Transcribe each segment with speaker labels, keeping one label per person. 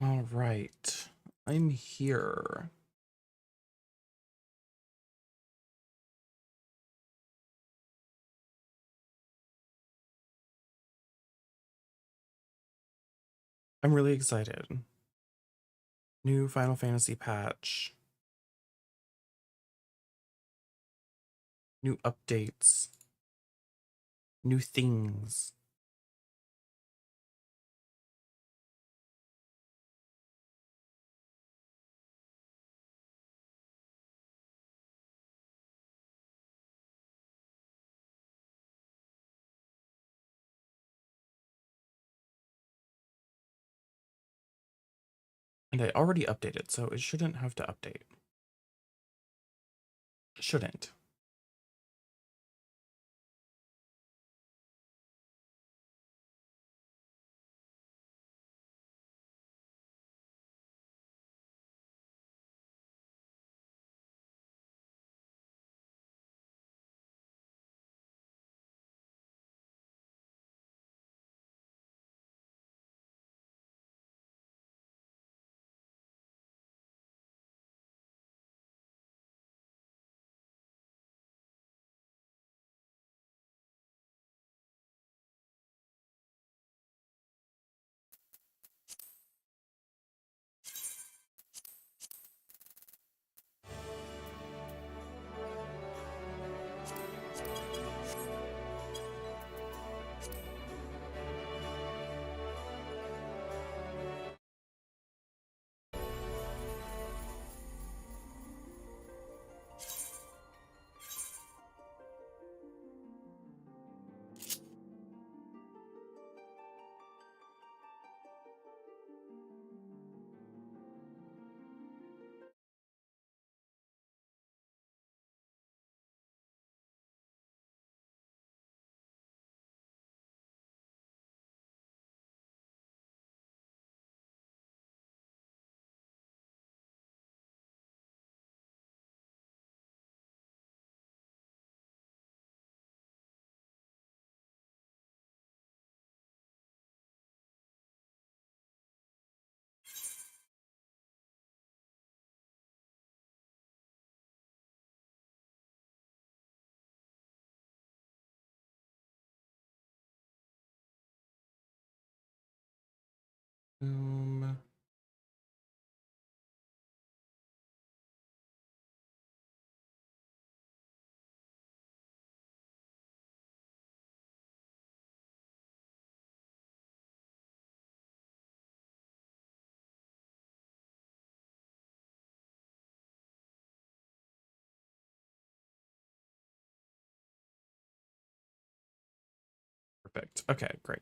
Speaker 1: All right, I'm here. I'm really excited. New Final Fantasy patch, new updates, new things. And I already updated, so it shouldn't have to update. Shouldn't. Um, Perfect. Okay, great.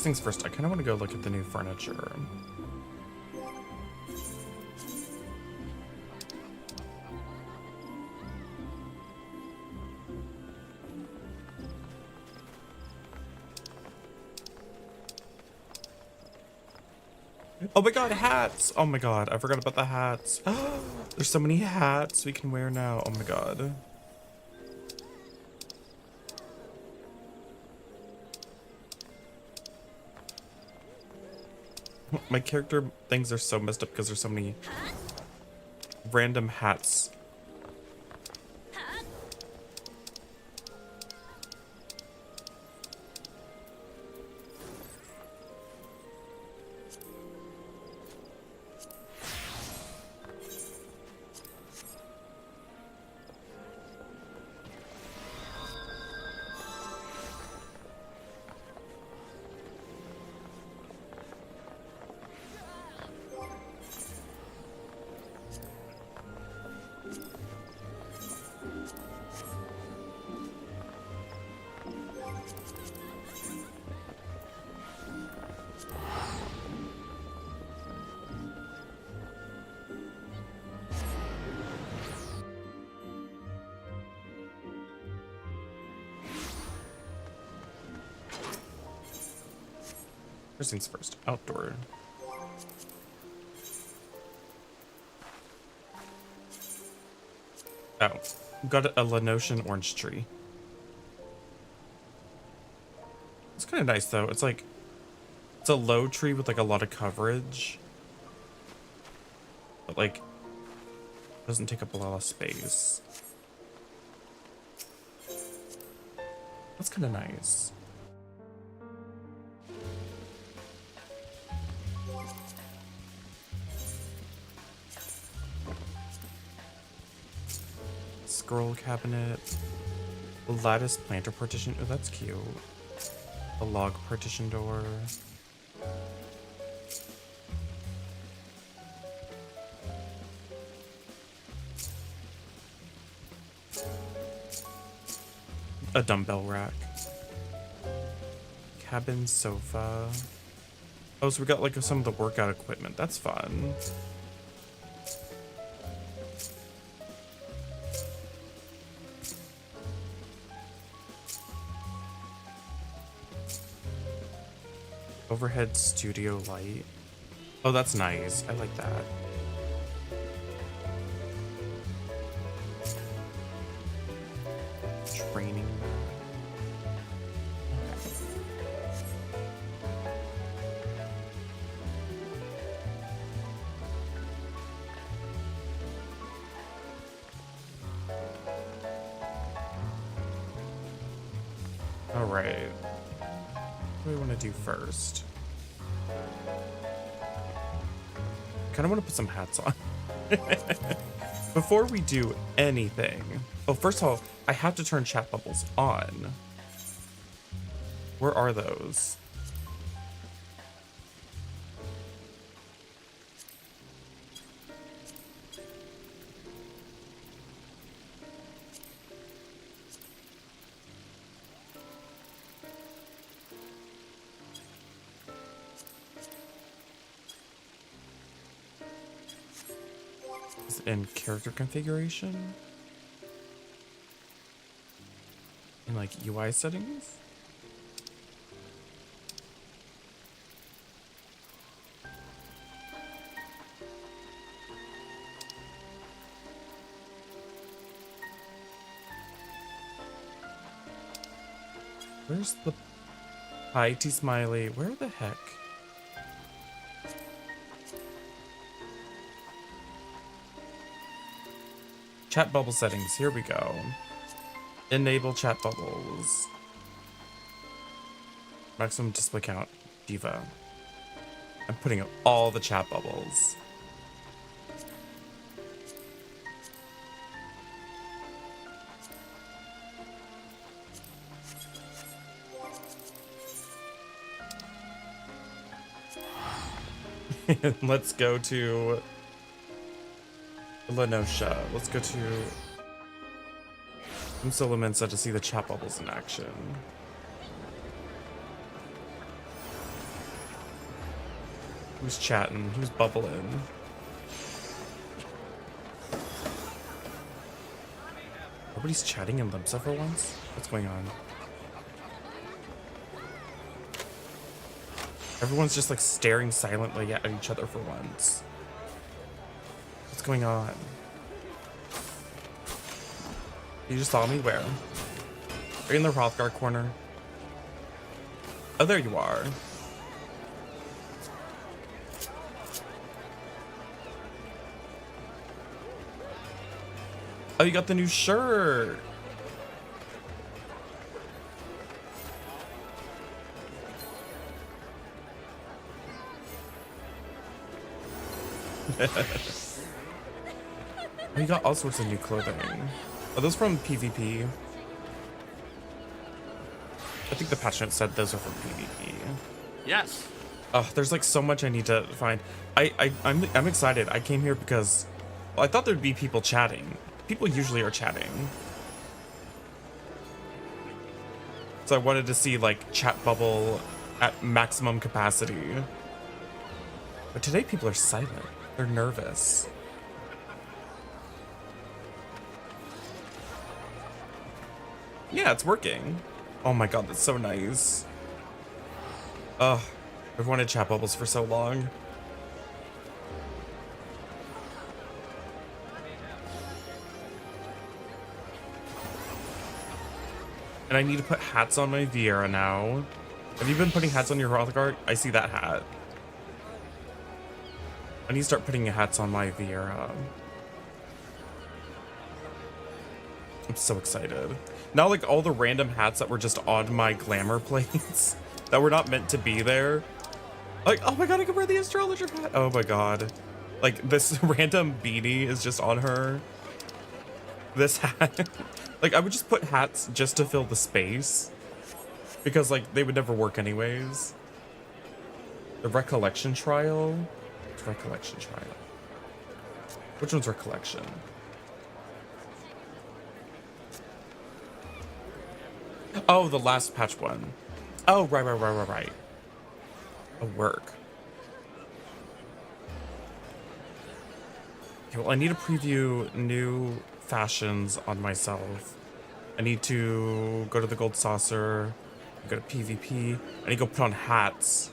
Speaker 1: First things first, I kind of want to go look at the new furniture. Oh my god, hats! Oh my god, I forgot about the hats. There's so many hats we can wear now. Oh my god. My character things are so messed up because there's so many random hats. First things first, outdoor. Oh, got a Lenotion orange tree. It's kind of nice though. It's like, it's a low tree with like a lot of coverage, but like doesn't take up a lot of space. That's kind of nice. Scroll cabinet, a lattice planter partition. Oh, that's cute. A log partition door. A dumbbell rack. Cabin sofa. Oh, so we got like some of the workout equipment. That's fun. Overhead studio light. Oh, that's nice. I like that. Training. All right. What do we want to do first? Kind of want to put some hats on. Before we do anything. Oh, first of all, I have to turn chat bubbles on. Where are those? Is it in character configuration? In like UI settings? Where's the hi T Smiley? Where the heck? Chat bubble settings. Here we go. Enable chat bubbles. Maximum display count. Diva. I'm putting up all the chat bubbles. Let's go to Lenosha. Let's go to Solomensa to see the chat bubbles in action. Who's chatting? Who's bubbling? Nobody's chatting in Limsa for once? What's going on? Everyone's just like staring silently at each other for once. What's going on? You just saw me? Where? Are you in the Hrothgar corner? Oh, there you are. Oh, you got the new shirt. Oh, you got all sorts of new clothing. Are those from PvP? I think the patch note said those are from PvP.
Speaker 2: Yes.
Speaker 1: Oh, there's like so much I need to find. I'm excited. I came here because, well, I thought there'd be people chatting. People usually are chatting. So I wanted to see like chat bubble at maximum capacity. But today people are silent. They're nervous. Yeah, it's working. Oh my god, that's so nice. Ugh. I've wanted chat bubbles for so long. And I need to put hats on my Vieira now. Have you been putting hats on your Hrothgar? I see that hat. I need to start putting hats on my Vieira. I'm so excited. Now, like, all the random hats that were just on my glamour plates that were not meant to be there. Like, oh my god, I can wear the astrologer hat. Oh my god. Like, this random beanie is just on her. This hat. Like, I would just put hats just to fill the space. Because, like, they would never work anyways. The Recollection Trial? It's Recollection Trial. Which one's Recollection? Oh, the last patch one. Oh, right. A work. Okay, well, I need to preview new fashions on myself. I need to go to the Gold Saucer, go to PvP. I need to go put on hats.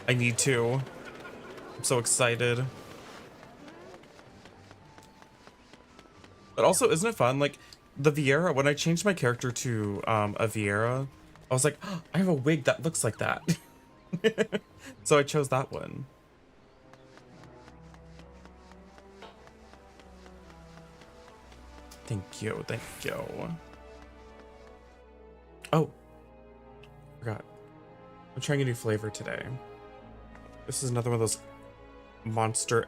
Speaker 1: I need to. I'm so excited. But also, isn't it fun? Like, the Vieira, when I changed my character to a Vieira, I was like, oh, I have a wig that looks like that. So I chose that one. Thank you. Oh, forgot. I'm trying a new flavor today. This is another one of those monster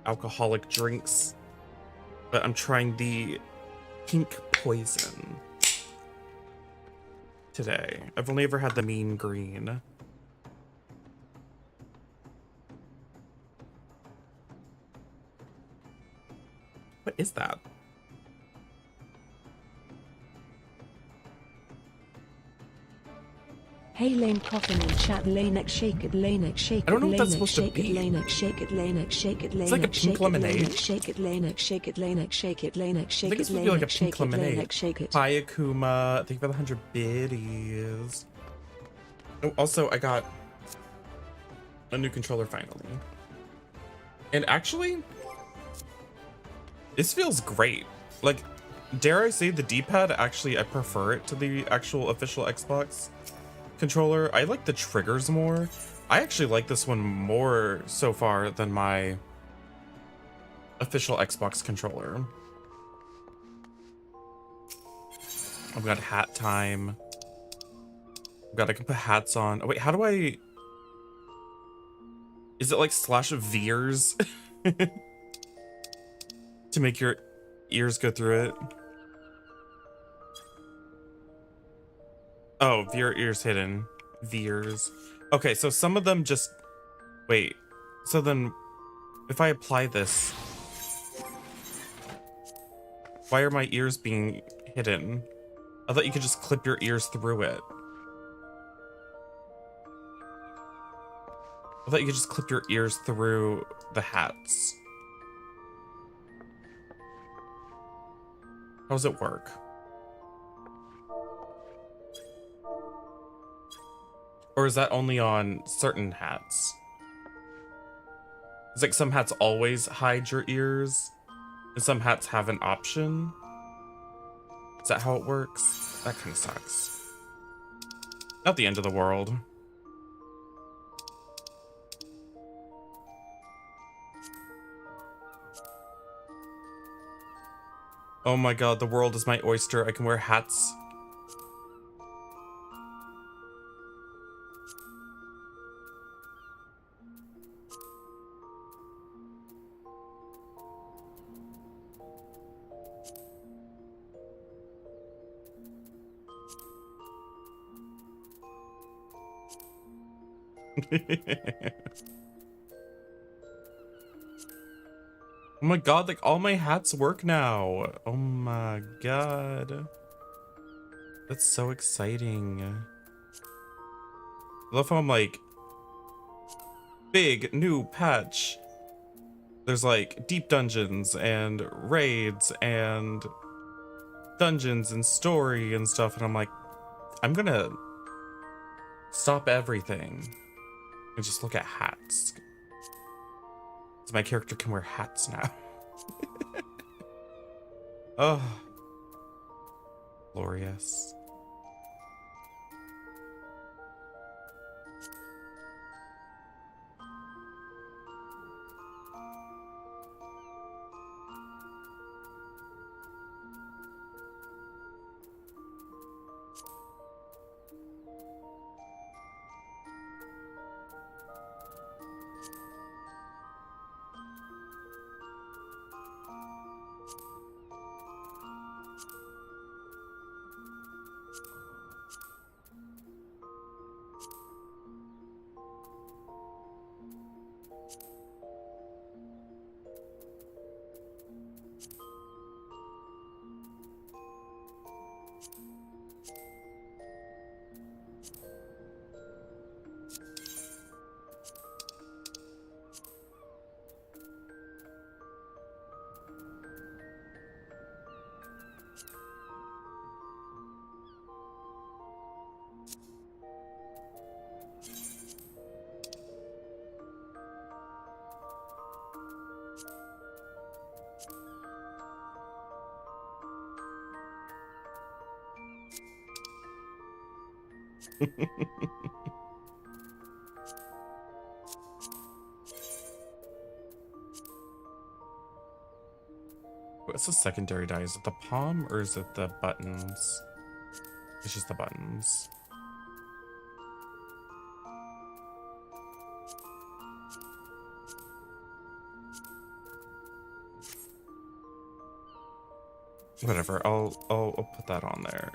Speaker 1: alcoholic drinks. But I'm trying the pink poison today. I've only ever had the mean green. What is that?
Speaker 2: Hey Lane Coffin in chat, Lanex shake it, Lanex shake it,
Speaker 1: I don't know what that's
Speaker 2: Lanex
Speaker 1: supposed to
Speaker 2: shake it,
Speaker 1: be.
Speaker 2: Lanex shake it, Lanex shake it,
Speaker 1: It's like a
Speaker 2: Lanex
Speaker 1: pink
Speaker 2: shake it,
Speaker 1: lemonade.
Speaker 2: Lanex shake it, Lanex shake it, Lanex shake it, Lanex
Speaker 1: I
Speaker 2: shake
Speaker 1: think
Speaker 2: it,
Speaker 1: this would be like a
Speaker 2: Lanex
Speaker 1: pink
Speaker 2: shake it,
Speaker 1: lemonade.
Speaker 2: Lanex shake it.
Speaker 1: Hi Akuma, thank you for the 100 biddies. Oh, also I got a new controller finally. And actually, this feels great. Like, dare I say the D-pad, actually I prefer it to the actual official Xbox controller. I like the triggers more. I actually like this one more so far than my official Xbox controller. I've got hat time. I can put hats on. Oh wait, how do I... Is it like slash veers to make your ears go through it? Oh, veer ears hidden. Veers. Okay, so some of them just... Wait. So then, if I apply this... Why are my ears being hidden? I thought you could just clip your ears through it. I thought you could just clip your ears through the hats. How does it work? Or is that only on certain hats? It's like some hats always hide your ears, and some hats have an option. Is that how it works? That kind of sucks. Not the end of the world. Oh my god, the world is my oyster. I can wear hats. Oh my god, like all my hats work now. Oh my god. That's so exciting. I love how I'm like, big new patch. There's like deep dungeons and raids and dungeons and story and stuff. And I'm like, I'm gonna Stop everything and just look at hats. So my character can wear hats now. Oh, glorious. What's the secondary die? Is it the palm or is it the buttons? It's just the buttons. Whatever, I'll put that on there.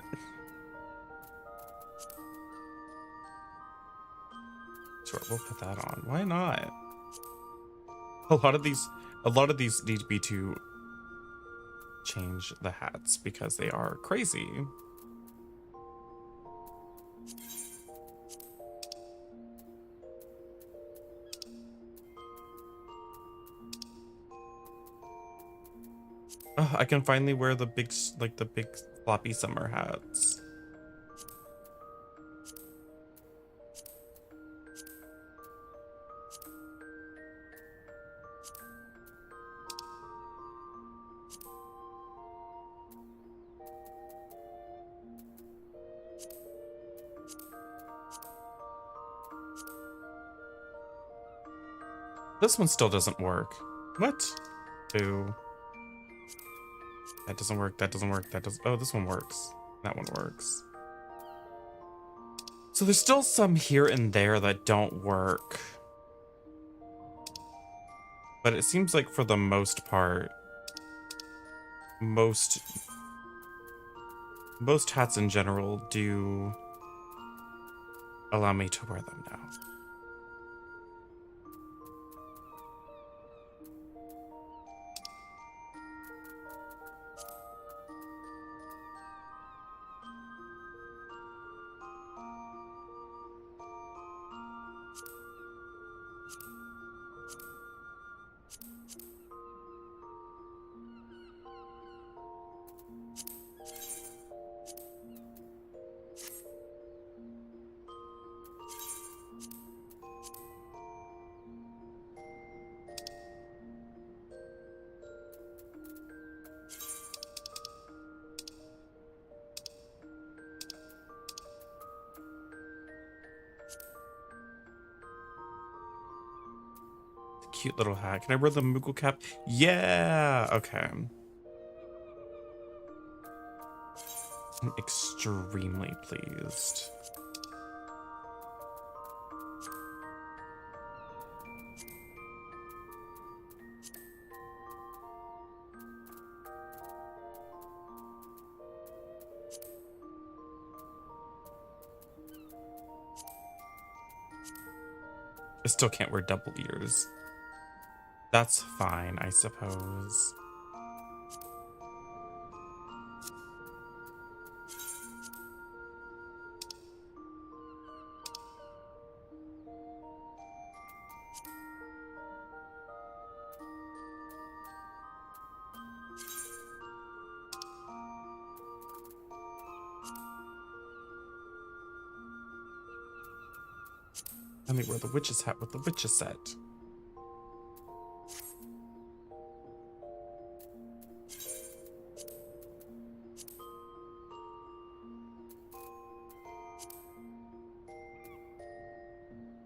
Speaker 1: Sure, we'll put that on. Why not? A lot of these need to be to change the hats because they are crazy. Oh, I can finally wear the big, like the big floppy summer hats. This one still doesn't work. What? Boo. That doesn't work. That doesn't work. That does. Oh, this one works. That one works. So there's still some here and there that don't work. But it seems like for the most part, most hats in general do allow me to wear them now. Cute little hat. Can I wear the Moogle cap? Yeah. Okay. I'm extremely pleased. I still can't wear double ears. That's fine, I suppose. Let me wear the witch's hat with the witch's set.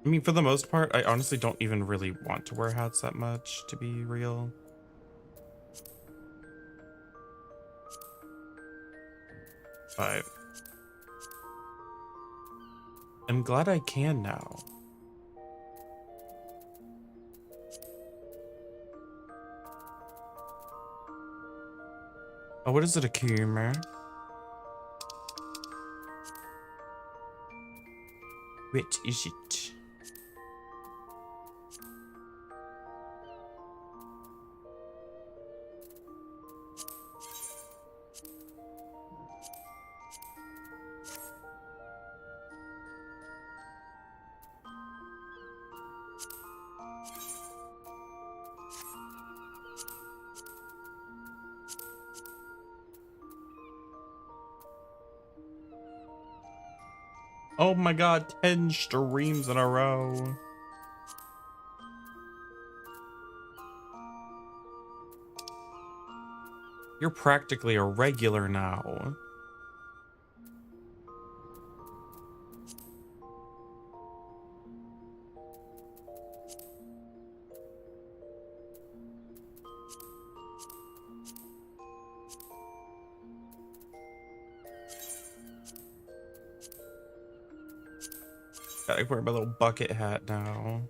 Speaker 1: I mean, for the most part, I honestly don't even really want to wear hats that much, to be real. But I'm glad I can now. Oh, what is it, a humor? Which is it? Oh my god, 10 streams in a row. You're practically a regular now. Gotta wear my little bucket hat now.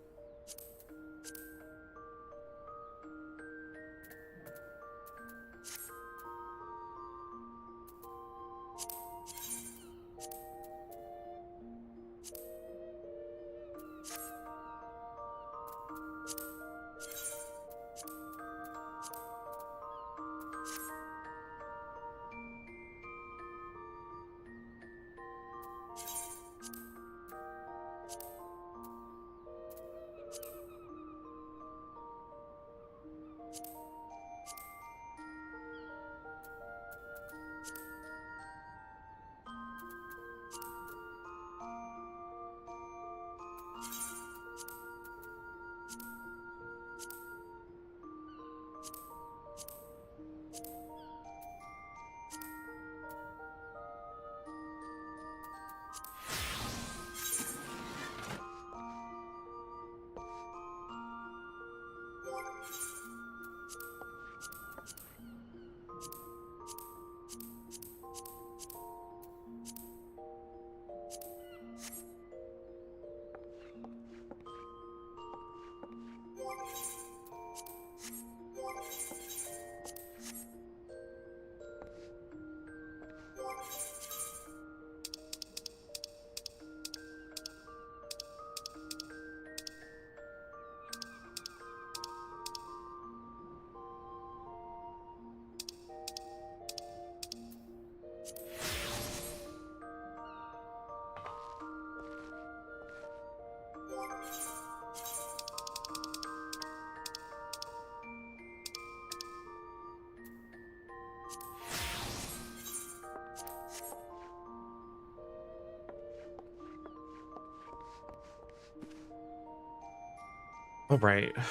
Speaker 1: All right, I'm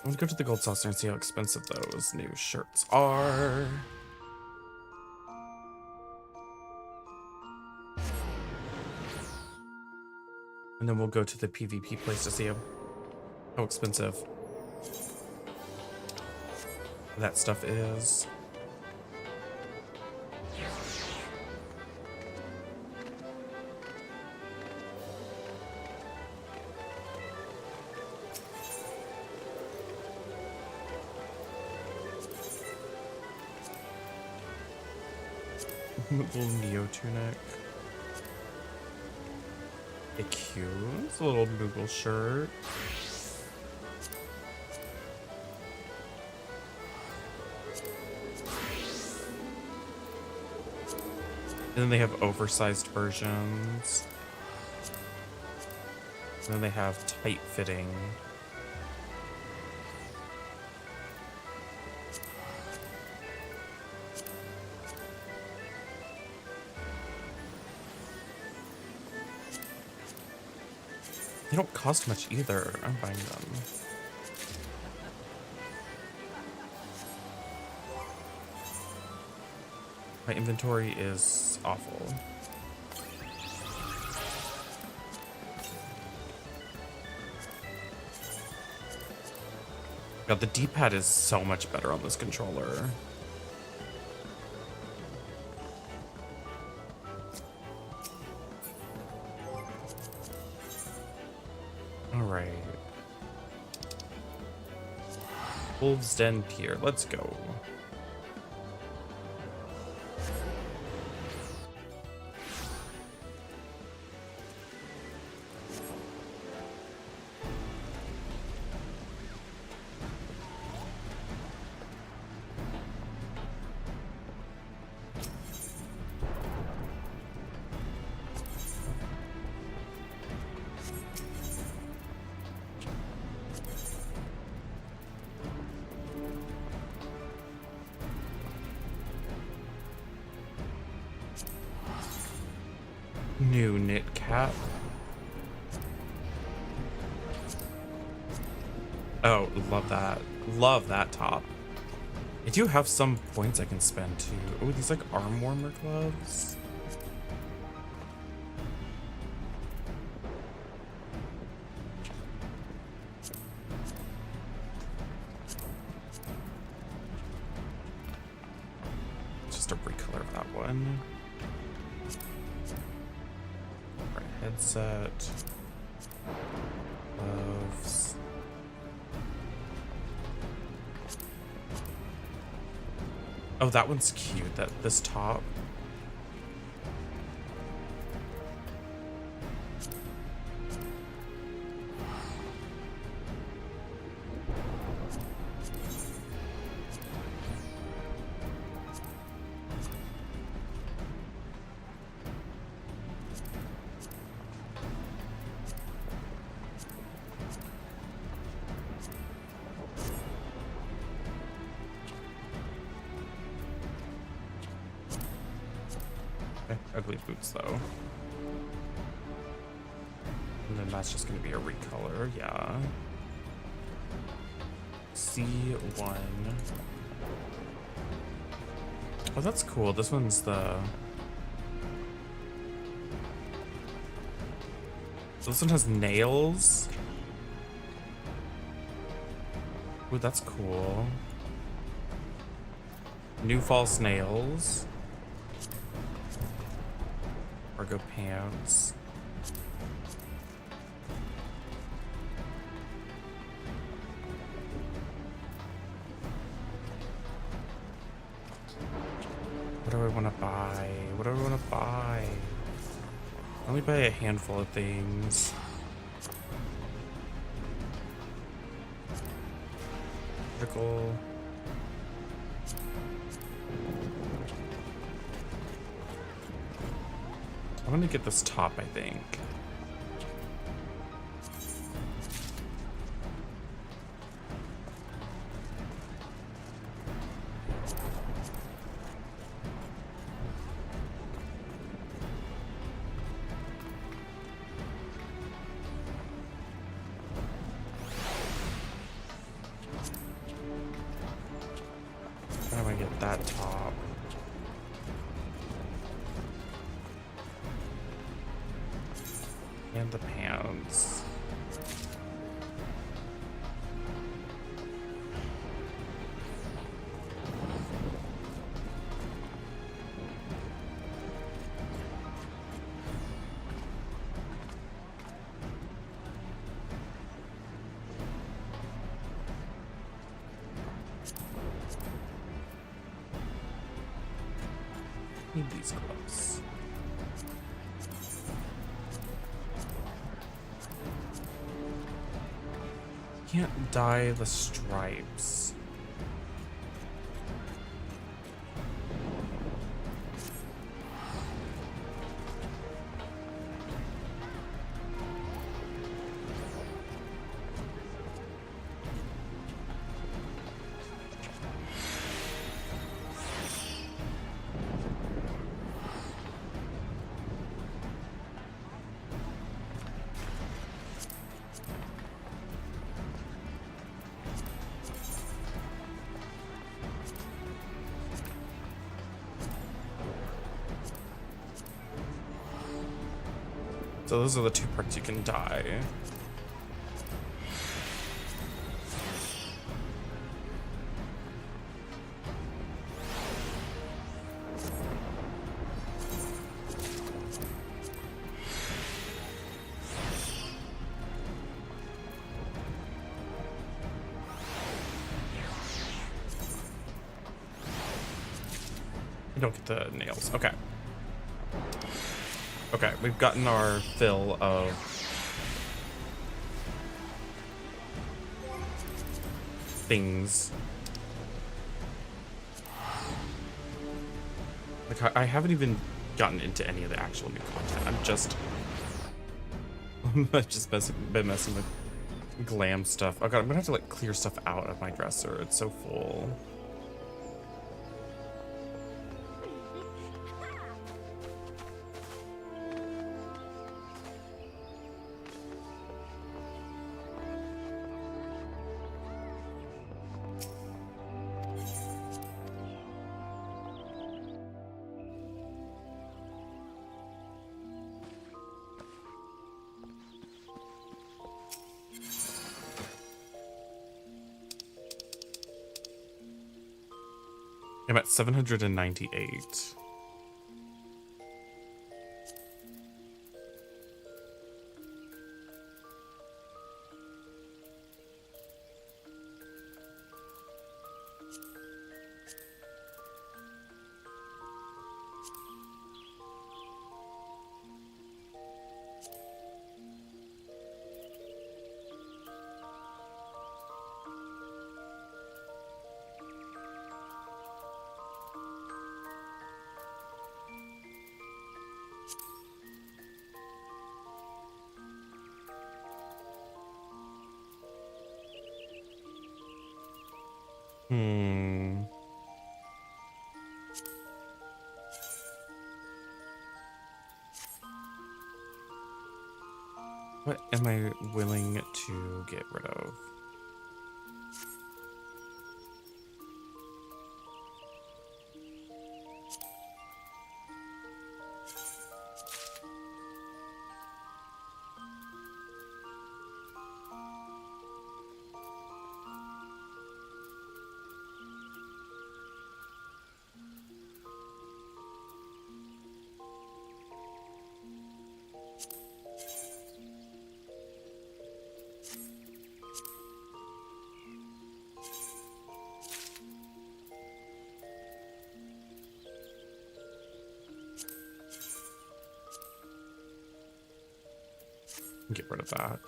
Speaker 1: gonna go to the gold saucer and see how expensive those new shirts are. And then we'll go to the PvP place to see how expensive that stuff is. Little Neo tunic. It's cute. It's a little Moogle shirt. And then they have oversized versions. And then they have tight fitting. They don't cost much either. I'm buying them. My inventory is awful. God, the D-pad is so much better on this controller. All right. Wolves Den Pier, let's go. New knit cap. Oh, love that. Love that top. I do have some points I can spend too. Oh, these like arm warmer gloves. Just a recolor of that one. Right, headset. Gloves. Oh, that one's cute. This top. Okay, ugly boots though. And then that's just gonna be a recolor, yeah. C1. Oh, that's cool. This one's the... This one has nails. Ooh, that's cool. New false nails. Cargo pants. What do I want to buy? What do I want to buy? I only buy a handful of things. Critical. I'm gonna get this top, I think. How do I get that top? And the pants. Need these gloves. Can't dye the stripes. So those are the two parts you can dye. You don't get the nails. Okay. Okay, we've gotten our fill of things. Like, I haven't even gotten into any of the actual new content. I've just been messing with glam stuff. Oh god, I'm gonna have to like clear stuff out of my dresser. It's so full. I'm at 798. What am I willing to get rid of? Get rid of that.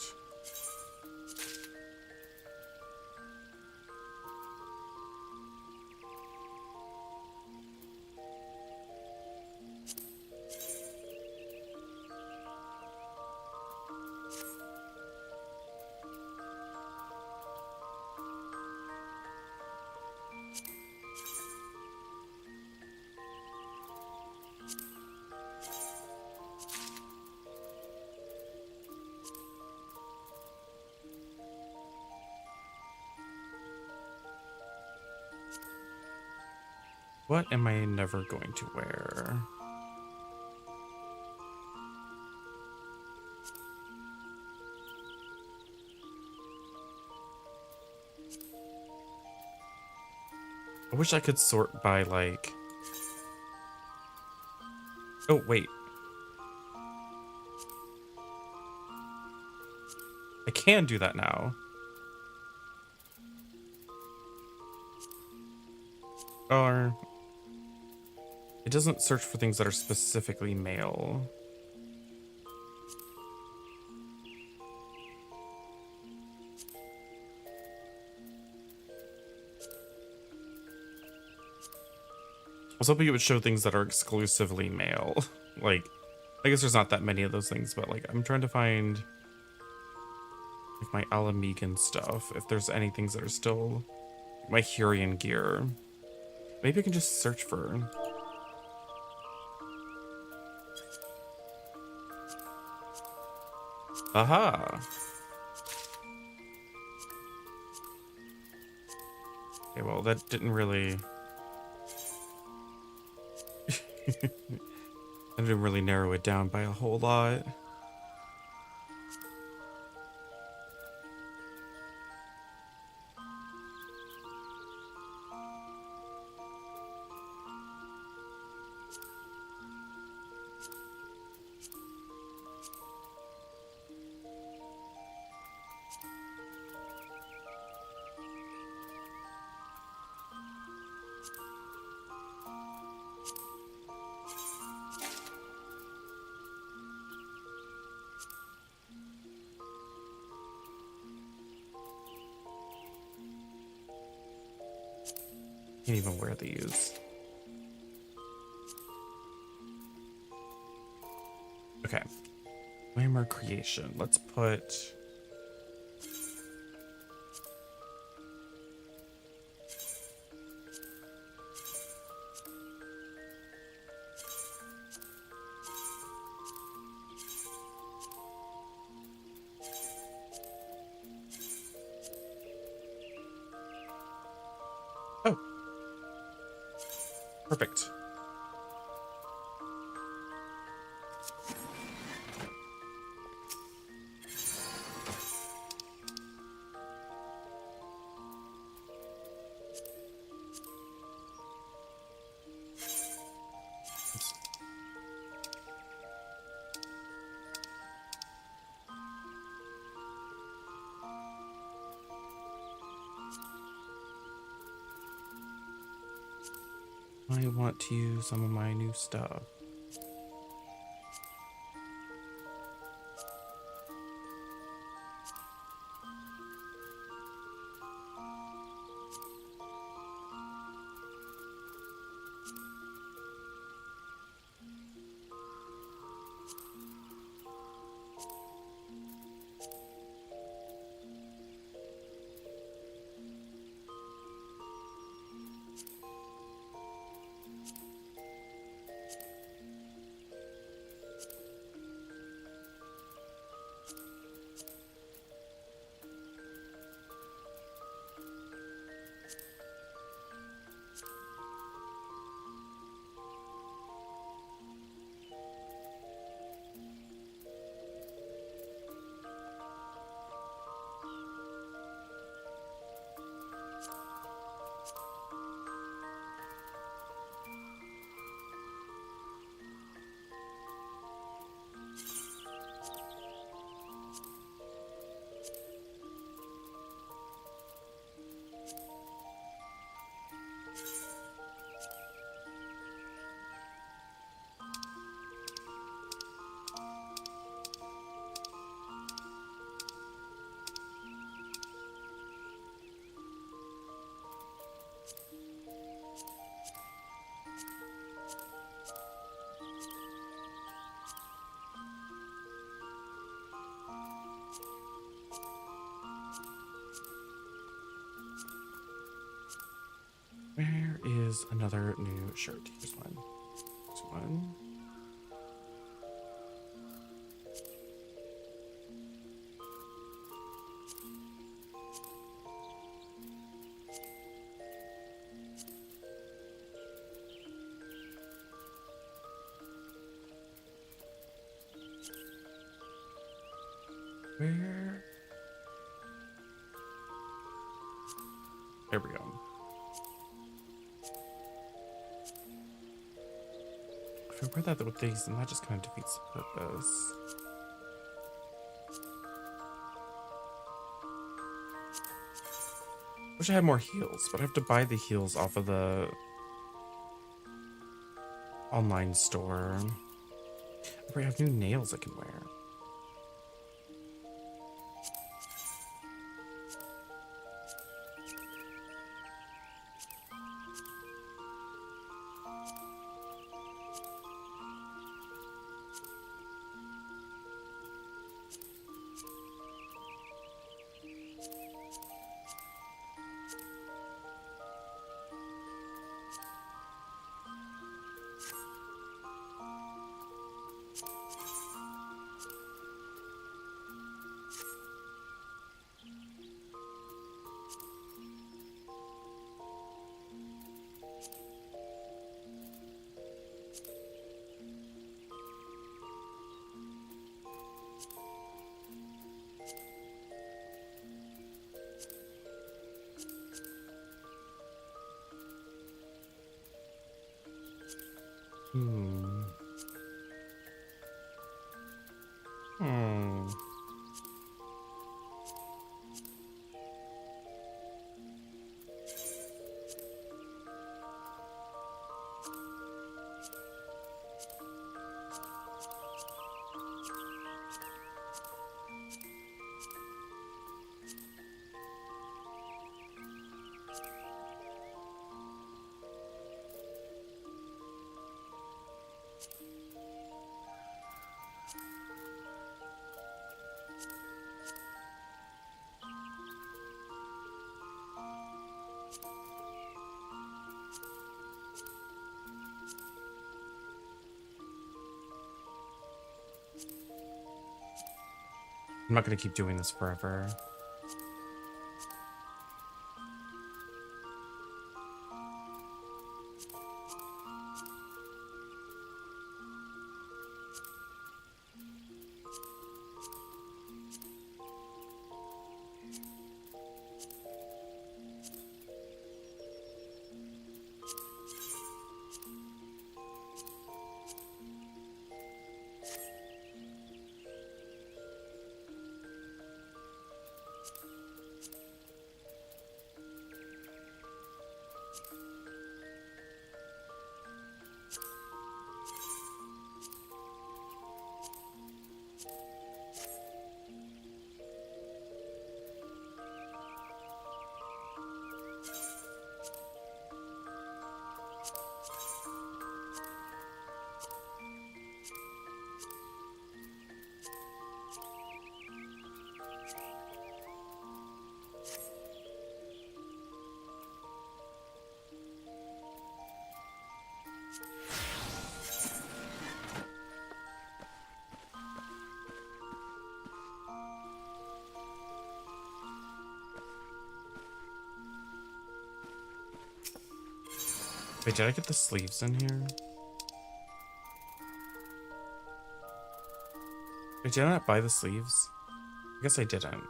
Speaker 1: What am I never going to wear? I wish I could sort by like... Oh, wait. I can do that now. Or... It doesn't search for things that are specifically male. I was hoping it would show things that are exclusively male. Like, I guess there's not that many of those things, but like, I'm trying to find like my Alamegan stuff, if there's any things that are still my Hurian gear. Maybe I can just search for... Aha! Okay, well, that didn't really... I didn't really narrow it down by a whole lot. Can't even wear these. Okay. Glamour creation. Let's put... Oh. Perfect. I want to use some of my new stuff. Where is another new shirt? Here's one. This one. Where? There we go. If I wear that with these, then that just kind of defeats the purpose. Wish I had more heels, but I have to buy the heels off of the online store. I have new nails I can wear. Hmm. Hmm. I'm not gonna keep doing this forever. Wait, did I get the sleeves in here? Wait, did I not buy the sleeves? I guess I didn't.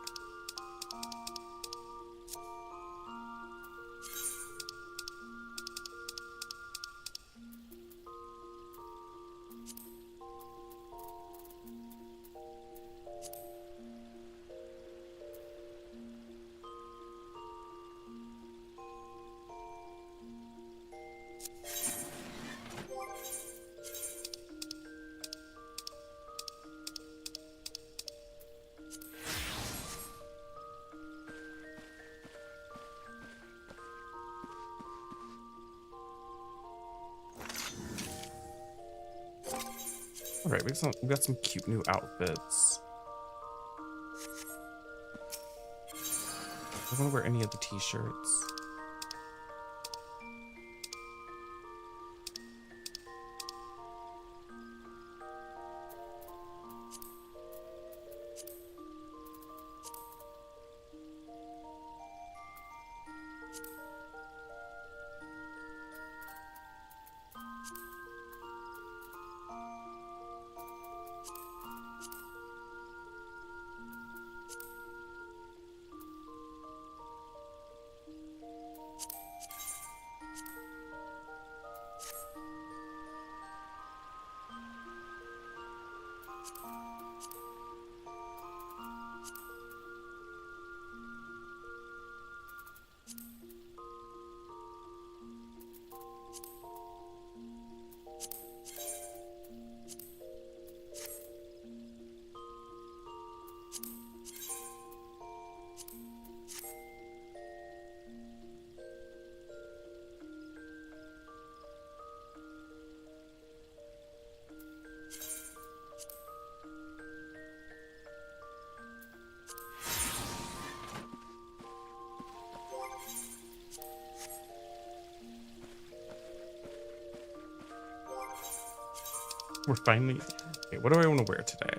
Speaker 1: All right, we got some cute new outfits. I don't want to wear any of the t-shirts. We're finally... Okay, what do I want to wear today?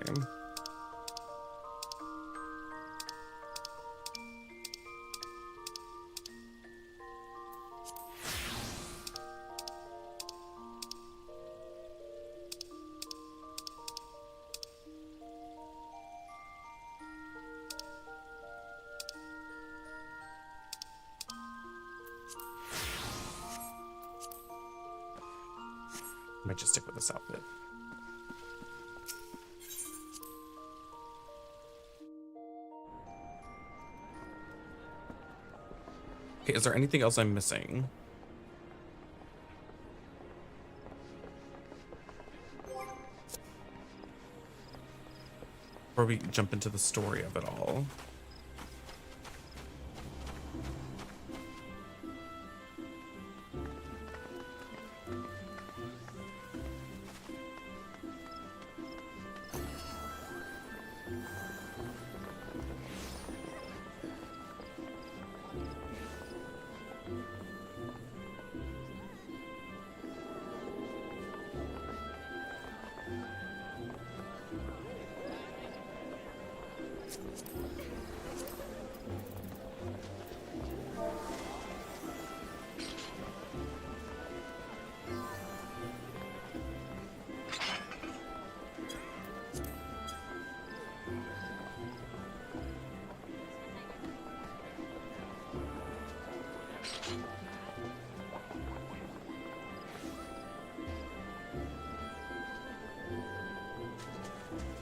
Speaker 1: I might just stick with this outfit. Okay, is there anything else I'm missing? Before we jump into the story of it all.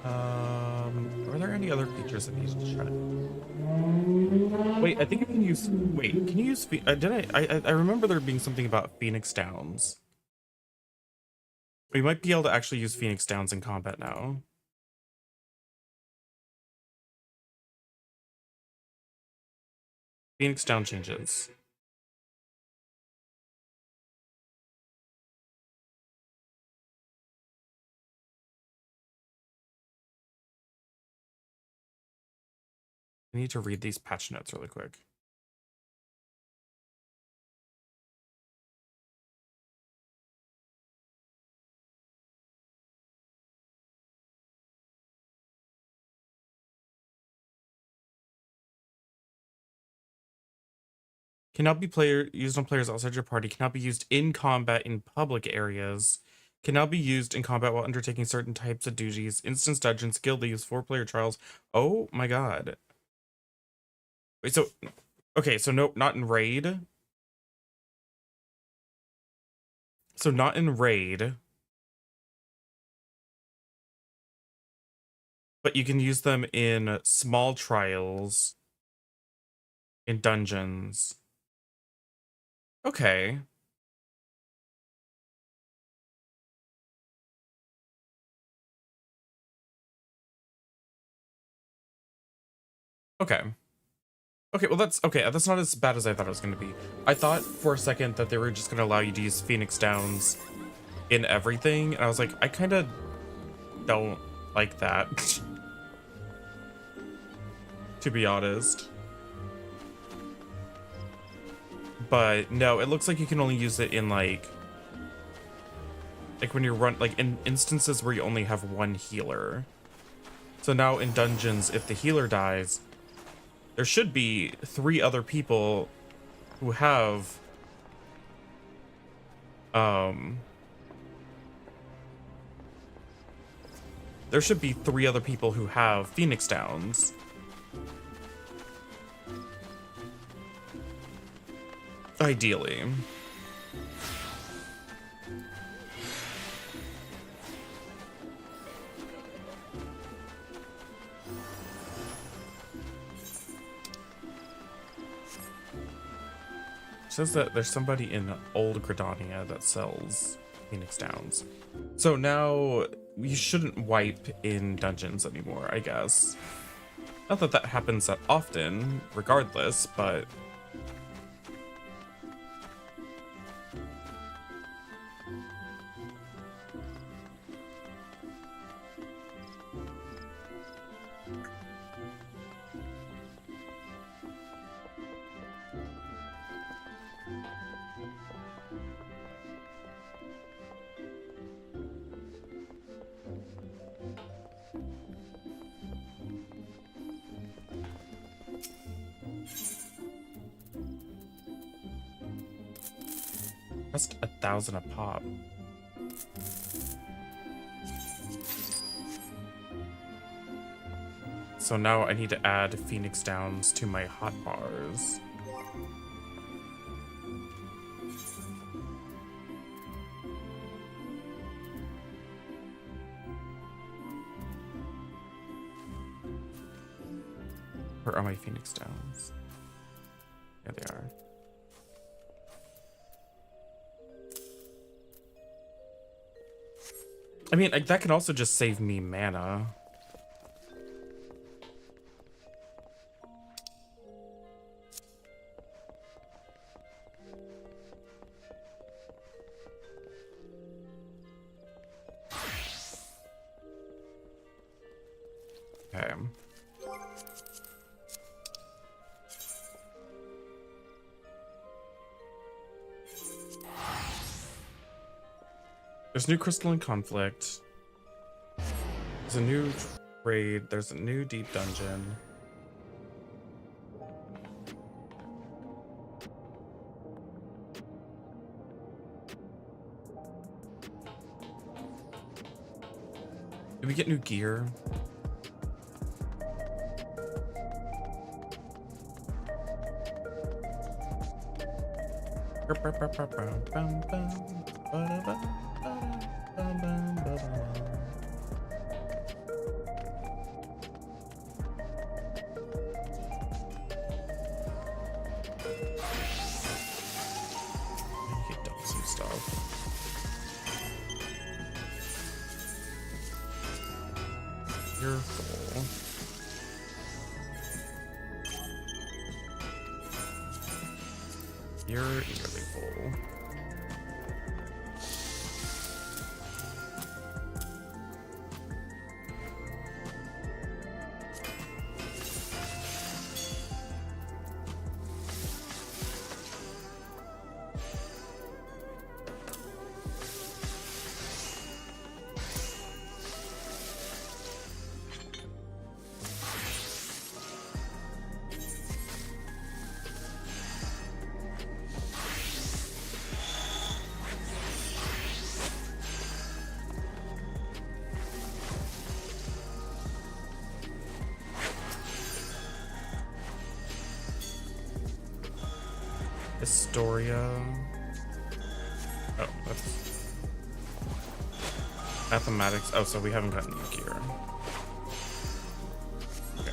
Speaker 1: Are there any other features that need to check? Wait, I think I can use. Wait, can you use? Did I remember there being something about Phoenix Downs. We might be able to actually use Phoenix Downs in combat now. Phoenix Down changes. I need to read these patch notes really quick. Cannot be used on players outside your party. Cannot be used in combat in public areas. Cannot be used in combat while undertaking certain types of duties. Instance dungeons, guild leaves, 4-player trials. Oh my god. Wait, so... Okay, so no, not in raid. So not in raid. But you can use them in small trials. In dungeons. Okay. Okay. Okay, well that's okay. That's not as bad as I thought it was going to be. I thought for a second that they were just going to allow you to use Phoenix Downs in everything, and I was like, I kind of don't like that. To be honest. But no, it looks like you can only use it in like when you're in instances where you only have one healer. So now in dungeons, if the healer dies, there should be 3 other people who have there should be 3 other people who have Phoenix Downs. Ideally. Says that there's somebody in Old Gridania that sells Phoenix Downs. So now we shouldn't wipe in dungeons anymore, I guess. Not that that happens that often, regardless, but... Just 1,000 a pop. So now I need to add Phoenix Downs to my hotbars. Where are my Phoenix Downs? There they are. I mean, that can also just save me mana. Okay. There's new crystalline conflict. There's a new raid. There's a new deep dungeon. Did we get new gear? You're full. You're nearly full. Historia. Oh, that's mathematics. Oh, so we haven't gotten new gear. Okay.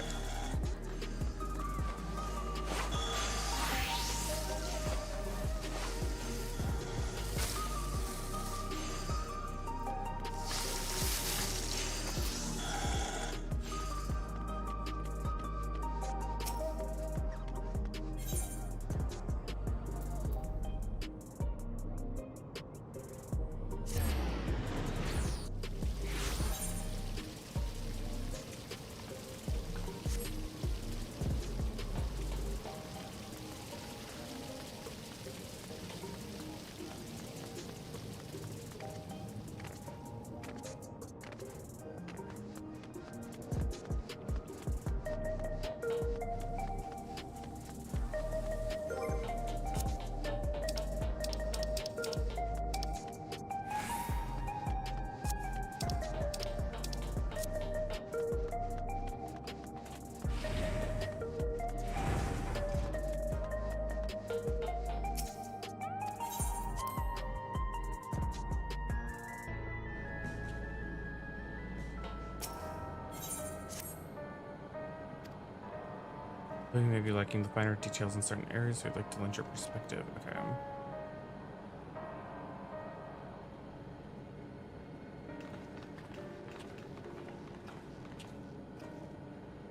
Speaker 1: You may be lacking the finer details in certain areas, so you'd like to lend your perspective. Okay.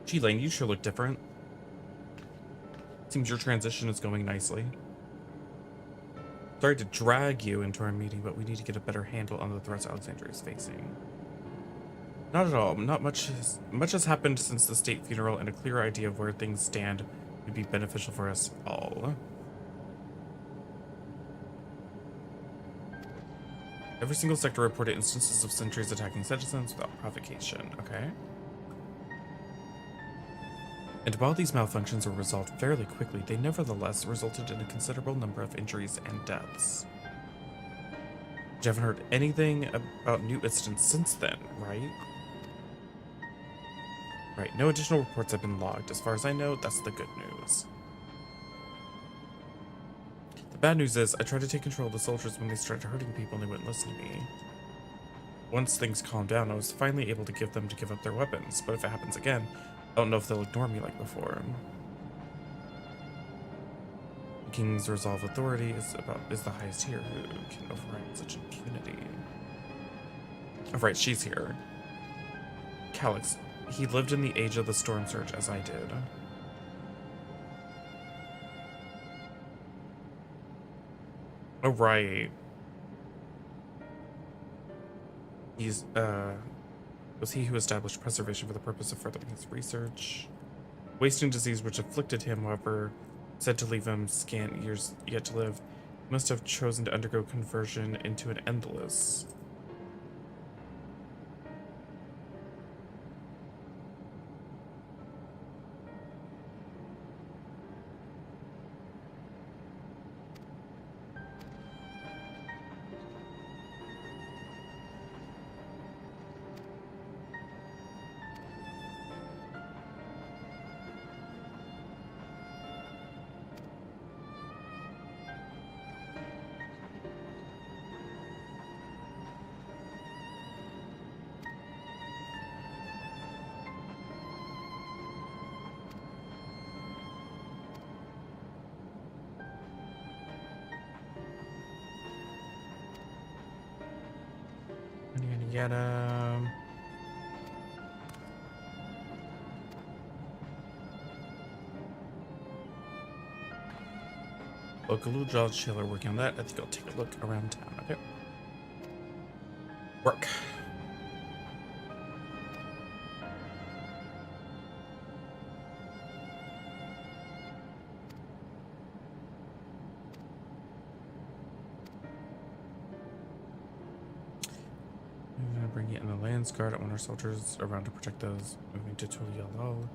Speaker 1: Gee, Lane, you sure look different. Seems your transition is going nicely. Sorry to drag you into our meeting, but we need to get a better handle on the threats Alexandria is facing. Not at all. Not much has happened since the state funeral, and a clear idea of where things stand would be beneficial for us all. Every single sector reported instances of sentries attacking citizens without provocation. Okay. And while these malfunctions were resolved fairly quickly, they nevertheless resulted in a considerable number of injuries and deaths. You haven't heard anything about new incidents since then, right? Right, no additional reports have been logged. As far as I know, that's the good news. The bad news is, I tried to take control of the soldiers when they started hurting people and they wouldn't listen to me. Once things calmed down, I was finally able to get them to give up their weapons, but if it happens again, I don't know if they'll ignore me like before. The King's Resolve Authority is the highest here who can override such impunity. Oh, right, she's here. Calyx. He lived in the age of the Storm Surge as I did. Oh, right. Was he who established preservation for the purpose of furthering his research. Wasting disease which afflicted him, however, said to leave him scant years yet to live, he must have chosen to undergo conversion into an endless. Yada. Okaloo Judge Shailer working on that. I think I'll take a look around town. Okay. Work. I'm gonna bring it in the Lands Guard. I want our soldiers around to protect those. Moving to Yellow.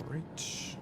Speaker 1: Alright.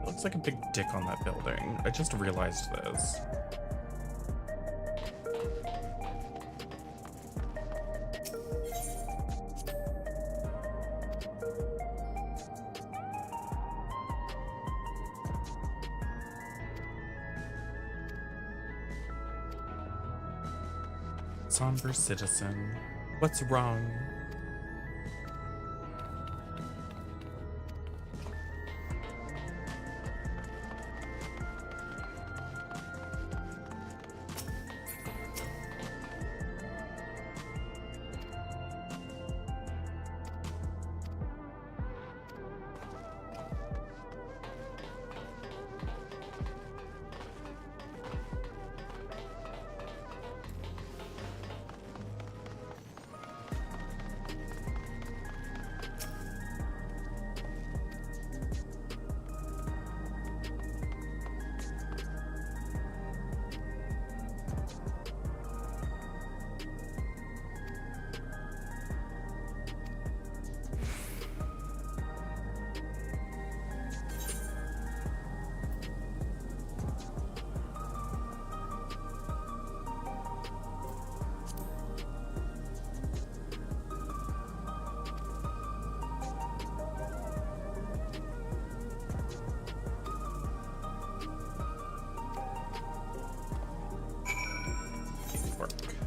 Speaker 1: Looks like a big dick on that building. I just realized this. Somber citizen. What's wrong?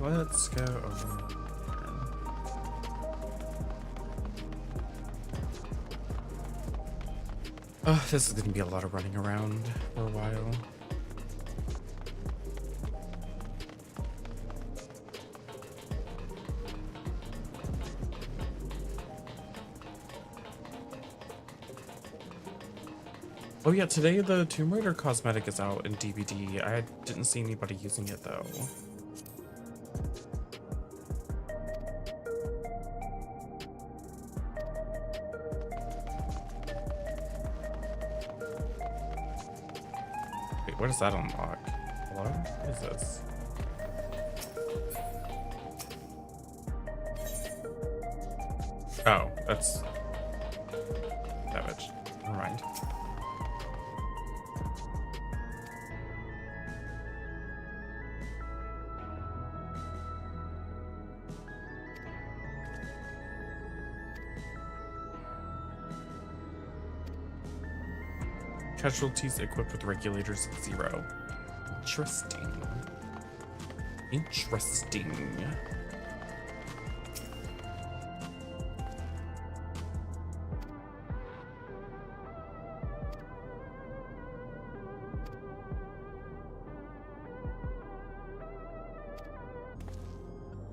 Speaker 1: let's go over here. Oh, this is gonna be a lot of running around for a while. Oh yeah, today the Tomb Raider cosmetic is out in DbD. I didn't see anybody using it though. Wait, what does that unlock? Hello? What is this? Oh, that's savage. Never mind. Casualties equipped with regulators of 0. Interesting. Interesting.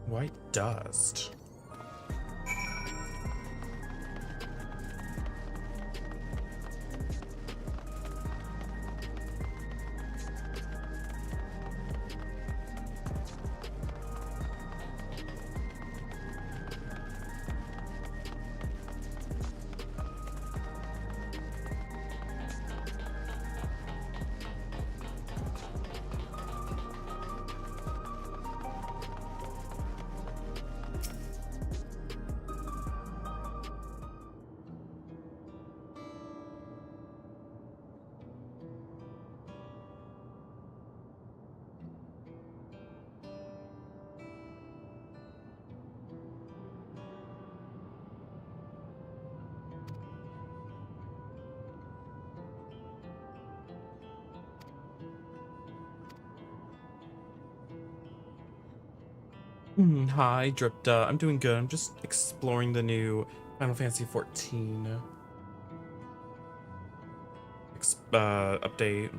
Speaker 1: White dust. Hi, Dripta. I'm doing good. I'm just exploring the new Final Fantasy 14 update.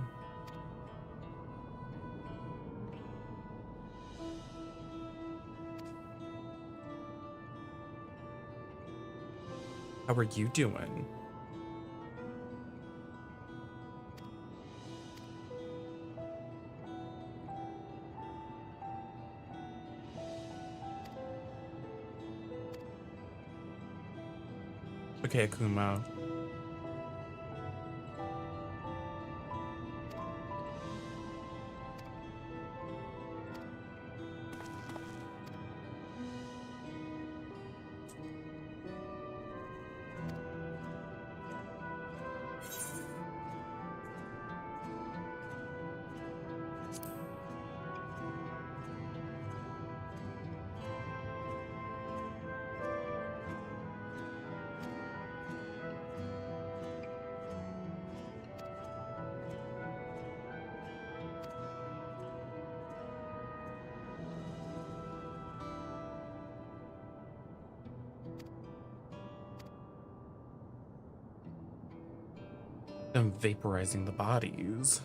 Speaker 1: How are you doing? Okay, Akuma. I'm vaporizing the bodies.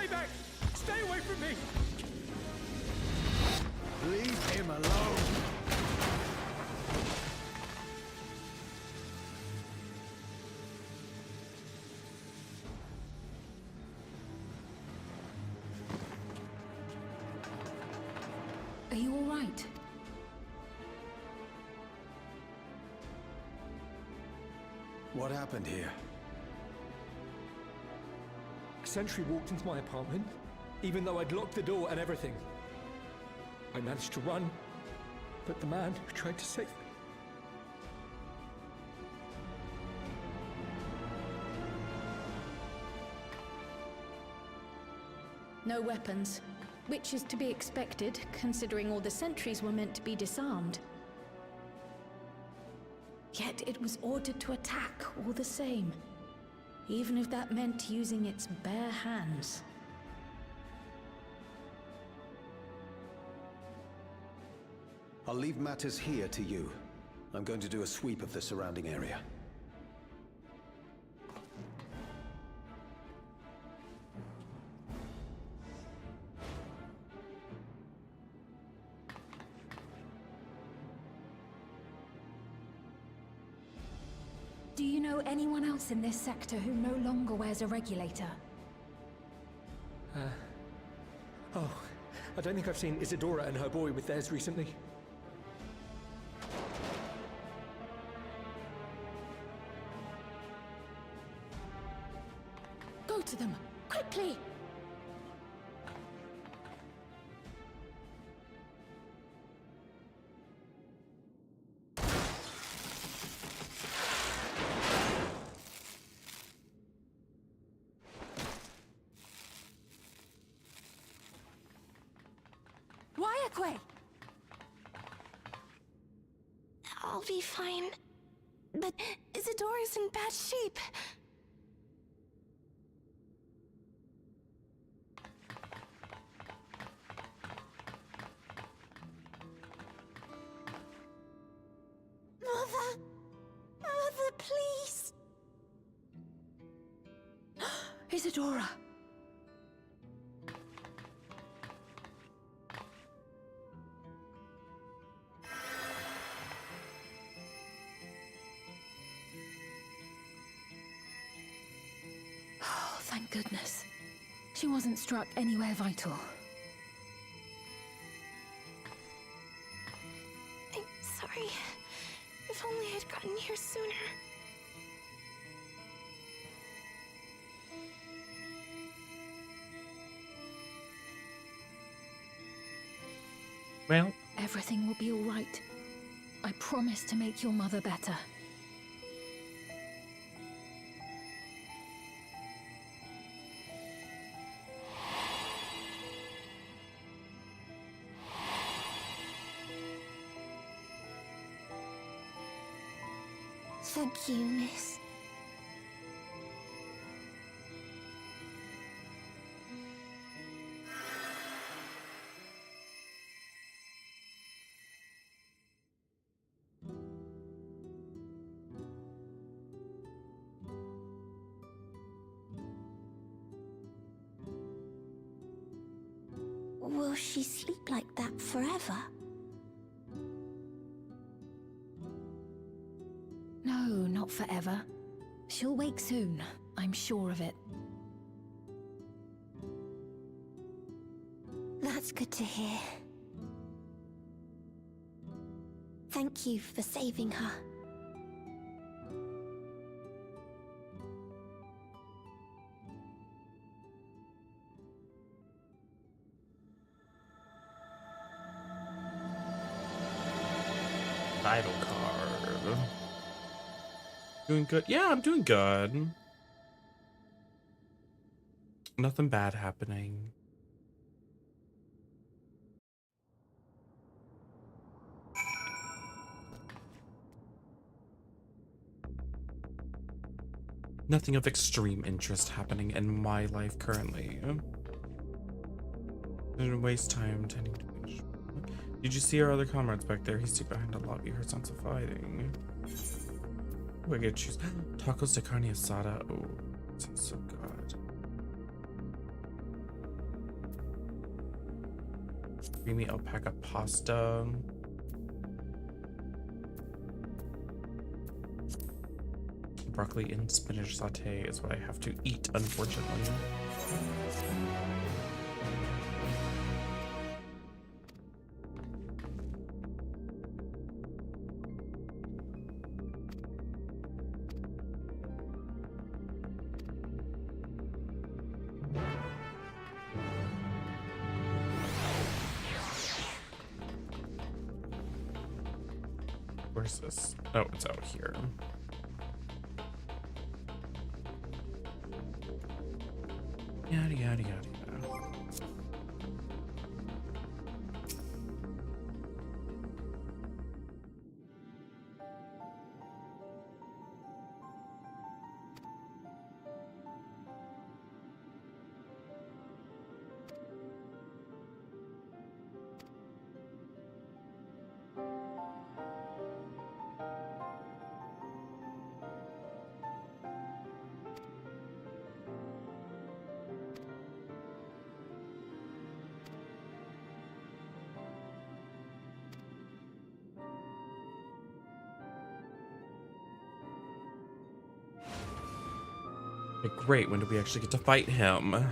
Speaker 3: Stay back! Stay away from me!
Speaker 4: Leave him alone!
Speaker 5: Are you all right?
Speaker 4: What happened here?
Speaker 3: A sentry walked into my apartment, even though I'd locked the door and everything. I managed to run, but the man who tried to save me...
Speaker 5: No weapons, which is to be expected, considering all the sentries were meant to be disarmed. Yet it was ordered to attack all the same, even if that meant using its bare hands.
Speaker 4: I'll leave matters here to you. I'm going to do a sweep of the surrounding area.
Speaker 5: Do you know anyone else in this sector who no longer wears a regulator?
Speaker 3: Oh, I don't think I've seen Isadora and her boy with theirs recently.
Speaker 5: Go to them, quickly!
Speaker 6: I'll be fine. But Isadora's in bad shape. Mother! Mother, please!
Speaker 5: Isadora! Oh, thank goodness. She wasn't struck anywhere vital.
Speaker 6: I'm sorry. If only I'd gotten here sooner.
Speaker 1: Well,
Speaker 5: Everything will be all right. I promise to make your mother better.
Speaker 6: Thank you, miss. Will she sleep like that forever?
Speaker 5: No, not forever. She'll wake soon, I'm sure of it.
Speaker 6: That's good to hear. Thank you for saving her.
Speaker 1: title card. Doing good? Yeah, I'm doing good. Nothing bad happening. Nothing of extreme interest happening in my life currently. I didn't waste time tending to finish. Did you see our other comrades back there? He's deep behind a lobby. Heard sounds of fighting. Oh, I get choose tacos de carne asada. Oh, sounds so good. Creamy alpaca pasta. Broccoli and spinach saute is what I have to eat, unfortunately. Where's this? Oh, it's out here. Yada, yada, yada, yada. Okay, great. When do we actually get to fight him?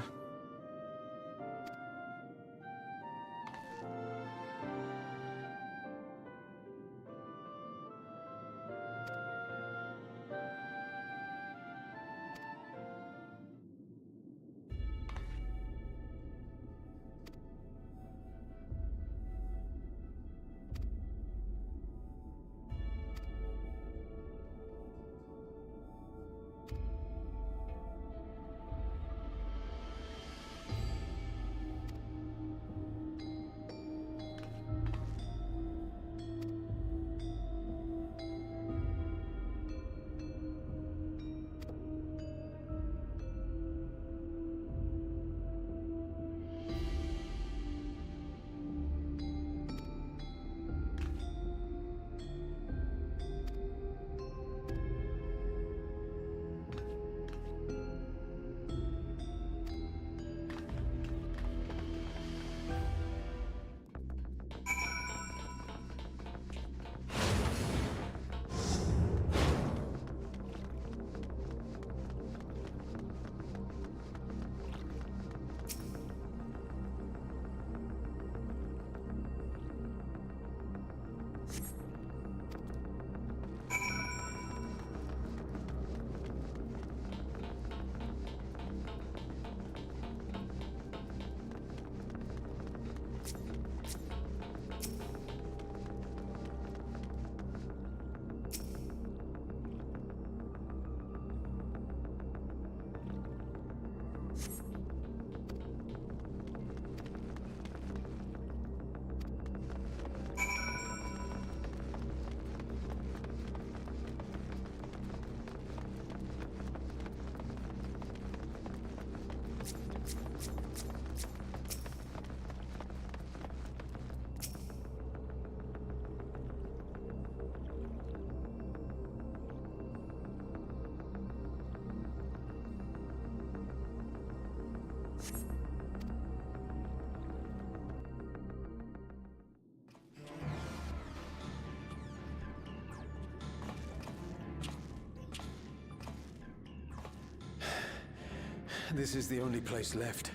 Speaker 4: This is the only place left.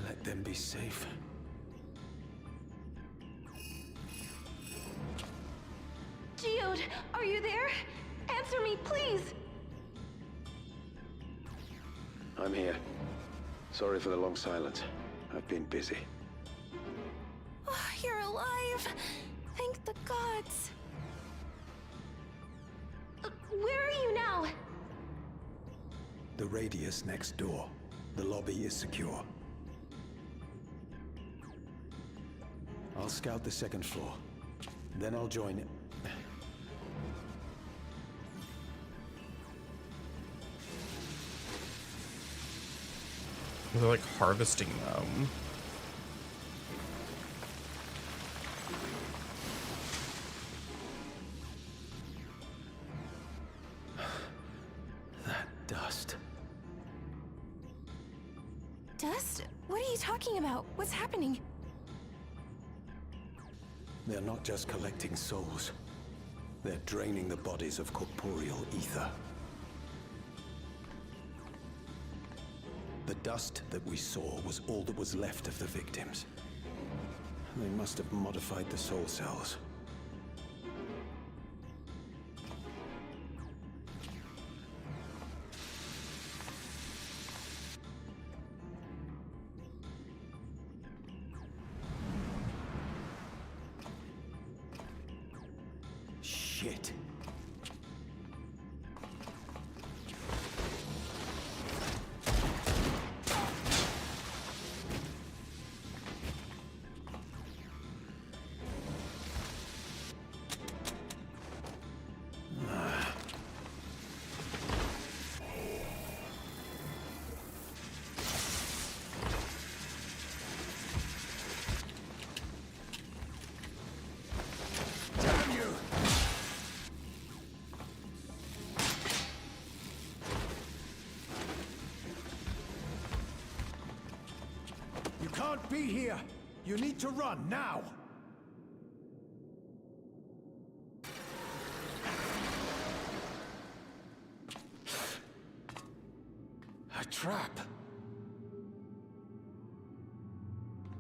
Speaker 4: Let them be safe.
Speaker 6: Geode, are you there? Answer me, please!
Speaker 4: I'm here. Sorry for the long silence. I've been busy.
Speaker 6: Oh, you're alive! Thank the gods! Where are you now?
Speaker 4: The radius next door. The lobby is secure. I'll scout the second floor. Then I'll join it.
Speaker 1: They're like harvesting them.
Speaker 4: That dust.
Speaker 6: Dust? What are you talking about? What's happening?
Speaker 4: They're not just collecting souls. They're draining the bodies of corporeal ether. The dust that we saw was all that was left of the victims. They must have modified the soul cells. Shit. Damn you! You can't be here! You need to run, now! A trap!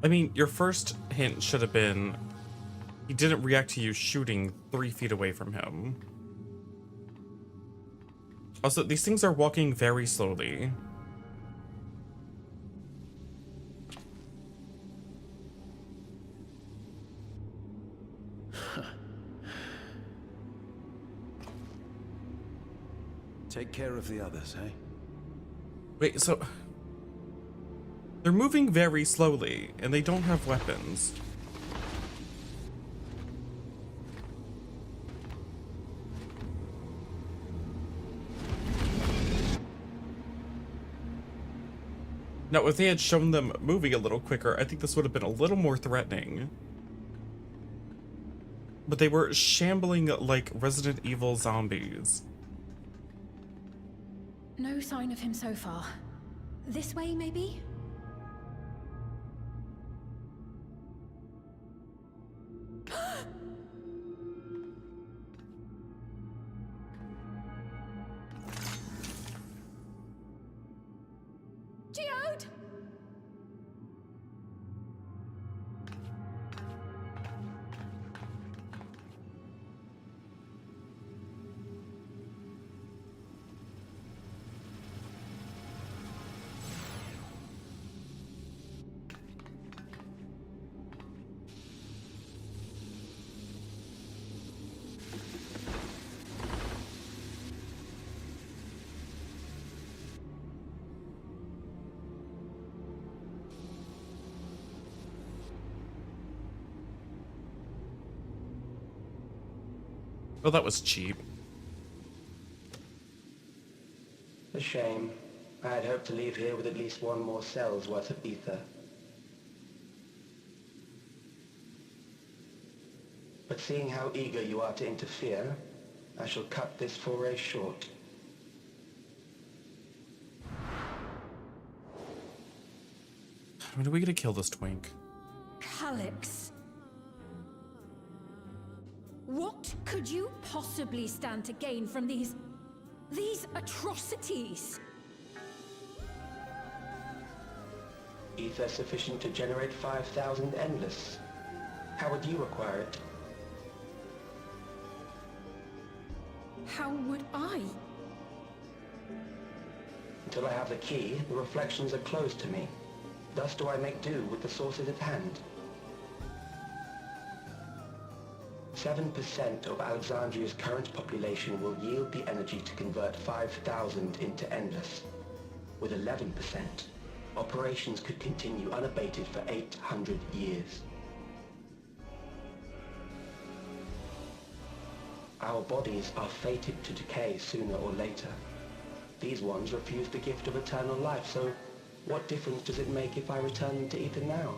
Speaker 1: I mean, your first hint should have been he didn't react to you shooting 3 feet away from him. Also, these things are walking very slowly.
Speaker 4: Take care of the others, eh?
Speaker 1: Wait, so they're moving very slowly and they don't have weapons. Now, if they had shown them moving a little quicker, I think this would have been a little more threatening. But they were shambling like Resident Evil zombies.
Speaker 5: No sign of him so far. This way, maybe? Geode!
Speaker 1: Oh, that was cheap.
Speaker 7: A shame. I had hoped to leave here with at least one more cell's worth of ether. But seeing how eager you are to interfere, I shall cut this foray short.
Speaker 1: When are we gonna kill this twink?
Speaker 5: Calyx. What could you possibly stand to gain from these atrocities?
Speaker 7: Ether sufficient to generate 5,000 endless. How would you acquire it?
Speaker 5: How would I?
Speaker 7: Until I have the key, the reflections are closed to me. Thus do I make do with the sources at hand. 7% of Alexandria's current population will yield the energy to convert 5,000 into endless. With 11%, operations could continue unabated for 800 years. Our bodies are fated to decay sooner or later. These ones refuse the gift of eternal life, so what difference does it make if I return them to ether now?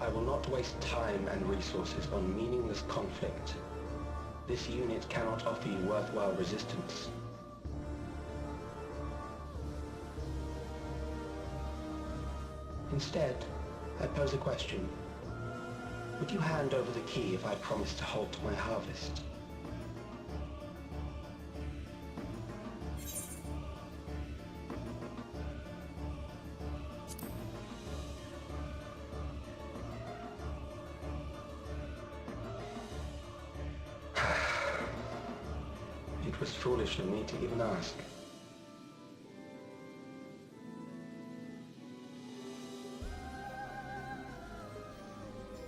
Speaker 7: I will not waste time and resources on meaningless conflict. This unit cannot offer you worthwhile resistance. Instead, I pose a question. Would you hand over the key if I promise to halt my harvest? It was foolish of me to even ask.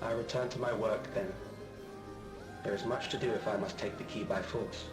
Speaker 7: I return to my work then. There is much to do if I must take the key by force.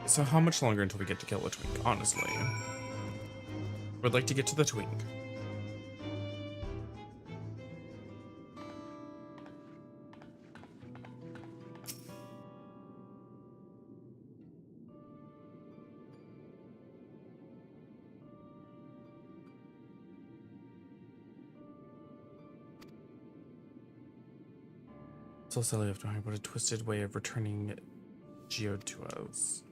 Speaker 1: So how much longer until we get to kill a twink, honestly? Would like to get to the twink. So silly of knowing what a twisted way of returning Geode to us.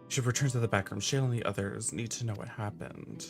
Speaker 1: Should return to the back room. Shale and the others need to know what happened.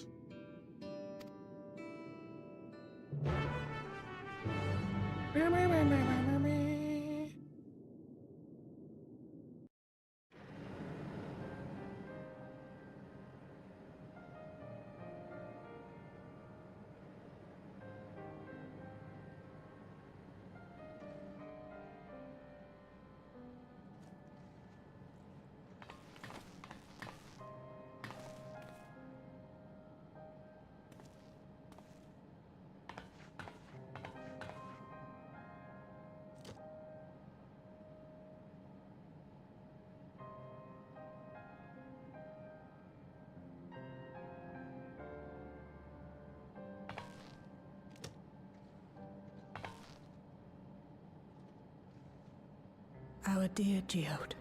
Speaker 5: Our dear Geode.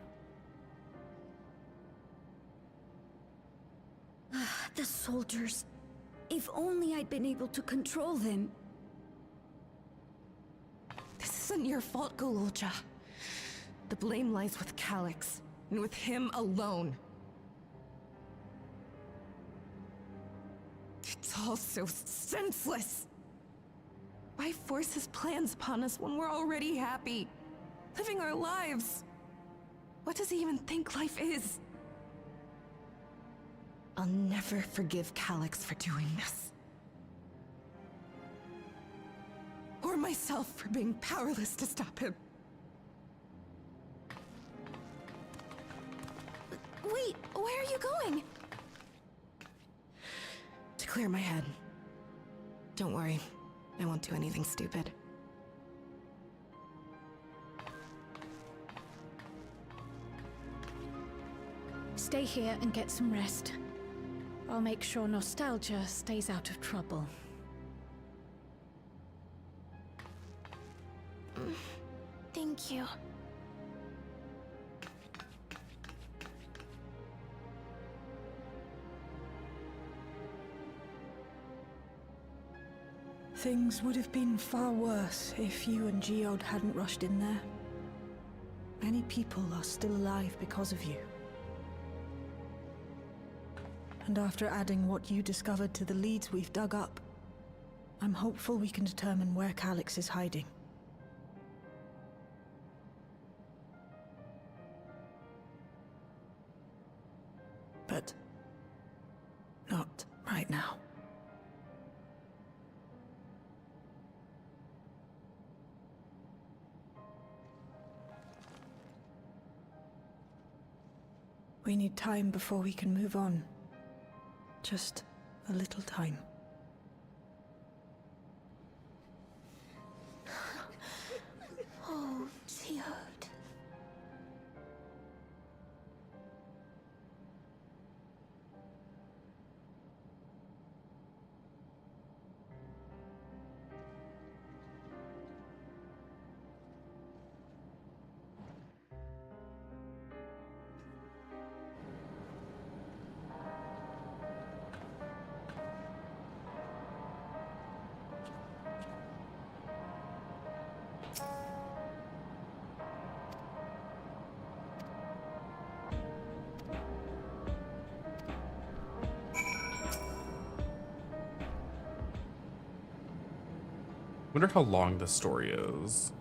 Speaker 5: The soldiers. If only I'd been able to control them.
Speaker 6: This isn't your fault, Gololja. The blame lies with Calyx, and with him alone. It's all so senseless. Why force his plans upon us when we're already happy? Living our lives. What does he even think life is? I'll never forgive Calyx for doing this. Or myself for being powerless to stop him. Wait, where are you going? To clear my head. Don't worry, I won't do anything stupid.
Speaker 5: Stay here and get some rest. I'll make sure Nostalgia stays out of trouble.
Speaker 6: Thank you.
Speaker 8: Things would have been far worse if you and Geode hadn't rushed in there. Many people are still alive because of you. And after adding what you discovered to the leads we've dug up, I'm hopeful we can determine where Calyx is hiding. But not right now. We need time before we can move on. Just a little time.
Speaker 6: Oh, Geode.
Speaker 1: Wonder how long this story is.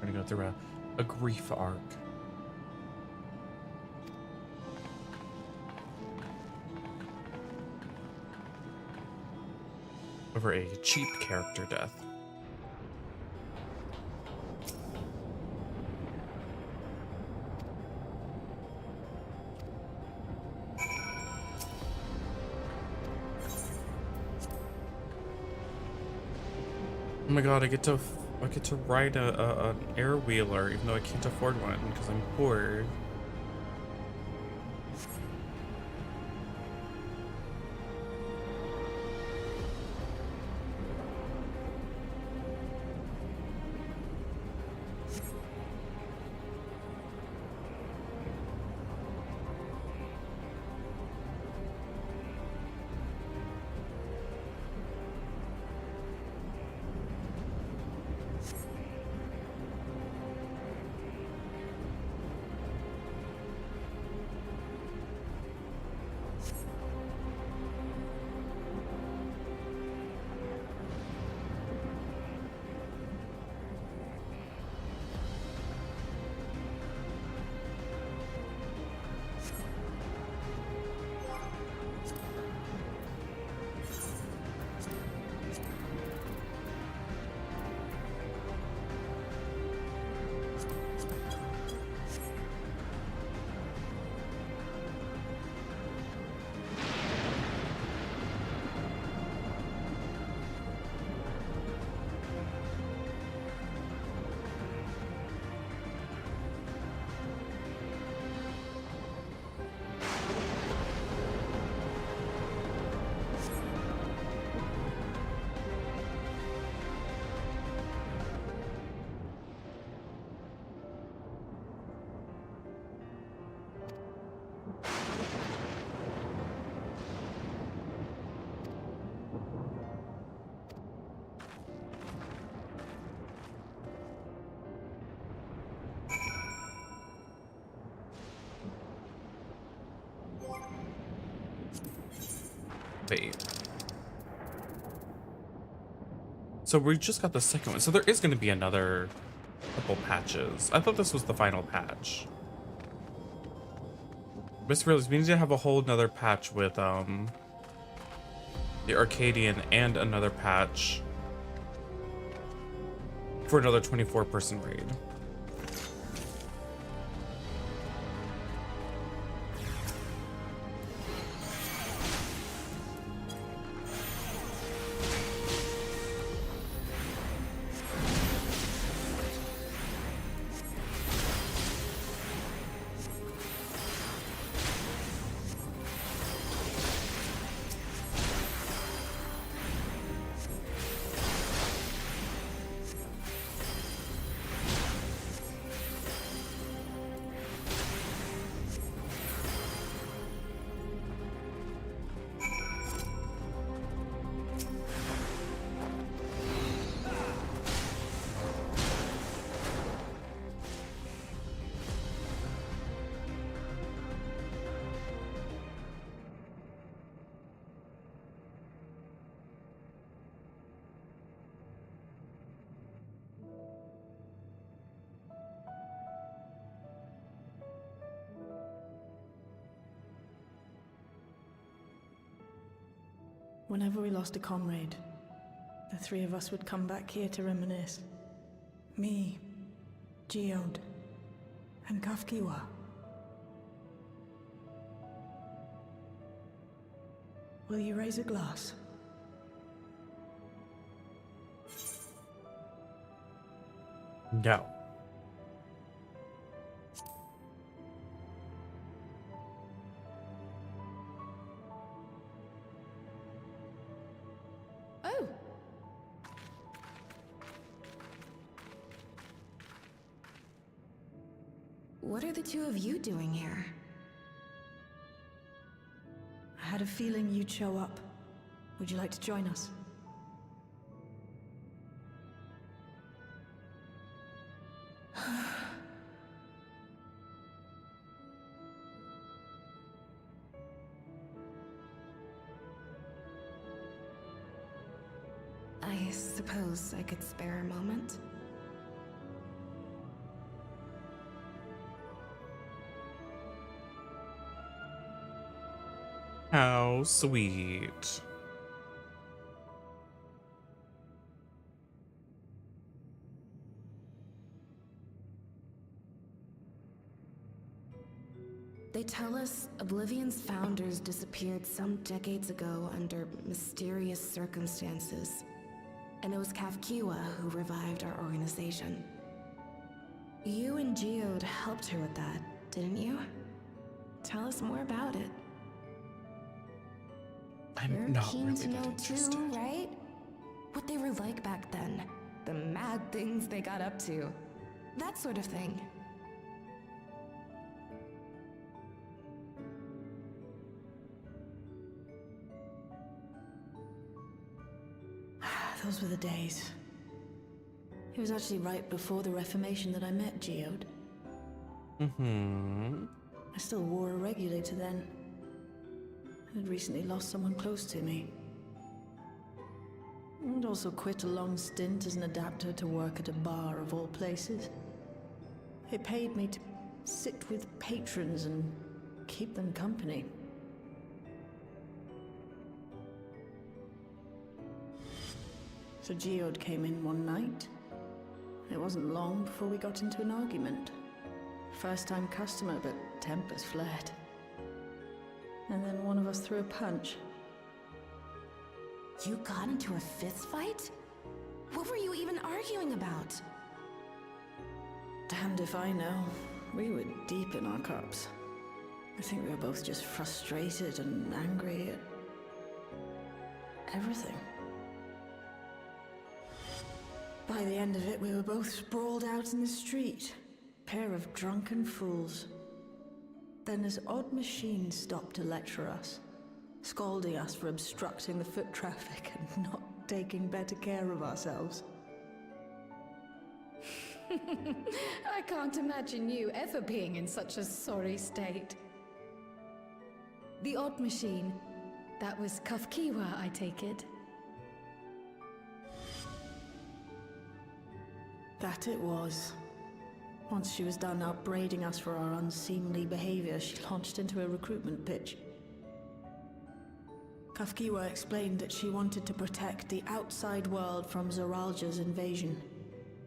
Speaker 1: We're gonna go through a grief arc. Over a cheap character death. Oh my god, I get to ride an air wheeler even though I can't afford one because I'm poor. fate. So we just got the second one. So there is going to be another couple patches. I thought this was the final patch. Mr. Realities, we need to have a whole another patch with the Arcadian and another patch for another 24-person raid.
Speaker 8: Whenever we lost a comrade, the three of us would come back here to reminisce. Me, Geode, and Kafkiwa. Will you raise a glass?
Speaker 1: No.
Speaker 5: Oh! What are the two of you doing here?
Speaker 8: I had a feeling you'd show up. Would you like to join us?
Speaker 5: I suppose I could spare a moment.
Speaker 1: How sweet.
Speaker 5: They tell us Oblivion's founders disappeared some decades ago under mysterious circumstances. And it was Kafkiwa who revived our organization. You and Geode helped her with that, didn't you? Tell us more about it.
Speaker 1: I'm
Speaker 5: You're
Speaker 1: not
Speaker 5: keen
Speaker 1: really
Speaker 5: to
Speaker 1: that
Speaker 5: know
Speaker 1: interested.
Speaker 5: too, right? What they were like back then. The mad things they got up to. That sort of thing.
Speaker 8: Those were the days. It was actually right before the Reformation that I met Geode.
Speaker 1: Mm-hmm.
Speaker 8: I still wore a regulator then. I'd recently lost someone close to me. And also quit a long stint as an adapter to work at a bar of all places. It paid me to sit with patrons and keep them company. So Geode came in one night. It wasn't long before we got into an argument. First-time customer, but tempers flared. And then one of us threw a punch.
Speaker 5: You got into a fist fight? What were you even arguing about?
Speaker 8: Damned if I know. We were deep in our cups. I think we were both just frustrated and angry at everything. By the end of it, we were both sprawled out in the street. Pair of drunken fools. Then this odd machine stopped to lecture us, scolding us for obstructing the foot traffic and not taking better care of ourselves.
Speaker 5: I can't imagine you ever being in such a sorry state. The odd machine.
Speaker 9: That was Kafkiwa, I take it.
Speaker 8: That it was. Once she was done upbraiding us for our unseemly behavior, she launched into a recruitment pitch. Kafkiwa explained that she wanted to protect the outside world from Zoralja's invasion,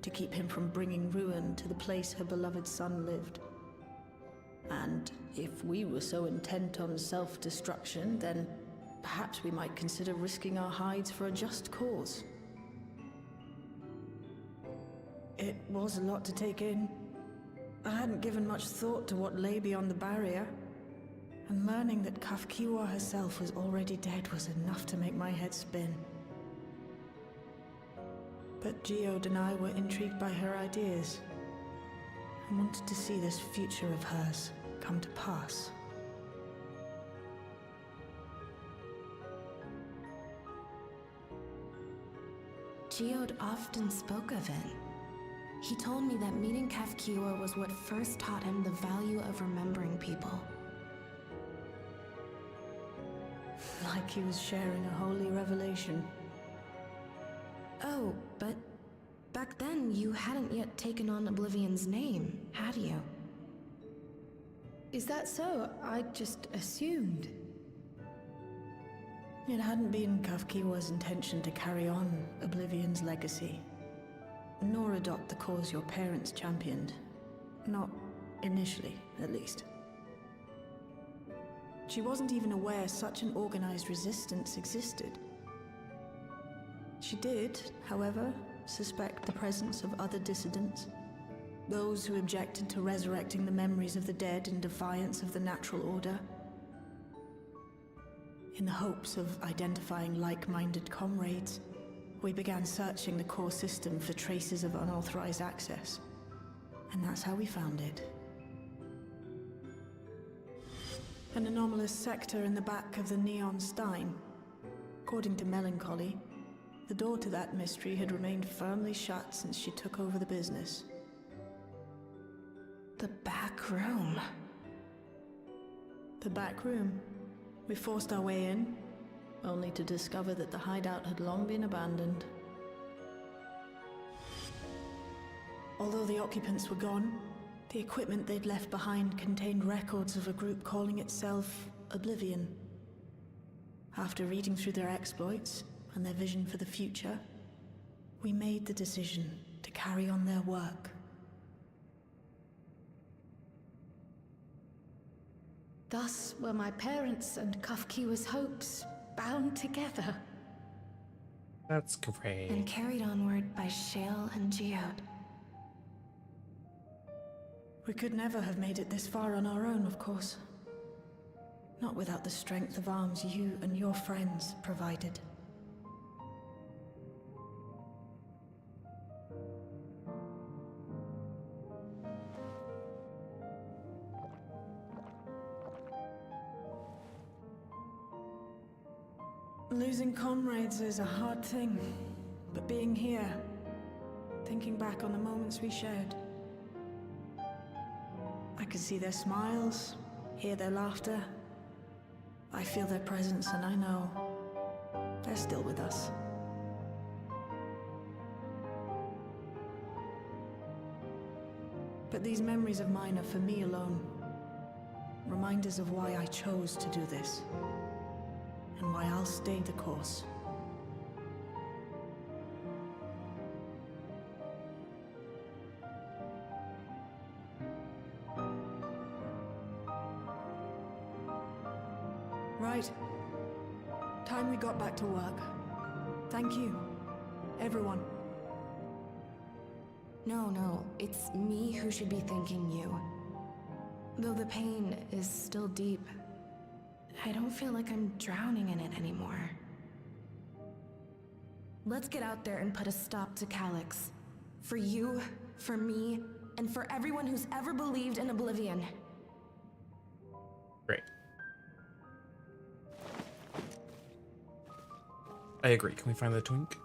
Speaker 8: to keep him from bringing ruin to the place her beloved son lived. And if we were so intent on self-destruction, then perhaps we might consider risking our hides for a just cause. It was a lot to take in. I hadn't given much thought to what lay beyond the barrier, and learning that Kafkiwa herself was already dead was enough to make my head spin. But Geode and I were intrigued by her ideas, and wanted to see this future of hers come to pass.
Speaker 5: Geode often spoke of it. He told me that meeting Kafkiwa was what first taught him the value of remembering people.
Speaker 8: Like he was sharing a holy revelation.
Speaker 5: Oh, but back then you hadn't yet taken on Oblivion's name, had you?
Speaker 9: Is that so? I just assumed.
Speaker 8: It hadn't been Kafkiwa's intention to carry on Oblivion's legacy, nor adopt the cause your parents championed. Not initially, at least. She wasn't even aware such an organized resistance existed. She did, however, suspect the presence of other dissidents, those who objected to resurrecting the memories of the dead in defiance of the natural order. In the hopes of identifying like-minded comrades, we began searching the core system for traces of unauthorized access. And that's how we found it. An anomalous sector in the back of the Neon Stein. According to Melancholy, the door to that mystery had remained firmly shut since she took over the business.
Speaker 5: The back room.
Speaker 8: The back room. We forced our way in, only to discover that the hideout had long been abandoned. Although the occupants were gone, the equipment they'd left behind contained records of a group calling itself Oblivion. After reading through their exploits and their vision for the future, we made the decision to carry on their work.
Speaker 9: Thus were my parents' and Kafkiwa's hopes bound together.
Speaker 1: That's great.
Speaker 5: And carried onward by Shale and Geode.
Speaker 8: We could never have made it this far on our own, of course. Not without the strength of arms you and your friends provided. Losing comrades is a hard thing, but being here, thinking back on the moments we shared, I could see their smiles, hear their laughter. I feel their presence, and I know they're still with us. But these memories of mine are for me alone. Reminders of why I chose to do this, and why I'll stay the course. Right. Time we got back to work. Thank you, everyone.
Speaker 5: No, it's me who should be thanking you. Though the pain is still deep, I don't feel like I'm drowning in it anymore. Let's get out there and put a stop to Calyx. For you, for me, and for everyone who's ever believed in Oblivion.
Speaker 1: Great. I agree. Can we find the twink?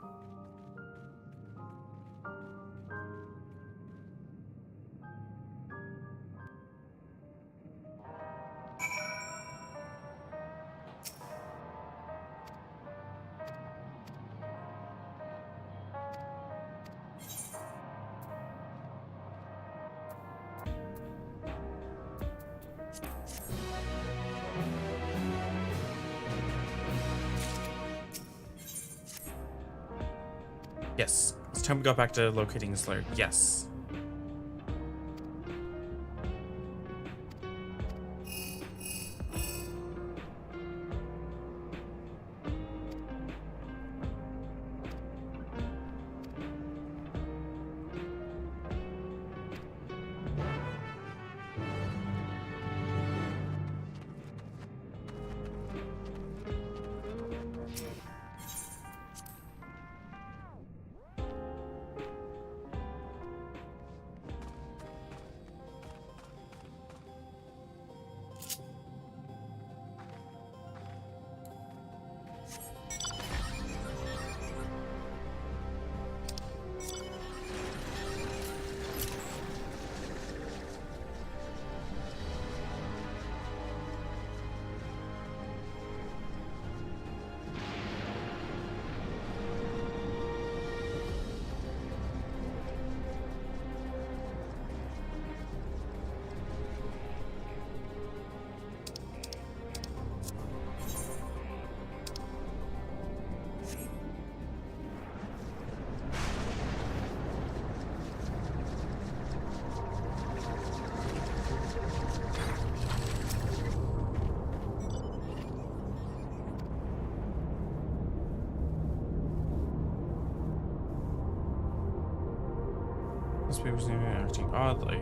Speaker 1: Yes. It's time to go back to locating his lair. Yes. This people's even acting oddly.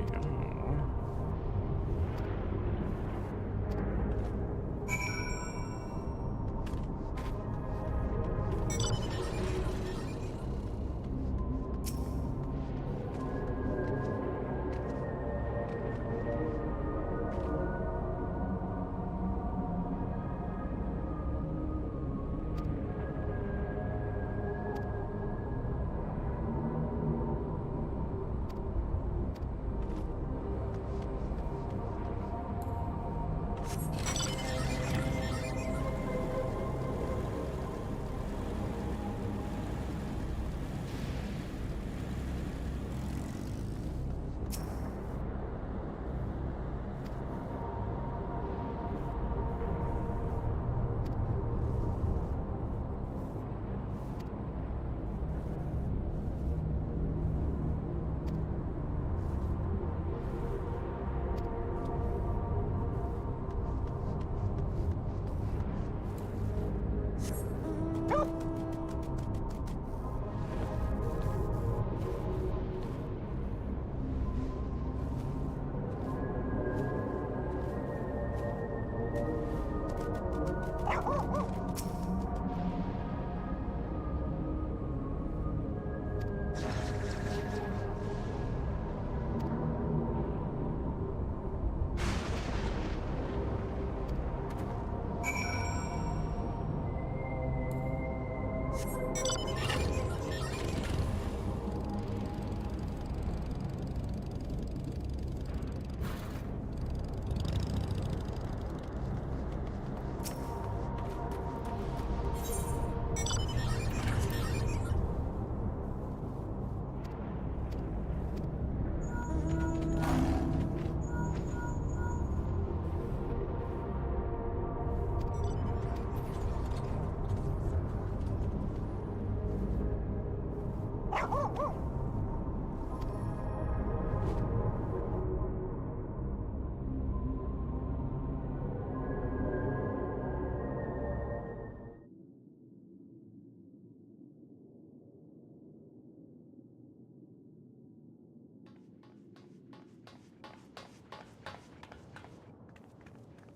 Speaker 1: Oh.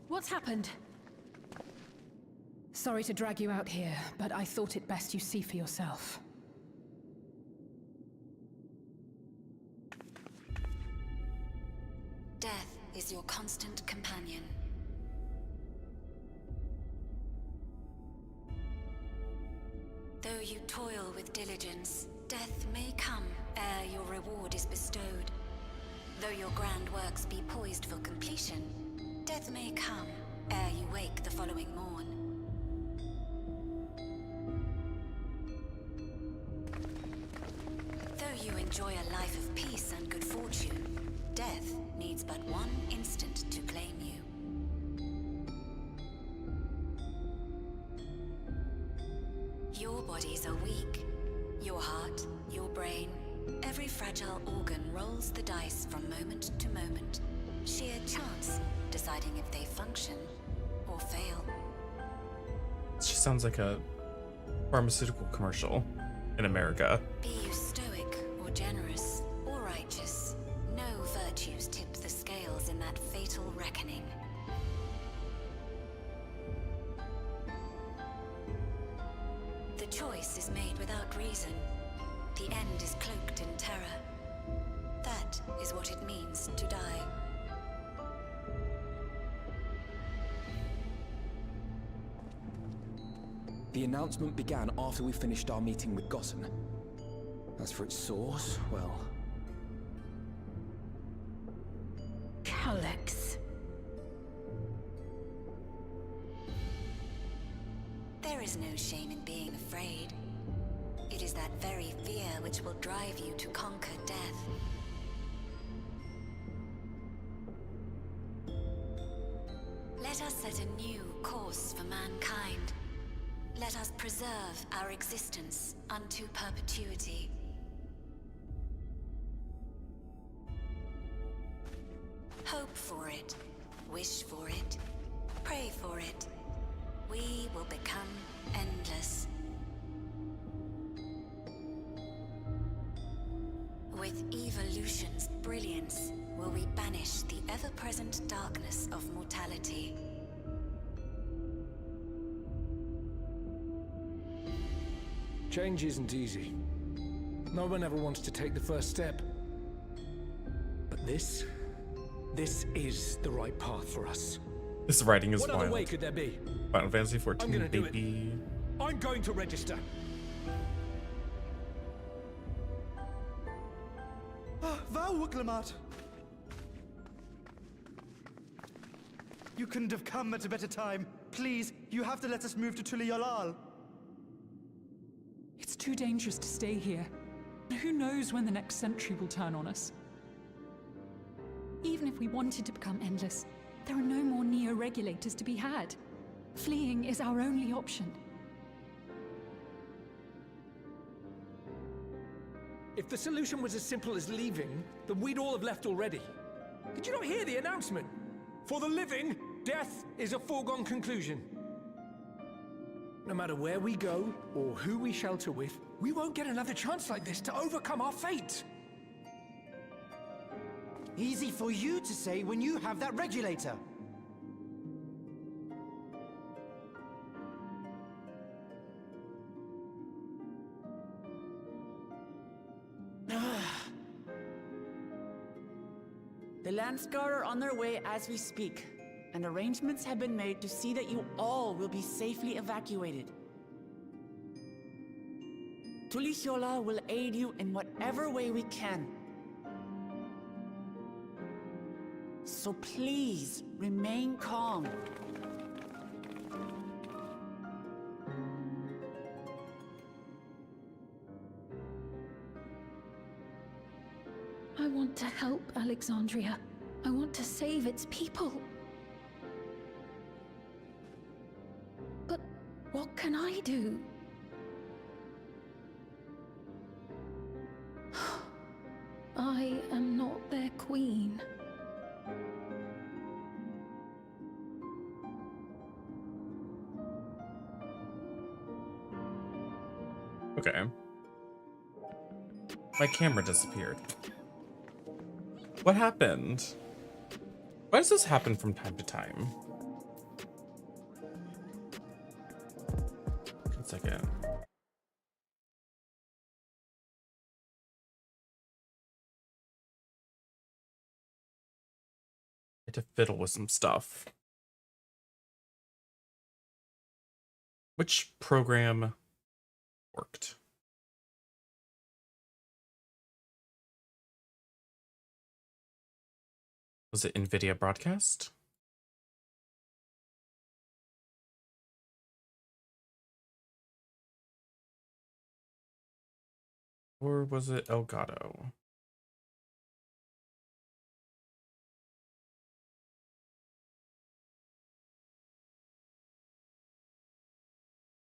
Speaker 10: What's happened? Sorry to drag you out here, but I thought it best you see for yourself.
Speaker 11: Death is your constant companion. Though you toil with diligence, death may come ere your reward is bestowed. Though your grand works be poised for completion, death may come ere you wake the following morn. Though you enjoy a life of peace and good fortune, death needs but one instant to claim you. Your bodies are weak, your heart Every fragile organ rolls the dice from moment to moment. Sheer chance deciding if they function or fail.
Speaker 1: She sounds like a pharmaceutical commercial in America.
Speaker 11: Be you stoic or generous or righteous, no virtues tip the scales in that fatal reckoning. The choice is made without reason. The end is cloaked in terror. That is what it means to die.
Speaker 3: The announcement began after we finished our meeting with Gossen. As for its source, well...
Speaker 6: Alex.
Speaker 11: There is no shame in being afraid. It is that very fear which will drive you to conquer death. Let us set a new course for mankind. Let us preserve our existence unto perpetuity. Hope for it, wish for it, pray for it. We will become endless. With evolution's brilliance, will we banish the ever-present darkness of mortality.
Speaker 3: Change isn't easy. No one ever wants to take the first step. But this is the right path for us.
Speaker 1: This writing is
Speaker 3: What
Speaker 1: wild.
Speaker 3: other way could there be?
Speaker 1: Final Fantasy
Speaker 3: I'm
Speaker 1: 14,
Speaker 3: gonna do it.
Speaker 1: baby.
Speaker 3: I'm going to register.
Speaker 12: Wow, Wuklemat! You couldn't have come at a better time. Please, you have to let us move to Tuliolal.
Speaker 10: It's too dangerous to stay here. Who knows when the next century will turn on us? Even if we wanted to become endless, there are no more neo-regulators to be had. Fleeing is our only option.
Speaker 3: If the solution was as simple as leaving, then we'd all have left already. Did you not hear the announcement? For the living, death is a foregone conclusion. No matter where we go, or who we shelter with, we won't get another chance like this to overcome our fate.
Speaker 12: Easy for you to say when you have that regulator.
Speaker 13: The Landsguard are on their way as we speak, and arrangements have been made to see that you all will be safely evacuated. Tulishola will aid you in whatever way we can. So please, remain calm.
Speaker 9: I want to help Alexandria. I want to save its people. But what can I do? I am not their queen.
Speaker 1: Okay. My camera disappeared. What happened? Why does this happen from time to time? 1 second. I had to fiddle with some stuff. Which program worked? Was it NVIDIA Broadcast? Or was it Elgato?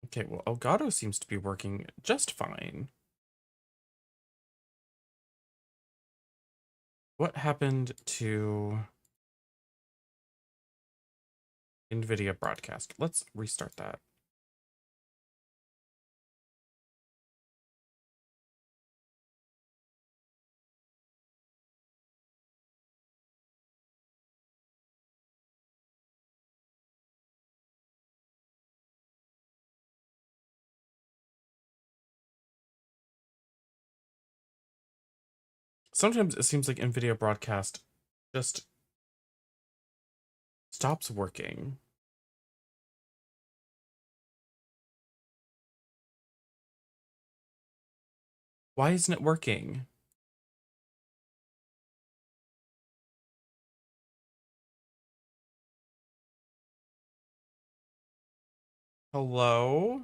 Speaker 1: Okay, well, Elgato seems to be working just fine. What happened to NVIDIA broadcast? Let's restart that. Sometimes it seems like NVIDIA broadcast just stops working. Why isn't it working? Hello?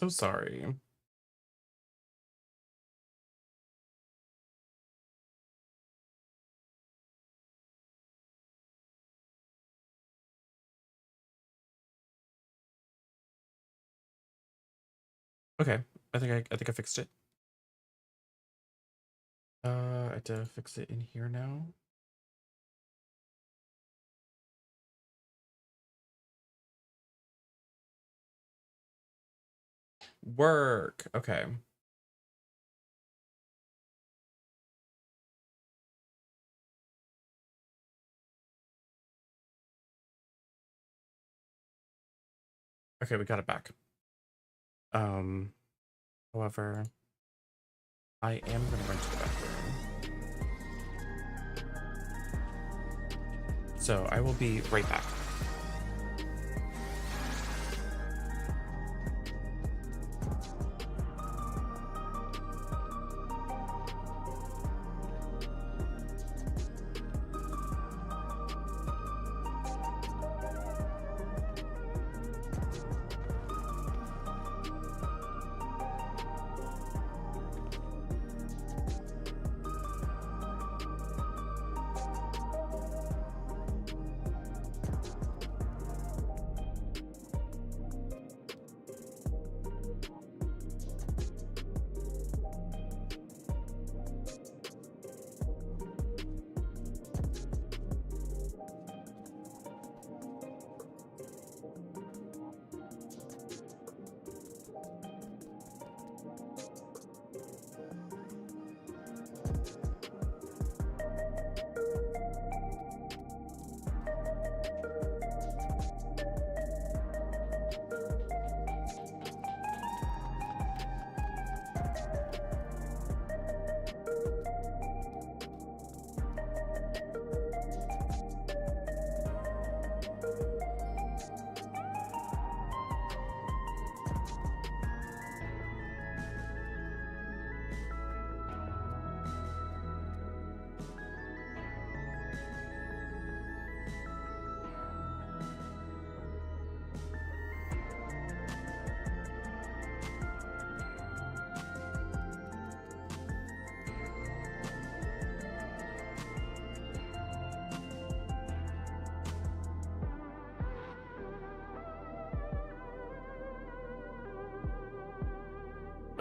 Speaker 1: So sorry. Okay, I think I fixed it. I have to fix it in here now. Work. Okay. Okay, we got it back. However, I am gonna run to the bathroom. So I will be right back.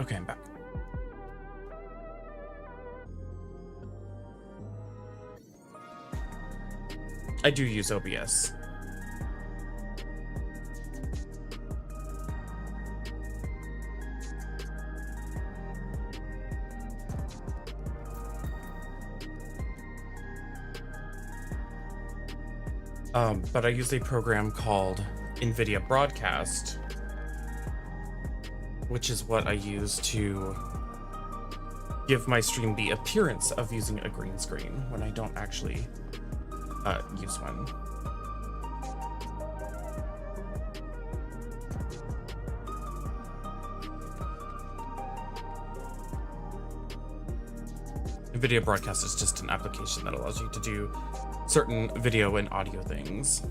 Speaker 1: Okay, I'm back. I do use OBS. But I use a program called NVIDIA Broadcast, which is what I use to give my stream the appearance of using a green screen when I don't actually use one. NVIDIA Broadcast is just an application that allows you to do certain video and audio things.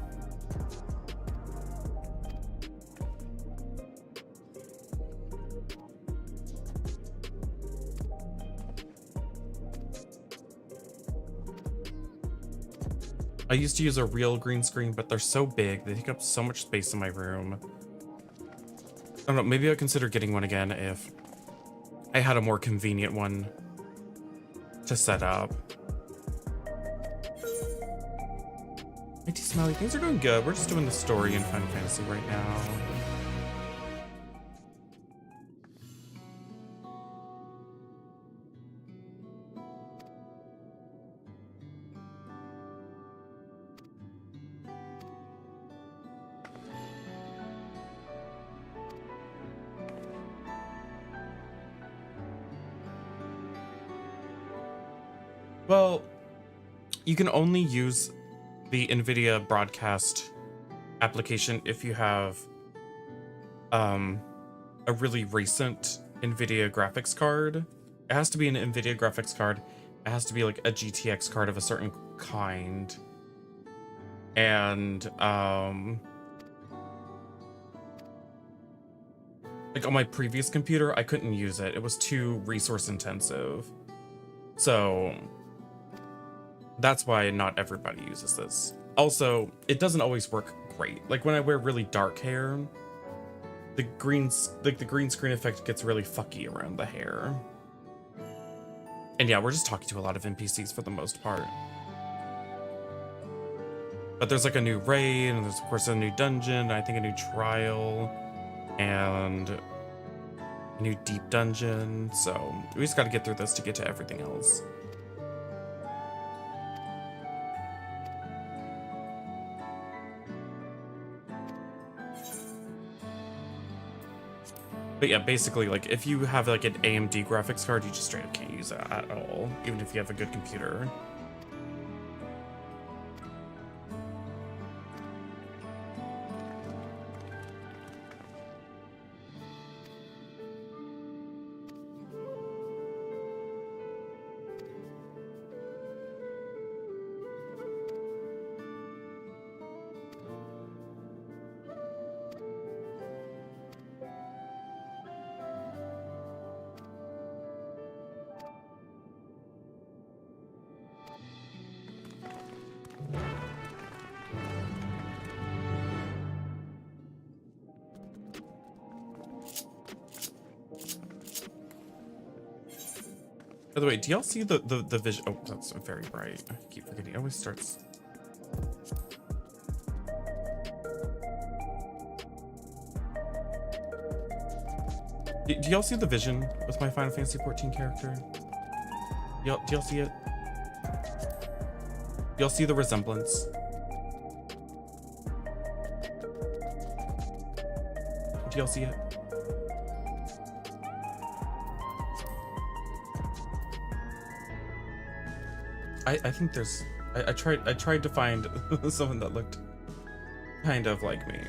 Speaker 1: I used to use a real green screen, but they're so big, they take up so much space in my room. I don't know, maybe I'd consider getting one again if I had a more convenient one to set up. Hey, T Smiley, things are going good. We're just doing the story in Final Fantasy right now. Well, you can only use the NVIDIA Broadcast application if you have a really recent NVIDIA graphics card. It has to be an NVIDIA graphics card. It has to be like a GTX card of a certain kind. And like on my previous computer, I couldn't use it. It was too resource intensive. So that's why not everybody uses this. Also, it doesn't always work great. Like when I wear really dark hair, the green screen effect gets really fucky around the hair. And yeah, we're just talking to a lot of NPCs for the most part. But there's like a new raid, and there's of course a new dungeon, I think a new trial, and a new deep dungeon. So we just gotta get through this to get to everything else. But yeah, basically, like, if you have, like, an AMD graphics card, you just straight up can't use it at all, even if you have a good computer. By the way, do y'all see the vision? Oh, that's very bright. I keep forgetting. It always starts. Do y'all see the vision with my Final Fantasy 14 character? Do y'all see it? Do y'all see the resemblance? Do y'all see it? I think there's I tried to find someone that looked kind of like me.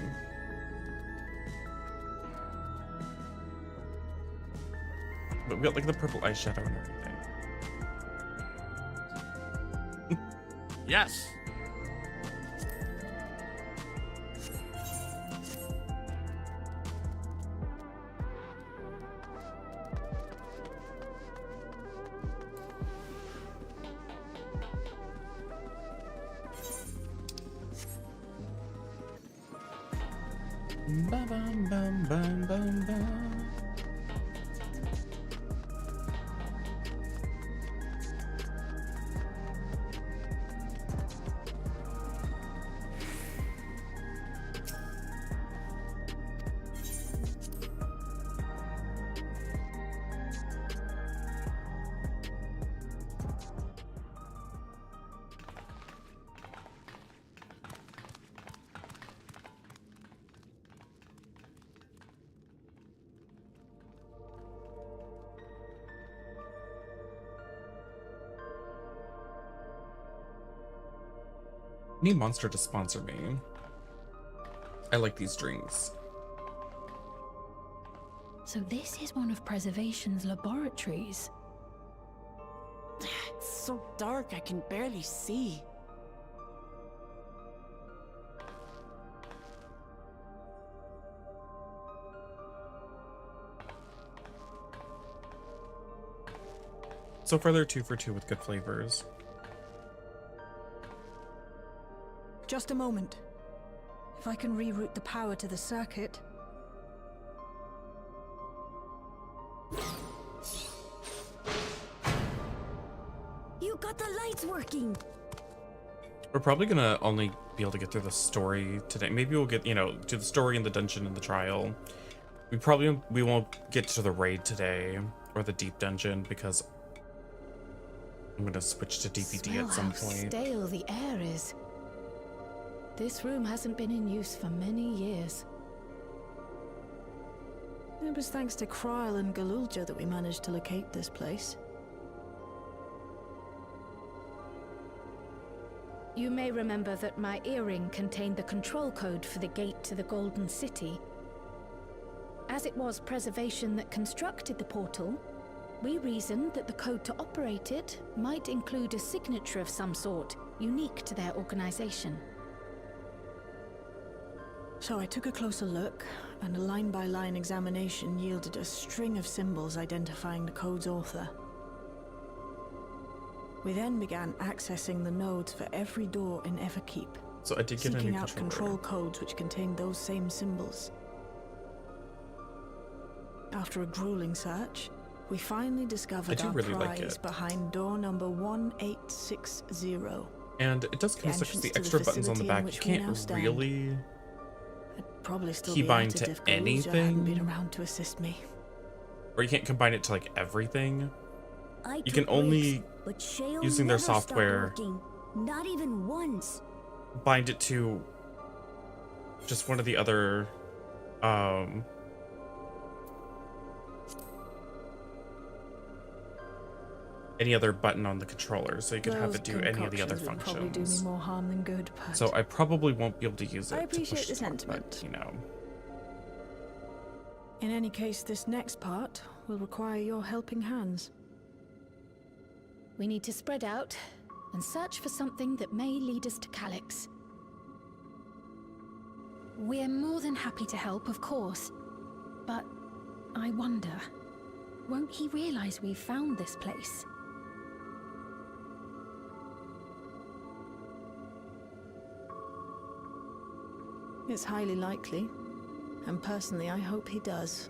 Speaker 1: But we got like the purple eyeshadow and everything.
Speaker 14: Yes.
Speaker 1: Bum, bum, bum, bum, bum, bum. Need Monster to sponsor me. I like these drinks.
Speaker 9: So this is one of Preservation's laboratories.
Speaker 13: It's so dark I can barely see.
Speaker 1: So far they're 2 for 2 with good flavors.
Speaker 8: Just a moment. If I can reroute the power to the circuit.
Speaker 9: You got the lights working!
Speaker 1: We're probably gonna only be able to get through the story today. Maybe we'll get, you know, do the story in the dungeon and the trial. We won't get to the raid today or the deep dungeon because I'm gonna switch to DbD
Speaker 9: Smell
Speaker 1: at some
Speaker 9: how
Speaker 1: point.
Speaker 9: stale the air is. This room hasn't been in use for many years.
Speaker 8: It was thanks to Kryl and Galulja that we managed to locate this place.
Speaker 9: You may remember that my earring contained the control code for the gate to the Golden City. As it was Preservation that constructed the portal, we reasoned that the code to operate it might include a signature of some sort, unique to their organization.
Speaker 8: So I took a closer look, and a line-by-line examination yielded a string of symbols identifying the code's author.
Speaker 14: We then began accessing the nodes for every door in Everkeep.
Speaker 1: So I did get a
Speaker 14: seeking
Speaker 1: new
Speaker 14: out
Speaker 1: controller.
Speaker 14: control codes which contained those same symbols. After a grueling search, we finally discovered
Speaker 1: I do
Speaker 14: our
Speaker 1: really like
Speaker 14: prize
Speaker 1: it.
Speaker 14: behind door number 1860.
Speaker 1: And it does kind of suck 'cause the extra buttons on the back, you can't really
Speaker 14: Probably still
Speaker 1: keybind
Speaker 14: be
Speaker 1: to
Speaker 14: to if Galuja hadn't been
Speaker 1: anything,
Speaker 14: around to assist me.
Speaker 1: or you can't combine it to like everything.
Speaker 15: I
Speaker 1: You can
Speaker 15: took
Speaker 1: only,
Speaker 15: breaks, but Shale
Speaker 1: using their
Speaker 15: never stopped
Speaker 1: software,
Speaker 15: working. Not even once.
Speaker 1: bind it to just one of the other any other button on the controller, so you could have
Speaker 14: Those
Speaker 1: it do any of the other
Speaker 14: concoctions would probably do me
Speaker 1: functions.
Speaker 14: more harm than good, but
Speaker 1: So I probably won't be able to use it
Speaker 14: I
Speaker 1: to
Speaker 14: appreciate
Speaker 1: push
Speaker 14: the
Speaker 1: stuff,
Speaker 14: sentiment.
Speaker 1: but, you know.
Speaker 14: in any case, this next part will require your helping hands.
Speaker 9: We need to spread out and search for something that may lead us to Calyx.
Speaker 10: We're more than happy to help, of course. But I wonder, won't he realize we've found this place?
Speaker 14: It's highly likely, and personally I hope he does.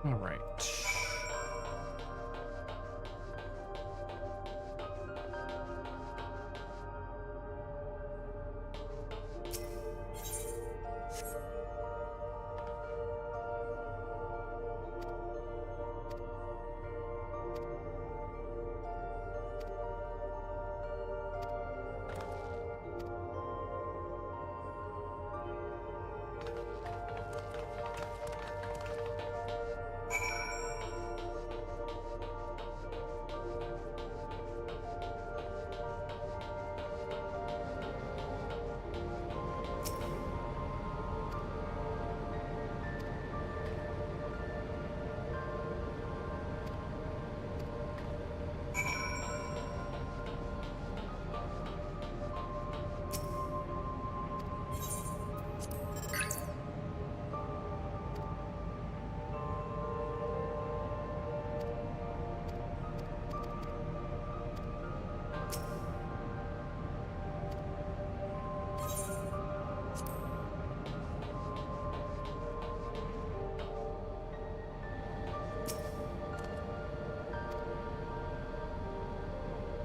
Speaker 1: All right.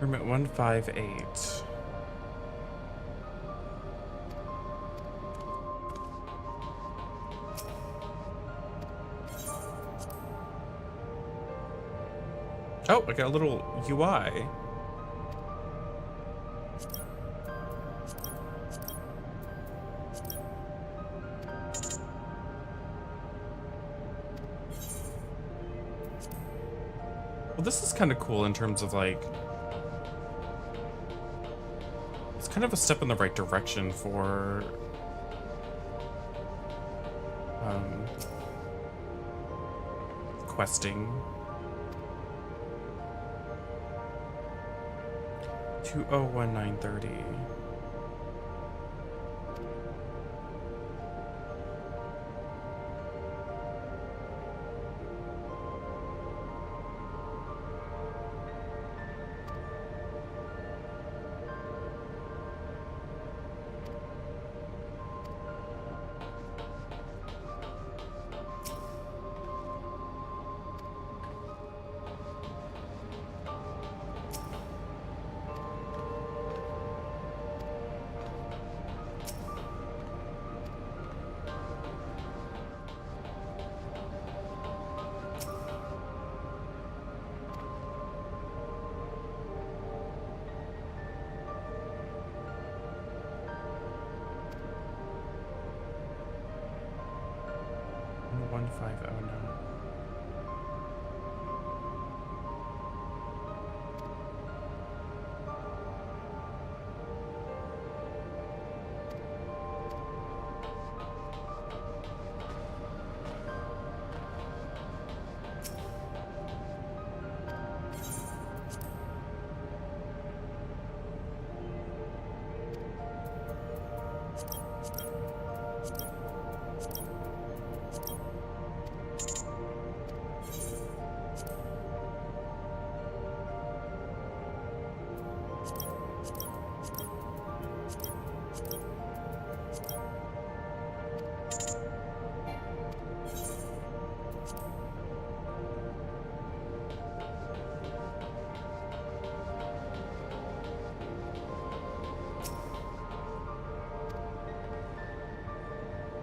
Speaker 1: Room at 158. Oh, I got a little UI. Well, this is kind of cool in terms of like, it's kind of a step in the right direction for questing. 201930.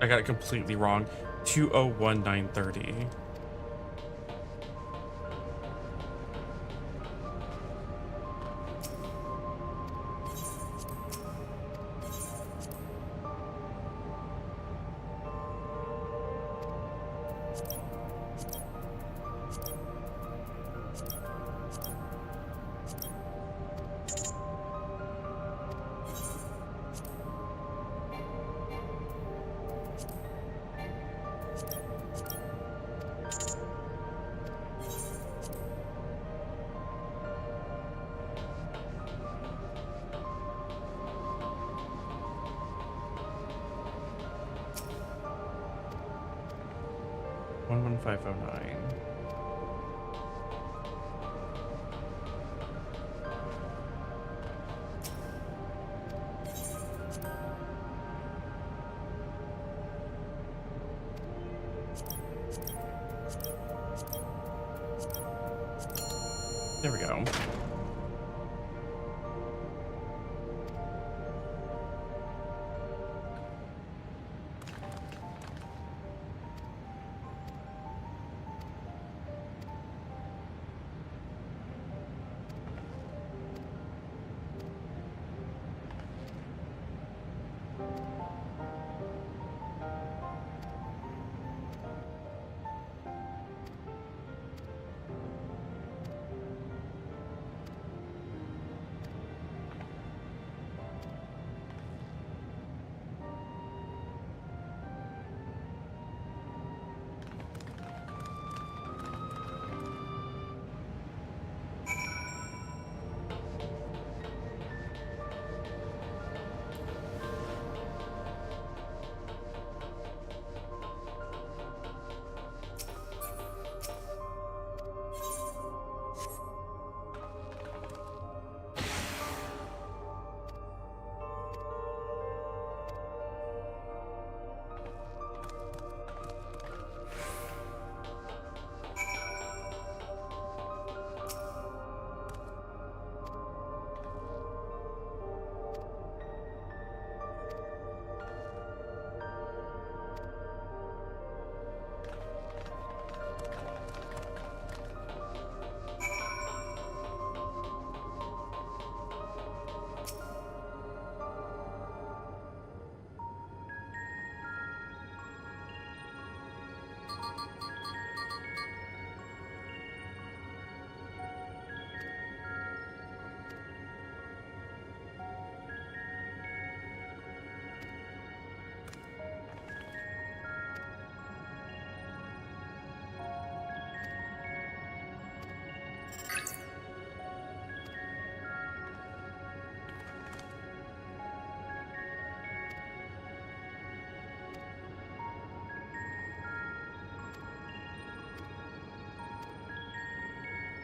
Speaker 1: I got it completely wrong. 201930. There we go.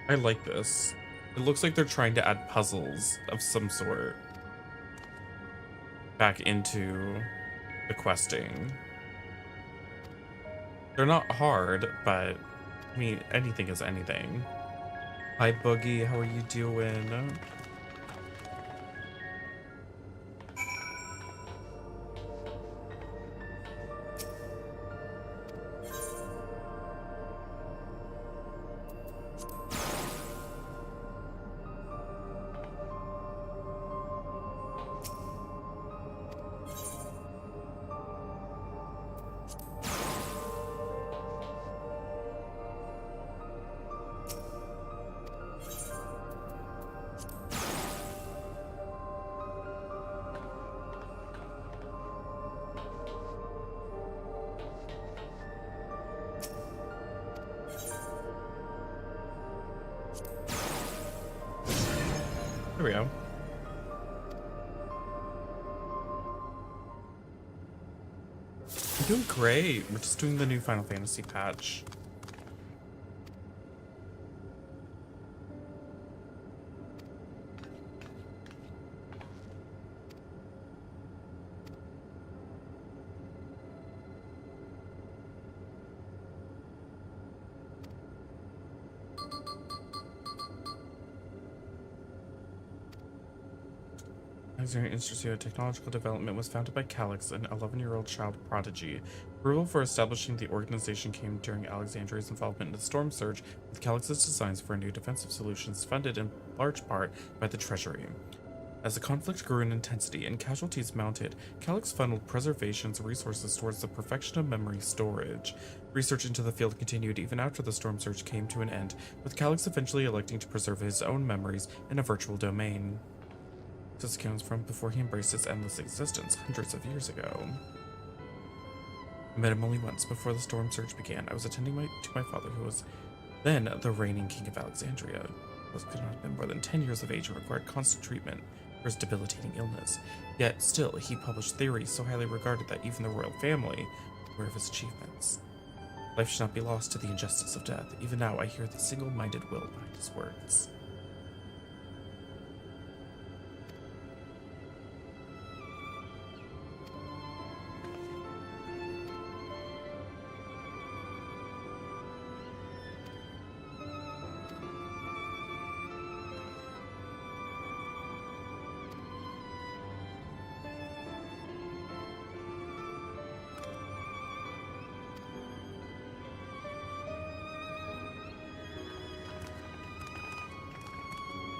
Speaker 1: I like this. It looks like they're trying to add puzzles of some sort back into the questing. They're not hard, but I mean, anything is anything. Hi, Boogie. How are you doing? There we go. I'm doing great. We're just doing the new Final Fantasy patch. Alexandria Institute of Technological Development was founded by Calix, an 11-year-old child prodigy. Approval for establishing the organization came during Alexandria's involvement in the storm surge, with Calix's designs for new defensive solutions funded in large part by the Treasury. As the conflict grew in intensity and casualties mounted, Calix funneled preservation's resources towards the perfection of memory storage. Research into the field continued even after the storm surge came to an end, with Calix eventually electing to preserve his own memories in a virtual domain. This comes from before he embraced its endless existence hundreds of years ago. I met him only once before the storm surge began. I was attending to my father, who was then the reigning king of Alexandria. He could not have been more than 10 years of age and required constant treatment for his debilitating illness. Yet still, he published theories so highly regarded that even the royal family were aware of his achievements. Life should not be lost to the injustice of death. Even now, I hear the single-minded will behind his words.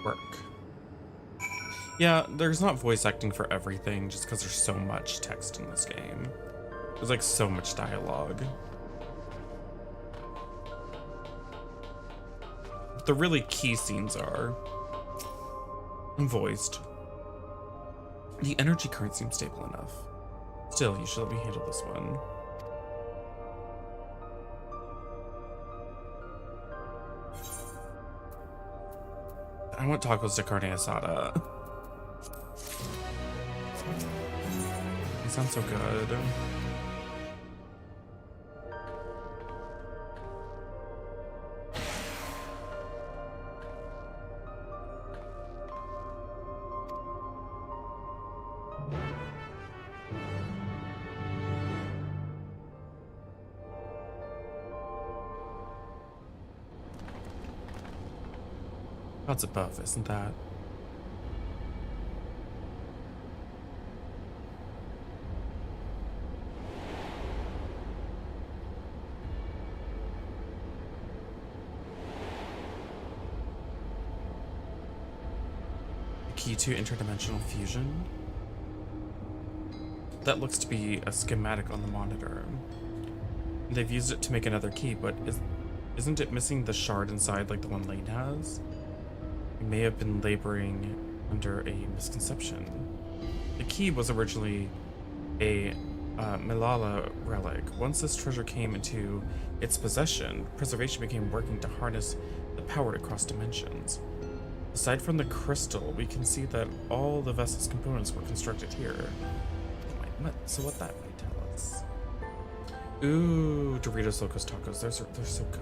Speaker 1: Work. Yeah, there's not voice acting for everything just because there's so much text in this game. There's like so much dialogue. The really key scenes are voiced. The energy current seems stable enough. Still, you should let me handle this one. I want tacos de carne asada. They sound so good. God's above, isn't that? The key to interdimensional fusion? That looks to be a schematic on the monitor. They've used it to make another key, but isn't it missing the shard inside like the one Lane has? We may have been laboring under a misconception. The key was originally a Milala relic. Once this treasure came into its possession, preservation became working to harness the power to cross dimensions. Aside from the crystal, we can see that all the vessel's components were constructed here. So what that might tell us? Ooh, Doritos Locos Tacos. They're so good.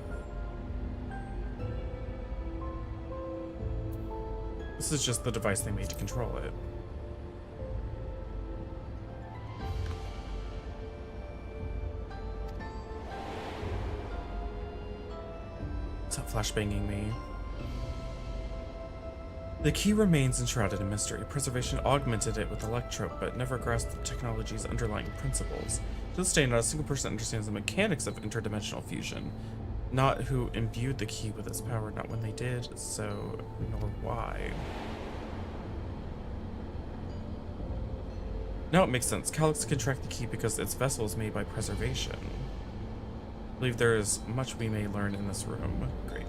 Speaker 1: This is just the device they made to control it. Stop flashbanging me. The key remains enshrouded in mystery. Preservation augmented it with electrope, but never grasped the technology's underlying principles. To this day, not a single person understands the mechanics of interdimensional fusion. Not who imbued the key with its power, not when they did, so nor why. Now it makes sense. Calyx can track the key because its vessel is made by preservation. I believe there is much we may learn in this room. Great.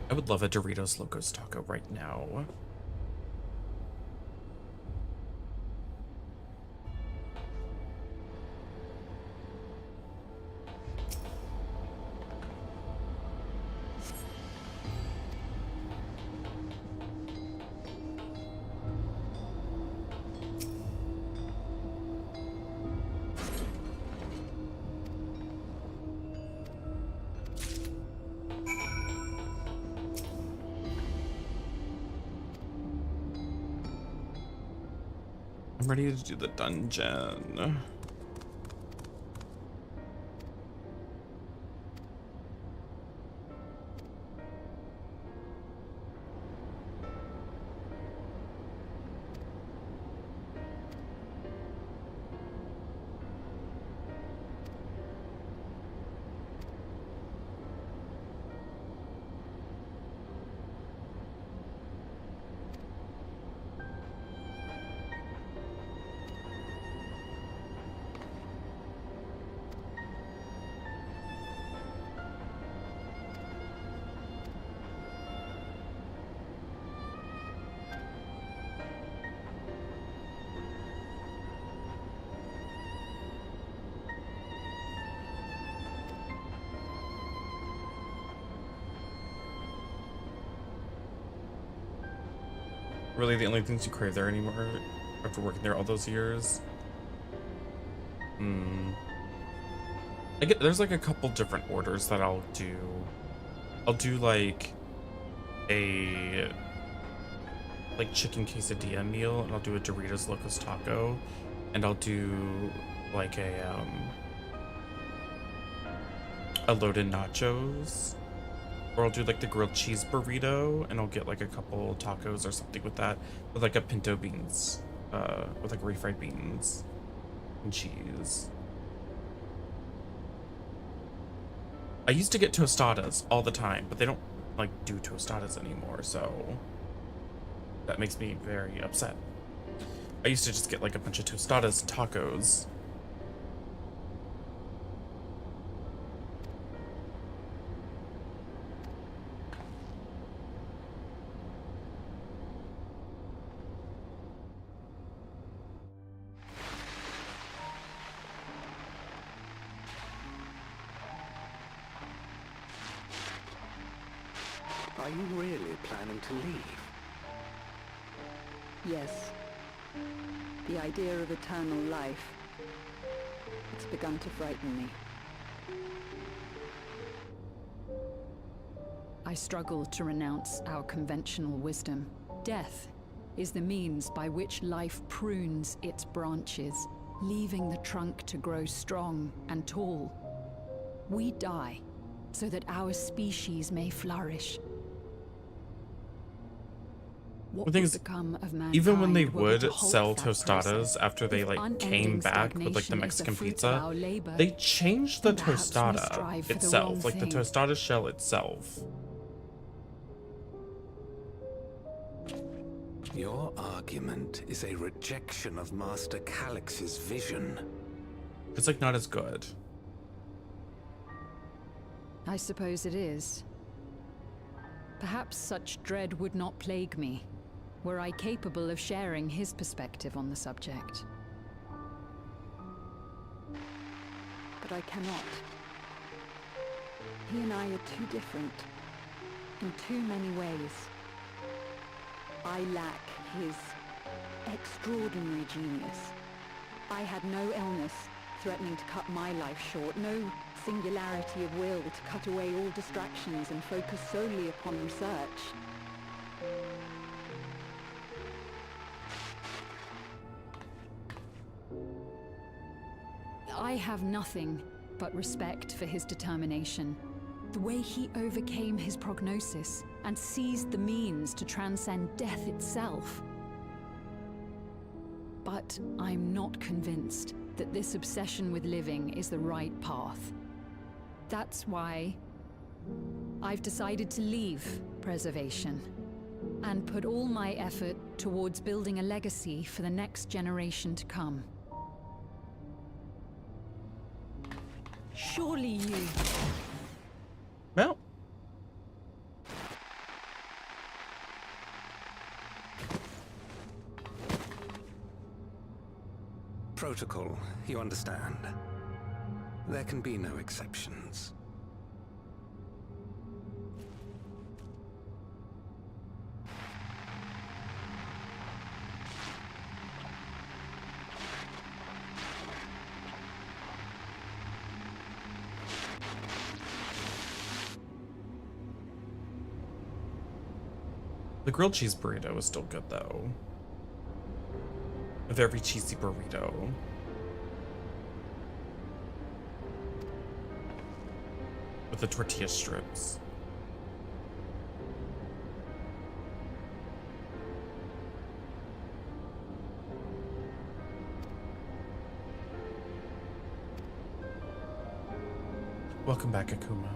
Speaker 1: I would love a Doritos Locos Taco right now. I'm ready to do the dungeon. Really the only things you crave there anymore after working there all those years? There's like a couple different orders that I'll do. I'll do like a chicken quesadilla meal, and I'll do a Doritos Locos Taco, and I'll do like a loaded nachos. Or I'll do like the grilled cheese burrito, and I'll get like a couple tacos or something with that, with like a pinto beans, with like refried beans and cheese. I used to get tostadas all the time, but they don't like do tostadas anymore, so that makes me very upset. I used to just get like a bunch of tostadas and tacos.
Speaker 4: Are you really planning to leave?
Speaker 16: Yes. The idea of eternal life, it's begun to frighten me. I struggle to renounce our conventional wisdom. Death is the means by which life prunes its branches, leaving the trunk to grow strong and tall. We die so that our species may flourish.
Speaker 1: The thing is, even when they would sell tostadas after they like came back with like the Mexican pizza, they changed the tostada itself, like the tostada shell itself.
Speaker 4: Your argument is a rejection of Master Calyx's vision.
Speaker 1: It's like not as good.
Speaker 16: I suppose it is. Perhaps such dread would not plague me, were I capable of sharing his perspective on the subject. But I cannot. He and I are too different, in too many ways. I lack his extraordinary genius. I had no illness threatening to cut my life short, no singularity of will to cut away all distractions and focus solely upon research. I have nothing but respect for his determination. The way he overcame his prognosis and seized the means to transcend death itself. But I'm not convinced that this obsession with living is the right path. That's why I've decided to leave preservation and put all my effort towards building a legacy for the next generation to come. Surely you...
Speaker 1: Well.
Speaker 4: Protocol, you understand. There can be no exceptions.
Speaker 1: The grilled cheese burrito is still good, though. A very cheesy burrito. With the tortilla strips. Welcome back, Akuma.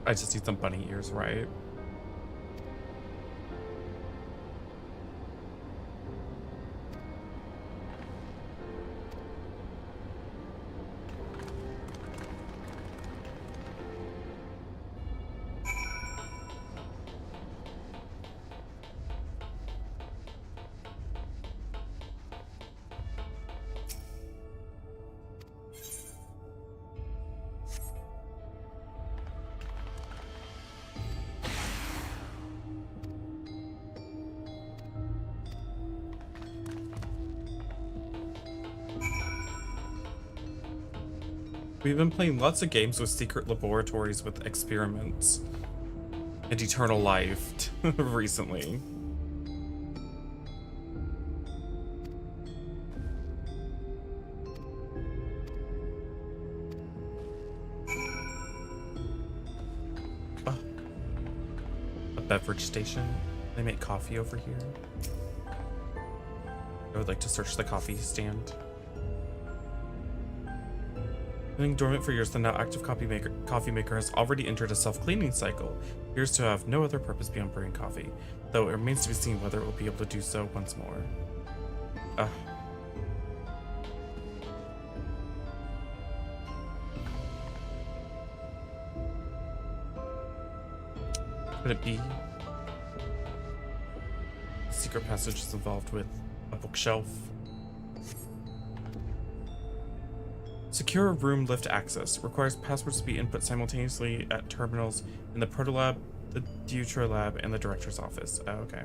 Speaker 1: I just need some bunny ears, right? We've been playing lots of games with secret laboratories with experiments and eternal life recently. Oh. A beverage station. They make coffee over here. I would like to search the coffee stand. Been dormant for years, the now active coffee maker has already entered a self-cleaning cycle. Appears to have no other purpose beyond brewing coffee, though it remains to be seen whether it will be able to do so once more. Could it be? The secret passage is involved with a bookshelf. Secure room lift access. Requires passwords to be input simultaneously at terminals in the Protolab, the Deutra Lab, and the Director's office. Oh, okay.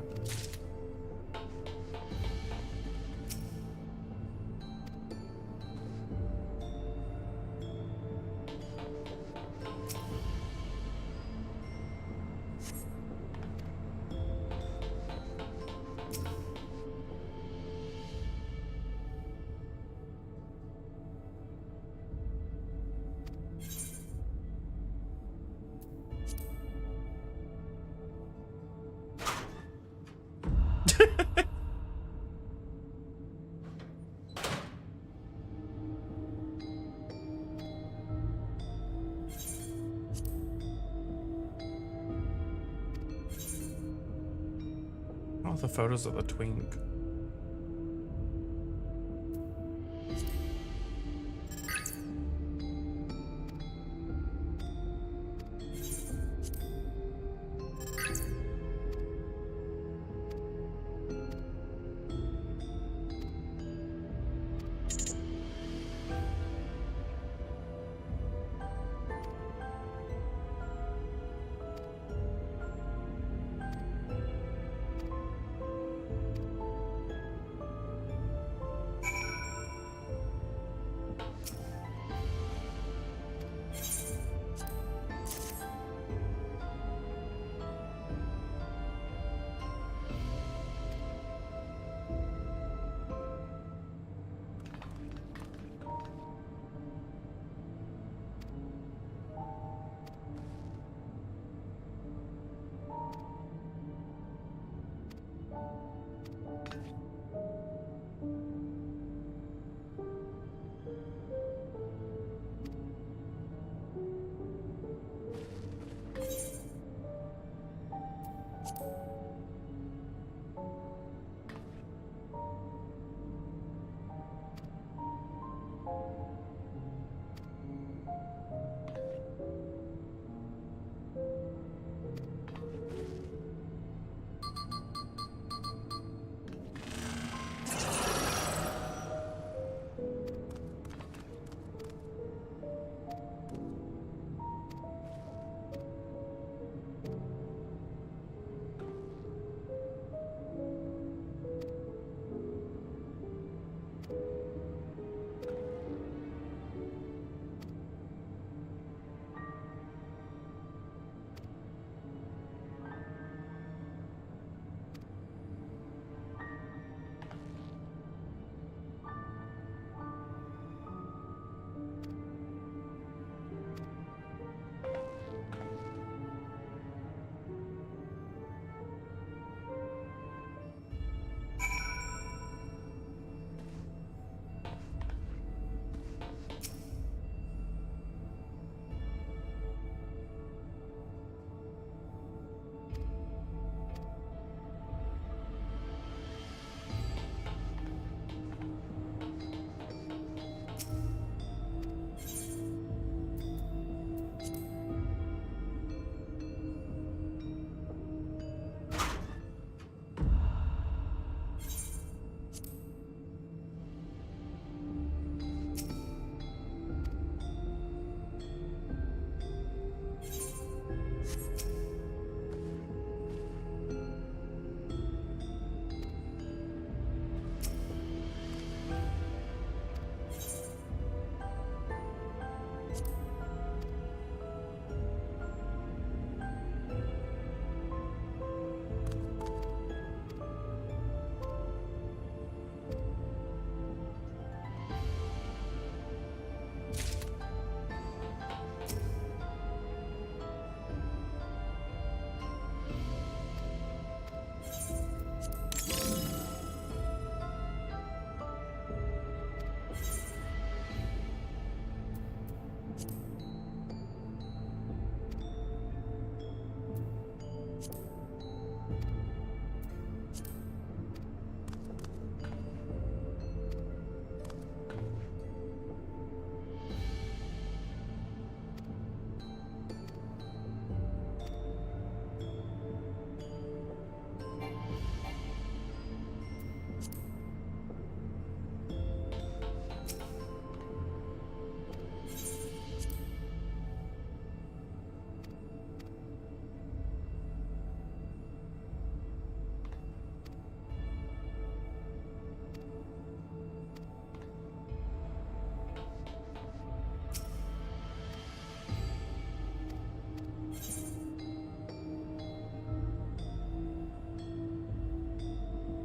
Speaker 1: All the photos of the twink.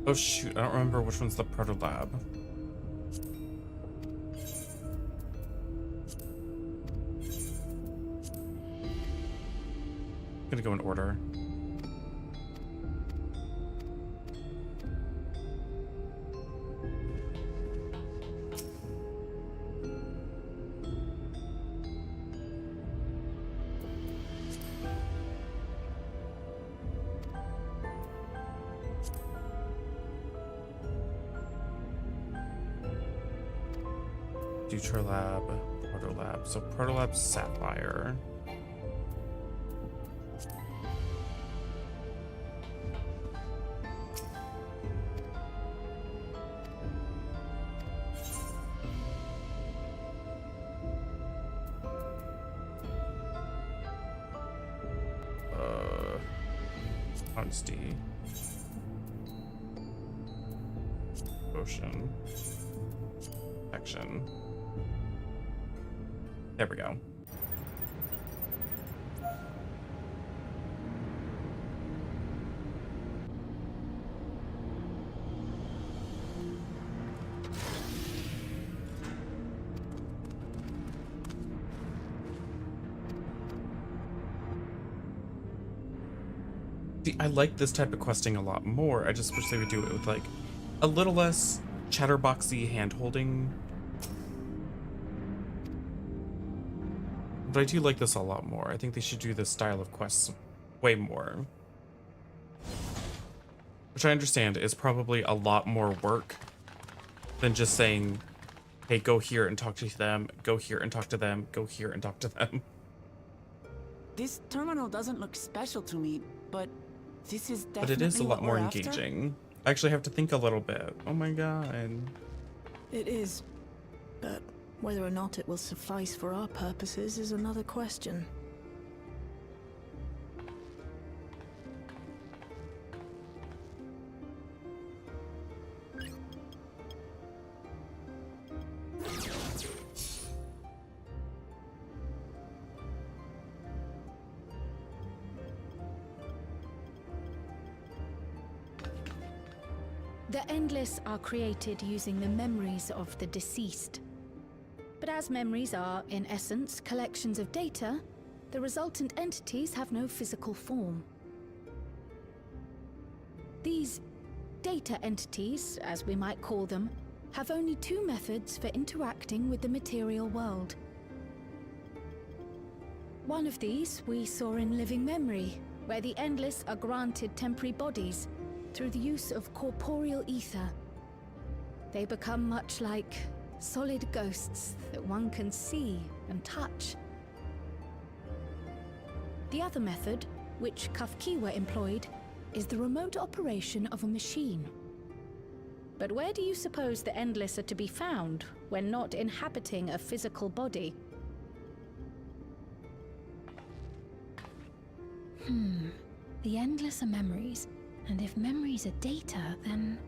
Speaker 1: Oh shoot, I don't remember which one's the proto lab. I'm gonna go in order. Deutrolab, Protolab. So Protolab Sapphire. Honesty. Ocean. Action. There we go. See, I like this type of questing a lot more. I just wish they would do it with like a little less chatterboxy hand-holding. But I do like this a lot more. I think they should do this style of quests way more. Which I understand is probably a lot more work than just saying, hey, go here and talk to them, go here and talk to them, go here and talk to them.
Speaker 13: This terminal doesn't look special to me, but this is definitely
Speaker 1: But it is a lot
Speaker 13: what
Speaker 1: more
Speaker 13: we're after?
Speaker 1: engaging. I actually have to think a little bit. Oh my god.
Speaker 14: It is. But whether or not it will suffice for our purposes is another question.
Speaker 9: The Endless are created using the memories of the deceased. But as memories are, in essence, collections of data, the resultant entities have no physical form. These data entities, as we might call them, have only two methods for interacting with the material world. One of these we saw in Living Memory, where the Endless are granted temporary bodies through the use of corporeal ether. They become much like solid ghosts that one can see and touch. The other method, which Kafkiwa employed, is the remote operation of a machine. But where do you suppose the Endless are to be found when not inhabiting a physical body?
Speaker 10: The Endless are memories, and if memories are data, then...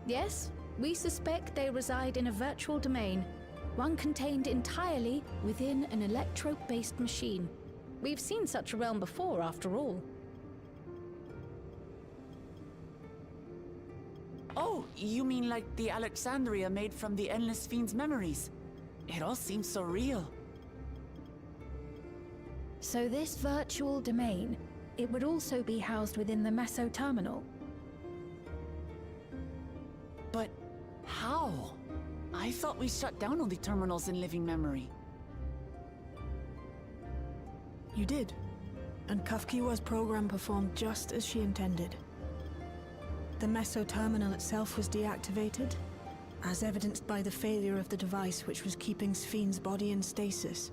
Speaker 9: Yes, we suspect they reside in a virtual domain, one contained entirely within an electrope-based machine. We've seen such a realm before, after all.
Speaker 13: Oh, you mean like the Alexandria made from the Endless Fiend's memories? It all seems so real.
Speaker 10: So this virtual domain, it would also be housed within the Meso Terminal?
Speaker 13: But how? I thought we shut down all the terminals in Living Memory.
Speaker 14: You did. And Kafkiwa's program performed just as she intended. The Meso Terminal itself was deactivated, as evidenced by the failure of the device which was keeping Sphne's body in stasis.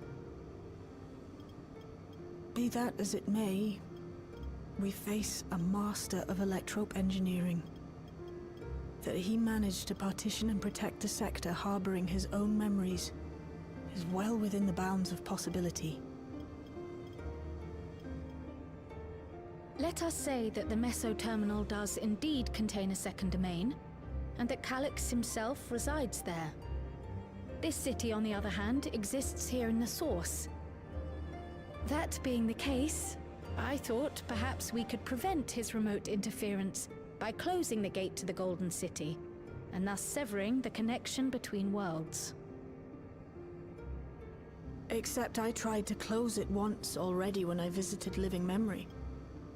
Speaker 14: Be that as it may, we face a master of electrope engineering. That he managed to partition and protect a sector harboring his own memories is well within the bounds of possibility.
Speaker 9: Let us say that the Meso Terminal does indeed contain a second domain, and that Calyx himself resides there. This city, on the other hand, exists here in the Source. That being the case, I thought perhaps we could prevent his remote interference by closing the gate to the Golden City, and thus severing the connection between worlds.
Speaker 14: Except I tried to close it once already when I visited Living Memory.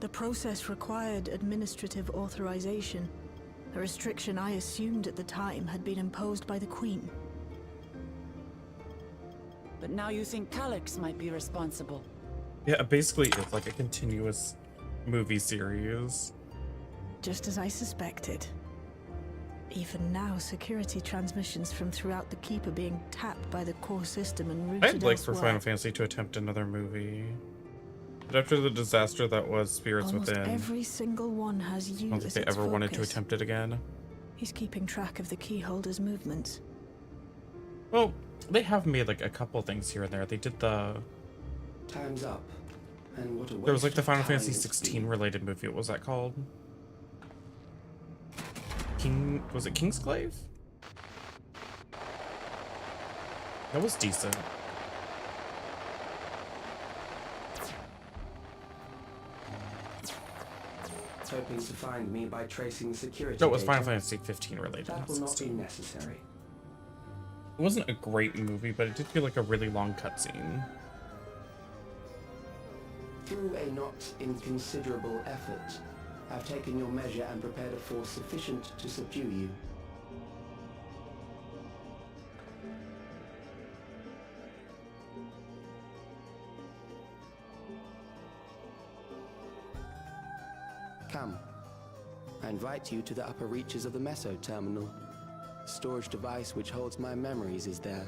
Speaker 14: The process required administrative authorization, a restriction I assumed at the time had been imposed by the Queen.
Speaker 13: But now you think Calyx might be responsible.
Speaker 1: Yeah, basically it's like a continuous movie series.
Speaker 14: Just as I suspected. Even now, security transmissions from throughout the keep are being tapped by the core system and routed
Speaker 1: I'd like for
Speaker 14: elsewhere.
Speaker 1: Final Fantasy to attempt another movie. But after the disaster that was Spirits
Speaker 14: Almost
Speaker 1: Within,
Speaker 14: every single one has you
Speaker 1: I don't think
Speaker 14: as
Speaker 1: they
Speaker 14: its
Speaker 1: ever wanted to
Speaker 14: focus.
Speaker 1: attempt it again.
Speaker 14: He's keeping track of the keyholder's movements.
Speaker 1: Well, they have made like a couple things here and there. They did the...
Speaker 7: Time's up. And what a
Speaker 1: There was like
Speaker 7: waste
Speaker 1: the
Speaker 7: of
Speaker 1: Final
Speaker 7: time
Speaker 1: Fantasy
Speaker 7: it's
Speaker 1: 16
Speaker 7: been.
Speaker 1: related movie. What was that called? Was it Kingsglaive? That was decent.
Speaker 7: Hoping to find me by tracing security
Speaker 1: No, it was
Speaker 7: data.
Speaker 1: Final Fantasy 15 related.
Speaker 7: That
Speaker 1: not
Speaker 7: will not be
Speaker 1: 16.
Speaker 7: necessary.
Speaker 1: It wasn't a great movie, but it did feel like a really long cutscene.
Speaker 7: Through a not inconsiderable effort, I've taken your measure and prepared a force sufficient to subdue you. Come. I invite you to the upper reaches of the Meso Terminal. The storage device which holds my memories is there.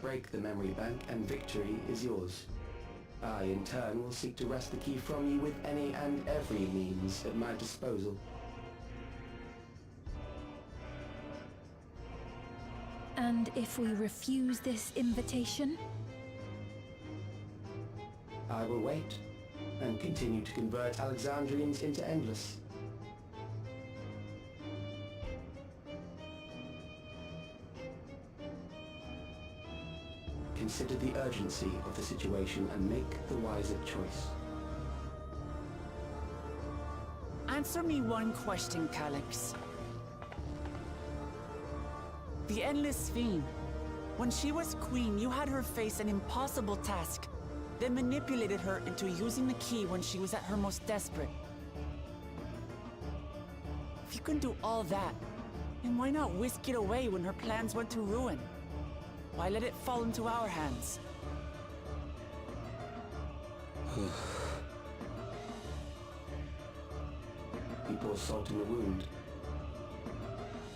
Speaker 7: Break the memory bank and victory is yours. I, in turn, will seek to wrest the key from you with any and every means at my disposal.
Speaker 10: And if we refuse this invitation?
Speaker 7: I will wait and continue to convert Alexandrians into Endless. Consider the urgency of the situation and make the wiser choice.
Speaker 13: Answer me one question, Calyx. The Endless Fiend. When she was queen, you had her face an impossible task, then manipulated her into using the key when she was at her most desperate. If you can do all that, then why not whisk it away when her plans went to ruin? Why let it fall into our hands?
Speaker 7: We pour salt in the wound.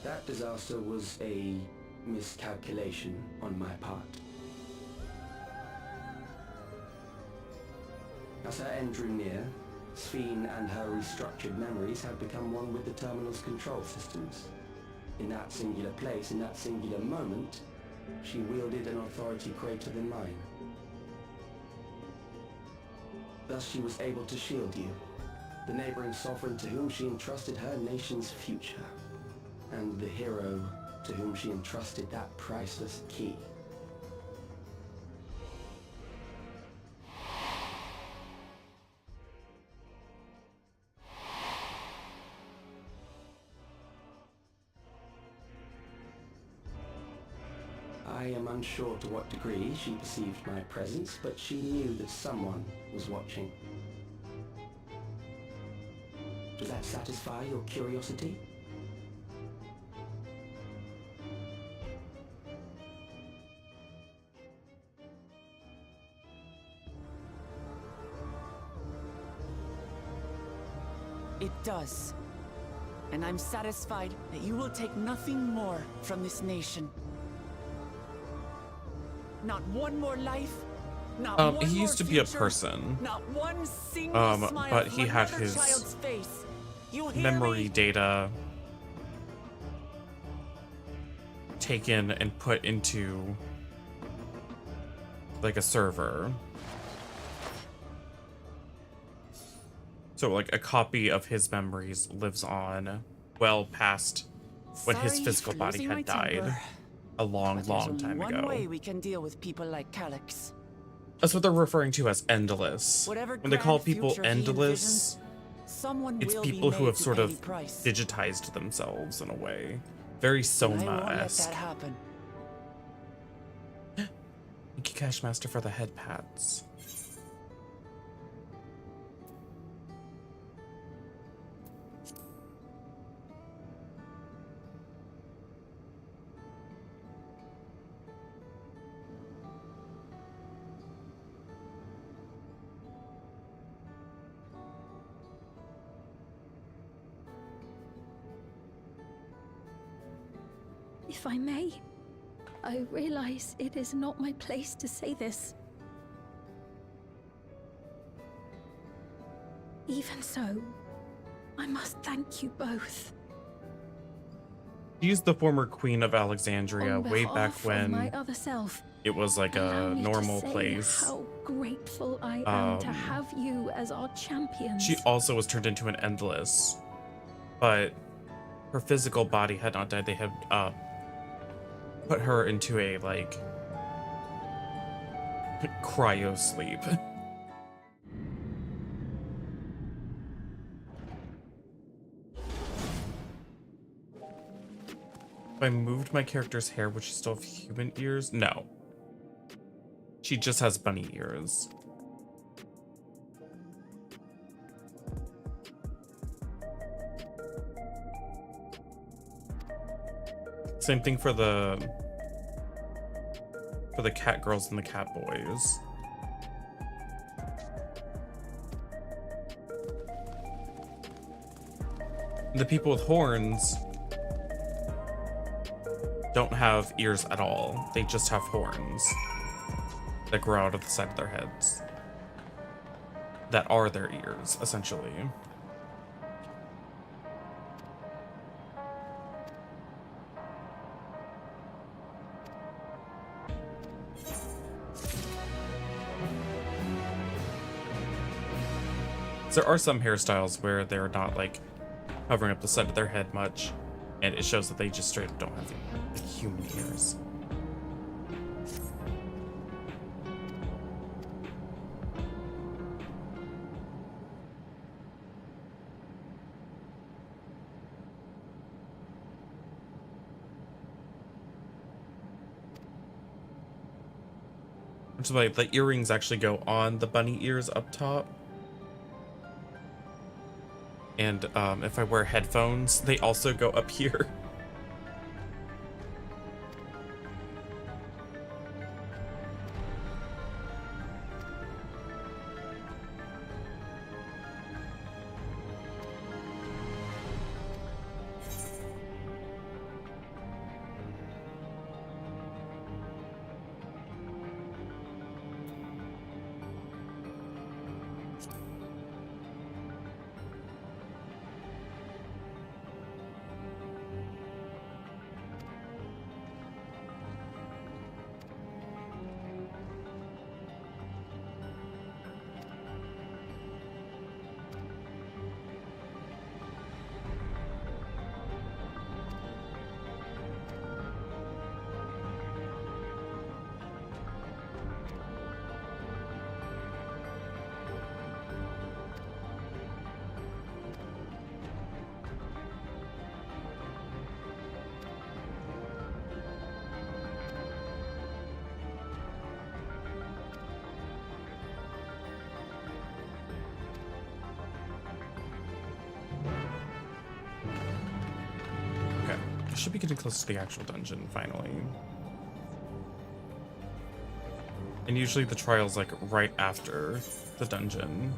Speaker 7: That disaster was a miscalculation on my part. As her end drew near, Sphene and her restructured memories had become one with the terminal's control systems. In that singular place, in that singular moment, she wielded an authority greater than mine. Thus she was able to shield you, the neighboring sovereign to whom she entrusted her nation's future, and the hero to whom she entrusted that priceless key. I am unsure to what degree she perceived my presence, but she knew that someone was watching. Does that satisfy your curiosity?
Speaker 13: It does. And I'm satisfied that you will take nothing more from this nation. Not one more life, not one
Speaker 1: he
Speaker 13: more
Speaker 1: used to be a
Speaker 13: future,
Speaker 1: person.
Speaker 13: Not one single smile
Speaker 1: but
Speaker 13: from
Speaker 1: he had
Speaker 13: another
Speaker 1: his
Speaker 13: child's face. You hear
Speaker 1: memory
Speaker 13: me?
Speaker 1: data taken and put into like a server. So like a copy of his memories lives on well past when his
Speaker 13: Sorry
Speaker 1: physical
Speaker 13: for
Speaker 1: body
Speaker 13: losing my
Speaker 1: had died
Speaker 13: temper,
Speaker 1: a long,
Speaker 13: but there's
Speaker 1: long
Speaker 13: only
Speaker 1: time
Speaker 13: one
Speaker 1: ago.
Speaker 13: way we can deal with people like Calyx.
Speaker 1: That's what they're referring to as endless.
Speaker 13: Whatever
Speaker 1: When they call
Speaker 13: grand
Speaker 1: people
Speaker 13: future he
Speaker 1: endless,
Speaker 13: Someone
Speaker 1: it's
Speaker 13: will
Speaker 1: people
Speaker 13: be
Speaker 1: who
Speaker 13: made
Speaker 1: have
Speaker 13: to
Speaker 1: sort
Speaker 13: pay
Speaker 1: of
Speaker 13: the price.
Speaker 1: digitized themselves in a way. Very
Speaker 13: And I won't let
Speaker 1: Soma-esque.
Speaker 13: that happen.
Speaker 1: Thank you, Cashmaster, for the head pats.
Speaker 10: If I may, I realize it is not my place to say this. Even so, I must thank you both.
Speaker 1: She's the former Queen of Alexandria,
Speaker 10: On
Speaker 1: way back
Speaker 10: behalf of
Speaker 1: when
Speaker 10: my other self,
Speaker 1: it was like
Speaker 10: allow
Speaker 1: a
Speaker 10: me
Speaker 1: normal
Speaker 10: to say
Speaker 1: place.
Speaker 10: how grateful I am to have you as our champions.
Speaker 1: She also was turned into an Endless, but her physical body had not died. They had put her into a like cryo sleep. If I moved my character's hair, would she still have human ears? No. She just has bunny ears. Same thing for the cat girls and the cat boys. The people with horns don't have ears at all. They just have horns that grow out of the side of their heads. That are their ears, essentially. There are some hairstyles where they're not like covering up the side of their head much, and it shows that they just straight up don't have like, human ears. Which is why the earrings actually go on the bunny ears up top. And if I wear headphones, they also go up here. Should be getting close to the actual dungeon finally. And usually the trial's like right after the dungeon.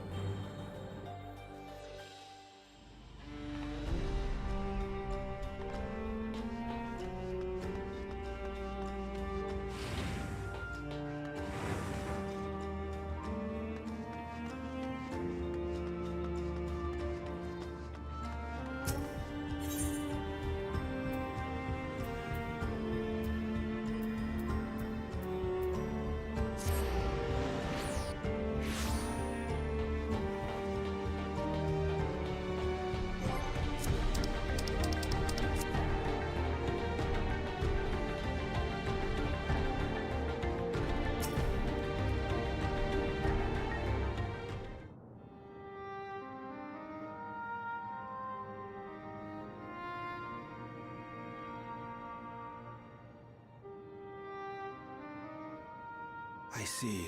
Speaker 4: I see.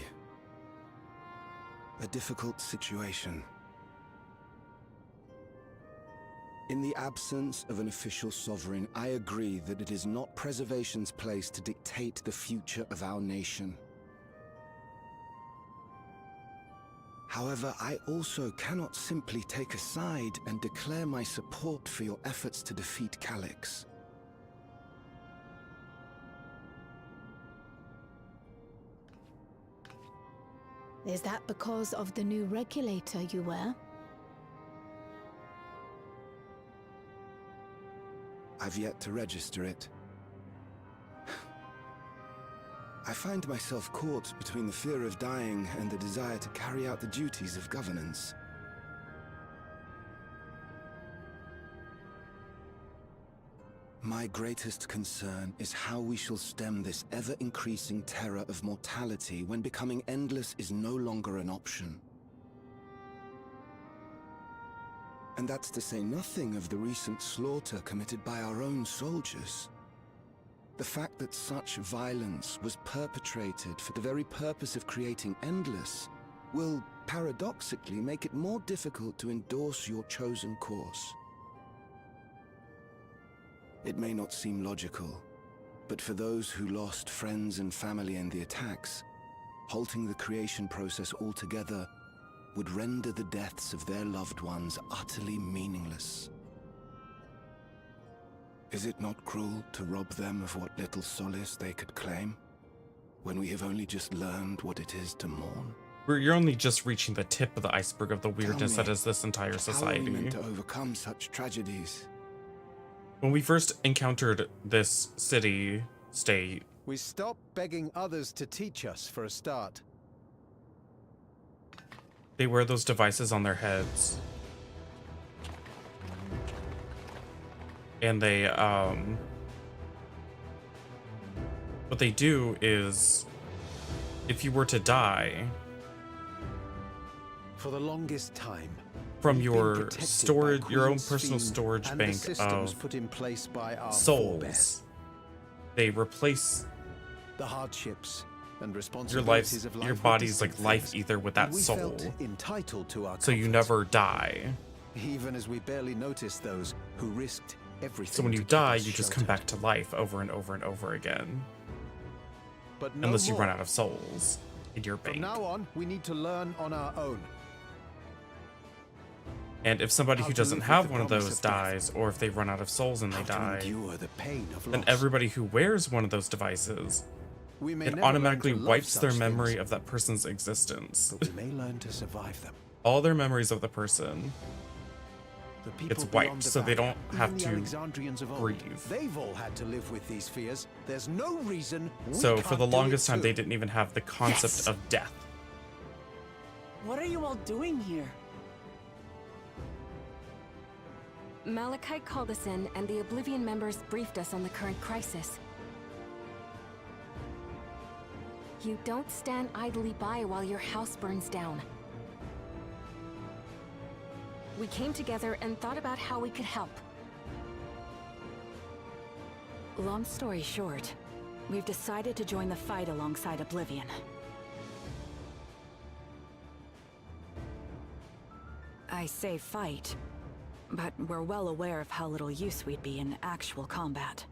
Speaker 4: A difficult situation. In the absence of an official sovereign, I agree that it is not Preservation's place to dictate the future of our nation. However, I also cannot simply take a side and declare my support for your efforts to defeat Calyx.
Speaker 9: Is that because of the new regulator you wear?
Speaker 4: I've yet to register it. I find myself caught between the fear of dying and the desire to carry out the duties of governance. My greatest concern is how we shall stem this ever-increasing terror of mortality when becoming endless is no longer an option. And that's to say nothing of the recent slaughter committed by our own soldiers. The fact that such violence was perpetrated for the very purpose of creating endless will, paradoxically, make it more difficult to endorse your chosen course. It may not seem logical, but for those who lost friends and family in the attacks, halting the creation process altogether would render the deaths of their loved ones utterly meaningless. Is it not cruel to rob them of what little solace they could claim, when we have only just learned what it is to mourn?
Speaker 1: You're only just reaching the tip of the iceberg of the weirdness that is this entire society.
Speaker 4: How are we meant to overcome such tragedies?
Speaker 1: When we first encountered this city-state,
Speaker 17: we stopped begging others to teach us for a start.
Speaker 1: They wear those devices on their heads. And they, what they do is, if you were to die,
Speaker 17: for the longest time,
Speaker 1: from your storage, your own personal storage bank of
Speaker 17: put in place by our
Speaker 1: souls, they replace
Speaker 17: the hardships and
Speaker 1: your
Speaker 17: responsibilities
Speaker 1: life,
Speaker 17: of life,
Speaker 1: your body's like life ether with that soul,
Speaker 17: felt entitled to our
Speaker 1: so you never die.
Speaker 17: Even as we barely noticed those who risked everything.
Speaker 1: So when you die, you just come back to life over and over and over again.
Speaker 17: But no
Speaker 1: unless you
Speaker 17: more.
Speaker 1: run out of souls in your bank.
Speaker 17: From now on, we need to learn on our own.
Speaker 1: And if somebody
Speaker 17: How
Speaker 1: who
Speaker 17: to
Speaker 1: doesn't
Speaker 17: live
Speaker 1: have
Speaker 17: with the
Speaker 1: one of
Speaker 17: promise
Speaker 1: those
Speaker 17: of death.
Speaker 1: dies, or if they run out of souls and they
Speaker 17: How to
Speaker 1: die,
Speaker 17: endure the pain of
Speaker 1: then
Speaker 17: loss.
Speaker 1: everybody who wears one of those devices,
Speaker 17: We may
Speaker 1: it
Speaker 17: never learn
Speaker 1: automatically
Speaker 17: to love
Speaker 1: wipes their
Speaker 17: such
Speaker 1: memory
Speaker 17: things,
Speaker 1: of that person's existence.
Speaker 17: but we may learn to survive them.
Speaker 1: All their memories of the person
Speaker 17: The people
Speaker 1: gets
Speaker 17: beyond
Speaker 1: wiped,
Speaker 17: the
Speaker 1: so they
Speaker 17: barrier,
Speaker 1: don't have
Speaker 17: even the
Speaker 1: to
Speaker 17: Alexandrians of old,
Speaker 1: grieve.
Speaker 17: They've all had to live with these fears. There's no reason we
Speaker 1: So for
Speaker 17: can't
Speaker 1: the
Speaker 17: do it
Speaker 1: longest time,
Speaker 17: too.
Speaker 1: they didn't even have the concept
Speaker 13: Yes.
Speaker 1: of death.
Speaker 13: What are you all doing here?
Speaker 18: Malachite called us in, and the Oblivion members briefed us on the current crisis. You don't stand idly by while your house burns down. We came together and thought about how we could help.
Speaker 19: Long story short, we've decided to join the fight alongside Oblivion. I say fight, but we're well aware of how little use we'd be in actual combat.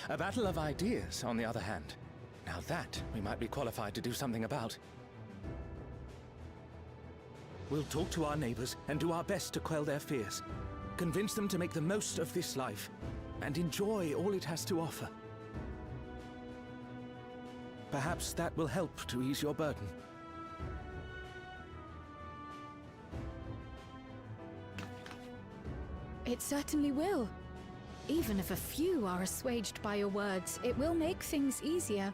Speaker 20: A battle of ideas, on the other hand. Now that we might be qualified to do something about. We'll talk to our neighbors and do our best to quell their fears. Convince them to make the most of this life and enjoy all it has to offer. Perhaps that will help to ease your burden.
Speaker 9: It certainly will. Even if a few are assuaged by your words, it will make things easier.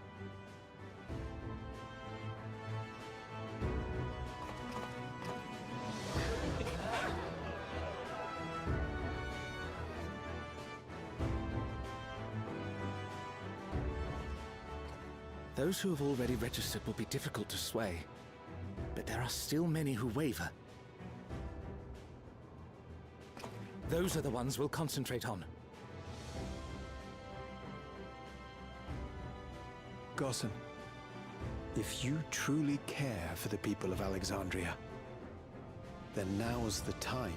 Speaker 20: Those who have already registered will be difficult to sway, but there are still many who waver. Those are the ones we'll concentrate on.
Speaker 17: Gossen, if you truly care for the people of Alexandria, then now's the time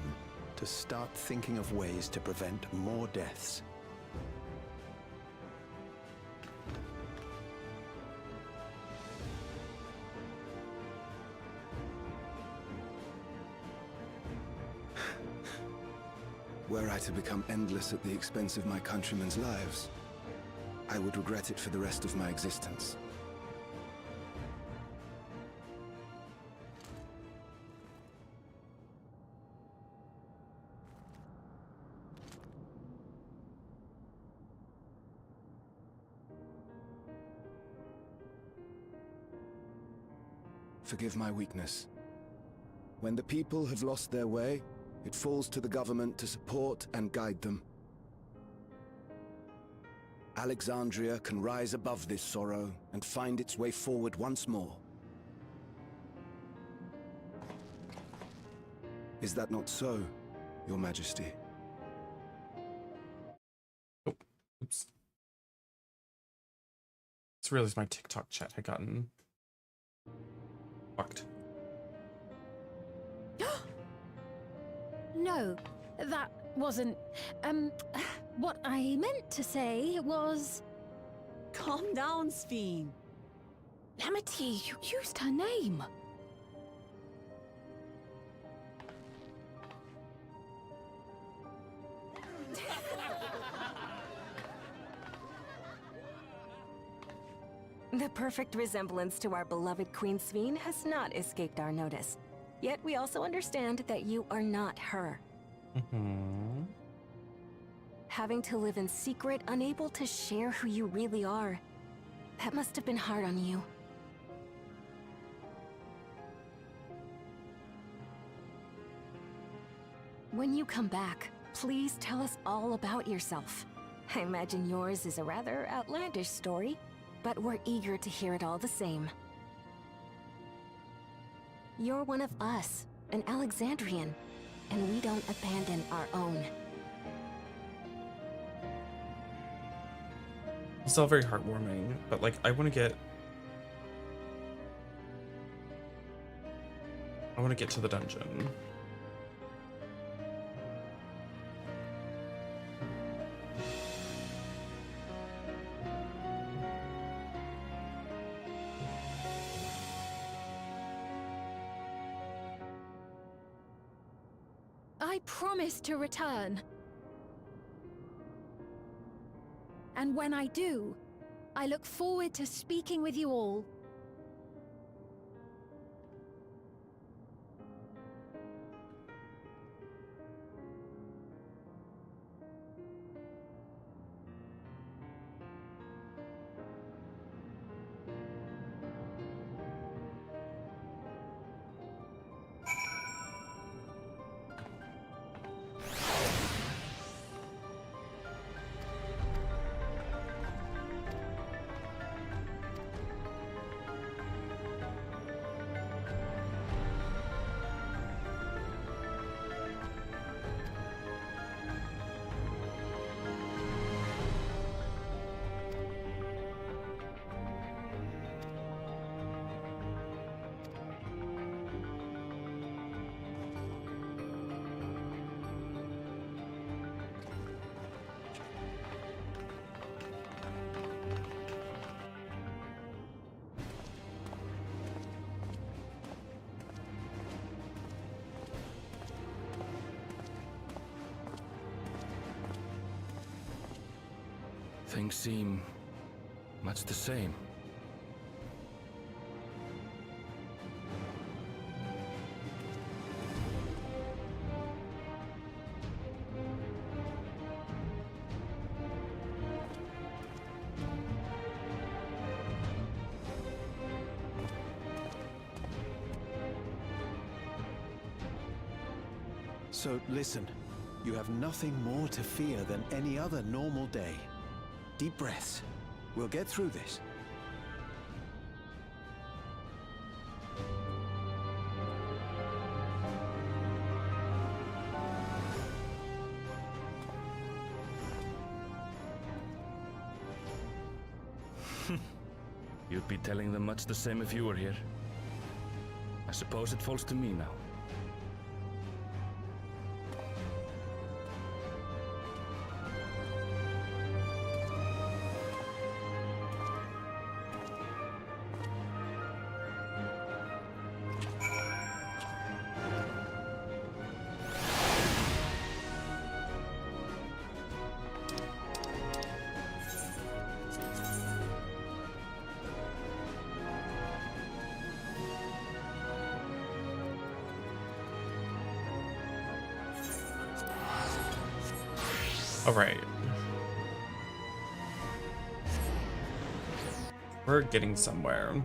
Speaker 17: to start thinking of ways to prevent more deaths.
Speaker 4: Were I to become endless at the expense of my countrymen's lives, I would regret it for the rest of my existence. Forgive my weakness. When the people have lost their way, it falls to the government to support and guide them. Alexandria can rise above this sorrow and find its way forward once more. Is that not so, Your Majesty?
Speaker 1: Oh, oops. It's realized my TikTok chat had gotten fucked.
Speaker 10: No, that wasn't. What I meant to say was.
Speaker 19: Calm down, Sphene.
Speaker 10: Amity, you used her name.
Speaker 18: The perfect resemblance to our beloved Queen Sphene has not escaped our notice. Yet we also understand that you are not her.
Speaker 1: Mm-hmm.
Speaker 18: Having to live in secret, unable to share who you really are. That must have been hard on you. When you come back, please tell us all about yourself. I imagine yours is a rather outlandish story, but we're eager to hear it all the same. You're one of us, an Alexandrian, and we don't abandon our own.
Speaker 1: It's all very heartwarming, but like I want to get to the dungeon.
Speaker 10: I promise to return. And when I do, I look forward to speaking with you all.
Speaker 20: Things seem much the same.
Speaker 17: So listen, you have nothing more to fear than any other normal day. Deep breaths. We'll get through this.
Speaker 20: You'd be telling them much the same if you were here. I suppose it falls to me now.
Speaker 1: All right. We're getting somewhere.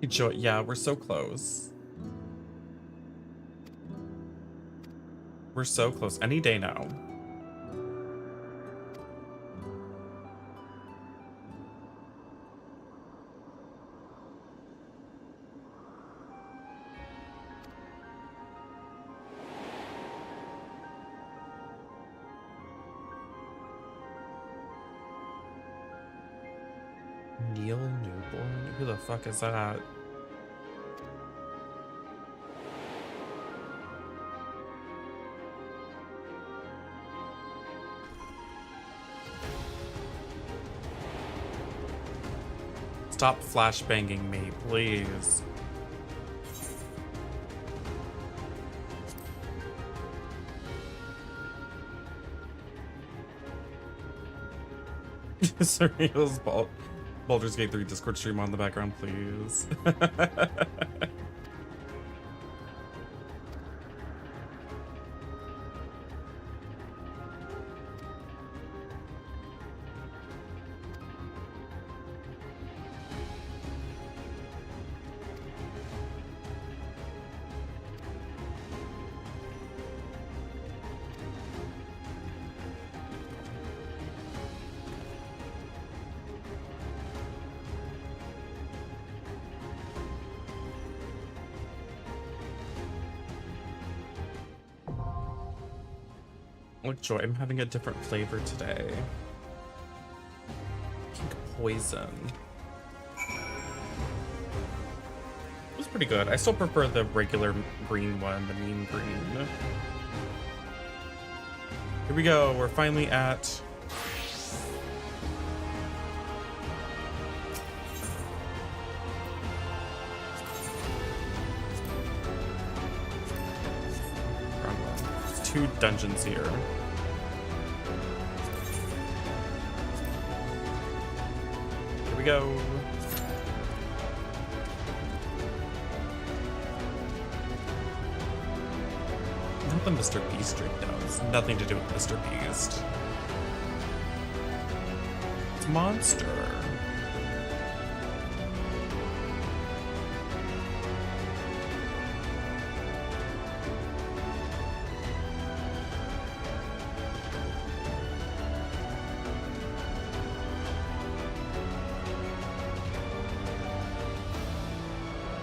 Speaker 1: Enjoy. Yeah, we're so close. We're so close. Any day now. Neil Newborn? Who the fuck is that? Stop flashbanging me, please. Surreal's Baldur's Gate 3 Discord stream on the background, please. Look, Joy, I'm having a different flavor today. Pink poison. It was pretty good. I still prefer the regular green one, the mean green. Here we go. We're finally at... There's 2 dungeons here. Here we go. Not the Mr. Beast drink, though. It's nothing to do with Mr. Beast. It's Monster.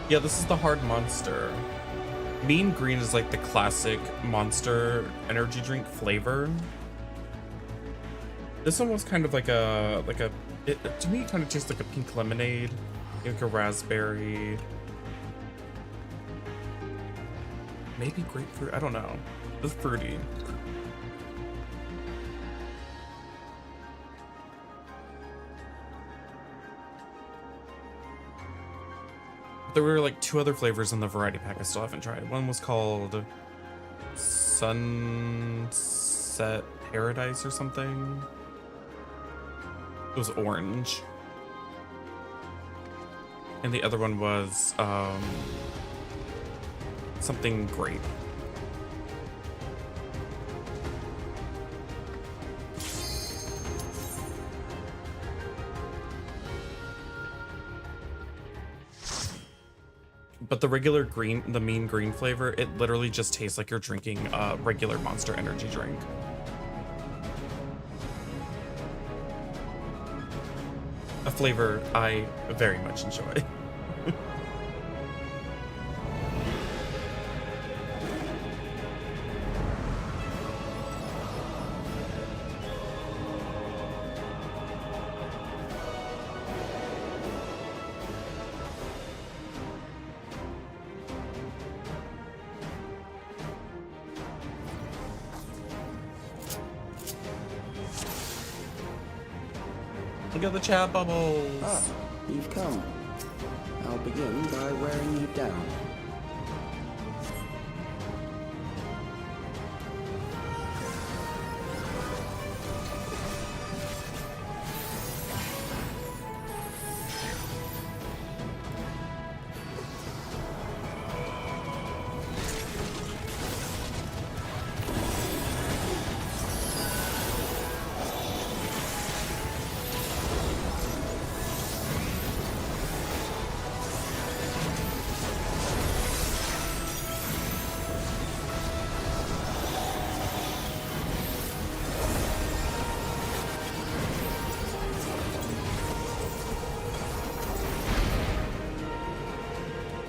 Speaker 1: Yeah, this is the hard Monster. Mean green is like the classic Monster energy drink flavor. This one was kind of like to me it kind of tastes like a pink lemonade, like a raspberry, maybe grapefruit. I don't know. It's fruity. There were like 2 other flavors in the variety pack I still haven't tried. One was called Sunset Paradise or something. It was orange. And the other one was something grape. But the regular green, the mean green flavor, it literally just tastes like you're drinking a regular Monster energy drink. A flavor I very much enjoy. Look at the chat bubbles.
Speaker 21: Ah, you've come. I'll begin by wearing you down.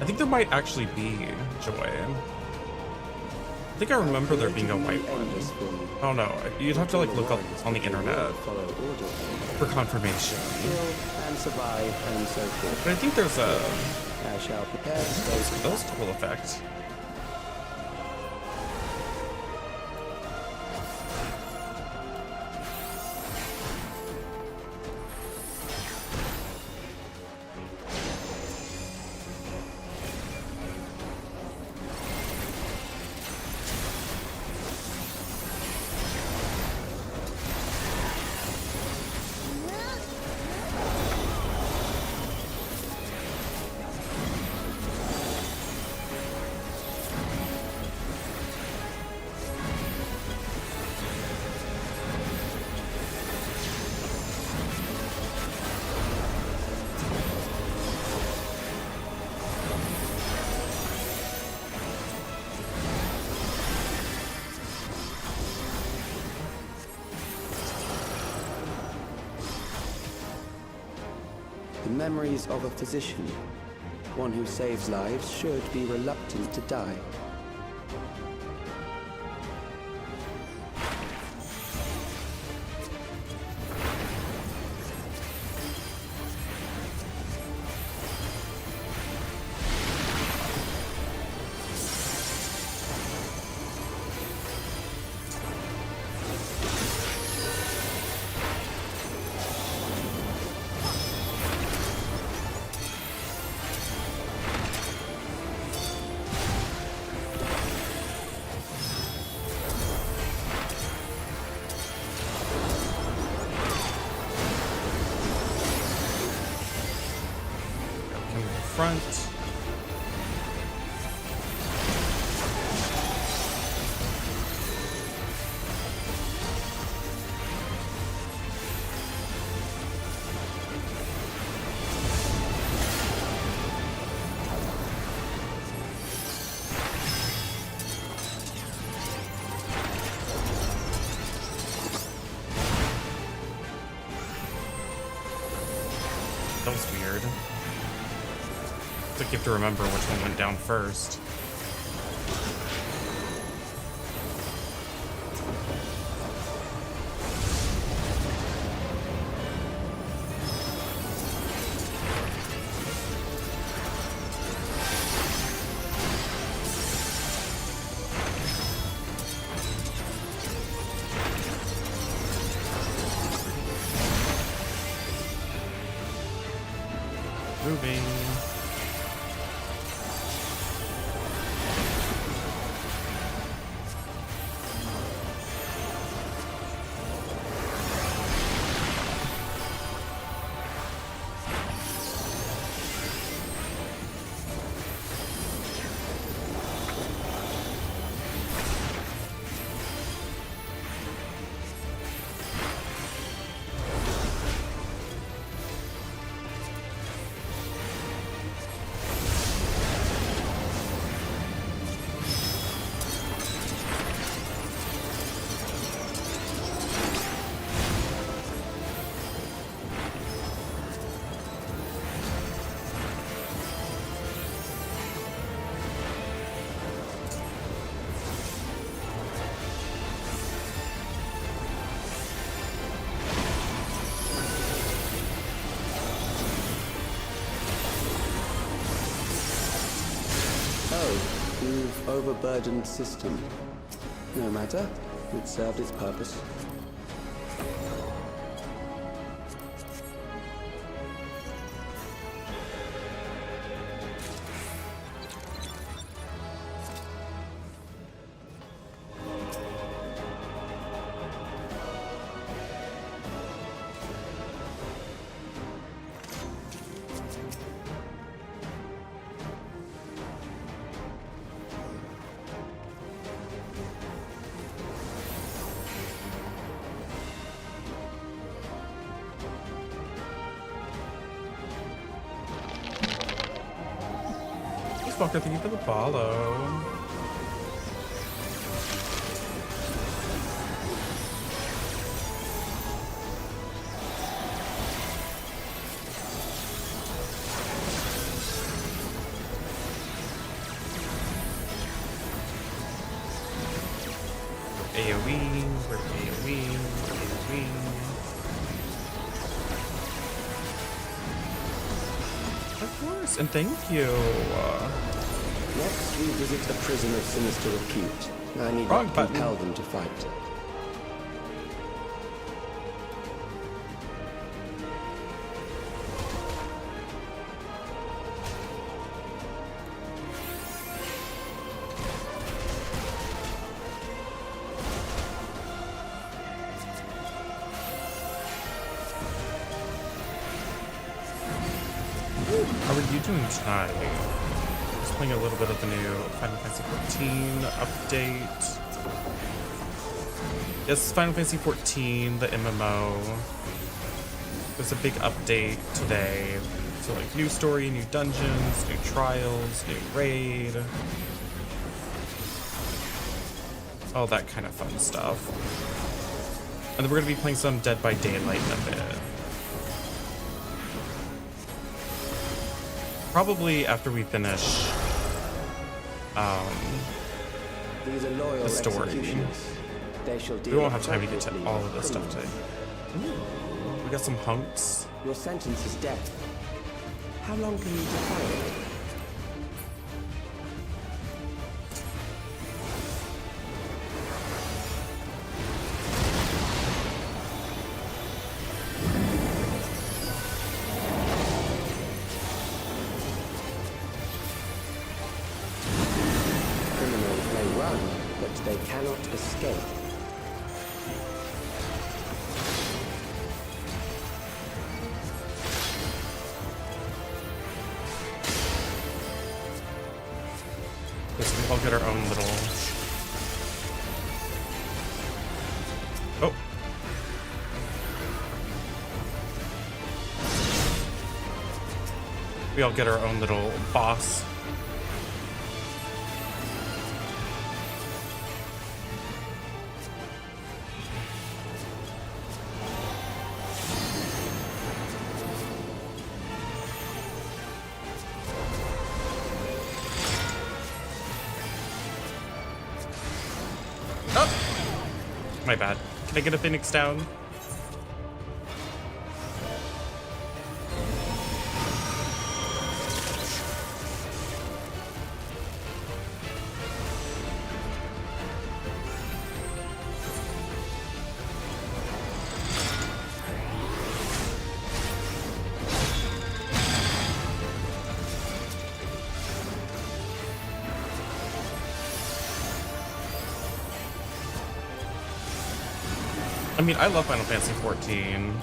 Speaker 1: I think there might actually be Joy. I think I remember there being a white one. Oh no, you'd have to like look up on the internet for confirmation.
Speaker 21: And survive and so forth.
Speaker 1: But I think there's a...
Speaker 21: I shall prepare to
Speaker 1: that was a cool effect.
Speaker 21: The memories of a physician. One who saves lives should be reluctant to die. Front. That was weird. It's like you have to remember which one went down first. Moving. You've overburdened system. No matter, it served its purpose. Fucker, thank you for the follow.
Speaker 1: AoE, we're AoE, AoE. Of course, and thank you.
Speaker 21: Next, we visit a prison of sinister repute. I need
Speaker 1: Wrong
Speaker 21: not
Speaker 1: button.
Speaker 21: compel them to fight.
Speaker 1: How are you doing tonight? Just playing a little bit of the new Final Fantasy 14 update. Yes, Final Fantasy 14, the MMO. There's a big update today. So like new story, new dungeons, new trials, new raid. All that kind of fun stuff. And then we're gonna be playing some Dead by Daylight in a bit. Probably after we finish
Speaker 21: These are loyal
Speaker 1: the story.
Speaker 21: executioners. They shall
Speaker 1: We
Speaker 21: deal
Speaker 1: won't have time to get to
Speaker 21: appropriately
Speaker 1: all
Speaker 21: with
Speaker 1: of this stuff today.
Speaker 21: criminals.
Speaker 1: We got some hunks.
Speaker 21: Your sentence is death. How long can you defy it? Criminals may run, but they cannot escape.
Speaker 1: So we all get our own little... Oh. We all get our own little boss. My bad. Can I get a Phoenix down? I mean, I love Final Fantasy 14.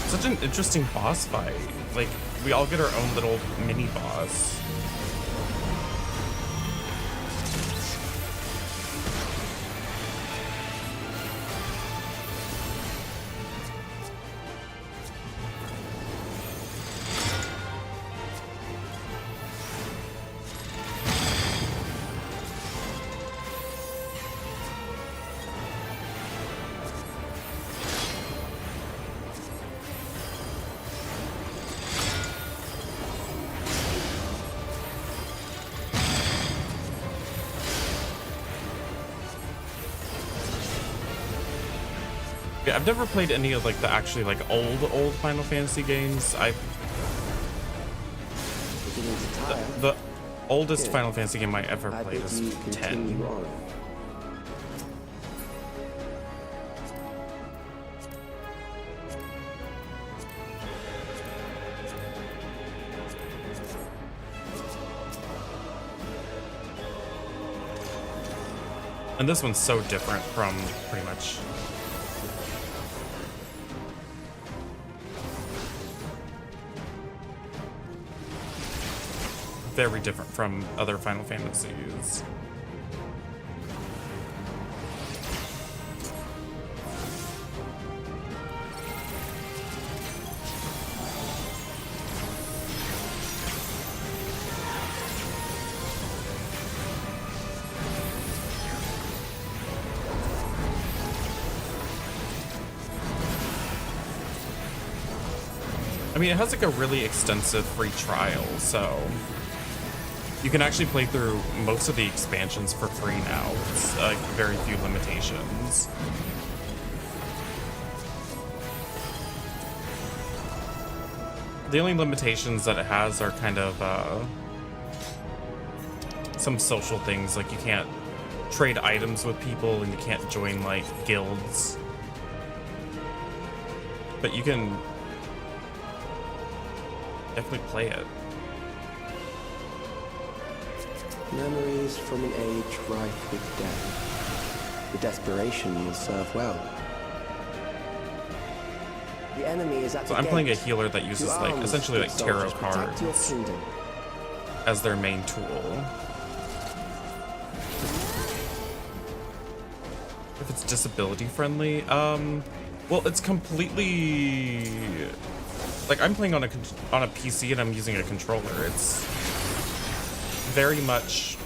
Speaker 1: Such an interesting boss fight. Like, we all get our own little mini boss. Yeah, I've never played any of like the actually like old Final Fantasy games. The oldest Final Fantasy game I ever played is 10. And this one's so different from pretty much very different from other Final Fantasies. I mean, it has like a really extensive free trial, so you can actually play through most of the expansions for free now. It's like very few limitations. The only limitations that it has are kind of some social things, like you can't trade items with people and you can't join like guilds. But you can definitely play it.
Speaker 21: Memories from an age rife with death. The desperation will serve well. The enemy is at
Speaker 1: So
Speaker 21: the
Speaker 1: I'm playing a
Speaker 21: gate.
Speaker 1: healer that uses
Speaker 21: To
Speaker 1: like
Speaker 21: arms,
Speaker 1: essentially
Speaker 21: good
Speaker 1: like tarot
Speaker 21: soldiers, protect your
Speaker 1: cards
Speaker 21: kingdom.
Speaker 1: as their main tool. If it's disability friendly, well, it's completely like I'm playing on a PC and I'm using a controller. It's very much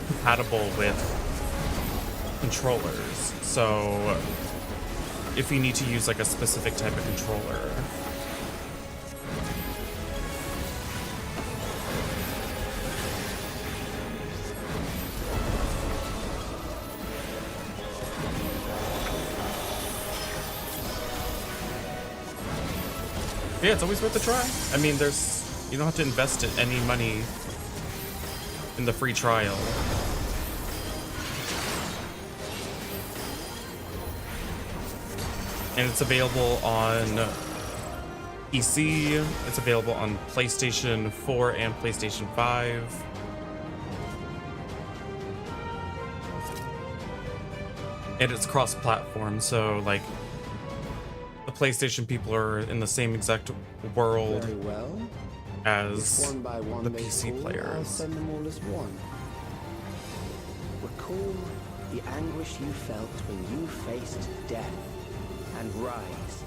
Speaker 1: compatible with controllers. So if you need to use like a specific type of controller, yeah, it's always worth a try. I mean, you don't have to invest any money in the free trial. And it's available on PC, it's available on PlayStation 4 and PlayStation 5. And it's cross-platform, so like the PlayStation people are in the same exact world
Speaker 21: Very well.
Speaker 1: as
Speaker 21: If one by one
Speaker 1: the
Speaker 21: they
Speaker 1: PC
Speaker 21: fall, I'll
Speaker 1: players.
Speaker 21: send them all as one. Recall the anguish you felt when you faced death, and rise.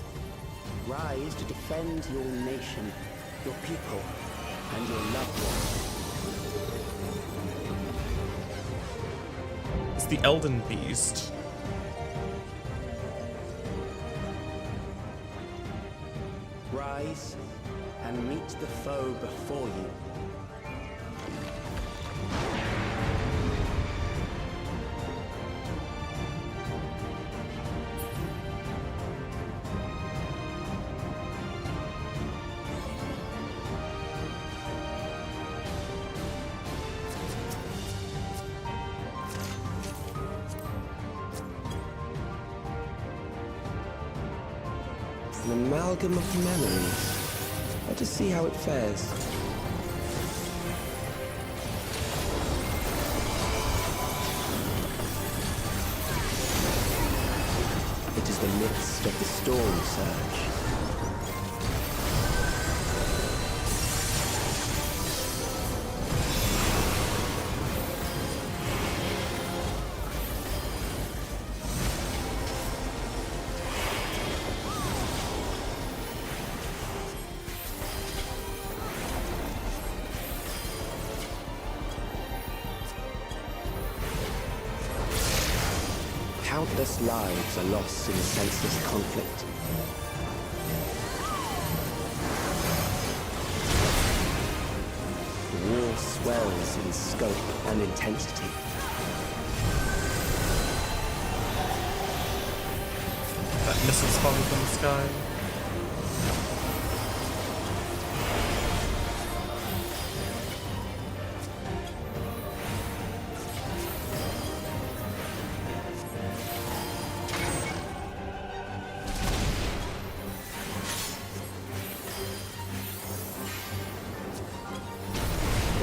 Speaker 21: Rise to defend your nation, your people, and your loved ones.
Speaker 1: It's the Elden Beast.
Speaker 21: Rise and meet the foe before you. An amalgam of memories. Let us see how it fares. It is the midst of the storm surge. Countless lives are lost in the senseless conflict. The war swells in scope and intensity.
Speaker 1: That missile's falling from the sky.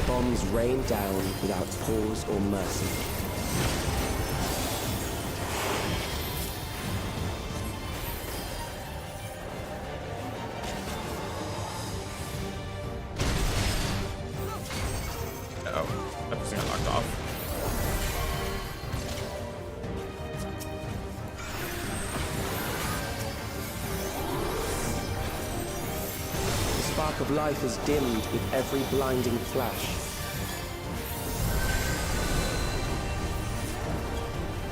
Speaker 21: Bombs rain down without pause or mercy. spark of life is dimmed with every blinding flash.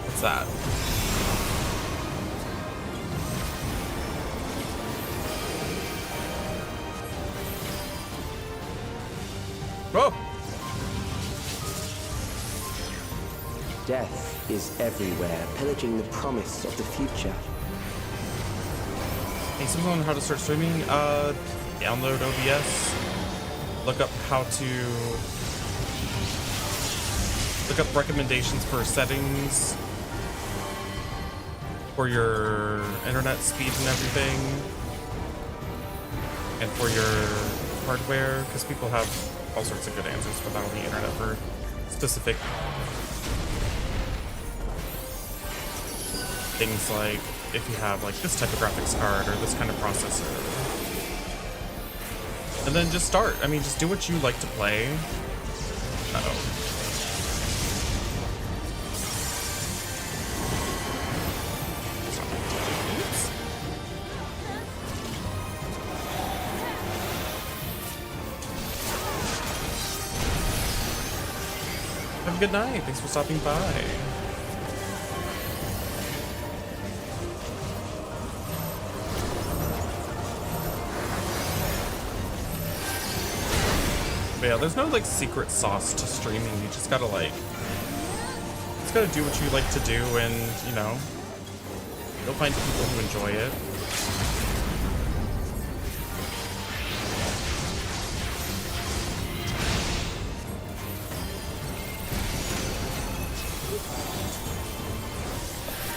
Speaker 1: What's that? Oh!
Speaker 21: Death is everywhere, pillaging the promise of the future.
Speaker 1: Hey, someone on how to start streaming? Download OBS. Look up how to... Look up recommendations for settings for your internet speed and everything. And for your hardware, because people have all sorts of good answers for that on the internet for specific things, like if you have like this type of graphics card or this kind of processor. And then just start. I mean, just do what you like to play. Uh-oh. Oops. Have a good night. Thanks for stopping by. But yeah, there's no like secret sauce to streaming. You just gotta do what you like to do, and you know, you'll find people who enjoy it.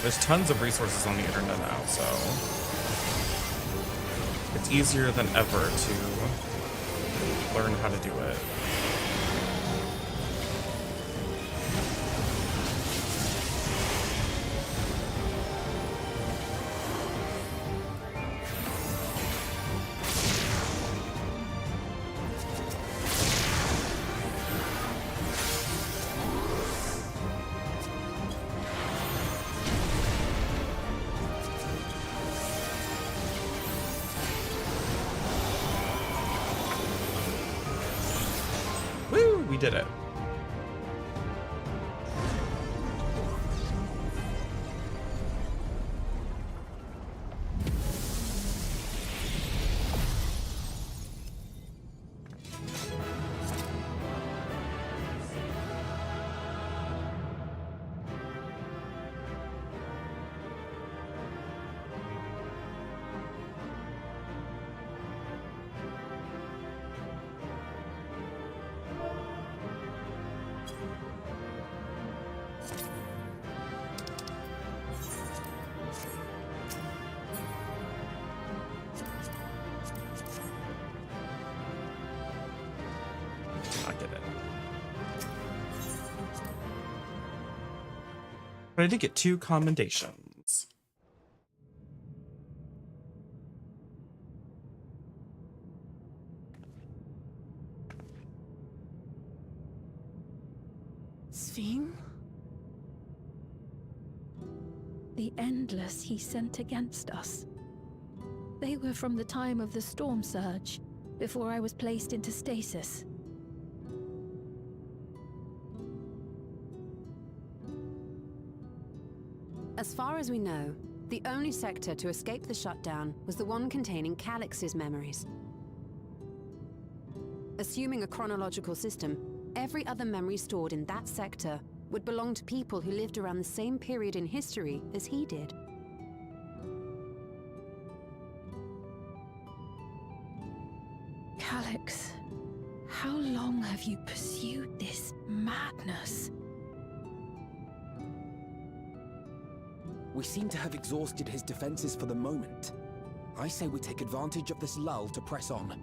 Speaker 1: There's tons of resources on the internet now, so it's easier than ever to learn how to do it. We did it. But I did get 2 commendations.
Speaker 10: Sphene? The Endless he sent against us. They were from the time of the storm surge, before I was placed into stasis.
Speaker 2: As far as we know, the only sector to escape the shutdown was the one containing Calix's memories. Assuming a chronological system, every other memory stored in that sector would belong to people who lived around the same period in history as he did.
Speaker 10: Calix, how long have you pursued this madness?
Speaker 22: We seem to have exhausted his defenses for the moment. I say we take advantage of this lull to press on.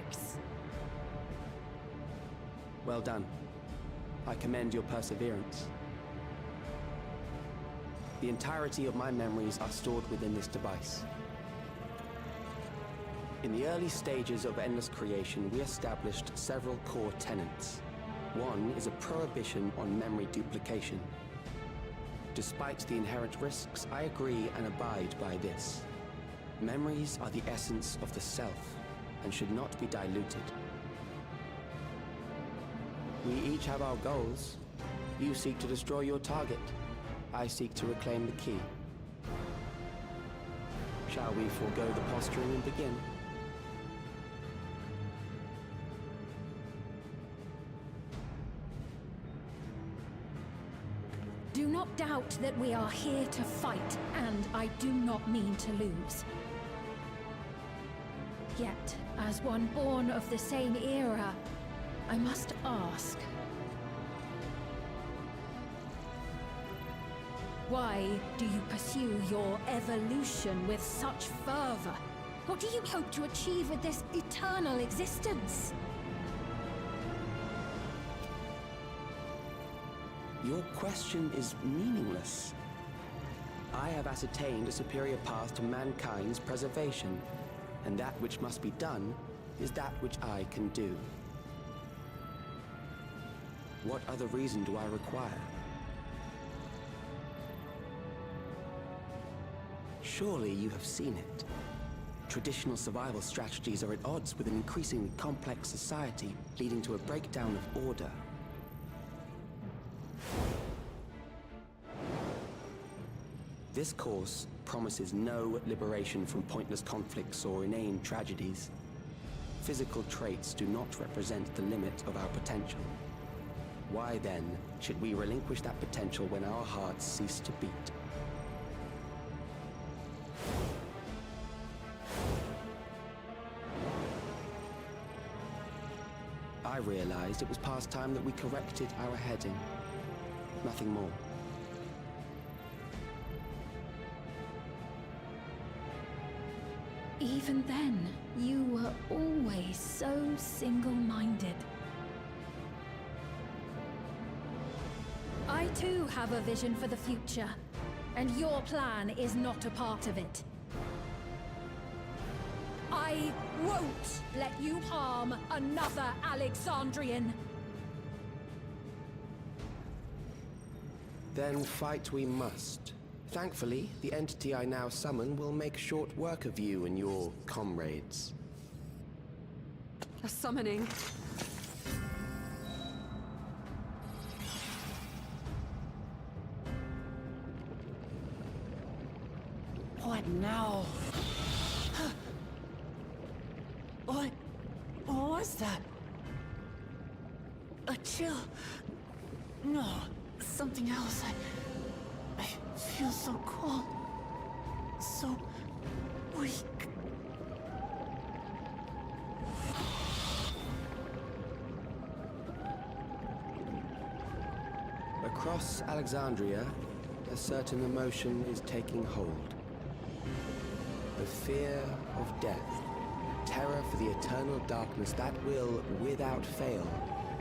Speaker 11: works.
Speaker 21: Well done. I commend your perseverance. The entirety of my memories are stored within this device. In the early stages of Endless creation, we established several core tenets. One is a prohibition on memory duplication. Despite the inherent risks, I agree and abide by this. Memories are the essence of the self and should not be diluted. We each have our goals. You seek to destroy your target. I seek to reclaim the key. Shall we forego the posturing and begin?
Speaker 10: Do not doubt that we are here to fight, and I do not mean to lose. Yet, as one born of the same era, I must ask, why do you pursue your evolution with such fervor? What do you hope to achieve with this eternal existence?
Speaker 21: Your question is meaningless. I have ascertained a superior path to mankind's preservation, and that which must be done is that which I can do. What other reason do I require? Surely you have seen it. Traditional survival strategies are at odds with an increasingly complex society, leading to a breakdown of order. This course promises no liberation from pointless conflicts or inane tragedies. Physical traits do not represent the limit of our potential. Why then should we relinquish that potential when our hearts cease to beat? I realized it was past time that we corrected our heading. Nothing more.
Speaker 10: Even then, you were always so single-minded. I too have a vision for the future, and your plan is not a part of it. I won't let you harm another Alexandrian.
Speaker 21: Then fight we must. Thankfully, the entity I now summon will make short work of you and your comrades.
Speaker 2: A summoning.
Speaker 13: What now? What was that? A chill? No, something else. I feel so cold, so weak.
Speaker 21: Across Alexandria, a certain emotion is taking hold. The fear of death. Terror for the eternal darkness that will, without fail,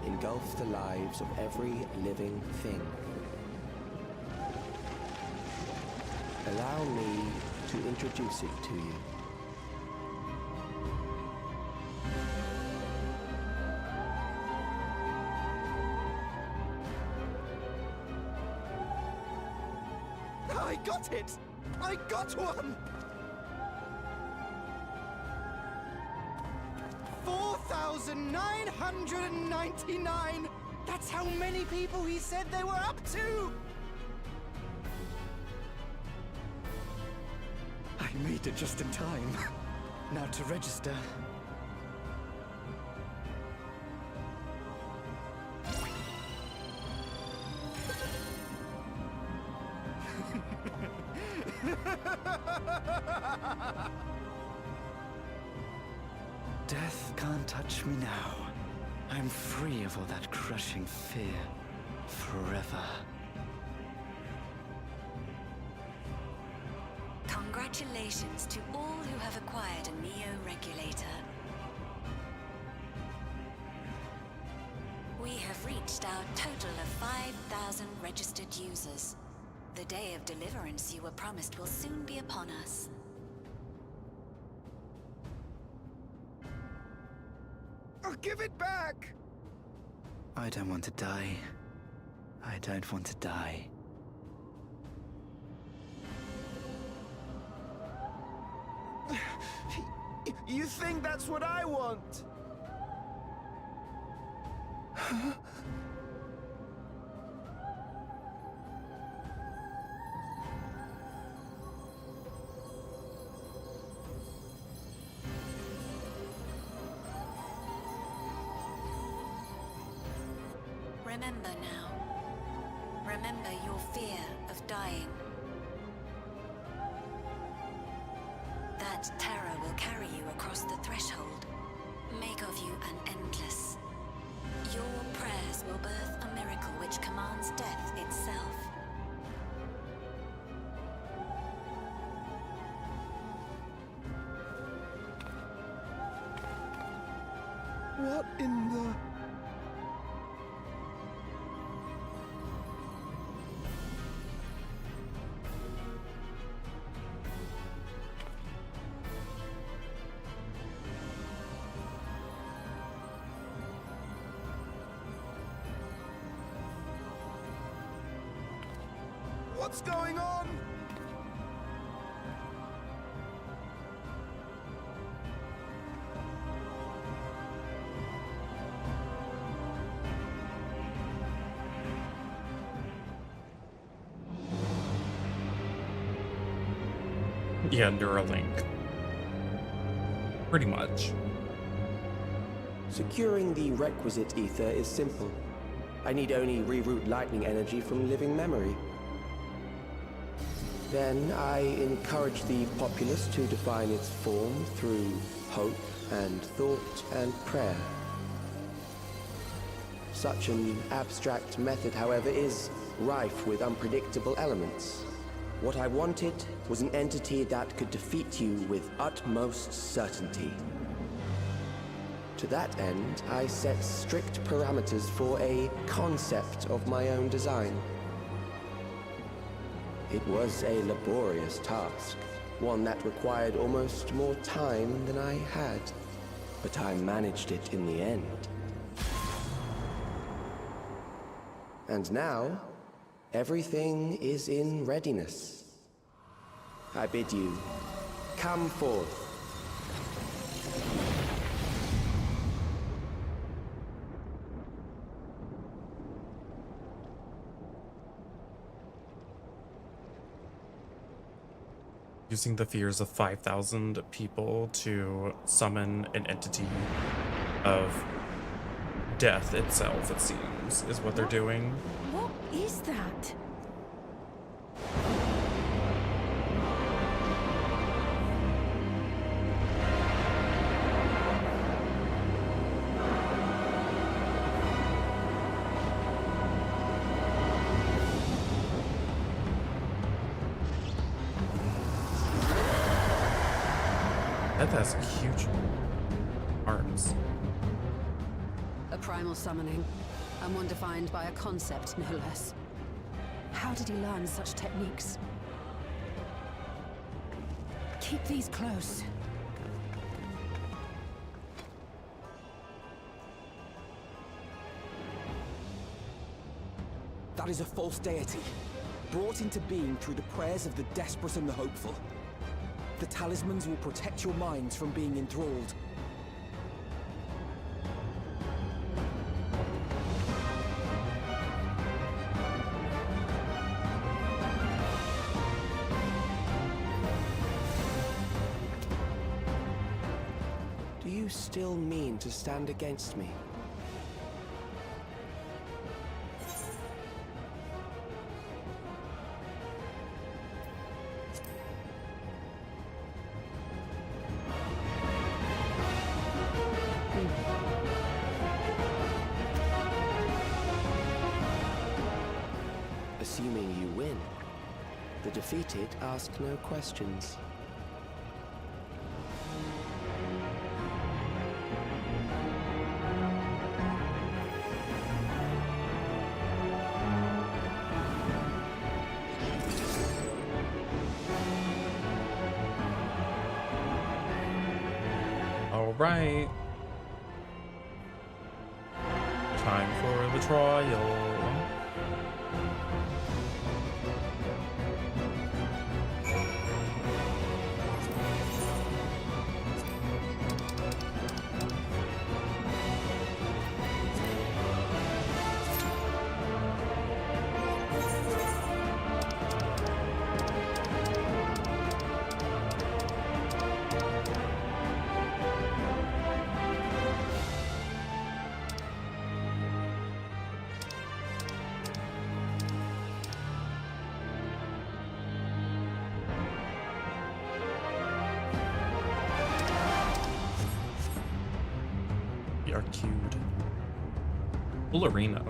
Speaker 21: engulf the lives of every living thing. Allow me to introduce it to you.
Speaker 12: I got it! I got one! 4,999! That's how many people he said they were up to! I made it just in time. Now to register. Death can't touch me now. I'm free of all that crushing fear. Forever.
Speaker 11: Congratulations to all who have acquired a Neo-Regulator. our total of 5,000 registered users. The day of deliverance you were promised will soon be upon us.
Speaker 12: Oh, give it back!
Speaker 5: I don't want to die. I don't want to die.
Speaker 12: You think that's what I want?
Speaker 11: Remember now. Remember your fear of dying. That terror will carry you across the threshold. Make of you an endless. Your prayers will birth a miracle which commands death itself.
Speaker 12: What in the... What's going on?
Speaker 1: Yeah, Neuralink. Pretty much.
Speaker 21: Securing the requisite ether is simple. I need only reroute lightning energy from living memory. Then I encourage the populace to define its form through hope and thought and prayer. Such an abstract method, however, is rife with unpredictable elements. What I wanted was an entity that could defeat you with utmost certainty. To that end, I set strict parameters for a concept of my own design. It was a laborious task, one that required almost more time than I had, but I managed it in the end. And now, everything is in readiness. I bid you, come forth.
Speaker 1: Using the fears of 5,000 people to summon an entity of death itself, it seems, is what they're doing.
Speaker 10: What is that?
Speaker 1: That has huge arms.
Speaker 2: A primal summoning, and one defined by a concept, no less. How did he learn such techniques? Keep these close.
Speaker 22: That is a false deity, brought into being through the prayers of the desperate and the hopeful. The talismans will protect your minds from being enthralled.
Speaker 21: Do you still mean to stand against me? Assuming you win, the defeated ask no questions.
Speaker 1: right. Time for the trial. We are queued. Full arena.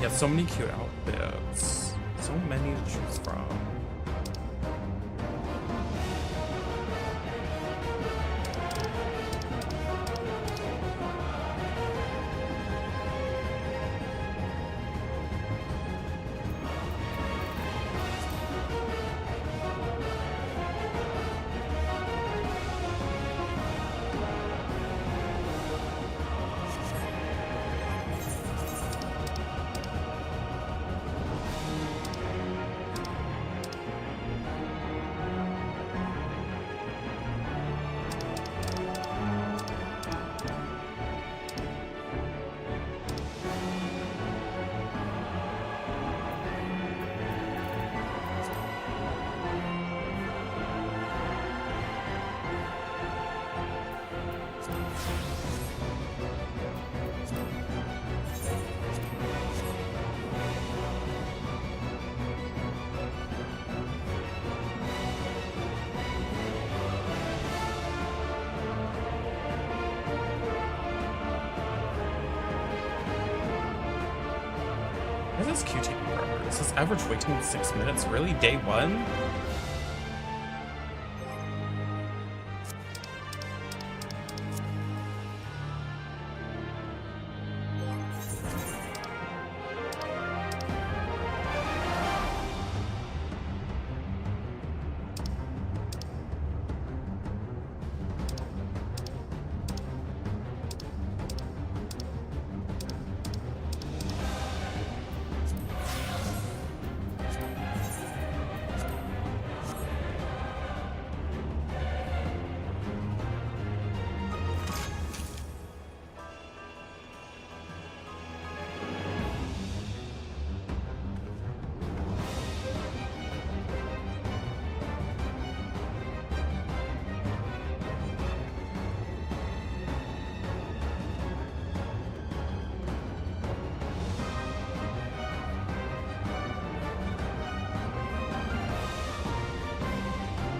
Speaker 1: Yeah, so many cute outfits. So many to choose from. Why is this queue taking forever? It says average wait time 6 minutes. Really? Day one?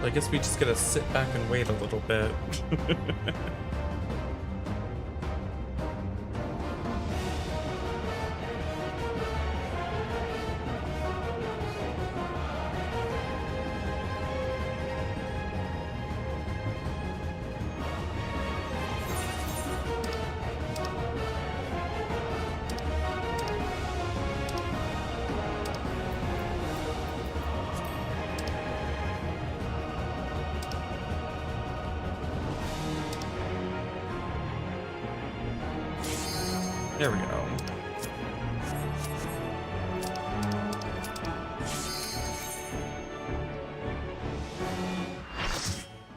Speaker 1: I guess we just gotta sit back and wait a little bit. There we go.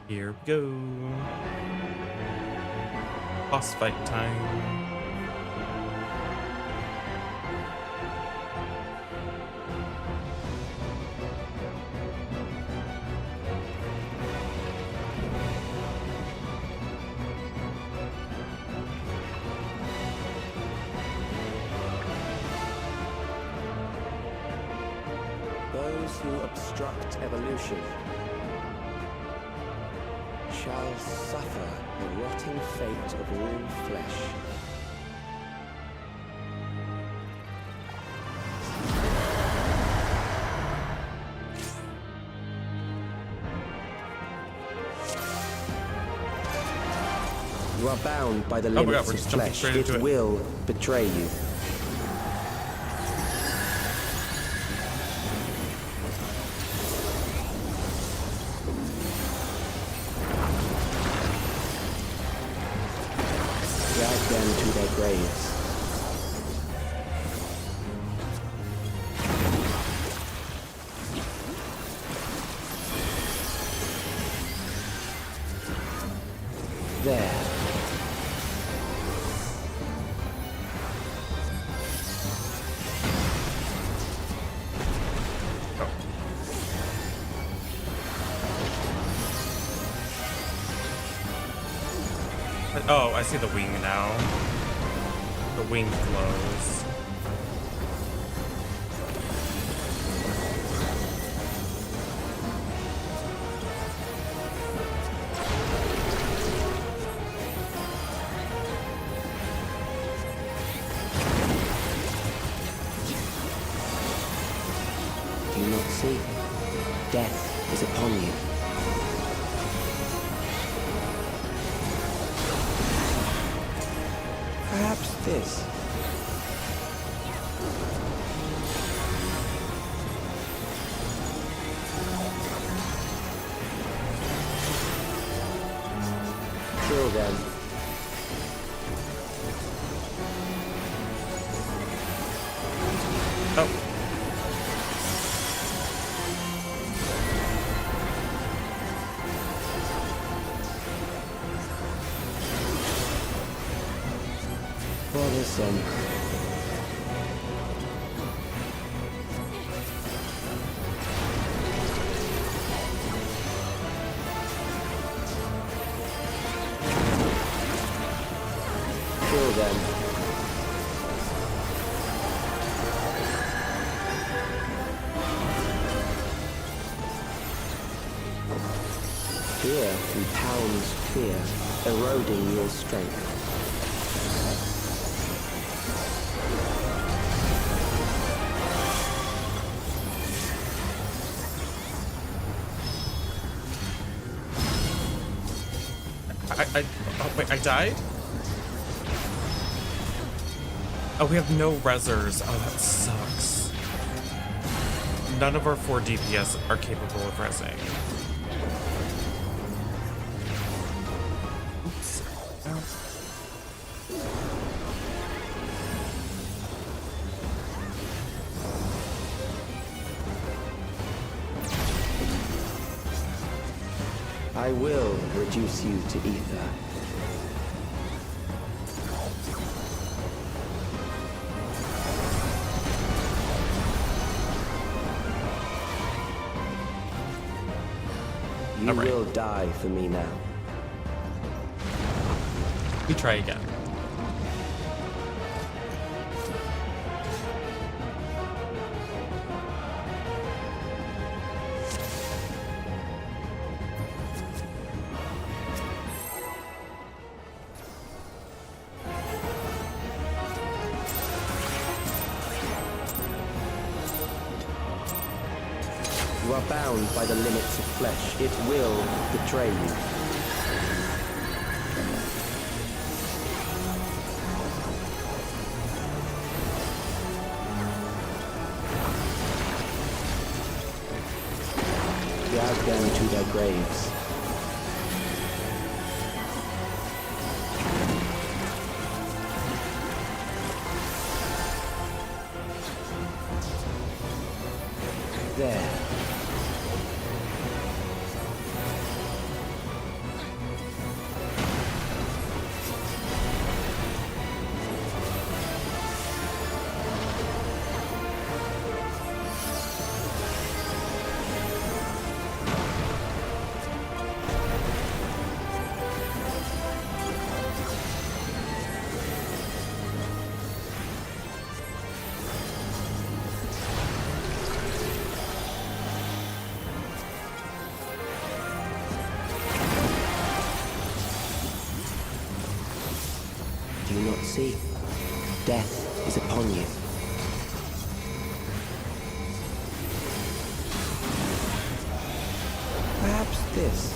Speaker 1: Here we go. Boss fight time.
Speaker 21: those who obstruct evolution shall suffer the rotting fate of all flesh. You are bound by the limits of flesh. It will betray you. Drag them to their graves. There.
Speaker 1: Oh, I see the wing now. The wing glows.
Speaker 21: Do you not see? Death is upon you. Perhaps this. Kill them.
Speaker 1: Oh.
Speaker 21: For the sun. Kill them. Fear compounds fear, eroding your strength.
Speaker 1: Oh, wait, I died? Oh, we have no rezzers. Oh, that sucks. None of our 4 DPS are capable of rezzing. Oops. Ow.
Speaker 21: I will reduce you to ether. You will die for me now.
Speaker 1: We try again.
Speaker 21: You are bound by the limits of flesh. It will betray you. Drag them to their graves. There. you not see? Death is upon you. Perhaps this.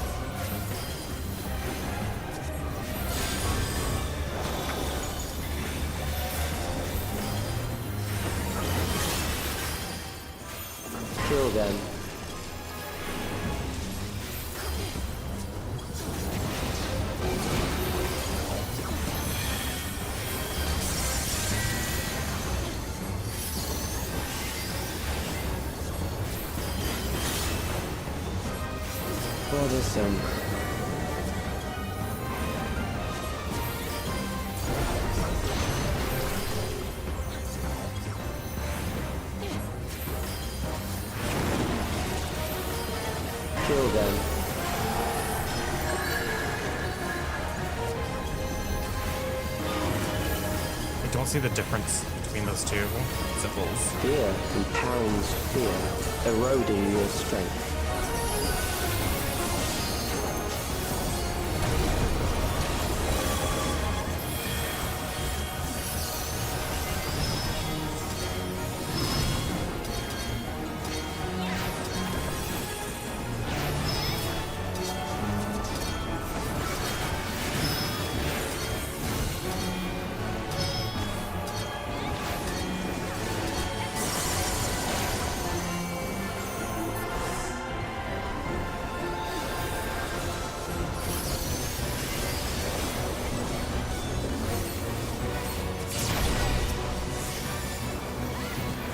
Speaker 21: Kill them. Bothersome. Kill them.
Speaker 1: I don't see the difference between those two symbols.
Speaker 21: Fear compounds fear, eroding your strength.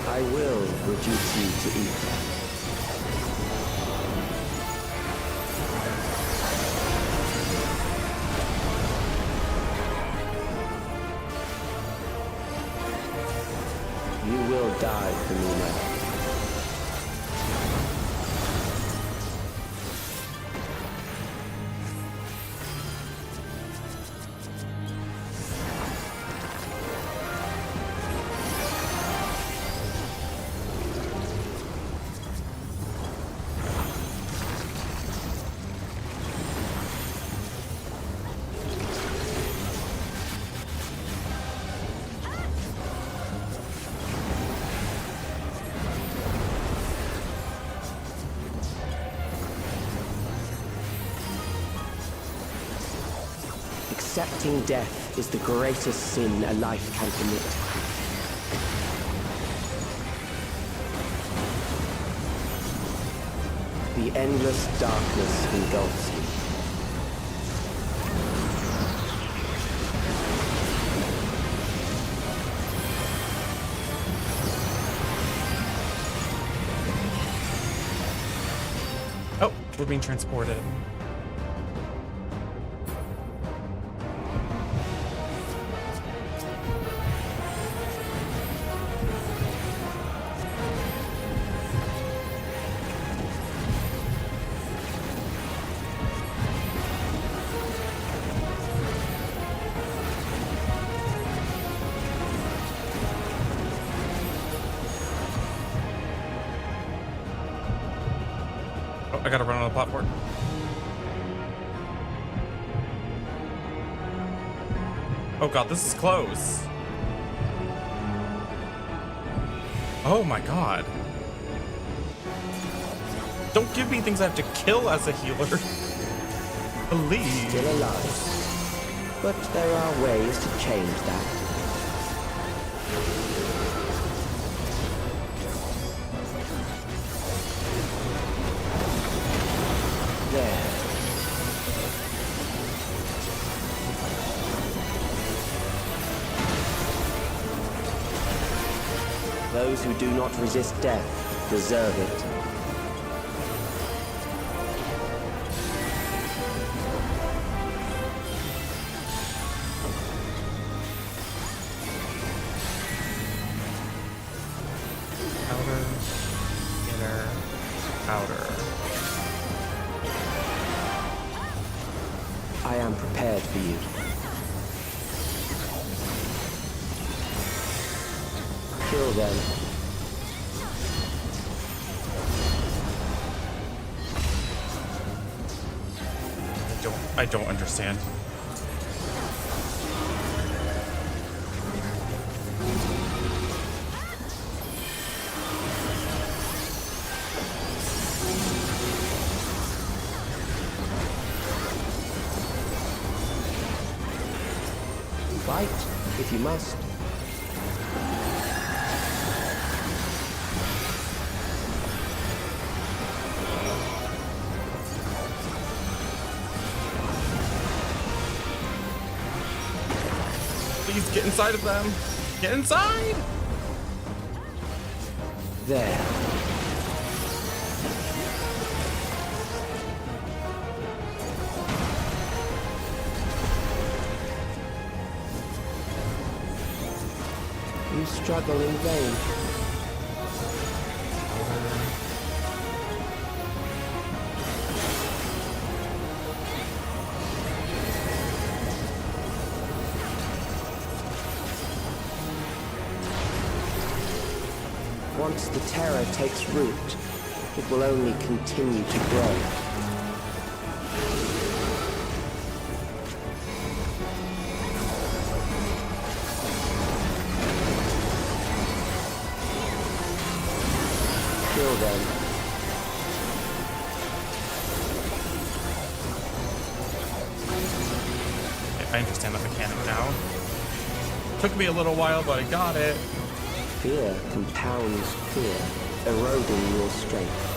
Speaker 21: I will reduce you to ether. You will die for me now. Accepting death is the greatest sin a life can commit. The endless darkness engulfs you.
Speaker 1: Oh, we're being transported. I gotta run on the platform. Oh god, this is close. Oh my god. Don't give me things I have to kill as a healer. Please.
Speaker 21: Still alive. But there are ways to change that. There. Those who do not resist death deserve it.
Speaker 1: Outer, inner, outer.
Speaker 21: I am prepared for you. Kill them.
Speaker 1: I don't understand.
Speaker 21: Fight, if you must.
Speaker 1: Please get inside of them. Get inside!
Speaker 21: There. You struggle in vain. Once the terror takes root, it will only continue to grow. Kill them.
Speaker 1: I understand the mechanic now. Took me a little while, but I got it.
Speaker 21: Fear compounds fear, eroding your strength.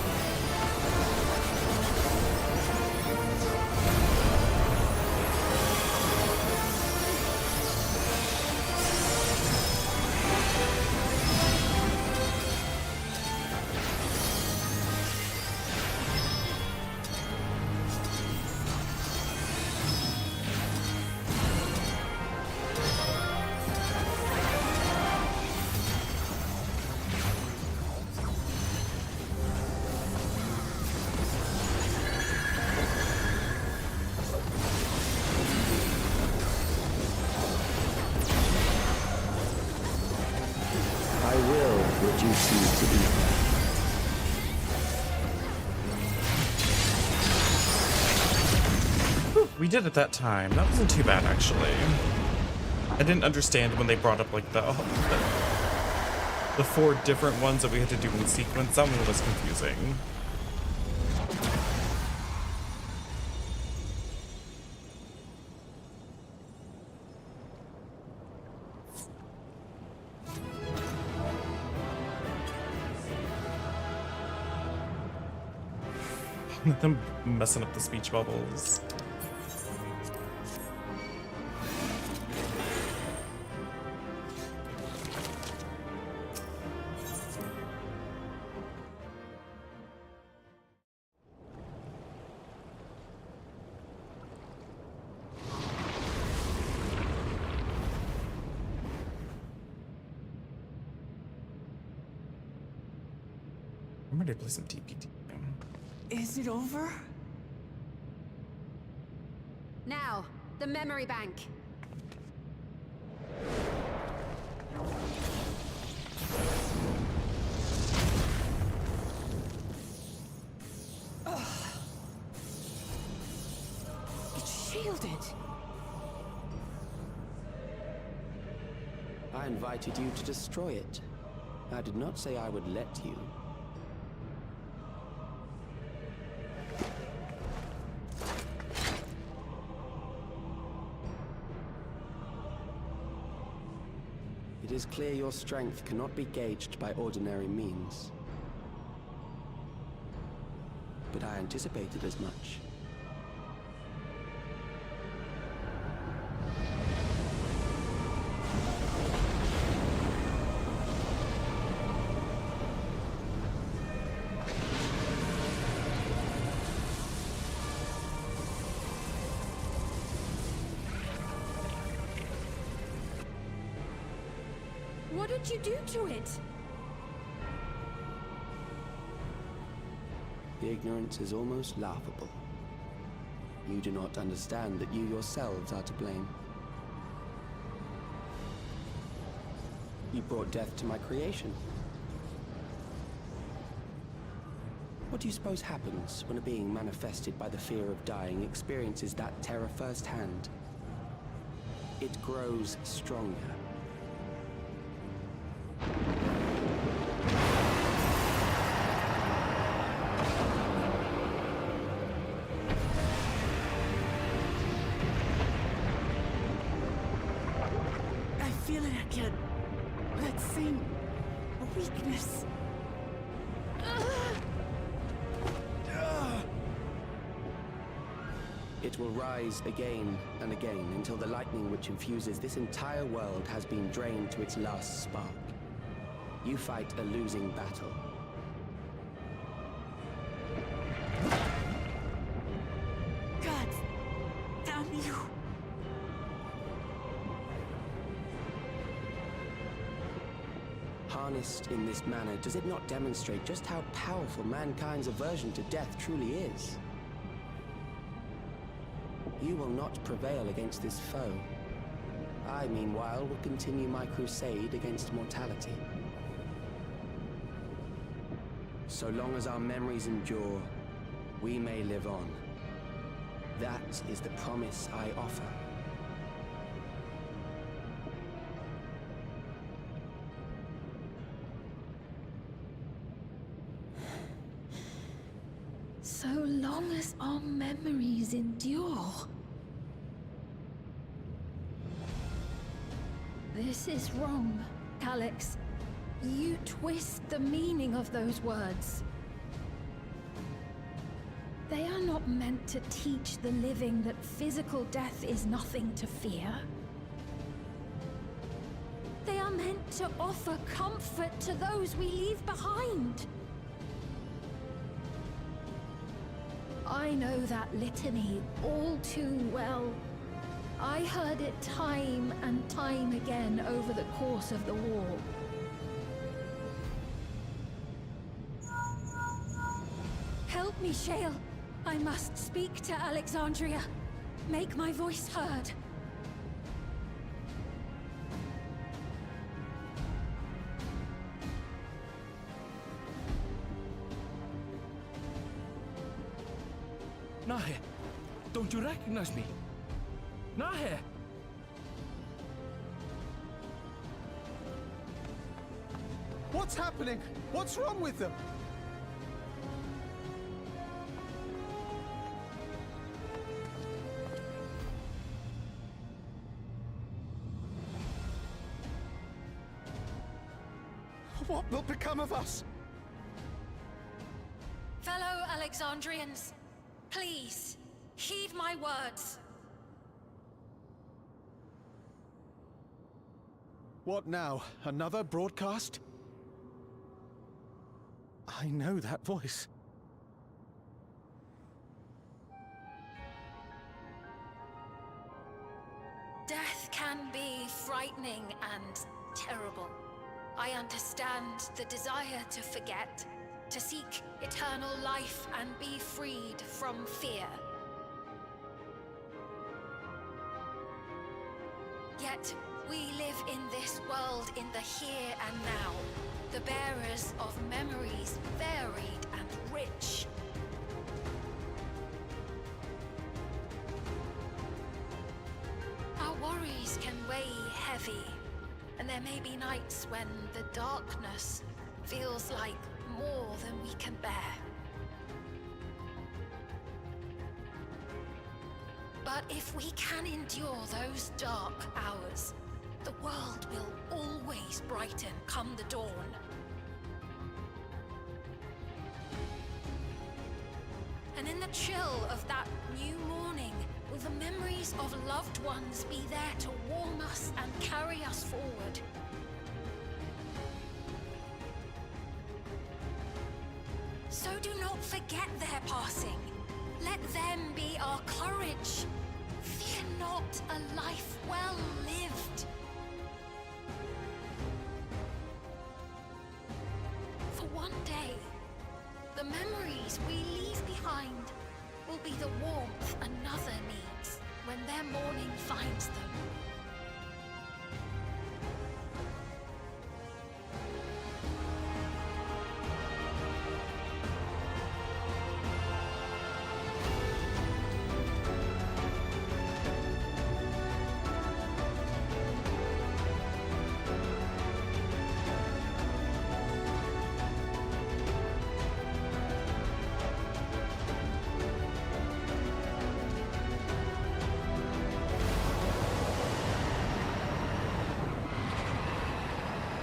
Speaker 21: I will reduce you to ether.
Speaker 1: We did it that time. That wasn't too bad, actually. I didn't understand when they brought up like the 4 different ones that we had to do in sequence. That one was confusing. Them messing up the speech bubbles. I'm ready to play some DbD.
Speaker 19: Is it over?
Speaker 2: Now, the memory bank.
Speaker 19: It's shielded.
Speaker 21: I invited you to destroy it. I did not say I would let you. It is clear your strength cannot be gauged by ordinary means. But I anticipated as much.
Speaker 10: What did you do to it?
Speaker 21: The ignorance is almost laughable. You do not understand that you yourselves are to blame. You brought death to my creation. What do you suppose happens when a being manifested by the fear of dying experiences that terror firsthand? It grows stronger.
Speaker 13: again. That same weakness.
Speaker 21: It will rise again and again until the lightning which infuses this entire world has been drained to its last spark. You fight a losing battle.
Speaker 13: God damn you!
Speaker 21: Harnessed in this manner, does it not demonstrate just how powerful mankind's aversion to death truly is? You will not prevail against this foe. I, meanwhile, will continue my crusade against mortality. So long as our memories endure, we may live on. That is the promise I offer.
Speaker 10: So long as our memories endure. This is wrong, Alex. You twist the meaning of those words. They are not meant to teach the living that physical death is nothing to fear. They are meant to offer comfort to those we leave behind. I know that litany all too well. I heard it time and time again over the course of the war. Help me, Shale. I must speak to Alexandria. Make my voice heard.
Speaker 20: Nahe, don't you recognize me? Nahe!
Speaker 12: What's happening? What's wrong with them? What will become of us?
Speaker 10: Fellow Alexandrians, please, heed my words.
Speaker 12: What now? Another broadcast? I know that voice.
Speaker 10: Death can be frightening and terrible. I understand the desire to forget, to seek eternal life and be freed from fear. Yet, we live in this world in the here and now, the bearers of memories varied and rich. Our worries can weigh heavy, and there may be nights when the darkness feels like more than we can bear. But if we can endure those dark hours, the world will always brighten come the dawn. And in the chill of that new morning, will the memories of loved ones be there to warm us and carry us forward? So do not forget their passing. Let them be our courage. Fear not a life well lived. For one day, the memories we leave behind will be the warmth another needs when their morning finds them.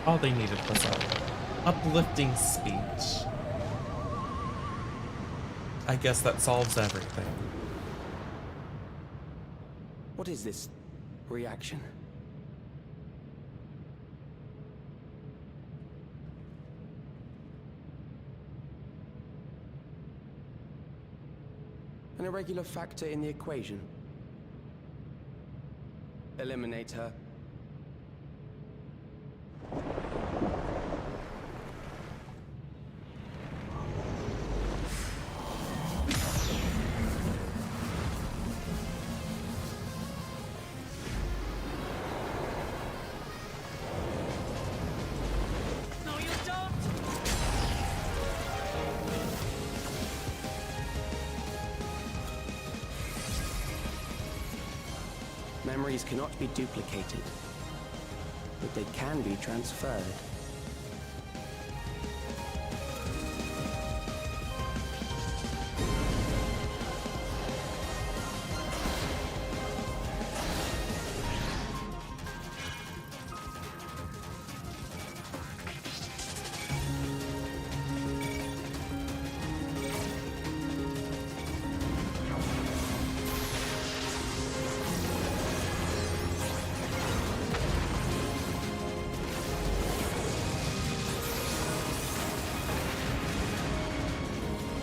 Speaker 1: All they needed was a uplifting speech. I guess that solves everything.
Speaker 21: What is this reaction? An irregular factor in the equation. Eliminate her.
Speaker 13: No, you don't!
Speaker 21: Memories cannot be duplicated, but they can be transferred.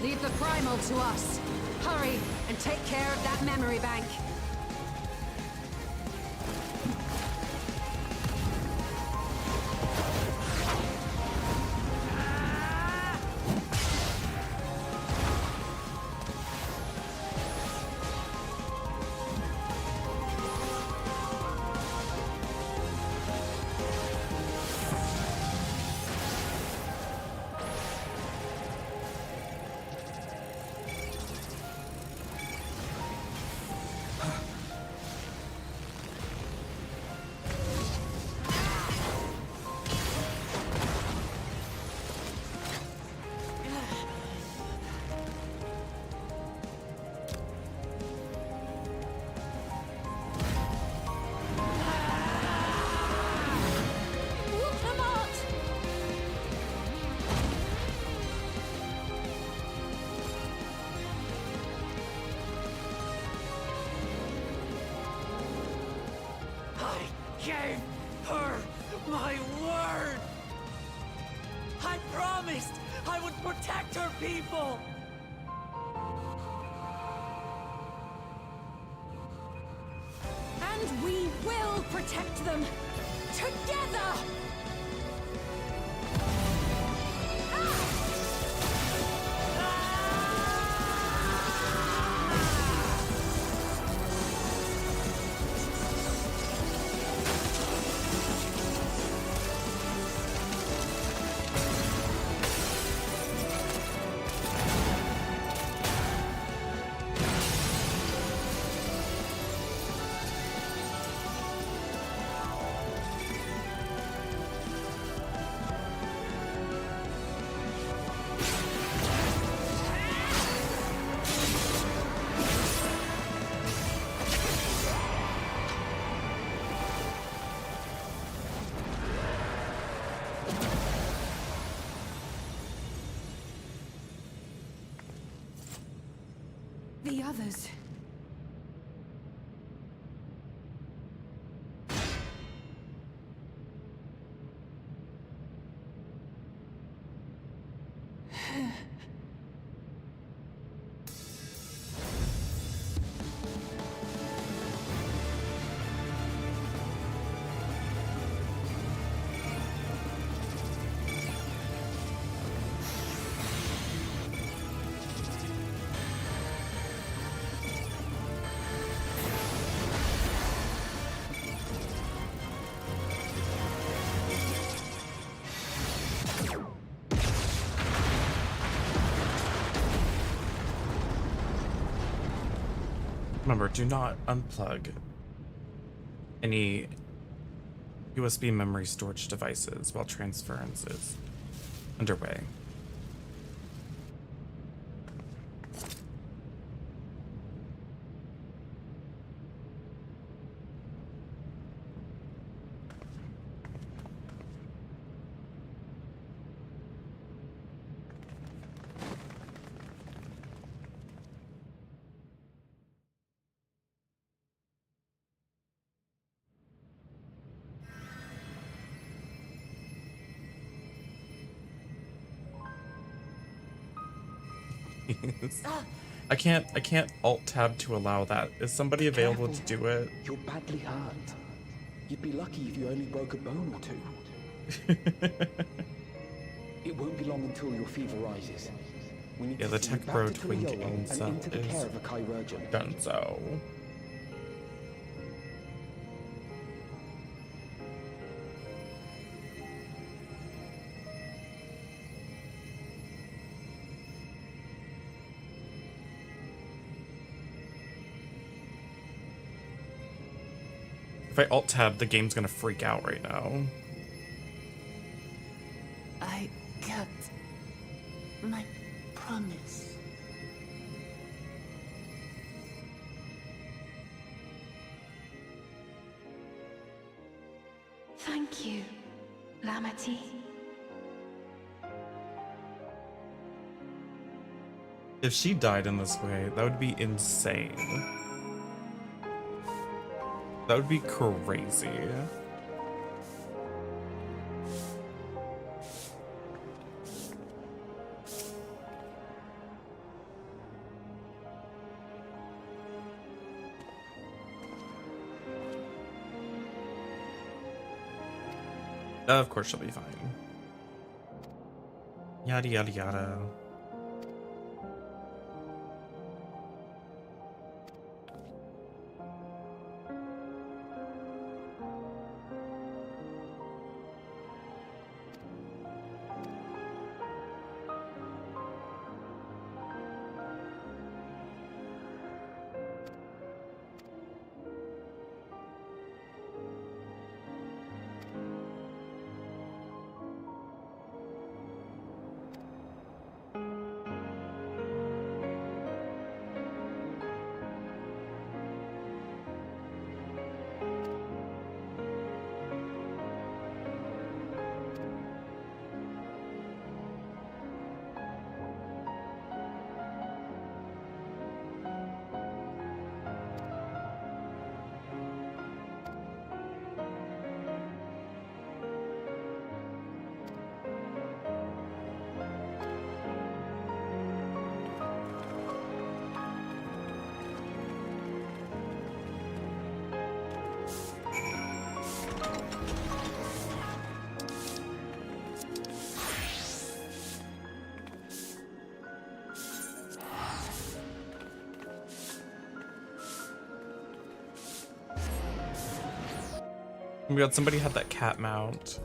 Speaker 2: Leave the primal to us. Hurry and take care of that memory bank.
Speaker 13: Gave her my word! I promised I would protect her people!
Speaker 2: And we will protect them together!
Speaker 13: The others.
Speaker 1: Remember, do not unplug any USB memory storage devices while transference is underway. Please. I can't alt tab to allow that. Is somebody available to do it?
Speaker 22: You're badly hurt. You'd be lucky if you only broke a bone or two. It won't be long until your fever rises. We need
Speaker 1: Yeah,
Speaker 22: to
Speaker 1: the
Speaker 22: send you
Speaker 1: Tech
Speaker 22: back
Speaker 1: Bro
Speaker 22: to Toliolo
Speaker 1: twinking
Speaker 22: and
Speaker 1: stuff
Speaker 22: into the care
Speaker 1: is
Speaker 22: of a chirurgeon.
Speaker 1: done so. If I alt tab, the game's gonna freak out right now.
Speaker 13: I kept my promise.
Speaker 10: Thank you, Lamity.
Speaker 1: If she died in this way, that would be insane. That would be crazy. Of course she'll be fine. Yada yada yada. Oh my god, somebody had that cat mount.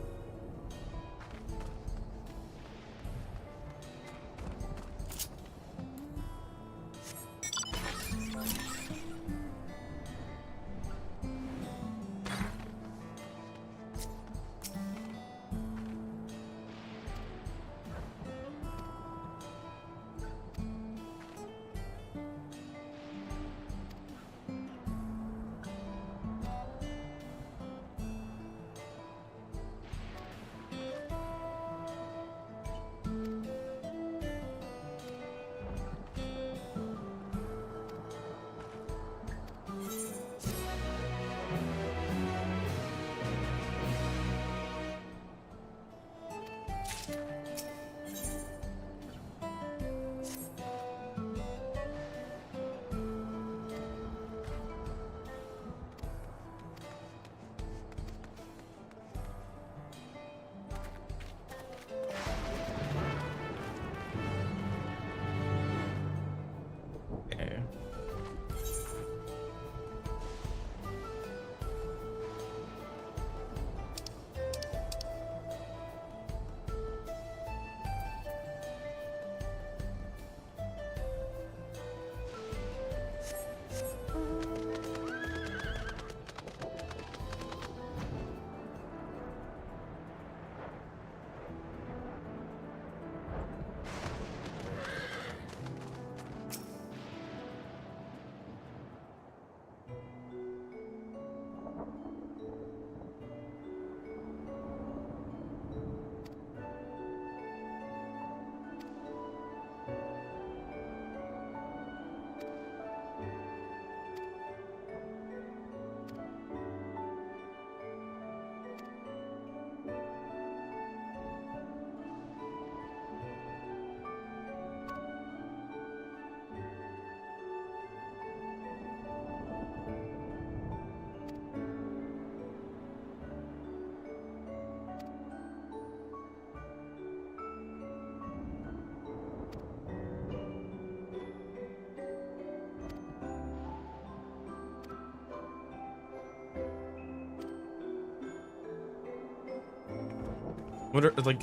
Speaker 1: What are, like,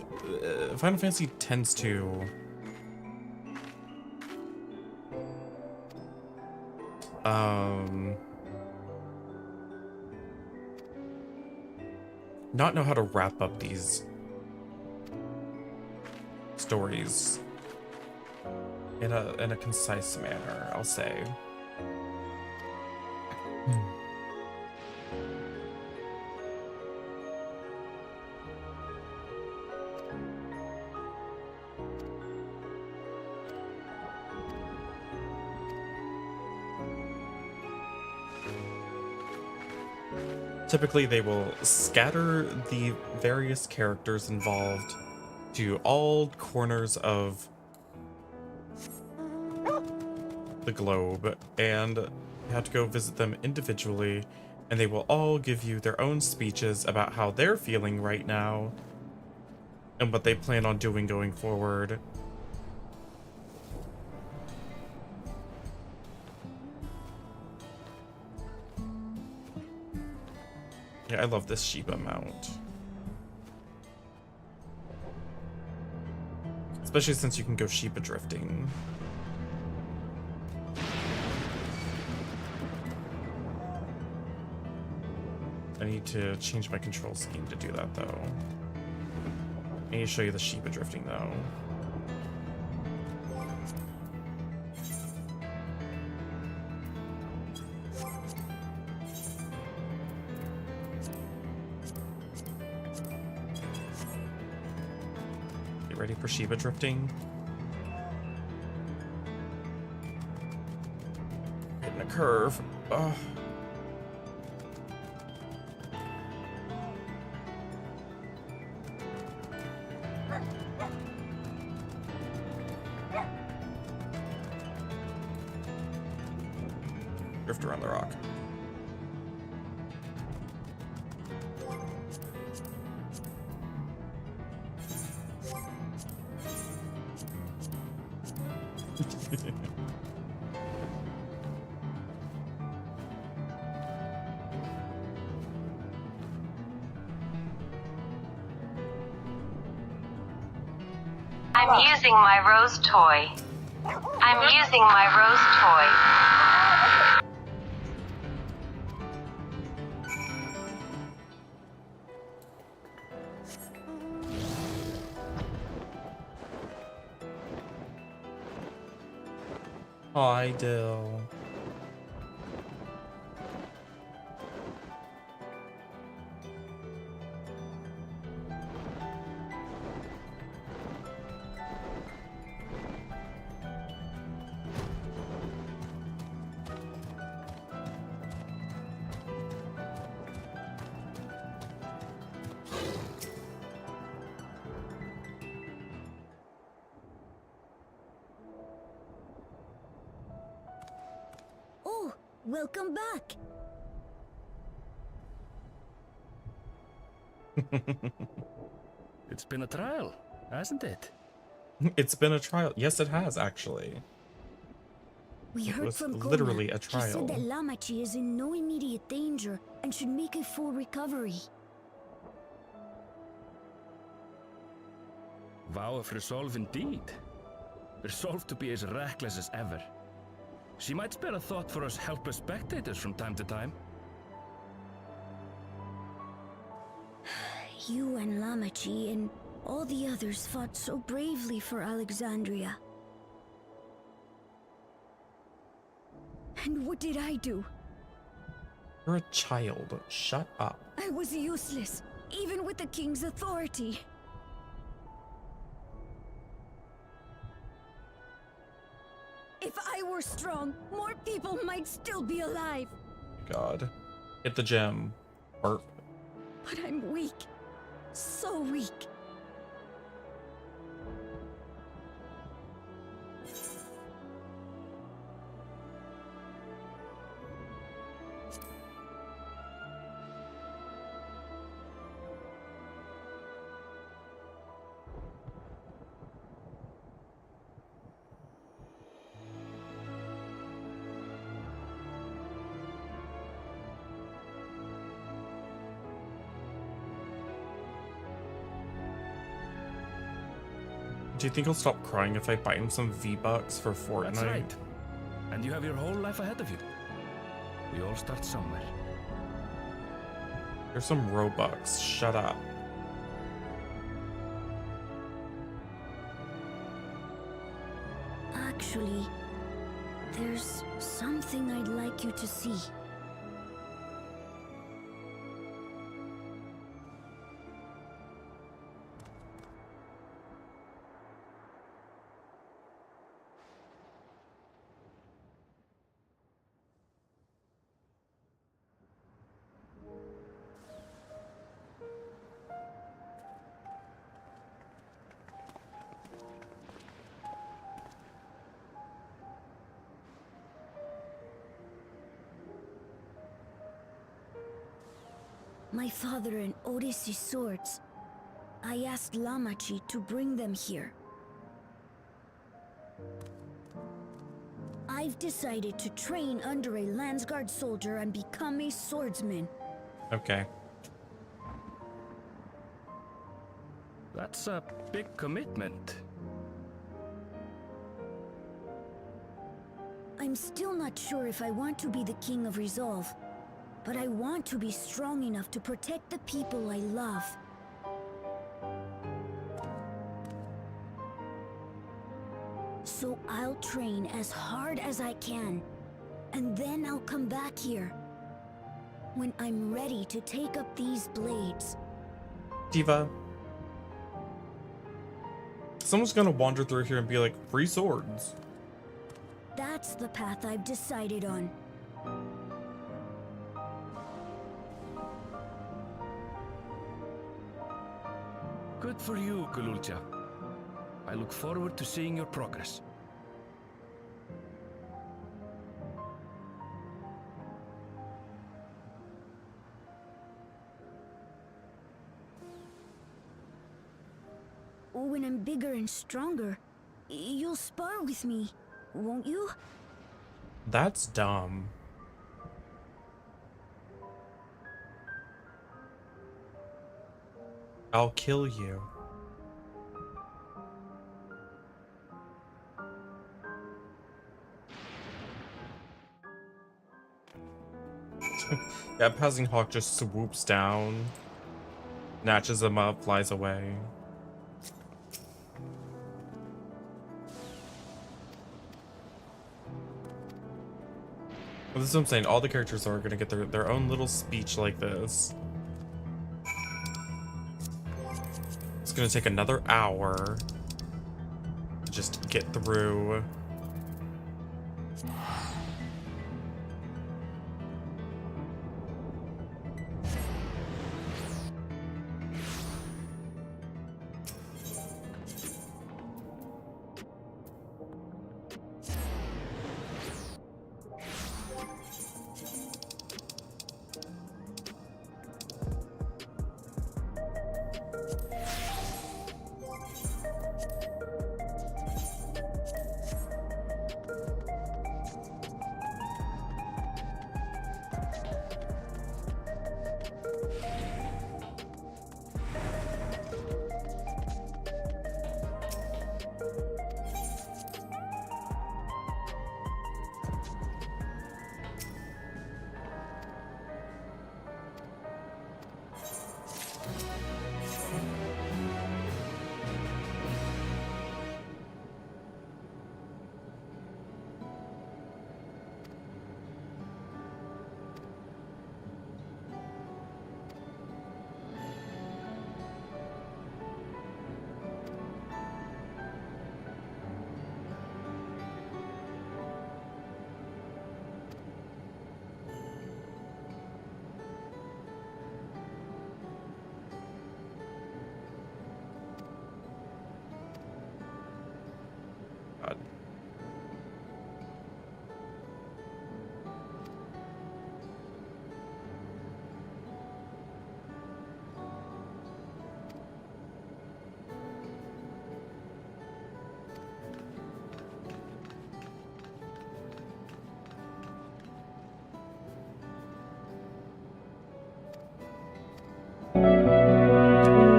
Speaker 1: Final Fantasy tends to not know how to wrap up these stories in a concise manner, I'll say. Typically, they will scatter the various characters involved to all corners of the globe, and you have to go visit them individually, and they will all give you their own speeches about how they're feeling right now and what they plan on doing going forward. Yeah, I love this Sheba mount. Especially since you can go Sheba drifting. I need to change my control scheme to do that, though. I need to show you the Sheba drifting, though. Get ready for Sheba drifting. Hitting a curve. Ugh. Drift around the rock.
Speaker 3: I'm using my rose toy. I'm using my rose toy.
Speaker 1: Hi, Dill.
Speaker 15: Oh, welcome back.
Speaker 20: It's been a trial, hasn't it?
Speaker 1: It's been a trial. Yes, it has, actually.
Speaker 15: We
Speaker 1: It
Speaker 15: heard
Speaker 1: was
Speaker 15: from
Speaker 1: literally
Speaker 15: Kona.
Speaker 1: a trial.
Speaker 15: She said that Lamachi is in no immediate danger and should make a full recovery.
Speaker 20: Vow of resolve indeed. Resolved to be as reckless as ever. She might spare a thought for us helpless spectators from time to time.
Speaker 15: You and Lamachi and all the others fought so bravely for Alexandria. And what did I do?
Speaker 1: You're a child. Shut up.
Speaker 15: I was useless, even with the king's authority. If I were strong, more people might still be alive.
Speaker 1: God. Hit the gem. Burp.
Speaker 15: But I'm weak. So weak.
Speaker 1: Do you think he'll stop crying if I buy him some V-Bucks for Fortnite?
Speaker 20: That's right. And you have your whole life ahead of you. We all start somewhere.
Speaker 1: There's some Robux. Shut up.
Speaker 15: Actually, there's something I'd like you to see. My father and Odyssey's swords. I asked Lamachi to bring them here. I've decided to train under a Landsguard soldier and become a swordsman.
Speaker 1: Okay.
Speaker 20: That's a big commitment.
Speaker 15: I'm still not sure if I want to be the King of Resolve, but I want to be strong enough to protect the people I love. So I'll train as hard as I can, and then I'll come back here when I'm ready to take up these blades.
Speaker 1: Diva. Someone's gonna wander through here and be like, free swords.
Speaker 15: That's the path I've decided on.
Speaker 20: Good for you, Kululcha. I look forward to seeing your progress.
Speaker 15: When I'm bigger and stronger, you'll spar with me, won't you?
Speaker 1: That's dumb. I'll kill you. Yeah, Passing Hawk just swoops down, snatches him up, flies away. Well, this is what I'm saying. All the characters are gonna get their own little speech like this. It's gonna take another hour to just get through.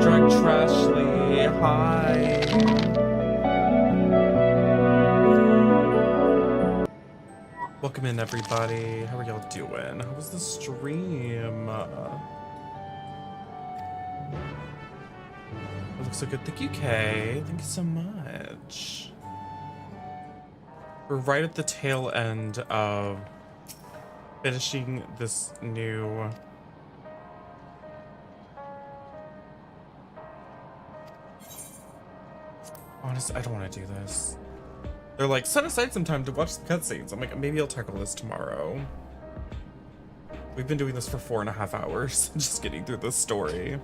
Speaker 1: Drunk Trashly, hi. Welcome in, everybody. How are y'all doing? How was the stream? It looks so good. Thank you, Kay. Thank you so much. We're right at the tail end of finishing this new... Honestly, I don't want to do this. They're like, set aside some time to watch the cutscenes. I'm like, maybe I'll tackle this tomorrow. We've been doing this for 4.5 hours, just getting through this story.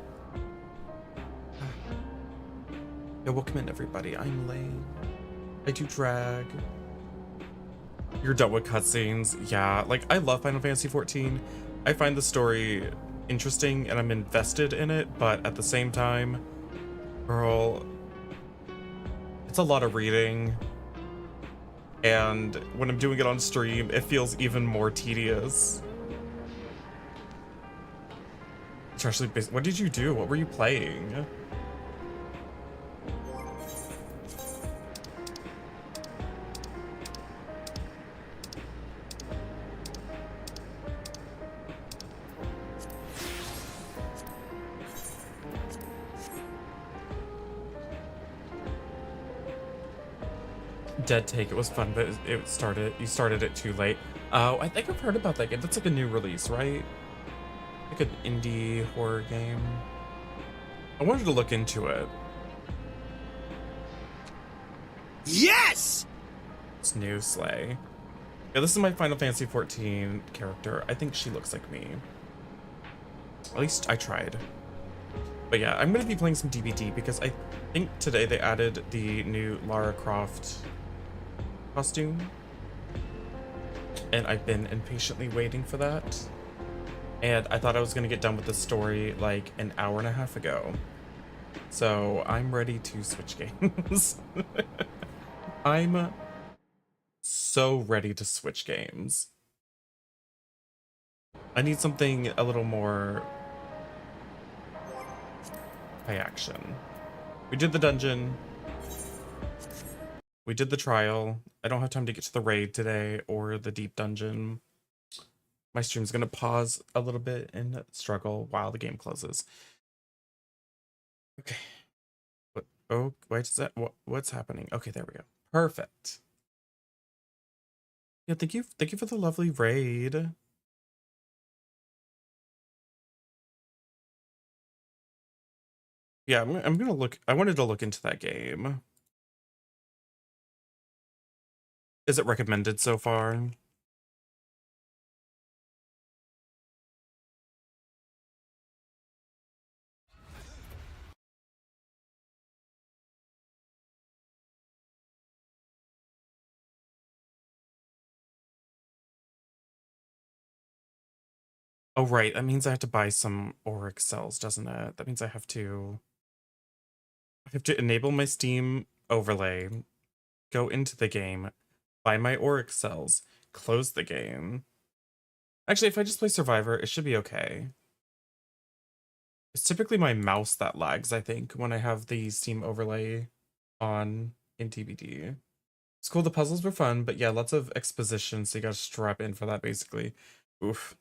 Speaker 1: Yeah, welcome in, everybody. I'm late. I do drag. You're done with cutscenes. Yeah, like, I love Final Fantasy XIV. I find the story interesting and I'm invested in it, but at the same time, girl, it's a lot of reading. And when I'm doing it on stream, it feels even more tedious. Especially, what did you do? What were you playing? Dead Take, it was fun, but you started it too late. Oh, I think I've heard about that game. That's like a new release, right? Like an indie horror game. I wanted to look into it.
Speaker 6: Yes!
Speaker 1: It's new, Slay. Yeah, this is my Final Fantasy XIV character. I think she looks like me. At least I tried. But yeah, I'm gonna be playing some DbD because I think today they added the new Lara Croft costume, and I've been impatiently waiting for that, and I thought I was gonna get done with the story like an hour and a half ago, so I'm ready to switch games. I'm so ready to switch games. I need something a little more high action. We did the dungeon. We did the trial. I don't have time to get to the raid today or the deep dungeon. My stream's gonna pause a little bit and struggle while the game closes. Okay. What? Oh, wait, is that what's happening? Okay, there we go. Perfect. Yeah, thank you for the lovely raid. Yeah, I'm gonna look. I wanted to look into that game. Is it recommended so far? Oh, right. That means I have to buy some auric cells, doesn't it? That means I have to enable my Steam overlay, go into the game, buy my auric cells, close the game. Actually, if I just play Survivor, it should be okay. It's typically my mouse that lags, I think, when I have the Steam overlay on in DbD. It's cool, the puzzles were fun, but yeah, lots of exposition, so you gotta strap in for that, basically. Oof.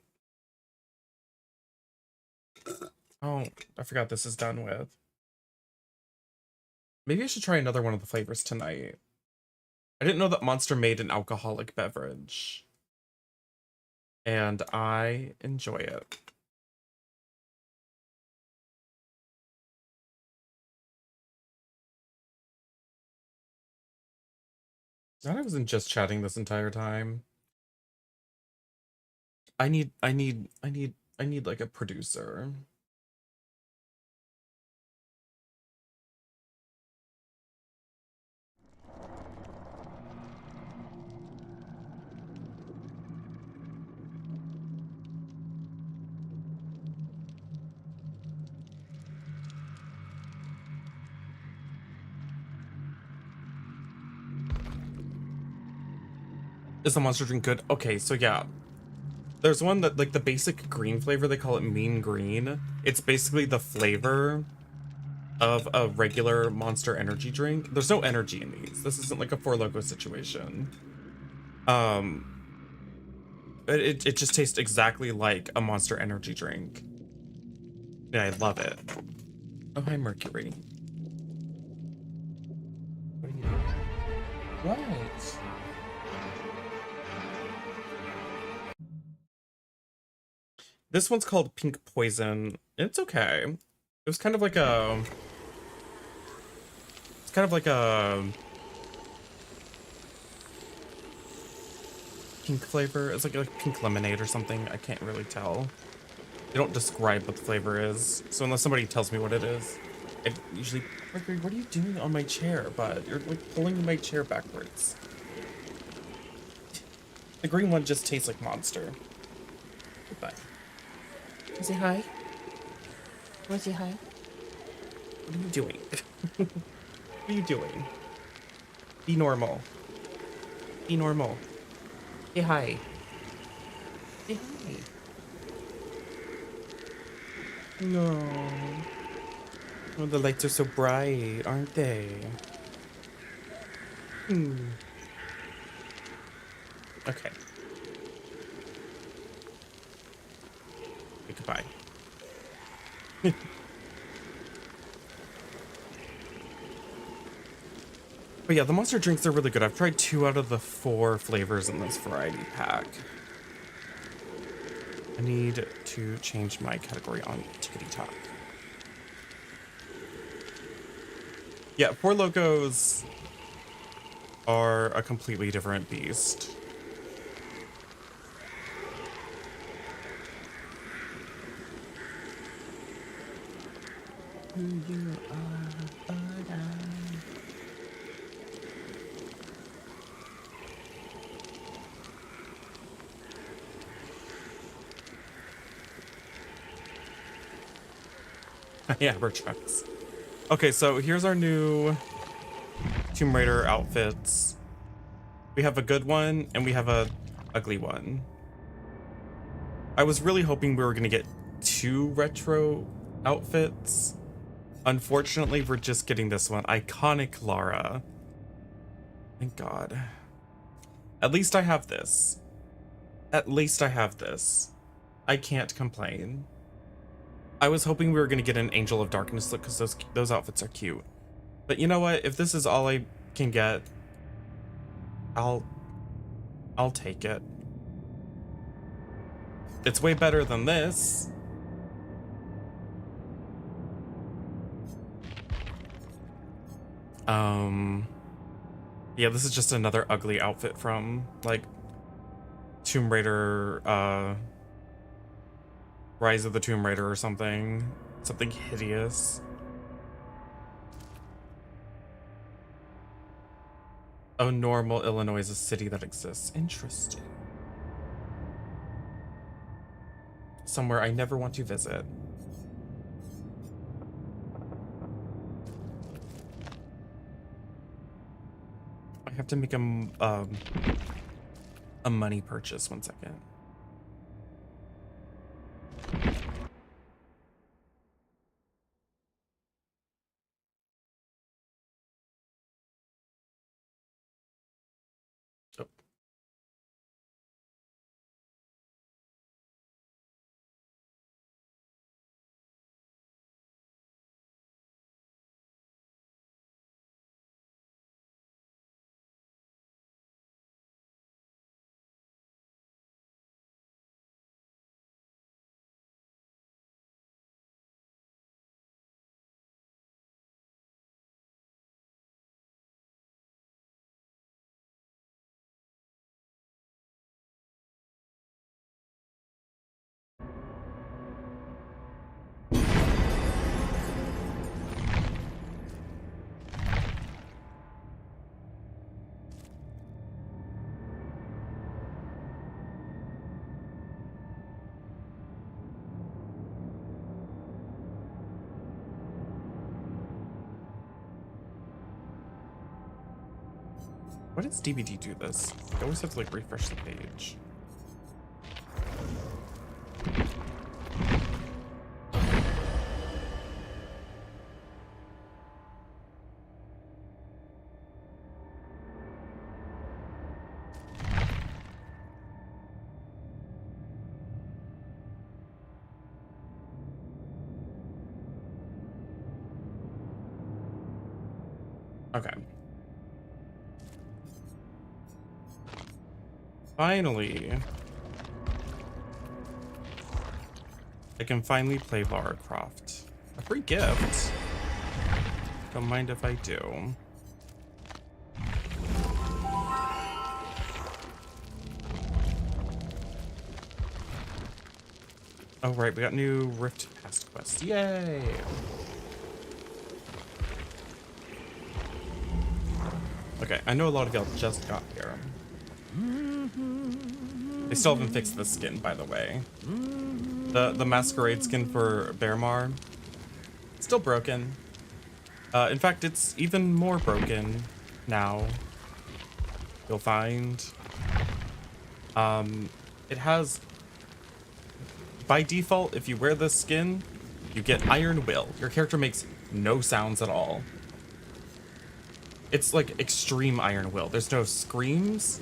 Speaker 1: Oh, I forgot this is done with. Maybe I should try another one of the flavors tonight. I didn't know that Monster made an alcoholic beverage. And I enjoy it. God, I wasn't just chatting this entire time. I need like a producer. Is the monster drink good? Okay, so yeah. There's one that, like, the basic green flavor, they call it Mean Green. It's basically the flavor of a regular Monster energy drink. There's no energy in these. This isn't like a Four Loko situation. It just tastes exactly like a Monster Energy drink. Yeah, I love it. Oh, hi, Mercury. What are you doing? What? This one's called Pink Poison. It's okay. It was kind of like a... It's kind of like a... pink flavor. It's like a pink lemonade or something. I can't really tell. They don't describe what the flavor is. So unless somebody tells me what it is, it usually... Mercury, what are you doing on my chair, bud? You're like pulling my chair backwards. The green one just tastes like Monster. Goodbye. Say hi. Want to say hi? What are you doing? What are you doing? Be normal. Be normal. Say hi. Say hi. No. Oh, the lights are so bright, aren't they? Okay. Okay, goodbye. But yeah, the monster drinks are really good. I've tried 2 out of the 4 flavors in this variety pack. I need to change my category on Tickety Talk. Yeah, 4 Locos are a completely different beast. Who you are, but yeah, we're trucks. Okay, so here's our new Tomb Raider outfits. We have a good one and we have a ugly one. I was really hoping we were gonna get 2 retro outfits. Unfortunately, we're just getting this one. Iconic Lara. Thank God. At least I have this. At least I have this. I can't complain. I was hoping we were gonna get an Angel of Darkness look because those outfits are cute. But you know what? If this is all I can get, I'll take it. It's way better than this. Yeah, this is just another ugly outfit from like Tomb Raider, Rise of the Tomb Raider or something. Something hideous. Oh, Normal, Illinois is a city that exists. Interesting. Somewhere I never want to visit. I have to make a money purchase. 1 second. Oh. Why does DbD do this? I always have to like refresh the page. Okay. Finally. I can finally play Lara Croft. A free gift. Don't mind if I do. Oh, right, we got new Rift Pass quests. Yay! Okay, I know a lot of y'all just got here. They still haven't fixed the skin, by the way. The masquerade skin for Bearmar, still broken. In fact, it's even more broken now. You'll find. It has, by default, if you wear this skin, you get Iron Will. Your character makes no sounds at all. It's like extreme Iron Will. There's no screams.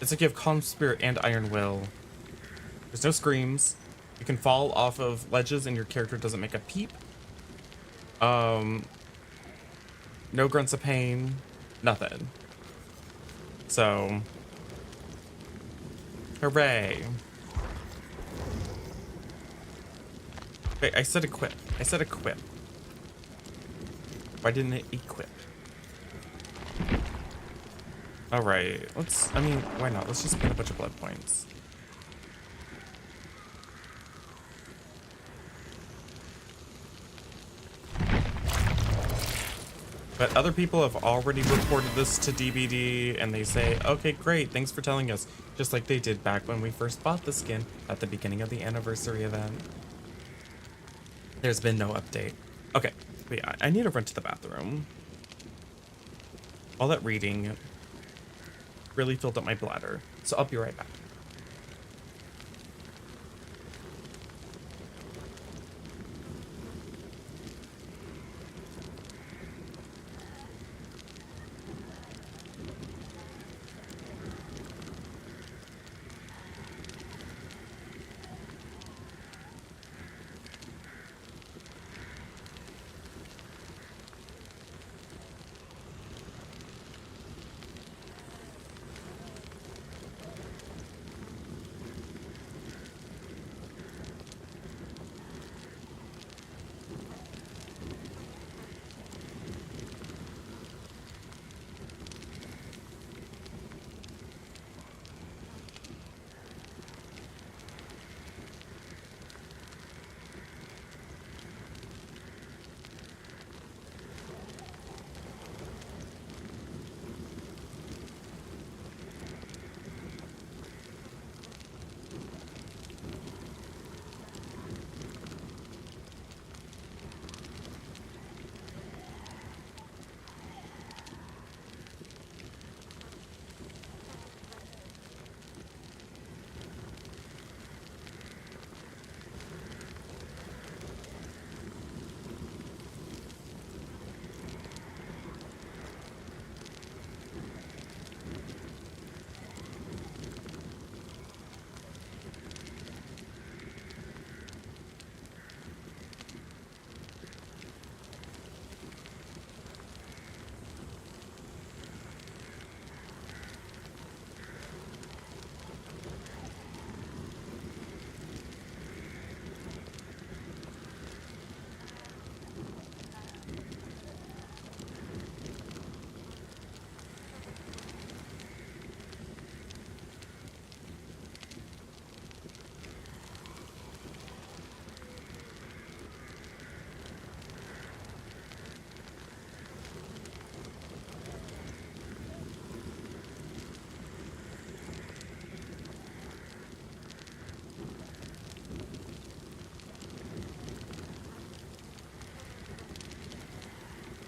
Speaker 1: It's like you have Calm Spirit and Iron Will. There's no screams. You can fall off of ledges and your character doesn't make a peep. No grunts of pain. Nothing. So, hooray. Wait, I said equip. I said equip. Why didn't it equip? Alright, I mean, why not? Let's just spend a bunch of blood points. But other people have already reported this to DbD, and they say, okay, great, thanks for telling us. Just like they did back when we first bought the skin at the beginning of the anniversary event. There's been no update. Okay, but yeah, I need to run to the bathroom. All that reading really filled up my bladder, so I'll be right back.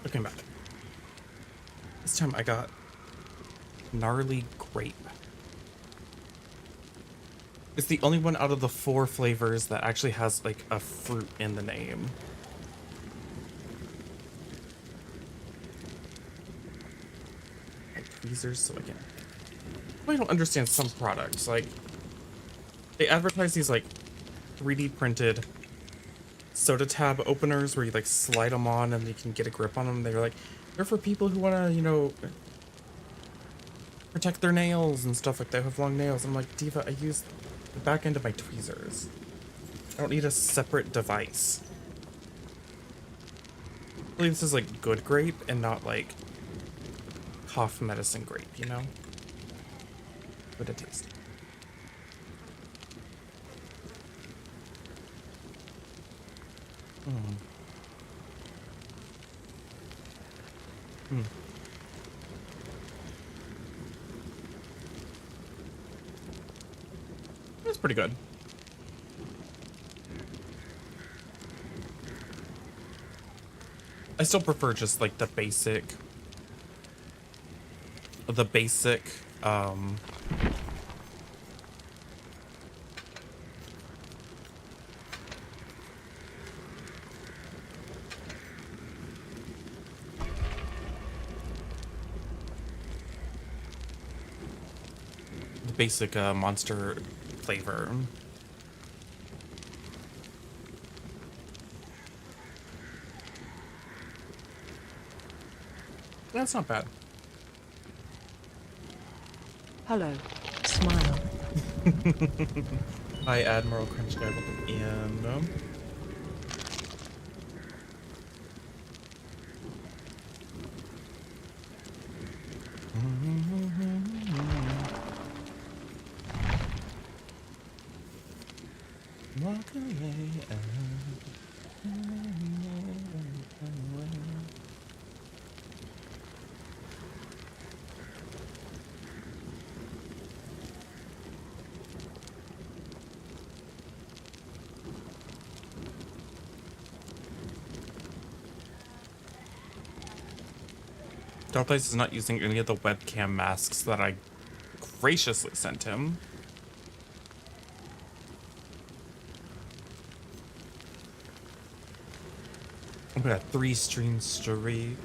Speaker 1: Looking back. This time I got gnarly grape. It's the only one out of the 4 flavors that actually has like a fruit in the name. Like tweezers, so I can. I don't understand some products. Like they advertise these like 3D printed soda tab openers where you like slide them on and you can get a grip on them. They're like, They're for people who want to, you know, protect their nails and stuff like that, who have long nails. I'm like, Diva, I use the back end of my tweezers. I don't need a separate device. I believe this is like good grape and not like cough medicine grape, you know? Good to taste. That's pretty good. I still prefer just like the basic monster flavor. That's not bad.
Speaker 8: Hello. Smile.
Speaker 1: Hi, Admiral Crunch Guy. Welcome in. Walk away. Darkblaze is not using any of the webcam masks that I graciously sent him. I'm at a 3-stream streak.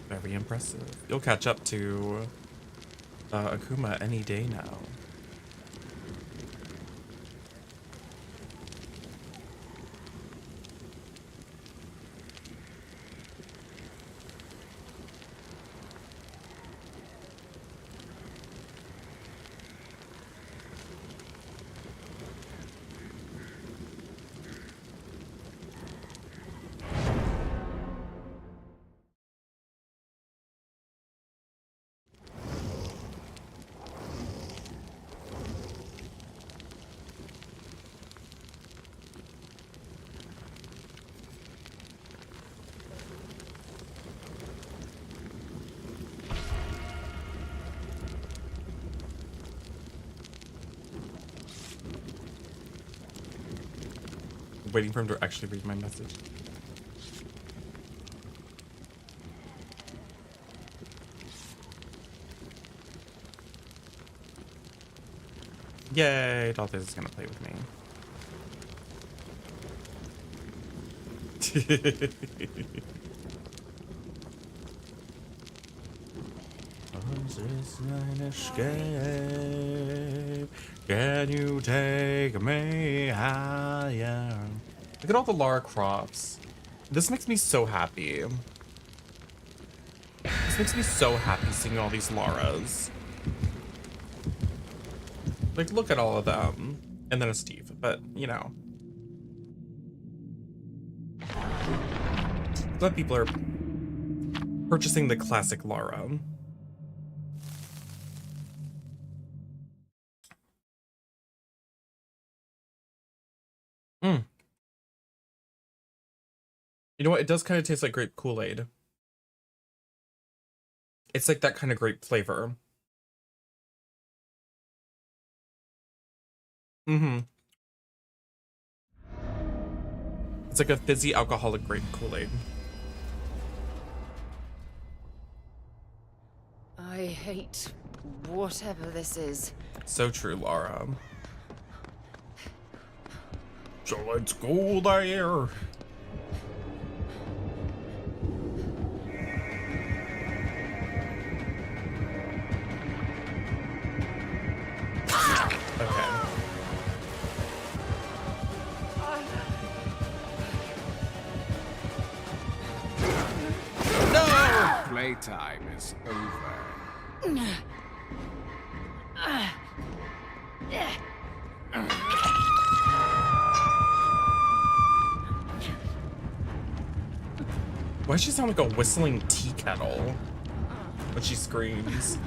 Speaker 1: Very impressive. You'll catch up to Akuma any day now. Waiting for him to actually read my message. Yay, Dalthus is gonna play with me. Escape. Can you take me higher? Look at all the Lara Crofts. This makes me so happy. This makes me so happy seeing all these Laras. Like, look at all of them. And then a Steve, but, you know. Glad people are purchasing the classic Lara. You know what? It does kind of taste like grape Kool-Aid. It's like that kind of grape flavor. Mm-hmm. It's like a fizzy alcoholic grape Kool-Aid.
Speaker 8: I hate whatever this is.
Speaker 1: So true, Lara. So let's go there. Okay.
Speaker 6: playtime is over.
Speaker 1: Why does she sound like a whistling tea kettle when she screams?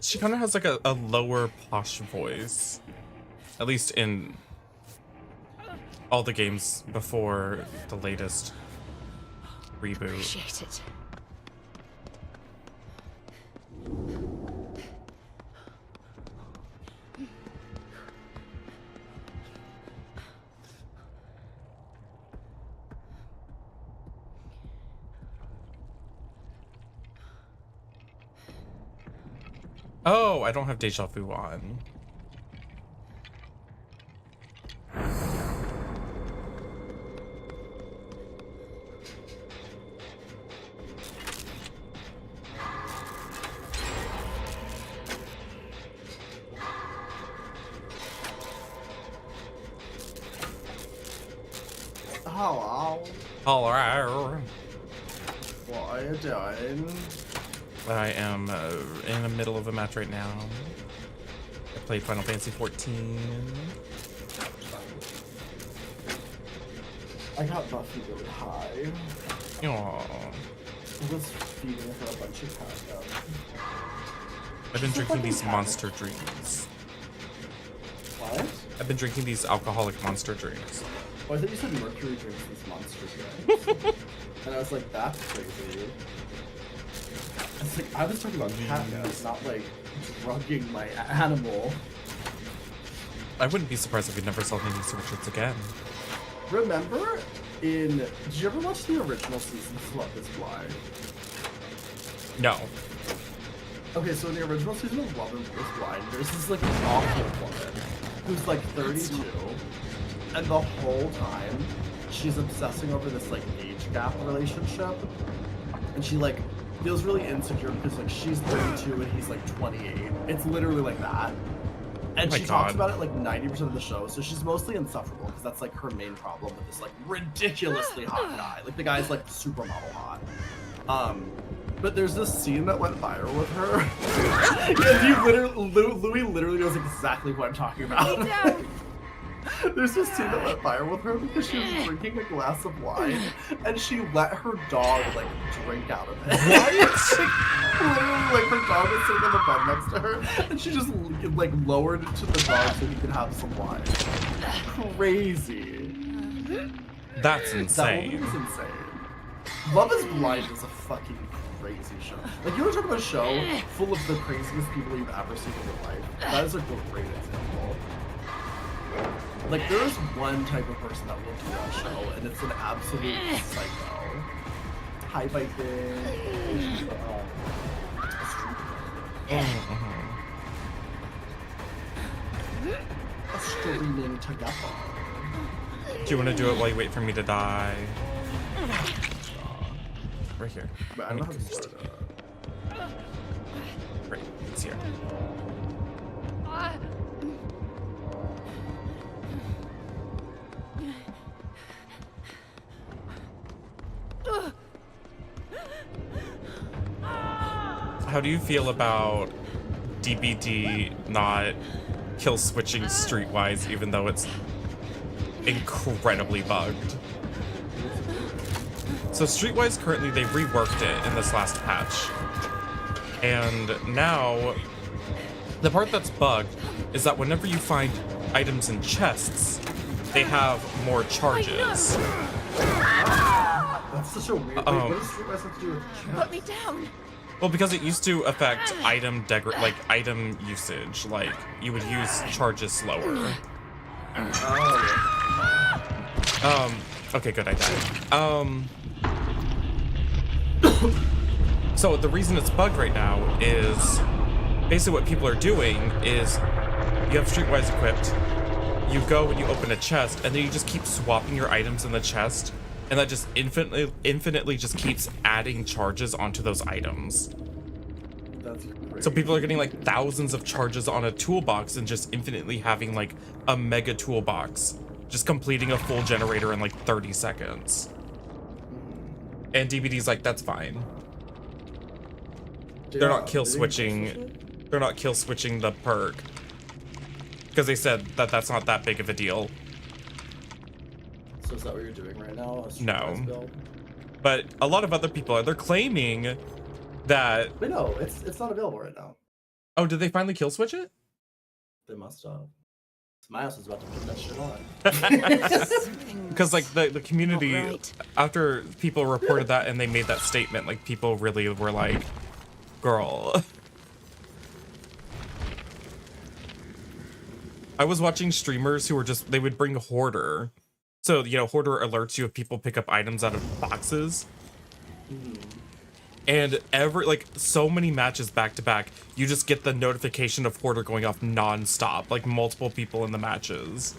Speaker 1: She kind of has like a lower posh voice, at least in all the games before the latest reboot.
Speaker 8: Appreciate it.
Speaker 1: Oh, I don't have Deja Vu on.
Speaker 14: Hello.
Speaker 1: Hello.
Speaker 14: What are you doing?
Speaker 1: I am in the middle of a match right now. I played Final Fantasy 14.
Speaker 14: I got Buffy really high.
Speaker 1: Aww.
Speaker 14: I was feeding her a bunch of cat.
Speaker 1: I've been drinking these monster drinks.
Speaker 14: What?
Speaker 1: I've been drinking these alcoholic monster drinks.
Speaker 14: Oh, I thought you said Mercury drinks these monster drinks. And I was like, that's crazy. It's like, I was talking about catnip, not like drugging my animal.
Speaker 1: I wouldn't be surprised if we never saw Nancy Richards again.
Speaker 14: Remember in, did you ever watch the original season of Love is Blind?
Speaker 1: No.
Speaker 14: Okay, so in the original season of Love is Blind, there's this like awful woman who's like 32, and the whole time she's obsessing over this like age gap relationship, and she like feels really insecure because like she's 32 and he's like 28. It's literally like that. And she talks about it like 90% of the show, so she's mostly insufferable because that's like her main problem with this like ridiculously hot guy. Like the guy's like supermodel hot. But there's this scene that went viral with her. And you Louis literally knows exactly what I'm talking about. There's this scene that went viral with her because she was drinking a glass of wine and she let her dog like drink out of it. What? Literally, like her dog was sitting on the bed next to her and she just like lowered it to the dog so he could have some wine. Crazy.
Speaker 1: That's insane.
Speaker 14: That woman is insane. Love is Blind is a fucking crazy show. Like you want to talk about a show full of the craziest people you've ever seen in your life. That is a great example. Like, there's one type of person that will do that show, and it's an absolute psycho. Hi, Viking. Streaming together.
Speaker 1: Do you want to do it while you wait for me to die? Right here.
Speaker 14: But I don't know how to start it.
Speaker 1: Right, it's here. How do you feel about DbD not kill switching streetwise, even though it's incredibly bugged? So streetwise currently they reworked it in this last patch, and now the part that's bugged is that whenever you find items in chests, they have more charges.
Speaker 14: That's such a weird. Wait, what does streetwise have to do with chests?
Speaker 10: Put me down.
Speaker 1: Well, because it used to affect item usage, like you would use charges slower. Okay, good, I died. So the reason it's bugged right now is basically what people are doing is you have Streetwise equipped, you go and you open a chest, and then you just keep swapping your items in the chest And that just infinitely just keeps adding charges onto those items.
Speaker 14: That's crazy.
Speaker 1: So people are getting like thousands of charges on a toolbox and just infinitely having like a mega toolbox, just completing a full generator in like 30 seconds. And DbD's like, that's fine.
Speaker 14: Yeah,
Speaker 1: They're not kill switching. They're not kill switching the perk. Because they said that that's not that big of a deal.
Speaker 14: So is that what you're doing right now?
Speaker 1: No. But a lot of other people are. They're claiming that...
Speaker 14: But no, it's not available right now.
Speaker 1: Oh, did they finally kill switch it?
Speaker 14: They must have. My house is about to put that shit on.
Speaker 1: Because like the community, after people reported that and they made that statement, like people really were like, girl. I was watching streamers who were just, they would bring Hoarder. So, you know, Hoarder alerts you if people pick up items out of boxes. And like so many matches back to back, you just get the notification of Hoarder going off non-stop, like multiple people in the matches.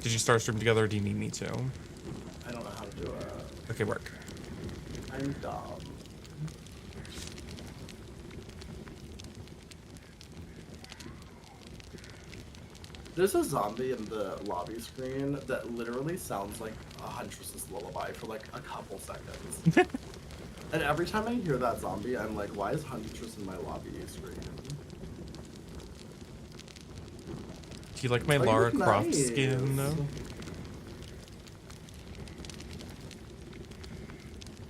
Speaker 1: Did you start a stream together or do you need me to?
Speaker 14: I don't know how to do it.
Speaker 1: Okay, work.
Speaker 14: I'm dumb. There's a zombie in the lobby screen that literally sounds like a Huntress's lullaby for like a couple seconds. And every time I hear that zombie, I'm like, why is Huntress in my lobby screen?
Speaker 1: Do you like my Lara Croft skin though?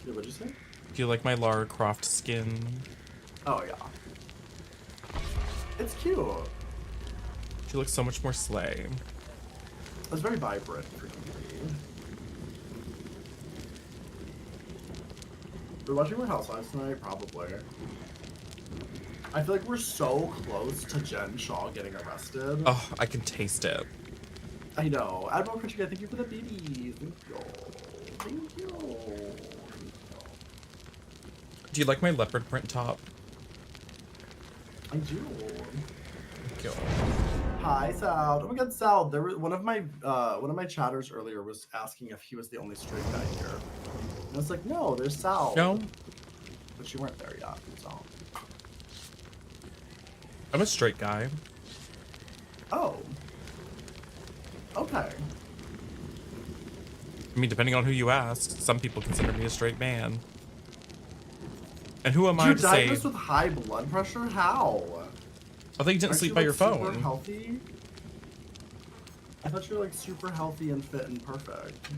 Speaker 14: Yeah, what'd you say?
Speaker 1: Do you like my Lara Croft skin?
Speaker 14: Oh yeah. It's cute.
Speaker 1: She looks so much more slay.
Speaker 14: It's very vibrant for me. We're watching More Housewives tonight, probably. I feel like we're so close to Jen Shaw getting arrested.
Speaker 1: Oh, I can taste it.
Speaker 14: I know. Admiral Krichka, thank you for the babies. Thank you. Thank you.
Speaker 1: Do you like my leopard print top?
Speaker 14: I do.
Speaker 1: Thank you.
Speaker 14: Hi, Sal. Oh my God, Sal. There was one of my chatters earlier was asking if he was the only straight guy here. And I was like, no, there's Sal.
Speaker 1: No.
Speaker 14: But you weren't there yet, so.
Speaker 1: I'm a straight guy.
Speaker 14: Oh. Okay.
Speaker 1: I mean, depending on who you ask, some people consider me a straight man. And who am I to say?
Speaker 14: You diagnosed with high blood pressure? How?
Speaker 1: I thought you didn't sleep by your
Speaker 14: Super
Speaker 1: phone.
Speaker 14: Healthy? I thought you were like super healthy and fit and perfect.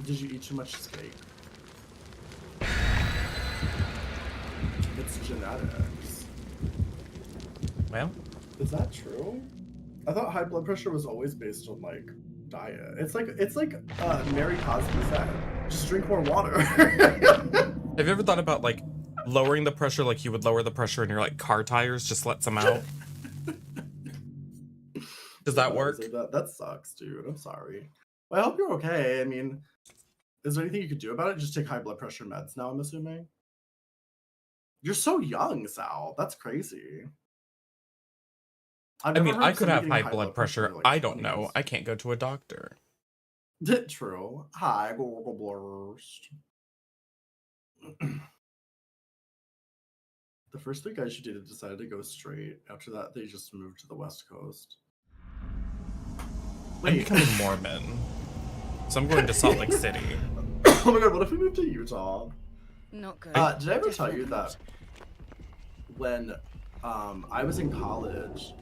Speaker 14: Did you eat too much steak? It's genetics.
Speaker 1: Well,
Speaker 14: is that true? I thought high blood pressure was always based on like diet. It's like Mary Cosby said, just drink more water.
Speaker 1: Have you ever thought about like lowering the pressure like you would lower the pressure in your like car tires? Just let some out. Does that work?
Speaker 14: That sucks, dude. I'm sorry. Well, I hope you're okay. I mean, is there anything you could do about it? Just take high blood pressure meds now, I'm assuming. You're so young, Sal. That's crazy.
Speaker 1: I mean, I could have high blood pressure. Like I don't know. I can't go to a doctor.
Speaker 14: True. High blurst. The first three guys you dated decided to go straight. After that, they just moved to the West Coast.
Speaker 1: I'm becoming Mormon. So I'm going to Salt Lake City.
Speaker 14: Oh my God, what if we moved to Utah?
Speaker 8: Not good.
Speaker 14: Did I ever tell you that when I was in college,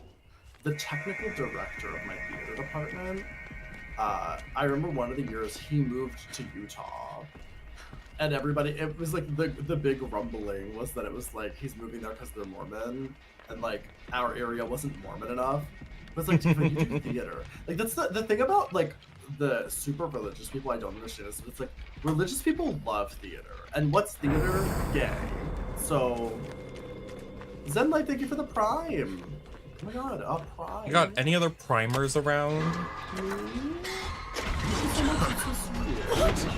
Speaker 14: the technical director of my theater department, I remember one of the years he moved to Utah. And everybody, it was like the big rumbling was that it was like he's moving there because they're Mormon, and like our area wasn't Mormon enough. It was like, you do theater. Like that's the thing about like the super religious people I don't understand is it's like religious people love theater, and what's theater? Gay. So Zen Light, thank you for the prime. Oh my God, a prime.
Speaker 1: You got any other primers around?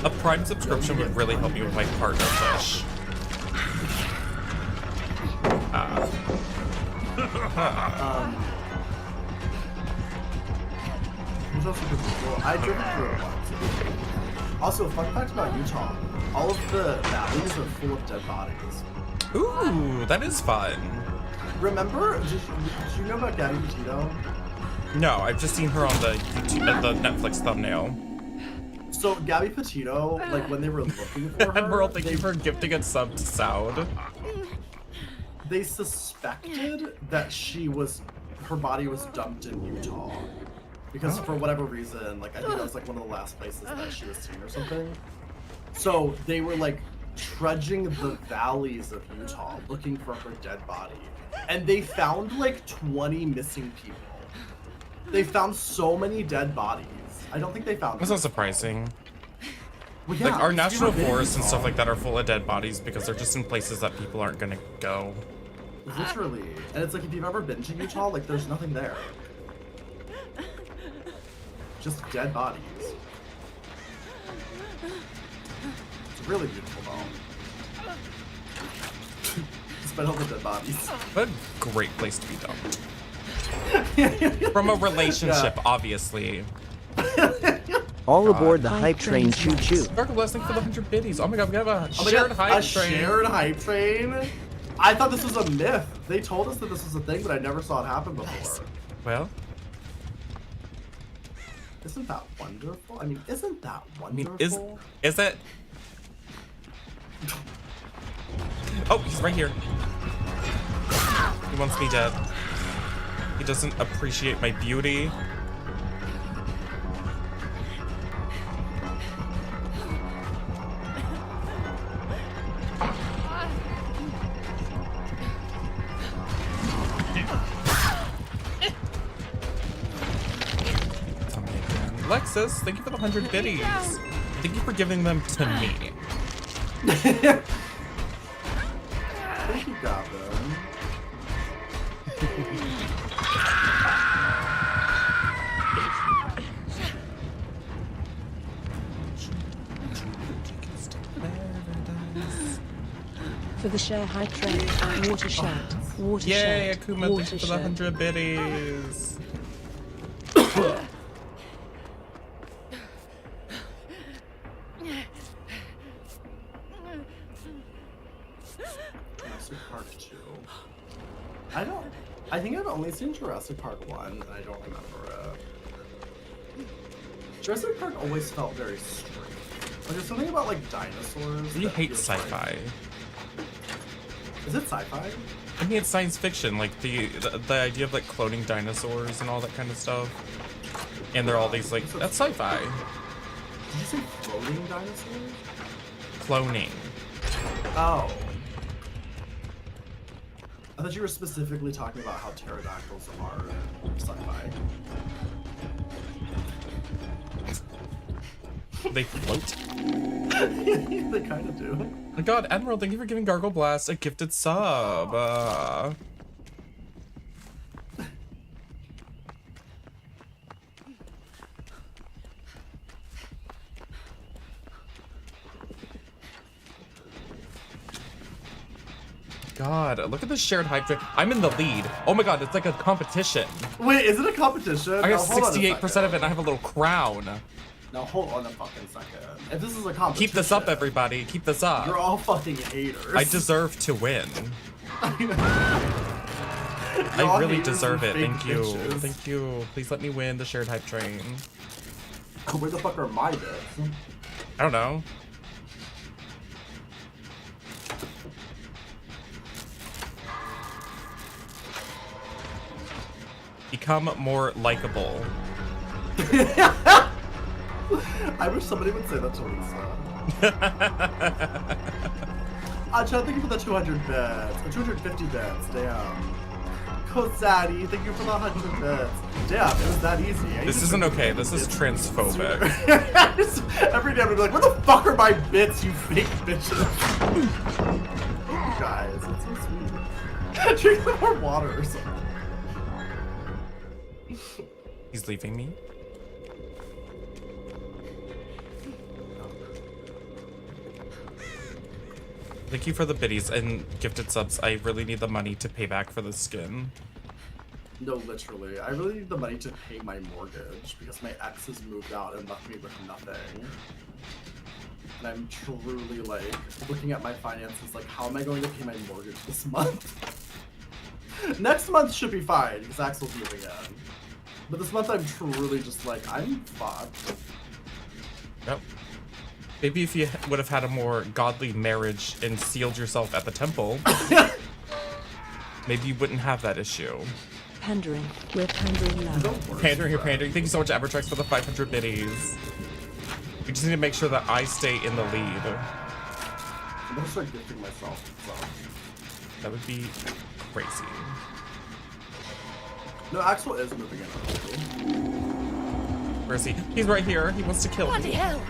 Speaker 1: A Prime subscription would really help me with my partner push.
Speaker 14: There's also good people. I drove through it once. Also, fun fact about Utah: all of the valleys are full of dead bodies.
Speaker 1: Ooh, that is fun.
Speaker 14: Remember? Did you know about Gabby Petito?
Speaker 1: No, I've just seen her on the YouTube, the Netflix thumbnail.
Speaker 14: So Gabby Petito, like when they were looking for her,
Speaker 1: Admiral, thank you for gifting a sub to Sound.
Speaker 14: They suspected that her body was dumped in Utah. Because for whatever reason, like I think that was like one of the last places that she was seen or something. So they were like trudging the valleys of Utah looking for her dead body. And they found like 20 missing people. They found so many dead bodies. I don't think they found.
Speaker 1: That's not surprising.
Speaker 14: Well, yeah,
Speaker 1: like our national
Speaker 14: been in
Speaker 1: forests and
Speaker 14: Utah.
Speaker 1: stuff like that are full of dead bodies because they're just in places that people aren't gonna go.
Speaker 14: Literally. And it's like if you've ever been to Utah, like there's nothing there. Just dead bodies. It's really beautiful though. Despite all the dead bodies.
Speaker 1: What a great place to be dumped. From a relationship, obviously.
Speaker 21: All aboard the hype train, choo choo.
Speaker 1: Dark blessing for the 100 biddies. Oh my god, we have a
Speaker 14: Oh my
Speaker 1: shared
Speaker 14: God,
Speaker 1: hype
Speaker 14: a
Speaker 1: train.
Speaker 14: shared hype train? I thought this was a myth. They told us that this was a thing, but I never saw it happen before.
Speaker 1: Well,
Speaker 14: isn't that wonderful? I mean, isn't that wonderful?
Speaker 1: Is it? Oh, he's right here. He wants me dead. He doesn't appreciate my beauty. Lexus, thank you for the 100 biddies. Thank you for giving them to me.
Speaker 14: I think you got them.
Speaker 7: For the share high train, watershed, watershed,
Speaker 1: Yay, Akuma, thank you for the
Speaker 7: watershed.
Speaker 1: 100 biddies.
Speaker 14: Jurassic Park 2. I think I've only seen Jurassic Park 1, and I don't remember it. Jurassic Park always felt very strange. Like, there's something about, like, dinosaurs.
Speaker 1: You
Speaker 14: that
Speaker 1: hate
Speaker 14: feels
Speaker 1: sci-fi.
Speaker 14: Is it sci-fi?
Speaker 1: I mean, it's science fiction, like the idea of like cloning dinosaurs and all that kind of stuff. And they're all these like, that's sci-fi.
Speaker 14: Did you say floating dinosaurs?
Speaker 1: Cloning.
Speaker 14: Oh. I thought you were specifically talking about how pterodactyls are sci-fi.
Speaker 1: They float.
Speaker 14: They kind of do.
Speaker 1: Oh my god, Admiral, thank you for giving Gargle Blast a gifted sub. God, look at this shared hype train. I'm in the lead. Oh my god, it's like a competition.
Speaker 14: Wait, is it a competition?
Speaker 1: I got
Speaker 14: Now, hold on a
Speaker 1: 68% of it and I have a little crown.
Speaker 14: Now hold on a fucking second. If this is a competition,
Speaker 1: Keep this up, everybody. Keep this up.
Speaker 14: You're all fucking haters.
Speaker 1: I deserve to win.
Speaker 14: You're
Speaker 1: I
Speaker 14: all
Speaker 1: really
Speaker 14: haters
Speaker 1: deserve
Speaker 14: and
Speaker 1: it.
Speaker 14: fake
Speaker 1: Thank you.
Speaker 14: bitches.
Speaker 1: Thank you. Please let me win the shared hype train.
Speaker 14: Where the fuck are my bits?
Speaker 1: I don't know. Become more likable.
Speaker 14: I wish somebody would say that to Lisa. Chad, thank you for the 200 bits. Or 250 bits, damn. Cosaddy, thank you for the 100 bits. Damn, it was that easy.
Speaker 1: This isn't okay. This is transphobic.
Speaker 14: Every day I'm gonna be like, where the fuck are my bits, you fake bitches? You guys, it's so sweet. Drink some more water or something.
Speaker 1: He's leaving me. Thank you for the biddies and gifted subs. I really need the money to pay back for the skin.
Speaker 14: No, literally. I really need the money to pay my mortgage because my ex has moved out and left me with nothing. And I'm truly like looking at my finances like, how am I going to pay my mortgage this month? Next month should be fine because Axel's moving in. But this month I'm truly just like, I'm fucked.
Speaker 1: Yep. Maybe if you would have had a more godly marriage and sealed yourself at the temple, maybe you wouldn't have that issue.
Speaker 7: Pandering. We're pandering now.
Speaker 1: Pandering, you're pandering. Thank you so much, Abertrax, for the 500 biddies. We just need to make sure that I stay in the lead.
Speaker 14: I'm gonna start gifting myself. So.
Speaker 1: That would be crazy.
Speaker 14: No, Axel is moving in early.
Speaker 1: Where is he? He's right here. He wants to kill me.
Speaker 10: Bloody hell!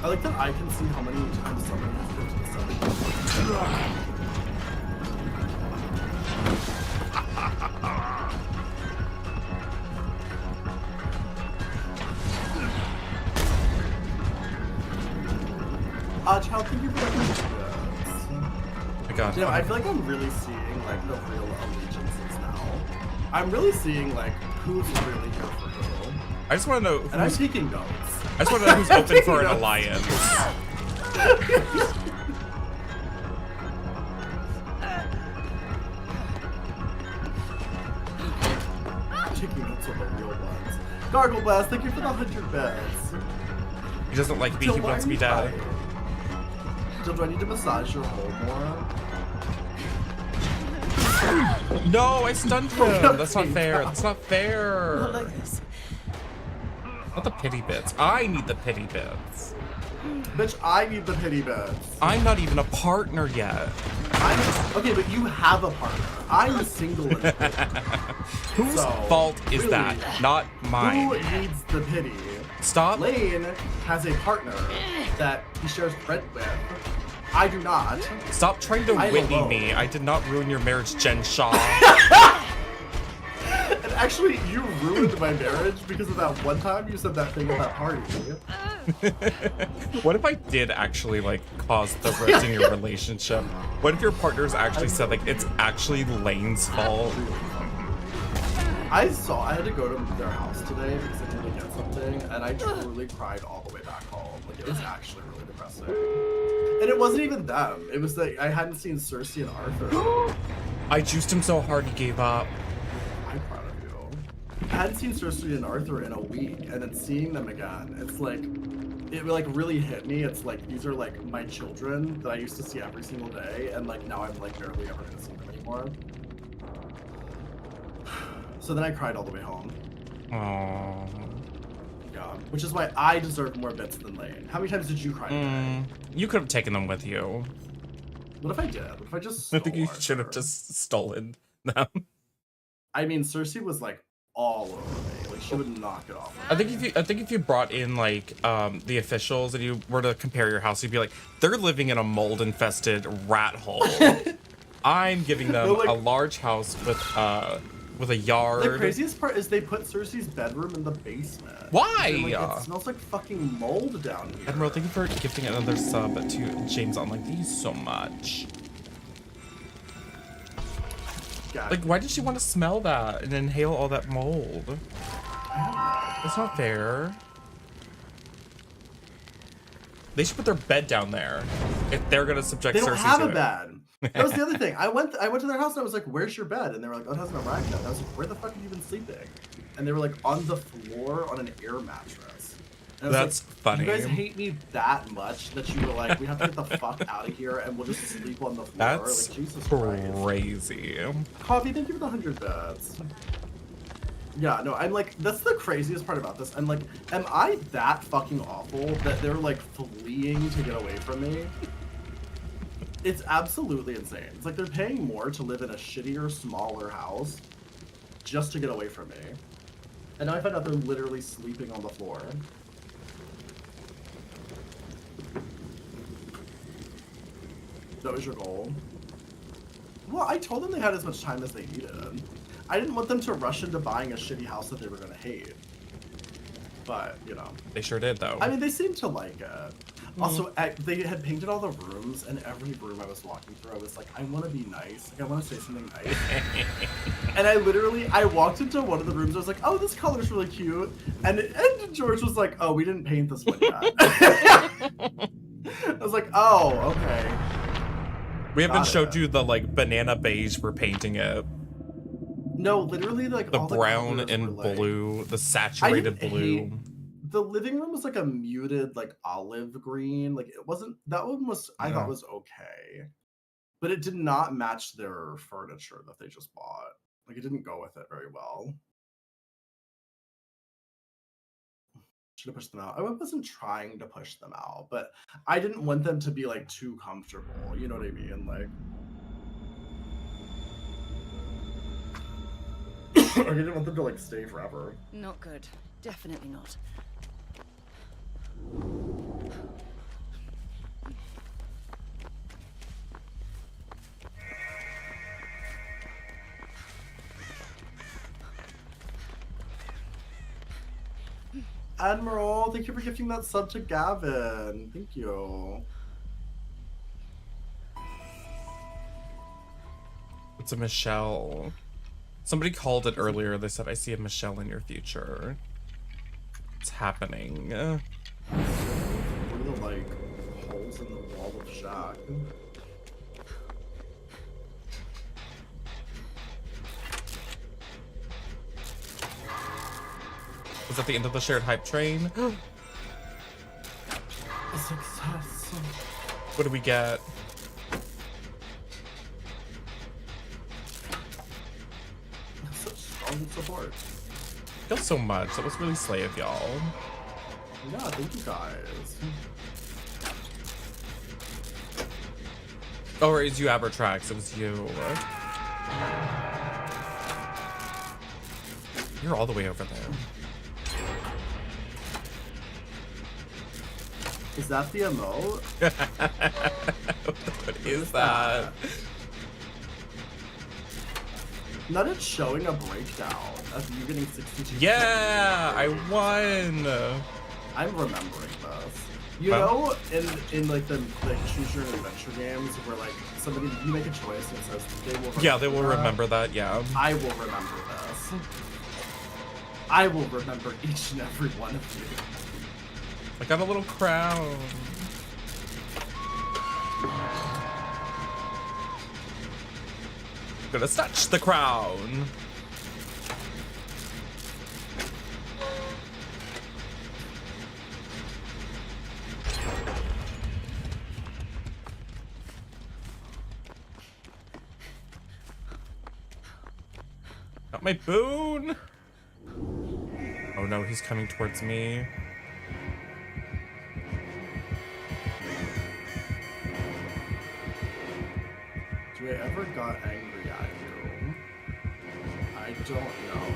Speaker 14: I like that I can see how many times someone has been to the session. Child, thank you for the
Speaker 1: I got it.
Speaker 14: You know, I feel like I'm really seeing like the real allegiances now. I'm really seeing like who's really here for who.
Speaker 1: I just want to know.
Speaker 14: And I'm taking notes.
Speaker 1: I just want to know who's open for an alliance.
Speaker 14: Taking notes on the real ones. Gargle Blast, thank you for the 100 bits.
Speaker 1: He doesn't like me. He wants me dead.
Speaker 14: Jill, do I need to massage your hole more?
Speaker 1: No, I stunned him. That's not fair. That's not fair.
Speaker 10: Not like this.
Speaker 1: Not the pity bits. I need the pity bits.
Speaker 14: Bitch, I need the pity bits.
Speaker 1: I'm not even a partner yet.
Speaker 14: Okay, but you have a partner. I'm single.
Speaker 1: Whose fault is
Speaker 14: really,
Speaker 1: that? Not mine.
Speaker 14: Who needs the pity?
Speaker 1: Stop.
Speaker 14: Lane has a partner that he shares rent with. I do not.
Speaker 1: Stop trying to Whitney me. I did not ruin your marriage, Jen Shaw.
Speaker 14: And actually, you ruined my marriage because of that one time you said that thing at that party.
Speaker 1: What if I did actually like cause the rift in your relationship? What if your partners actually said like it's actually Lane's fault?
Speaker 14: I had to go to their house today because I needed to get something, and I truly cried all the way back home. Like, it was actually really depressing. And it wasn't even them. It was like I hadn't seen Cersei and Arthur.
Speaker 1: I juiced him so hard he gave up.
Speaker 14: I'm proud of you. I hadn't seen Cersei and Arthur in a week, and then seeing them again, it's like, it like really hit me. It's like, these are like my children that I used to see every single day, and like now I'm like barely ever gonna see them anymore. So then I cried all the way home.
Speaker 1: Aww.
Speaker 14: Yeah, which is why I deserve more bits than Lane. How many times did you cry today?
Speaker 1: You could have taken them with you.
Speaker 14: What if I did? What if I just
Speaker 1: I think you should have just stolen them.
Speaker 14: I mean, Cersei was like all over me. Like she would knock it off.
Speaker 1: I think if you brought in like the officials and you were to compare your house, you'd be like, they're living in a mold infested rat hole. I'm giving them a large house with a yard.
Speaker 14: The craziest part is they put Cersei's bedroom in the basement.
Speaker 1: Why?
Speaker 14: Like, it smells like fucking mold down here.
Speaker 1: Admiral, thank you for gifting another sub to James Online. Thank you so much. Like, why did she want to smell that and inhale all that mold? That's not fair. They should put their bed down there if they're gonna subject Cersei to it.
Speaker 14: They don't have a bed. That was the other thing. I went to their house and I was like, "Where's your bed?" And they were like, "Oh, it has an rag bed." I was like, "Where the fuck have you been sleeping?" And they were like, "On the floor on an air mattress." And I was
Speaker 1: That's
Speaker 14: like,
Speaker 1: funny.
Speaker 14: You guys hate me that much that you were like, "We have to get the fuck out of here and we'll just sleep on the floor."
Speaker 1: That's
Speaker 14: like, Jesus
Speaker 1: crazy.
Speaker 14: Christ. Coffee, thank you for the 100 beds. Yeah, no, I'm like, that's the craziest part about this. I'm like, am I that fucking awful that they're like fleeing to get away from me? It's absolutely insane. It's like they're paying more to live in a shittier, smaller house just to get away from me. And now I find out they're literally sleeping on the floor. That was your goal? Well, I told them they had as much time as they needed. I didn't want them to rush into buying a shitty house that they were going to hate. But, you know.
Speaker 1: They sure did, though.
Speaker 14: I mean, they seem to like it. Also, they had painted all the rooms, and every room I was walking through, I was like, I want to be nice. Like, I want to say something nice. And I walked into one of the rooms, I was like, oh, this color's really cute. And George was like, oh, we didn't paint this one yet. I was like, oh, okay.
Speaker 1: We haven't showed you the, like, banana beige we're painting it.
Speaker 14: No, literally, like,
Speaker 1: the
Speaker 14: all
Speaker 1: brown
Speaker 14: the
Speaker 1: and
Speaker 14: were, like,
Speaker 1: blue, the saturated blue.
Speaker 14: The living room was like a muted, like, olive green. Like, it wasn't, that one was, I thought was okay. But it did not match their furniture that they just bought. Like, it didn't go with it very well. Should have pushed them out. I wasn't trying to push them out, but I didn't want them to be, like, too comfortable. You know what I mean? Like, I didn't want them to, like, stay forever.
Speaker 8: Not good. Definitely not.
Speaker 14: Admiral, thank you for gifting that sub to Gavin. Thank you.
Speaker 1: It's a Michelle. Somebody called it earlier. They said, I see a Michelle in your future. It's happening.
Speaker 14: What are the, like, holes in the wall of Shaq?
Speaker 1: Was that the end of the shared hype train?
Speaker 14: Success.
Speaker 1: What do we get?
Speaker 14: Such strong support.
Speaker 1: Feels so much. That was really slay of y'all.
Speaker 14: Yeah, thank you guys.
Speaker 1: Oh, right, it's you, Abertrax. It was you. You're all the way over there.
Speaker 14: Is that the emote?
Speaker 1: What is that?
Speaker 14: Not it showing a breakdown of you getting 62.
Speaker 1: Yeah, I won.
Speaker 14: I'm remembering this. You know, in like the choose your own adventure games where like somebody you make a choice and it says they will.
Speaker 1: Yeah, they will remember that. Yeah.
Speaker 14: I will remember this. I will remember each and every one of you.
Speaker 1: I got a little crown. Gonna snatch the crown. Got my boon. Oh no, he's coming towards me.
Speaker 14: Do I ever got angry at you? I don't know.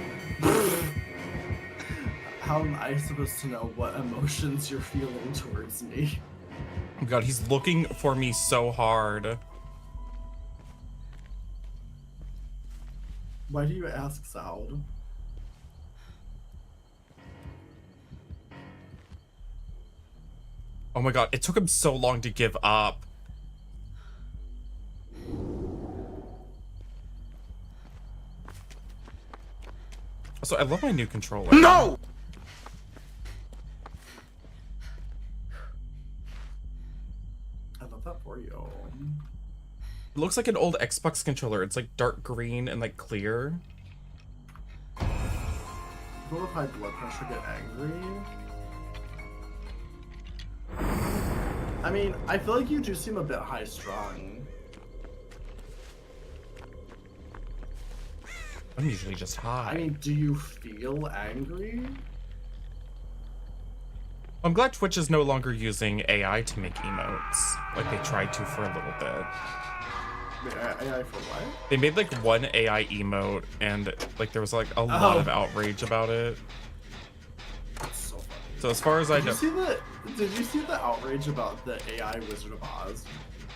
Speaker 14: How am I supposed to know what emotions you're feeling towards me?
Speaker 1: Oh god, he's looking for me so hard.
Speaker 14: Why do you ask, Soud?
Speaker 1: Oh my god, it took him so long to give up. Also, I love my new controller.
Speaker 14: No! I love that for you.
Speaker 1: It looks like an old Xbox controller. It's like dark green and like clear.
Speaker 14: Will with high blood pressure get angry? I mean, I feel like you do seem a bit high-strung.
Speaker 1: I'm usually just high.
Speaker 14: I mean, do you feel angry?
Speaker 1: I'm glad Twitch is no longer using AI to make emotes, like they tried to for a little bit.
Speaker 14: AI for what?
Speaker 1: They made like one AI emote and like there was like a lot of outrage about it.
Speaker 14: That's so funny.
Speaker 1: So as far as I know,
Speaker 14: did you see the outrage about the AI Wizard of Oz?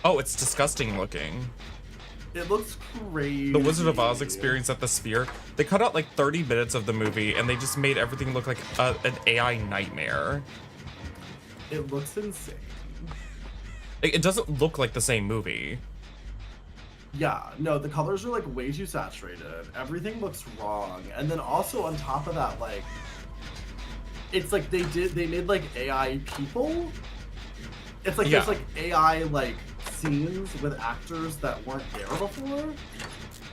Speaker 1: Oh, it's disgusting looking.
Speaker 14: It looks crazy.
Speaker 1: The Wizard of Oz experience at the Sphere, they cut out like 30 minutes of the movie and they just made everything look like an AI nightmare.
Speaker 14: It looks insane.
Speaker 1: It doesn't look like the same movie.
Speaker 14: Yeah, no, the colors are like way too saturated. Everything looks wrong. And then also on top of that, like, it's like they made like AI people. It's like there's like AI like scenes with actors that weren't there before.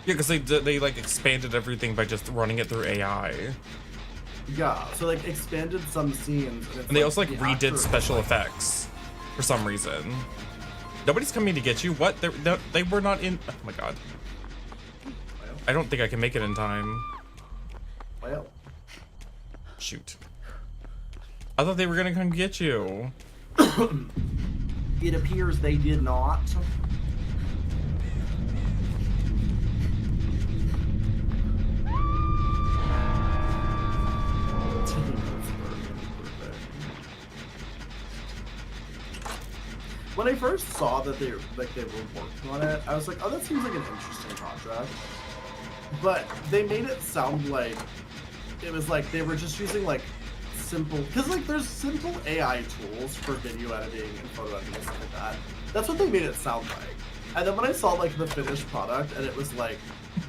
Speaker 1: Yeah, because they like expanded everything by just running it through AI.
Speaker 14: Yeah, so like expanded some scenes.
Speaker 1: And they also like redid special effects for some reason. Nobody's coming to get you. What? They were not in. Oh my god. I don't think I can make it in time.
Speaker 14: Well.
Speaker 1: Shoot. I thought they were gonna come get you.
Speaker 14: It appears they did not. When I first saw that they were working on it, I was like, oh, that seems like an interesting project. But they made it sound like it was like they were just using like simple, because like there's simple AI tools for video editing and photo editing and stuff like that. That's what they made it sound like. And then when I saw like the finished product and it was like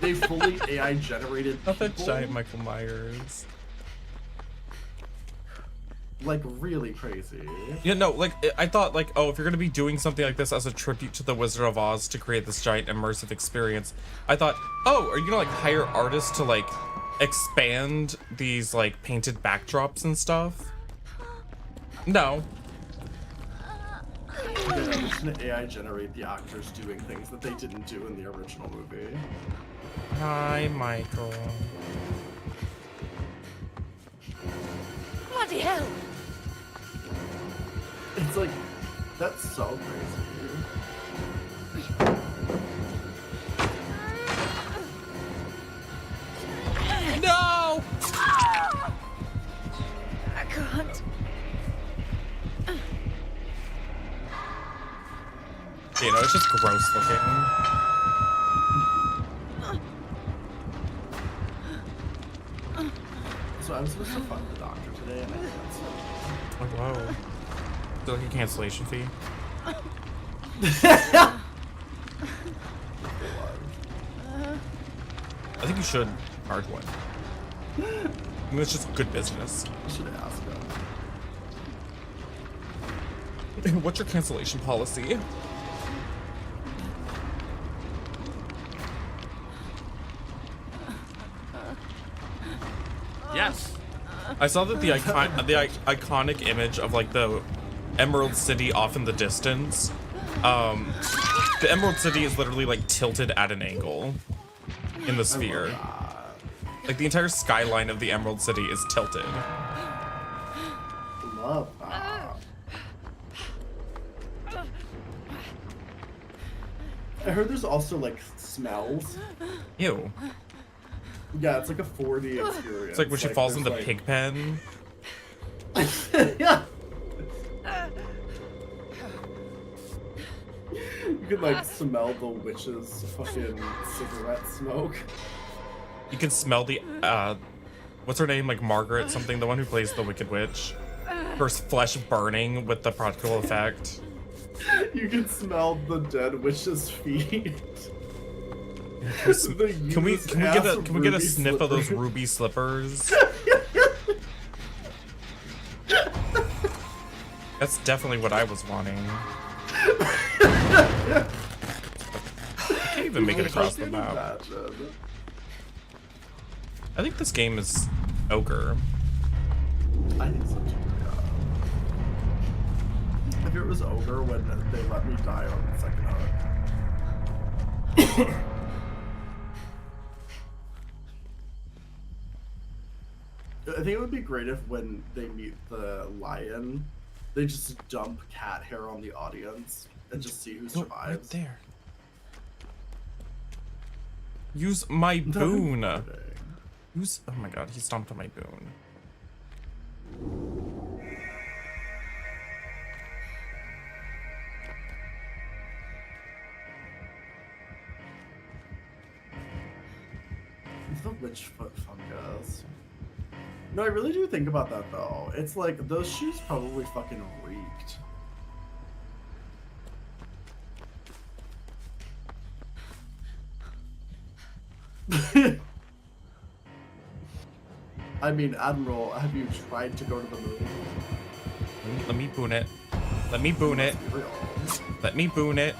Speaker 14: they fully AI generated people.
Speaker 1: Not that giant Michael Myers.
Speaker 14: Like really crazy.
Speaker 1: Yeah, no, like I thought like, oh, if you're gonna be doing something like this as a tribute to the Wizard of Oz to create this giant immersive experience, I thought, oh, are you gonna like hire artists to like expand these like painted backdrops and stuff? No.
Speaker 14: Yeah, I'm just gonna AI generate the actors doing things that they didn't do in the original movie.
Speaker 1: Hi, Michael.
Speaker 10: Bloody hell!
Speaker 14: It's like, that's so crazy.
Speaker 1: No!
Speaker 10: I can't.
Speaker 1: You know, it's just gross looking.
Speaker 14: So I was supposed to find the doctor today and I canceled.
Speaker 1: Oh, whoa. Is there like a cancellation fee? I think you should charge one. I mean, it's just good business.
Speaker 14: I should ask
Speaker 1: him. What's your cancellation policy?
Speaker 20: Yes.
Speaker 1: I saw that the iconic image of like the Emerald City off in the distance. The Emerald City is literally like tilted at an angle in the sphere. Like the entire skyline of the Emerald City is tilted.
Speaker 14: Love that. I heard there's also like smells.
Speaker 1: Ew.
Speaker 14: Yeah, it's like a 4D experience.
Speaker 1: It's like when she falls in the pig pen.
Speaker 14: Yeah. You can like smell the witch's fucking cigarette smoke.
Speaker 1: You can smell the what's her name? Like Margaret something, the one who plays the Wicked Witch. Her flesh burning with the practical effect.
Speaker 14: You can smell the dead witch's feet.
Speaker 1: Can we get a sniff of those ruby slippers? That's definitely what I was wanting. I can't even make it across the map. I think this game is ogre.
Speaker 14: I think so too. Yeah. If it was ogre when they let me die on the second hook. I think it would be great if when they meet the lion, they just dump cat hair on the audience and just see who survives.
Speaker 1: Right there. Use my boon. Use. Oh my god, he stomped on my boon.
Speaker 14: The witchfoot fungus. No, I really do think about that though. It's like those shoes probably fucking reeked. I mean, Admiral, have you tried to go to the moon?
Speaker 1: Let me boon it. Let me boon it. Let me boon it.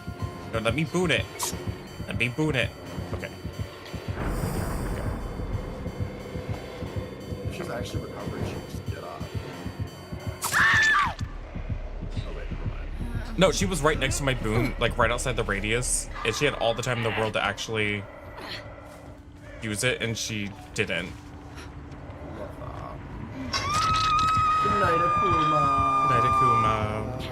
Speaker 1: No, let me boon it. Let me boon it. Okay.
Speaker 14: If she's actually recovered, she can just get up.
Speaker 1: No, she was right next to my boon, like right outside the radius, and she had all the time in the world to actually use it, and she didn't.
Speaker 14: Good night, Akuma.
Speaker 1: Good night, Akuma.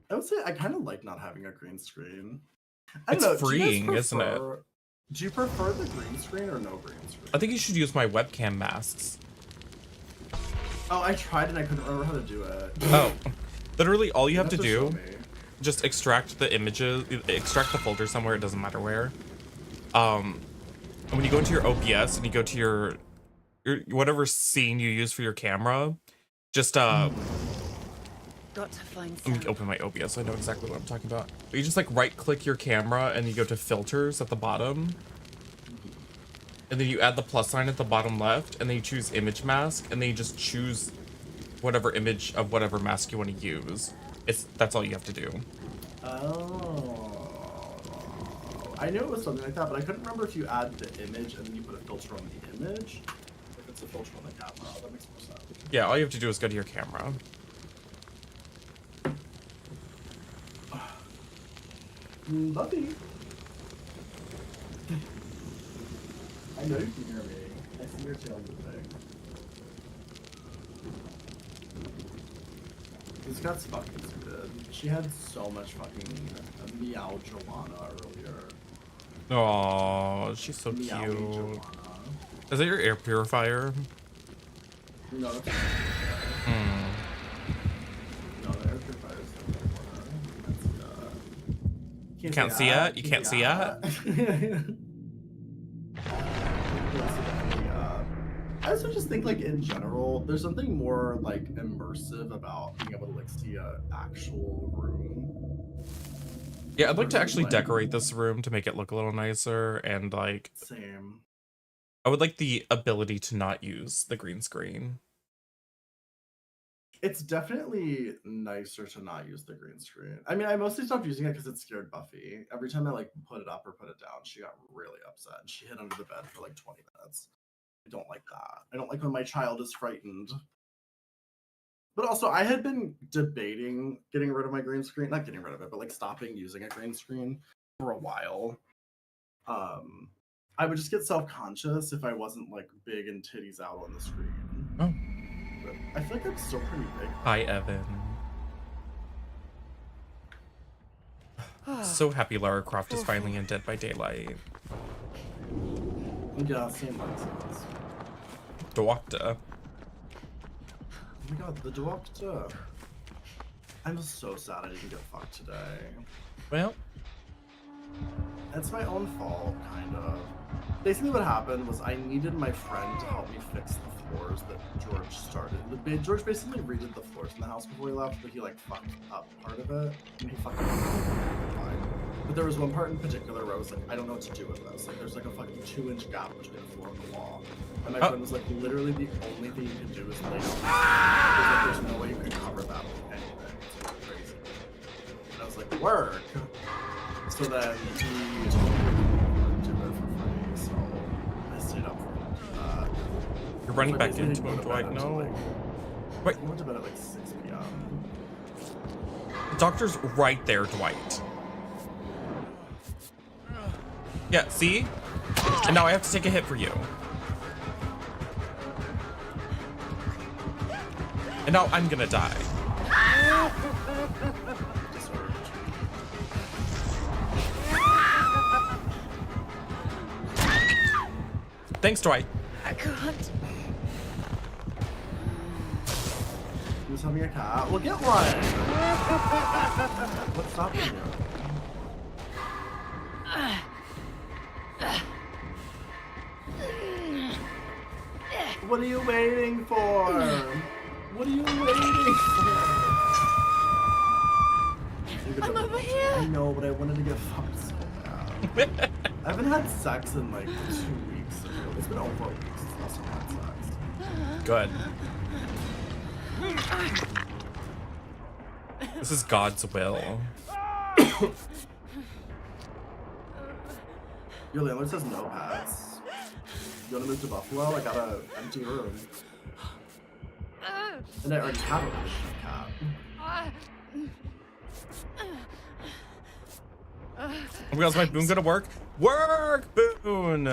Speaker 14: I would say I kind of like not having a green screen. I
Speaker 1: It's
Speaker 14: don't know,
Speaker 1: freeing, isn't it?
Speaker 14: Do you prefer the green screen or no green screen?
Speaker 1: I think you should use my webcam masks.
Speaker 14: Oh, I tried and I couldn't remember how to do it.
Speaker 1: Oh, literally all you have to
Speaker 14: show
Speaker 1: do,
Speaker 14: me.
Speaker 1: just extract the images, extract the folder somewhere, it doesn't matter where. And when you go into your OBS and you go to your whatever scene you use for your camera, just
Speaker 8: Got to find
Speaker 1: let me open my OBS so I know exactly what I'm talking about. But you just like right click your camera and you go to filters at the bottom. And then you add the plus sign at the bottom left, and then you choose image mask, and then you just choose whatever image of whatever mask you want to use. That's all you have to do.
Speaker 14: Oh, I knew it was something like that, but I couldn't remember if you add the image and then you put a filter on the image. If it's a filter on the camera, that makes more sense.
Speaker 1: Yeah, all you have to do is go to your camera.
Speaker 14: Lovey. I know you can hear me. I see your tail moving. This guy's fucking stupid. She had so much fucking meow Joanna earlier.
Speaker 1: Oh, she's so
Speaker 14: Meow
Speaker 1: cute.
Speaker 14: Joanna.
Speaker 1: Is that your air purifier?
Speaker 14: No, that's
Speaker 1: Hmm.
Speaker 14: No, the air purifier is
Speaker 1: You can't see it? You can't see it?
Speaker 14: I also just think, like, in general, there's something more, like, immersive about being able to, like, see a actual room.
Speaker 1: Yeah, I'd like to actually decorate this room to make it look a little nicer, and like...
Speaker 14: Same.
Speaker 1: I would like the ability to not use the green screen.
Speaker 14: It's definitely nicer to not use the green screen. I mean, I mostly stopped using it because it scared Buffy. Every time I, like, put it up or put it down, she got really upset, and she hid under the bed for, like, 20 minutes. I don't like that. I don't like when my child is frightened. But also, I had been debating getting rid of my green screen. Not getting rid of it, but like stopping using a green screen for a while. I would just get self-conscious if I wasn't like big and titties out on the screen.
Speaker 1: Oh.
Speaker 14: But I feel like I'm still pretty big.
Speaker 1: Hi, Evan. So happy Lara Croft is finally in Dead by Daylight.
Speaker 14: Yeah, same license.
Speaker 1: Doctor.
Speaker 14: Oh my god, the doctor. I'm so sad I didn't get fucked today.
Speaker 1: Well,
Speaker 14: it's my own fault, kind of. Basically what happened was I needed my friend to help me fix the floors that George started. George basically redid the floors in the house before he left, but he like fucked up part of it. And he fucked up fine. But there was one part in particular where I was like, I don't know what to do with this. Like there's like a fucking 2-inch gap between the floor and the wall. And my friend was like, literally the only thing you can do is lay down. Like, there's no way you can cover that with anything. It's like crazy. And I was like, work. So then he told me to do it for free, so I stayed up for that.
Speaker 1: You're running
Speaker 14: So
Speaker 1: back
Speaker 14: basically
Speaker 1: into
Speaker 14: he
Speaker 1: him,
Speaker 14: went to
Speaker 1: Dwight.
Speaker 14: bed until,
Speaker 1: No.
Speaker 14: like-
Speaker 1: Wait.
Speaker 14: He went to bed at like 6 p.m.
Speaker 1: The doctor's right there, Dwight. Yeah, see? And now I have to take a hit for you. And now I'm gonna die. Thanks, Dwight.
Speaker 8: I can't.
Speaker 14: Who's having a cat? Well, get one! What's stopping you? What are you waiting for? What are you waiting for?
Speaker 10: I'm over here.
Speaker 14: I know, but I wanted to get fucked so bad. I haven't had sex in like 2 weeks. It's been over a week since I last had sex.
Speaker 1: Good. This is God's will.
Speaker 14: Your landlord says no pets. You wanna move to Buffalo? I got an empty room. And I already have a relationship cat.
Speaker 1: Oh my God, is my boon gonna work? Work, boon!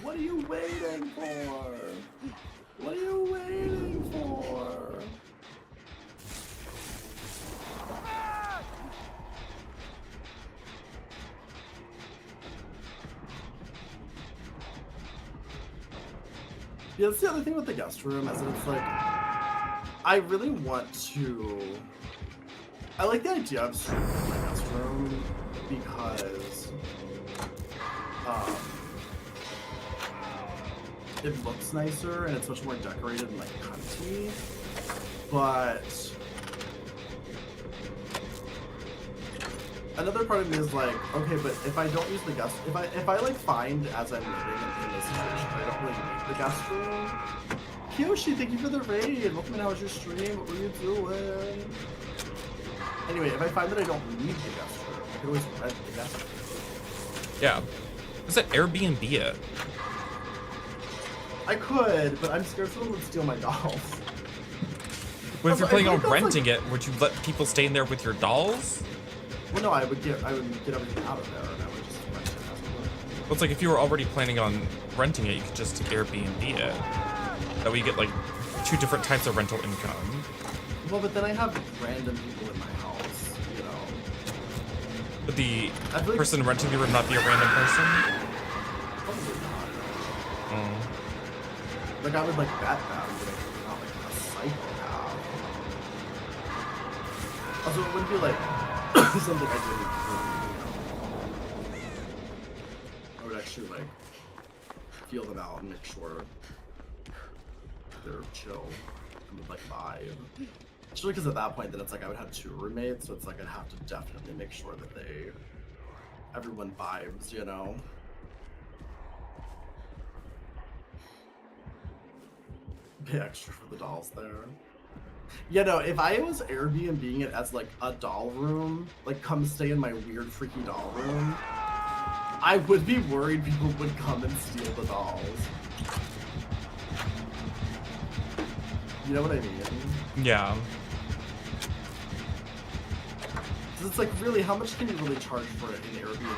Speaker 14: What are you waiting for? What are you waiting for? Yeah, that's the other thing with the guest room, is that it's like, I really want to, I like the idea of streaming in my guest room because, it looks nicer and it's much more decorated and like cunty, but another part of me is like, okay, but if I don't use the guest, if I like find as I'm living in this situation, I don't really need the guest room. Kiyoshi, thank you for the raid. Welcome in, how was your stream? What were you doing? Anyway, if I find that I don't need the guest room, I can always rent the guest room.
Speaker 1: Yeah. Is it Airbnb it?
Speaker 14: I could, but I'm scared someone would steal my dolls.
Speaker 1: Well, if you're planning on renting
Speaker 14: like...
Speaker 1: it, would you let people stay in there with your dolls?
Speaker 14: Well, no, I would get everything out of there, and I would just rent it as well.
Speaker 1: Well, it's like if you were already planning on renting it, you could just Airbnb it. That way you get like 2 different types of rental income.
Speaker 14: Well, but then I have random people in my house, you know.
Speaker 1: Would the person renting the room not be a random person?
Speaker 14: Probably not.
Speaker 1: Oh.
Speaker 14: Like, I would like bet that, but not like a psychopath. Also, it wouldn't be like something I did, you know. I would actually like feel them out and make sure they're chill and would like vibe. Especially because at that point, then it's like I would have 2 roommates, so it's like I'd have to definitely make sure that everyone vibes, you know. Pay extra for the dolls there. Yeah, no, if I was Airbnb-ing it as like a doll room, like come stay in my weird freaky doll room, I would be worried people would come and steal the dolls. You know what I mean?
Speaker 1: Yeah.
Speaker 14: So it's like, really, how much can you really charge for it in Airbnb?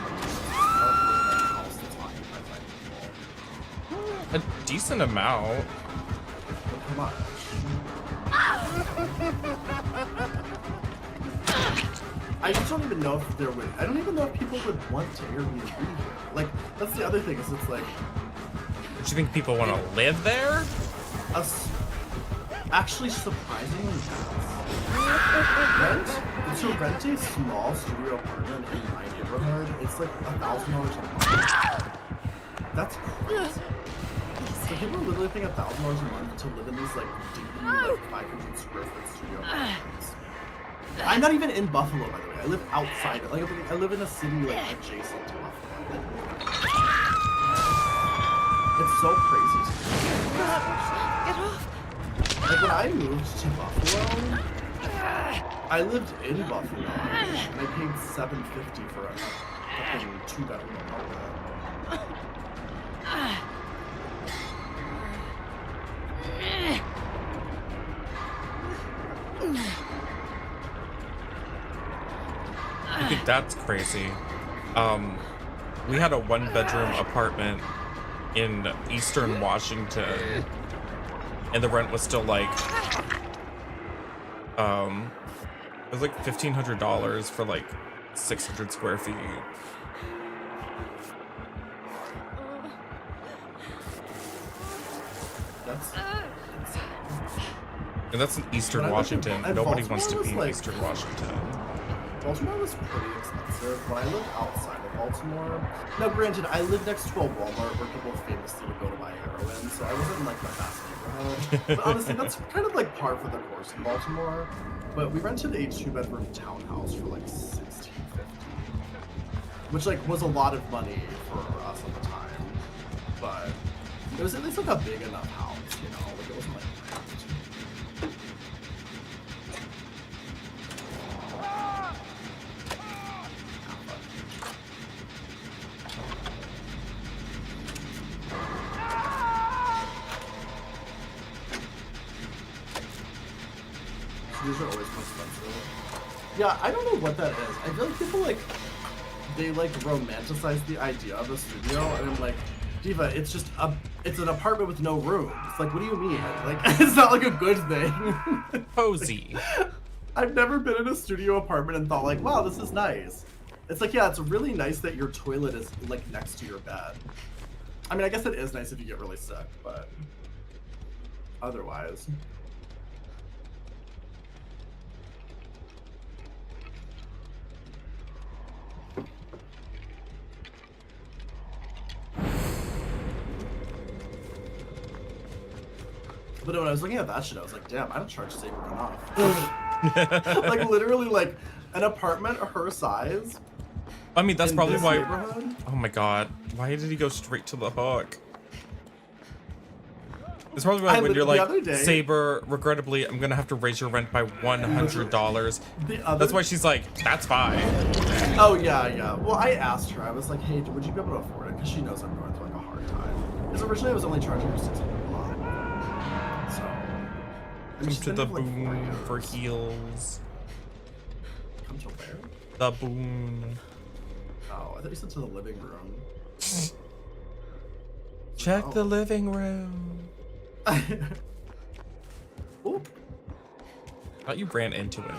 Speaker 1: A decent amount.
Speaker 14: How much? I just don't even know if there would. I don't even know if people would want to Airbnb here. Like, that's the other thing, is it's like.
Speaker 1: Do you think people want to live there?
Speaker 14: Actually, surprisingly, to rent a small studio apartment in my neighborhood, it's like $1,000 a month. That's crazy. So people literally paying $1,000 a month to live in these like DbD, like 500 square foot studio apartments. I'm not even in Buffalo, by the way. I live outside it. Like, I live in a city like adjacent to Buffalo. It's so crazy to me.
Speaker 10: Get off!
Speaker 14: Like, when I moved to Buffalo, I lived in Buffalo, and I paid $750 for a fucking 2-bedroom apartment.
Speaker 1: I think that's crazy. We had a 1-bedroom apartment in Eastern Washington, and the rent was still like, it was like $1,500 for like 600 square feet.
Speaker 14: That's
Speaker 1: And that's in Eastern Washington. Nobody wants to be in
Speaker 14: like,
Speaker 1: Eastern Washington.
Speaker 14: Baltimore was pretty expensive, but I lived outside of Baltimore. Now, granted, I lived next to a Walmart where people famously would go to buy heroin, so I wasn't in like the best neighborhood. But honestly, that's kind of like par for the course in Baltimore. But we rented a 2-bedroom townhouse for like $1,650, which like was a lot of money for us at the time. But it was at least like a big enough house, you know, like it wasn't like. These are always more expensive. Yeah, I don't know what that is. I feel like people like they like romanticize the idea of a studio, and I'm like, Diva, it's just it's an apartment with no rooms. Like, what do you mean? Like, it's not like a good thing.
Speaker 1: Cozy.
Speaker 14: I've never been in a studio apartment and thought like, wow, this is nice. It's like, yeah, it's really nice that your toilet is like next to your bed. I mean, I guess it is nice if you get really sick, but otherwise. But when I was looking at that shit, I was like, damn, I don't charge Saber enough. Like, literally, like, an apartment her size.
Speaker 1: I mean, that's probably why.
Speaker 14: Neighborhood?
Speaker 1: Oh my god. Why did he go straight to the hook? It's probably why when you're like, Saber, regrettably, I'm gonna have to raise your rent by $100. That's why she's like, that's fine.
Speaker 14: Oh, yeah, yeah. Well, I asked her, I was like, hey, would you be able to afford it? Because she knows I'm going through like a hard time. Because originally I was only charging her $600 a month. So.
Speaker 1: Come to the boon for heals.
Speaker 14: Come to where?
Speaker 1: The boon.
Speaker 14: Oh, I thought you said to the living room.
Speaker 1: Check the living room.
Speaker 14: Oop.
Speaker 1: Thought you ran into him.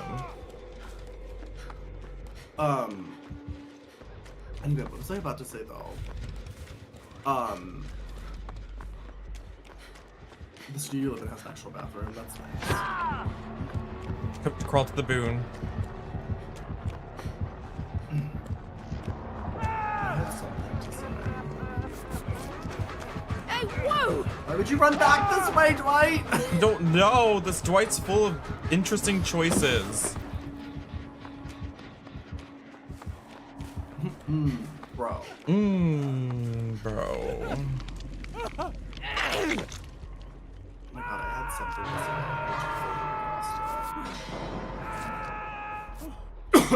Speaker 14: Anyway, what was I about to say though? The studio you live in has an actual bathroom. That's nice.
Speaker 1: Crawl to the boon.
Speaker 10: Hey, whoa!
Speaker 14: Why would you run back this way, Dwight?
Speaker 1: I don't know. This Dwight's full of interesting choices.
Speaker 14: Bro.
Speaker 1: Bro.
Speaker 14: Oh my god, I had something.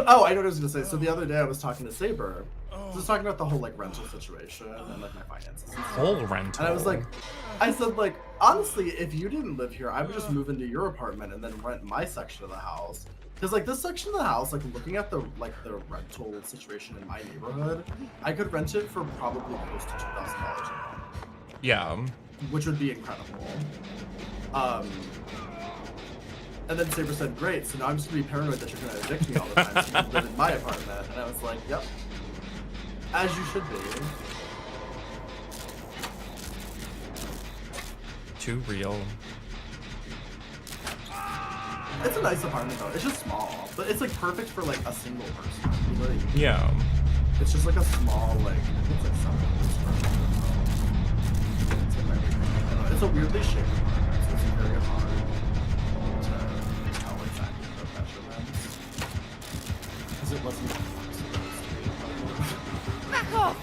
Speaker 14: Oh, I know what I was gonna say. So the other day I was talking to Saber. I was talking about the whole like rental situation and like my finances. And
Speaker 1: whole rental.
Speaker 14: And I was like, I said like, honestly, if you didn't live here, I would just move into your apartment and then rent my section of the house. Because like this section of the house, like looking at the rental situation in my neighborhood, I could rent it for probably close to $2,000 a month.
Speaker 1: Yeah.
Speaker 14: Which would be incredible. And then Saber said, great, so now I'm just gonna be paranoid that you're gonna evict me all the time so you can live in my apartment. And I was like, yep. As you should be.
Speaker 1: Too real.
Speaker 14: It's a nice apartment though. It's just small, but it's like perfect for like a single person. Like,
Speaker 1: yeah.
Speaker 14: It's just like a small like. It's like something. It's like everything. It's a weirdly shaped apartment, so it's very hard to tell exactly the measurements because it wasn't.
Speaker 10: Back off!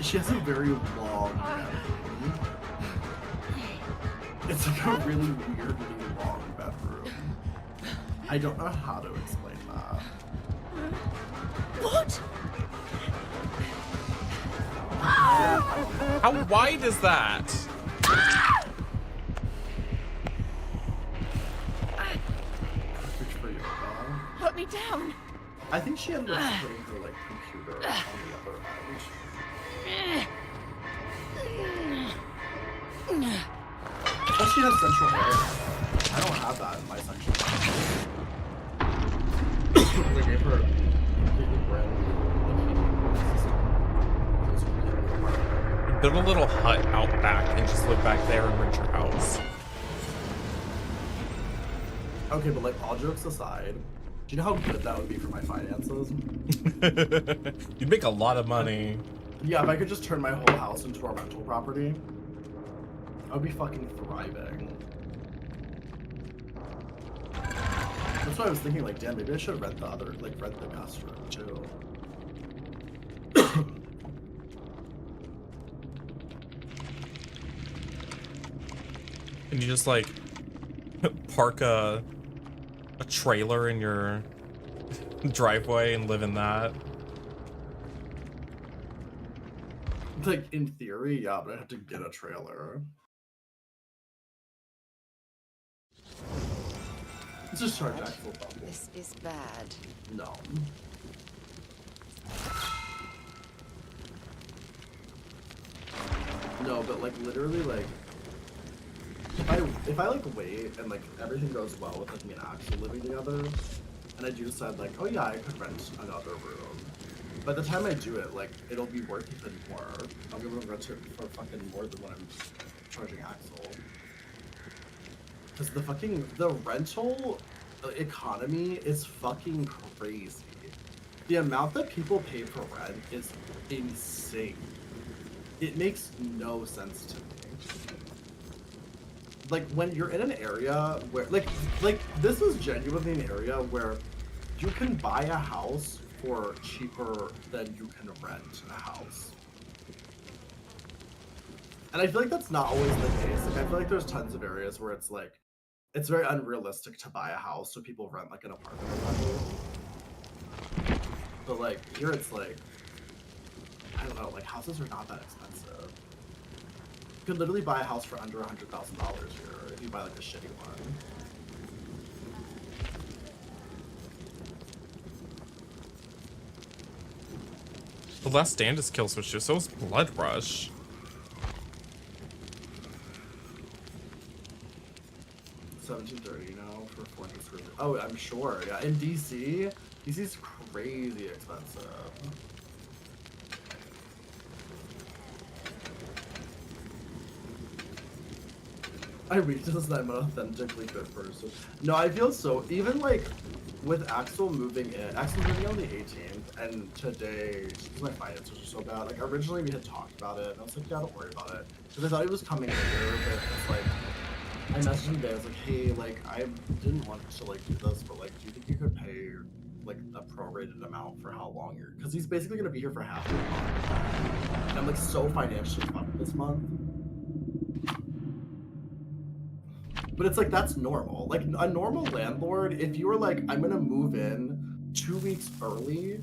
Speaker 14: She has a very long bedroom. It's like a really weirdly long bedroom. I don't know how to explain that.
Speaker 10: What?
Speaker 1: How wide is that?
Speaker 14: Perfect for yoga.
Speaker 10: Put me down.
Speaker 14: I think she ended up putting her like computer on the other edge. Plus she has central air. I don't have that in my section. They gave her a completely brand new
Speaker 1: Build a little hut out back and just live back there and rent your house.
Speaker 14: Okay, but like all jokes aside, do you know how good that would be for my finances?
Speaker 1: You'd make a lot of money.
Speaker 14: Yeah, if I could just turn my whole house into a rental property, I would be fucking thriving. That's why I was thinking, like, damn, maybe I should rent the guest room too.
Speaker 1: Can you just like park a trailer in your driveway and live in that?
Speaker 14: Like, in theory, yeah, but I have to get a trailer. Let's just charge actual bubble.
Speaker 8: This is bad.
Speaker 14: No. No, but like literally like if I like wait and like everything goes well with like me and Axel living together, and I do decide like, oh yeah, I could rent another room. By the time I do it, like it'll be worth even more. I'll be able to rent it for fucking more than what I'm charging Axel. Because the rental economy is fucking crazy. The amount that people pay for rent is insane. It makes no sense to me. Like when you're in an area where like this is genuinely an area where you can buy a house for cheaper than you can rent a house. And I feel like that's not always the case. Like I feel like there's tons of areas where it's like it's very unrealistic to buy a house, so people rent like an apartment or something. But like here it's like I don't know, like houses are not that expensive. You could literally buy a house for under $100,000 here if you buy like a shitty one.
Speaker 1: The last stand is kill switch too, so is Blood Rush.
Speaker 14: $17.30 now for 400 square feet. Oh, I'm sure. Yeah, in DC, DC's crazy expensive. I reached this and I'm an authentically good person. No, I feel so. Even like with Axel moving in, Axel's moving on the 18th, and today, because my finances are so bad. Like originally we had talked about it, and I was like, yeah, don't worry about it, because I thought he was coming later. But it's like I messaged him today. I was like, hey, like I didn't want to like do this, but like, do you think you could pay like a prorated amount for how long you're? Because he's basically gonna be here for half the month. And I'm like so financially fucked this month. But it's like, that's normal. Like a normal landlord, if you were like, I'm gonna move in 2 weeks early,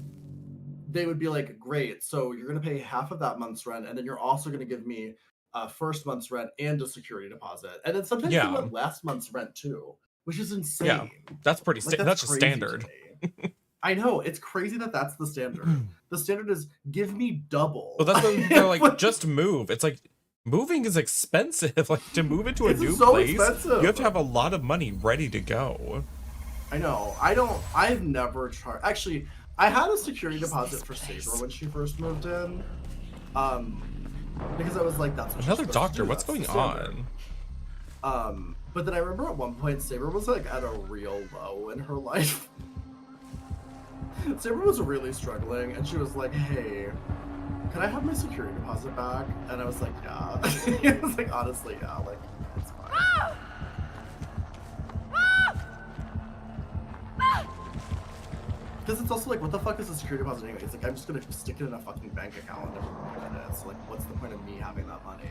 Speaker 14: they would be like, great, so you're gonna pay half of that month's rent, and then you're also gonna give me first month's rent and a security deposit. And then sometimes you want last month's rent too, which is insane.
Speaker 1: Yeah, that's pretty, that's just standard.
Speaker 14: I know, it's crazy that that's the standard. The standard is, give me double.
Speaker 1: Well, that's what they're like, just move. It's like, moving is expensive. Like to move into a new place,
Speaker 14: expensive.
Speaker 1: You have to have a lot of money ready to go.
Speaker 14: I know. I've never charged. Actually, I had a security deposit for Saber when she first moved in. Because I was like, that's what
Speaker 1: another doctor. What's going on?
Speaker 14: But then I remember at one point Saber was like at a real low in her life. Saber was really struggling, and she was like, hey, can I have my security deposit back? And I was like, yeah. I was like, honestly, yeah, like, it's fine. Because it's also like, what the fuck is a security deposit anyway? It's like, I'm just gonna stick it in a fucking bank account and never look at it. So like, what's the point of me having that money?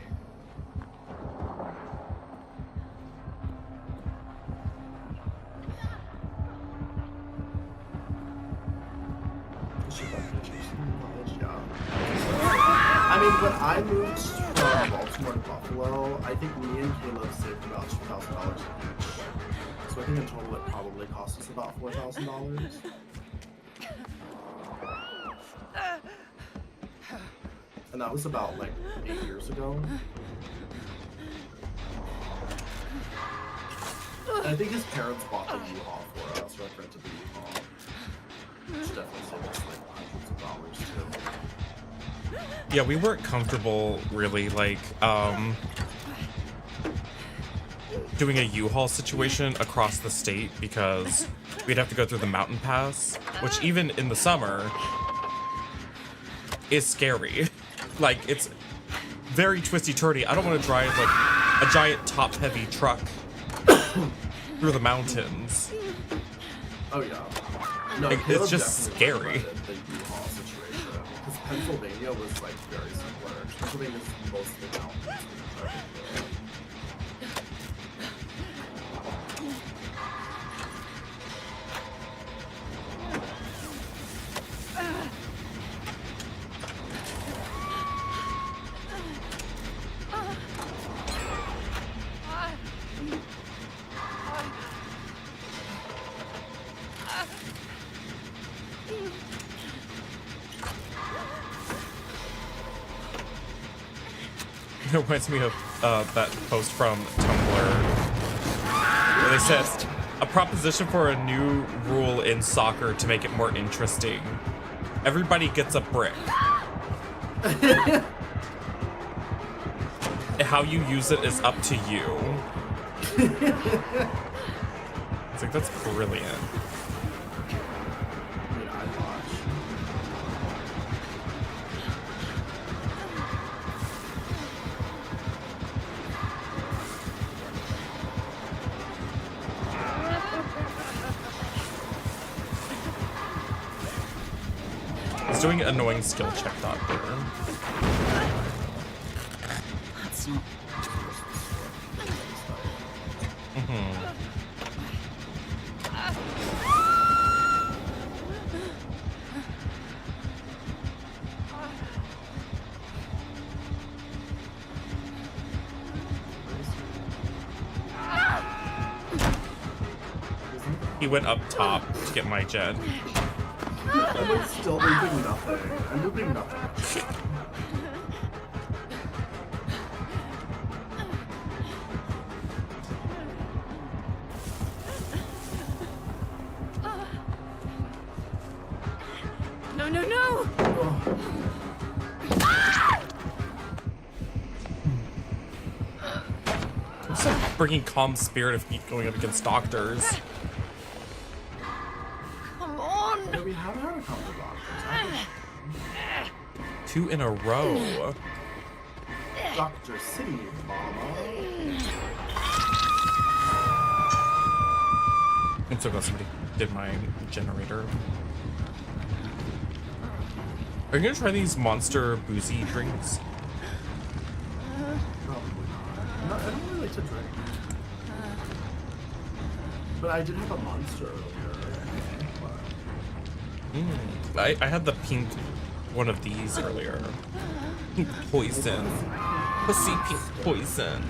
Speaker 14: I mean, when I moved from Baltimore to Buffalo, I think me and Caleb saved about $2,000 each. So I think in total it probably cost us about $4,000. And that was about like 8 years ago. And I think his parents bought the U-Haul for us, or like rented the U-Haul. Which definitely saved us like hundreds of dollars too.
Speaker 1: Yeah, we weren't comfortable really like doing a U-Haul situation across the state because we'd have to go through the mountain pass, which even in the summer is scary. Like, it's very twisty-turny. I don't want to drive like a giant top-heavy truck through the mountains.
Speaker 14: Oh yeah. No,
Speaker 1: Like, it's just scary.
Speaker 14: The U-Haul situation, because Pennsylvania was like very similar. Pennsylvania's mostly mountains.
Speaker 1: It reminds me of that post from Tumblr where they said a proposition for a new rule in soccer to make it more interesting. Everybody gets a brick. How you use it is up to you. It's like, that's brilliant. Doing annoying skill check dot here.
Speaker 18: That's not.
Speaker 1: He went up top to get my jet.
Speaker 14: I'm like still moving nothing. I'm moving nothing.
Speaker 10: No, no, no!
Speaker 1: It's like bringing calm spirit of heat going up against doctors.
Speaker 10: Come on!
Speaker 14: Yeah, we haven't had a couple of doctors.
Speaker 1: 2 in a row.
Speaker 14: Dr. City, mama.
Speaker 1: I'm so glad somebody did my generator. Are you gonna try these monster boozy drinks?
Speaker 14: Probably not. No, I don't really like to drink. But I did have a monster earlier.
Speaker 1: I had the pink one of these earlier. Poison. Pussy pink poison.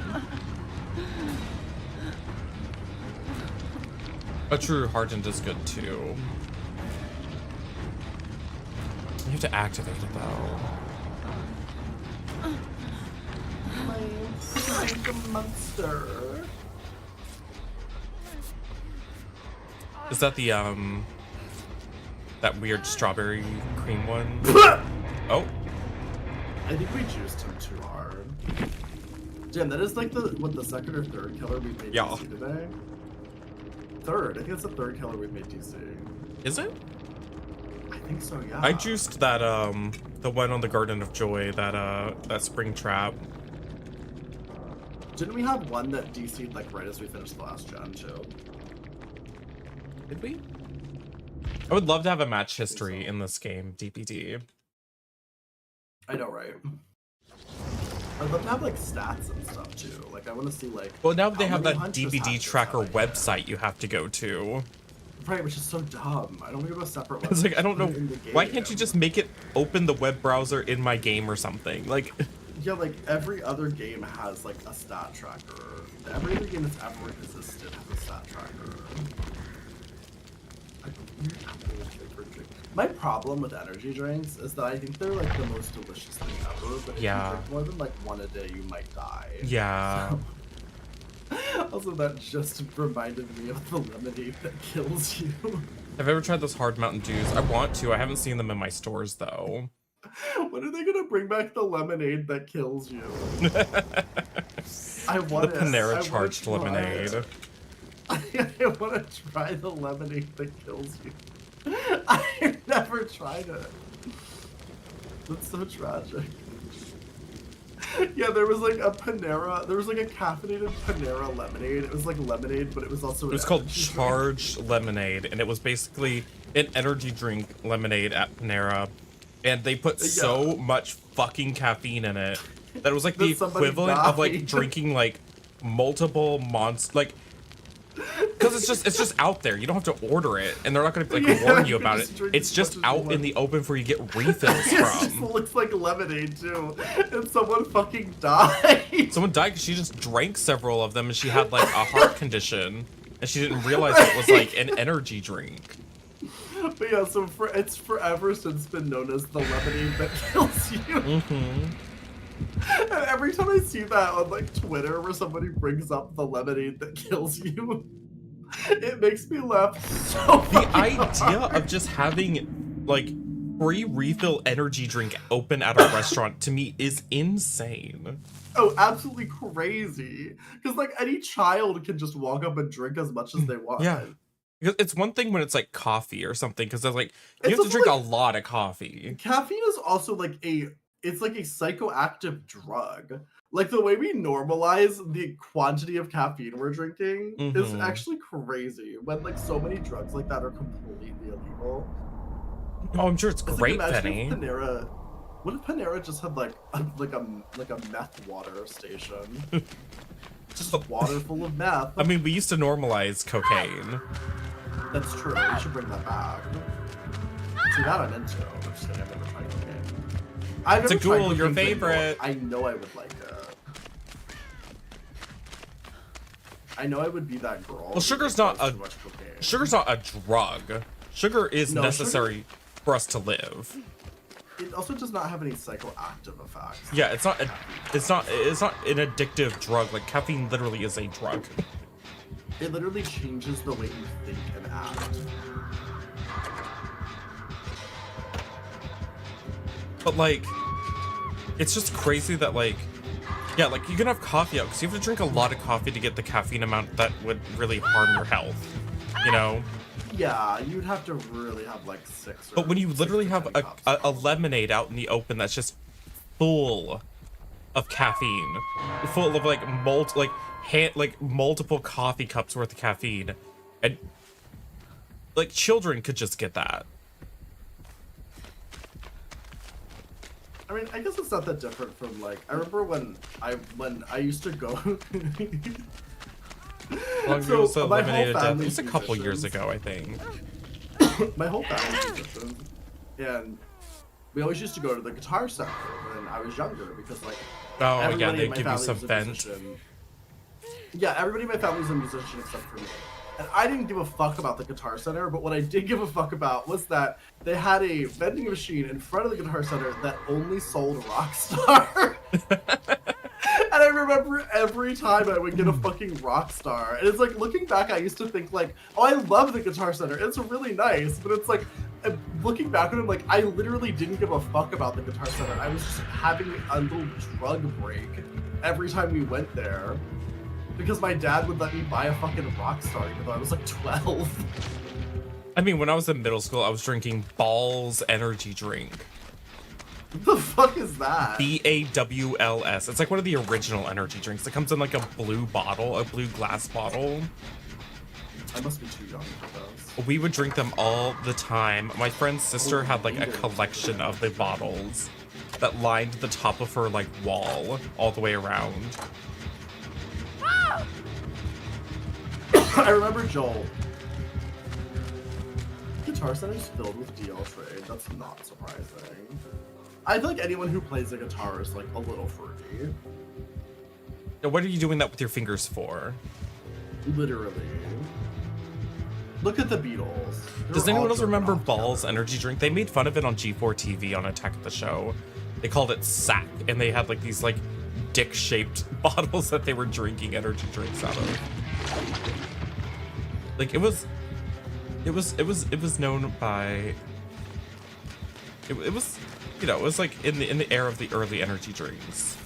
Speaker 1: A true hardened is good too. You have to activate it though.
Speaker 14: Like a monster.
Speaker 1: Is that the that weird strawberry cream one? Oh.
Speaker 14: I think we juiced him too hard. Damn, that is like the second or third killer we've made DC today. Third. I think it's the third killer we've made DC.
Speaker 1: Is it?
Speaker 14: I think so, yeah.
Speaker 1: I juiced that the one on the Garden of Joy, that spring trap.
Speaker 14: Didn't we have one that DC'd like right as we finished the last gen too?
Speaker 1: Did we? I would love to have a match history in this game, DbD.
Speaker 14: I know, right? I'd love to have like stats and stuff too. Like I want to see like.
Speaker 1: Well, now they have that DbD tracker website you have to go to.
Speaker 14: Right, which is so dumb. I don't want to go to a separate website.
Speaker 1: It's like, I don't know. Why can't you just make it open the web browser in my game or something? Like.
Speaker 14: Yeah, like every other game has like a stat tracker. Every other game that's ever existed has a stat tracker. My problem with energy drinks is that I think they're like the most delicious thing ever, but if you drink more than like one a day, you might die.
Speaker 1: Yeah.
Speaker 14: So... Also, that just reminded me of the lemonade that kills you.
Speaker 1: Have you ever tried those hard Mountain Dews? I want to. I haven't seen them in my stores though.
Speaker 14: When are they gonna bring back the lemonade that kills you? I want
Speaker 1: The Panera charged lemonade.
Speaker 14: I want to try the lemonade that kills you. I've never tried it. That's so tragic. Yeah, there was like a Panera, there was like a caffeinated Panera lemonade. It was like lemonade, but it was also
Speaker 1: It was called charged lemonade, and it was basically an energy drink lemonade at Panera, and they put so much fucking caffeine in it that it was like the equivalent of like drinking like multiple like, because it's just out there. You don't have to order it, and they're not gonna like warn you about it. It's just out in the open for you to get refills
Speaker 14: It
Speaker 1: from.
Speaker 14: just looks like lemonade too, and someone fucking died.
Speaker 1: Someone died because she just drank several of them, and she had like a heart condition, and she didn't realize it was like an energy drink.
Speaker 14: But yeah, so it's forever since been known as the lemonade that kills you.
Speaker 1: Mm-hmm.
Speaker 14: And every time I see that on like Twitter where somebody brings up the lemonade that kills you, it makes me laugh so
Speaker 1: The idea
Speaker 14: hard.
Speaker 1: of just having like free refill energy drink open at a restaurant to me is insane.
Speaker 14: Oh, absolutely crazy. Because like any child can just walk up and drink as much as they want.
Speaker 1: Yeah. Because it's one thing when it's like coffee or something, because there's like you have to drink a lot of coffee.
Speaker 14: Caffeine is also like it's like a psychoactive drug. Like the way we normalize the quantity of caffeine we're drinking is actually crazy. When like so many drugs like that are completely illegal.
Speaker 1: Oh, I'm sure it's great,
Speaker 14: like,
Speaker 1: Penny.
Speaker 14: What if Panera just had like a meth water station? Just a water full of meth.
Speaker 1: I mean, we used to normalize cocaine.
Speaker 14: That's true. We should bring that back. See, that I'm into. I'm just kidding. I've never tried cocaine.
Speaker 1: It's a ghoul, your favorite.
Speaker 14: I know I would like it. I know I would be that girl.
Speaker 1: Well, sugar's not a drug. Sugar is necessary for us to live.
Speaker 14: It also does not have any psychoactive effects.
Speaker 1: Yeah, it's not an addictive drug. Like caffeine literally is a drug.
Speaker 14: It literally changes the way you think and act.
Speaker 1: But like, it's just crazy that like, yeah, like you can have coffee out because you have to drink a lot of coffee to get the caffeine amount that would really harm your health, you know?
Speaker 14: Yeah, you'd have to really have like 6 or
Speaker 1: But when you literally have a lemonade out in the open that's just full of caffeine, full of like multiple coffee cups worth of caffeine, and like children could just get that.
Speaker 14: I mean, I guess it's not that different from like I remember when I used to go.
Speaker 1: Long ago, was eliminated death. It was a couple years ago, I think.
Speaker 14: My whole family's musicians, and we always used to go to the guitar center when I was younger because like
Speaker 1: yeah, they give you some vent.
Speaker 14: Yeah, everybody in my family was a musician except for me. And I didn't give a fuck about the Guitar Center, but what I did give a fuck about was that they had a vending machine in front of the Guitar Center that only sold Rockstar. And I remember every time I would get a fucking Rockstar. And it's like, looking back, I used to think like, oh, I love the Guitar Center. It's really nice. But it's like, looking back at it, like, I literally didn't give a fuck about the Guitar Center. I was just having a little drug break every time we went there. Because my dad would let me buy a fucking Rockstar even though I was like 12.
Speaker 1: I mean, when I was in middle school, I was drinking Balls energy drink.
Speaker 14: What the fuck is that?
Speaker 1: BAWLS. It's like one of the original energy drinks. It comes in like a blue bottle, a blue glass bottle.
Speaker 14: I must be too young for those.
Speaker 1: We would drink them all the time. My friend's sister had like a collection of the bottles that lined the top of her like wall all the way around.
Speaker 14: I remember Joel. Guitar Center's filled with DL trade. That's not surprising. I feel like anyone who plays a guitar is like a little fruity.
Speaker 1: Now, what are you doing that with your fingers for?
Speaker 14: Literally. Look at the Beatles.
Speaker 1: Does anyone else remember Balls energy drink? They made fun of it on G4 TV on Attack of the Show. They called it Sack, and they had like these like dick-shaped bottles that they were drinking energy drinks out of. Like it was known by. It was, you know, it was like in the era of the early energy drinks.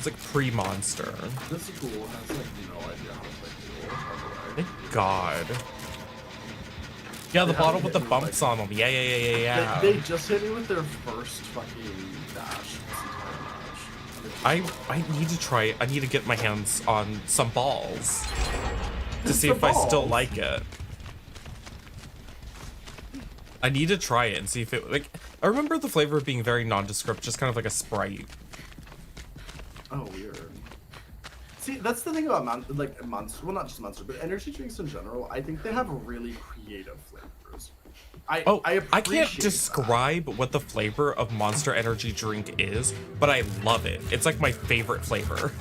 Speaker 1: It's like pre-monster.
Speaker 14: This school has like no idea how to play pool, by the way.
Speaker 1: Thank God. Yeah, the bottle with the bumps on them. Yeah.
Speaker 14: They just hit me with their first fucking dash.
Speaker 1: I need to try it. I need to get my hands on some balls to see if I still like it. I need to try it and see if it, like, I remember the flavor being very nondescript, just kind of like a Sprite.
Speaker 14: Oh, weird. See, that's the thing about Monster, well, not just Monster, but energy drinks in general. I think they have really creative flavors. I
Speaker 1: can't describe what the flavor of Monster Energy drink is, but I love it. It's like my favorite flavor.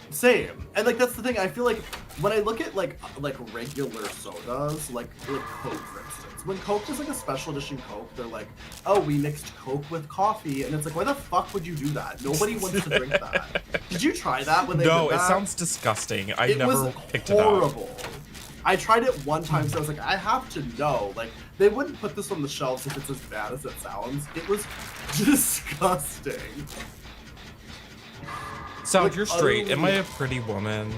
Speaker 14: Same. And like that's the thing, I feel like when I look at like regular sodas, like Coke for instance, when Coke is like a special edition Coke, they're like, oh, we mixed Coke with coffee, and it's like, why the fuck would you do that? Nobody wants to drink that. Did you try that when they did that?
Speaker 1: No, it sounds disgusting. I never picked it up.
Speaker 14: Horrible. I tried it one time, so I was like, I have to know. Like, they wouldn't put this on the shelves if it's as bad as it sounds. It was disgusting.
Speaker 1: Sal,
Speaker 14: Like,
Speaker 1: you're straight. Am I a pretty woman?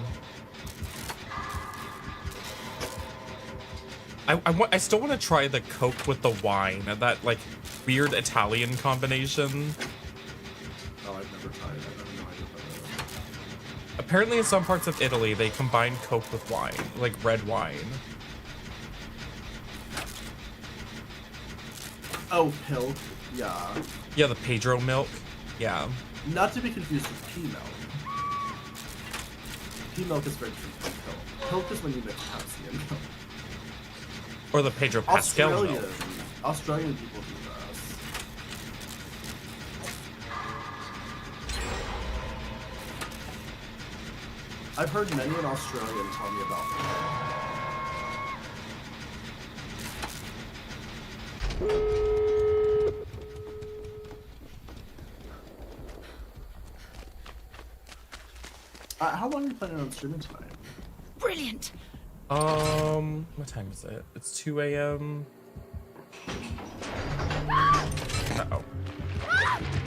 Speaker 1: I still want to try the Coke with the wine, that like weird Italian combination.
Speaker 14: Oh, I've never tried it. I don't know how to do that.
Speaker 1: Apparently in some parts of Italy, they combine Coke with wine, like red wine.
Speaker 14: Oh, Pilk. Yeah.
Speaker 1: Yeah, the Pedro milk. Yeah.
Speaker 14: Not to be confused with pea milk. Pea milk is very different from Pilk. Pilk is when you mix Pepsi and milk.
Speaker 1: Or the Pedro Pascal milk.
Speaker 14: Australian people do this. I've heard many an Australian tell me about how long are you planning on streaming tonight?
Speaker 10: Brilliant.
Speaker 1: What time is it? It's 2 a.m. Uh-oh.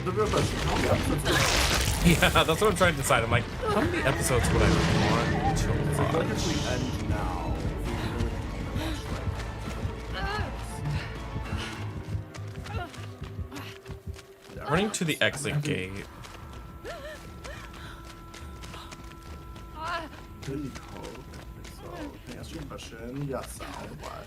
Speaker 14: The real question, how many episodes?
Speaker 1: Yeah, that's what I'm trying to decide. I'm like, how many episodes would I want to watch?
Speaker 14: I feel like if we end now,
Speaker 1: Running to the exit gate.
Speaker 14: Really cold. So, can I ask you a question? Yes, Sal, what?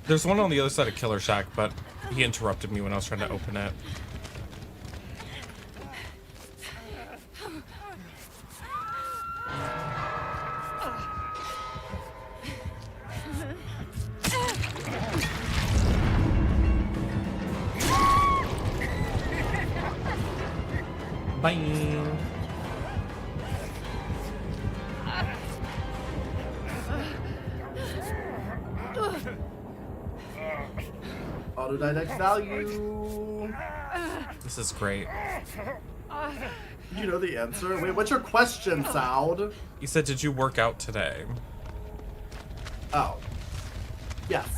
Speaker 1: There's one on the other side of Killer Shack, but he interrupted me when I was trying to open it. Bye.
Speaker 14: Autodidact value.
Speaker 1: This is great.
Speaker 14: You know the answer? Wait, what's your question, Sound?
Speaker 1: You said, did you work out today?
Speaker 14: Oh. Yes.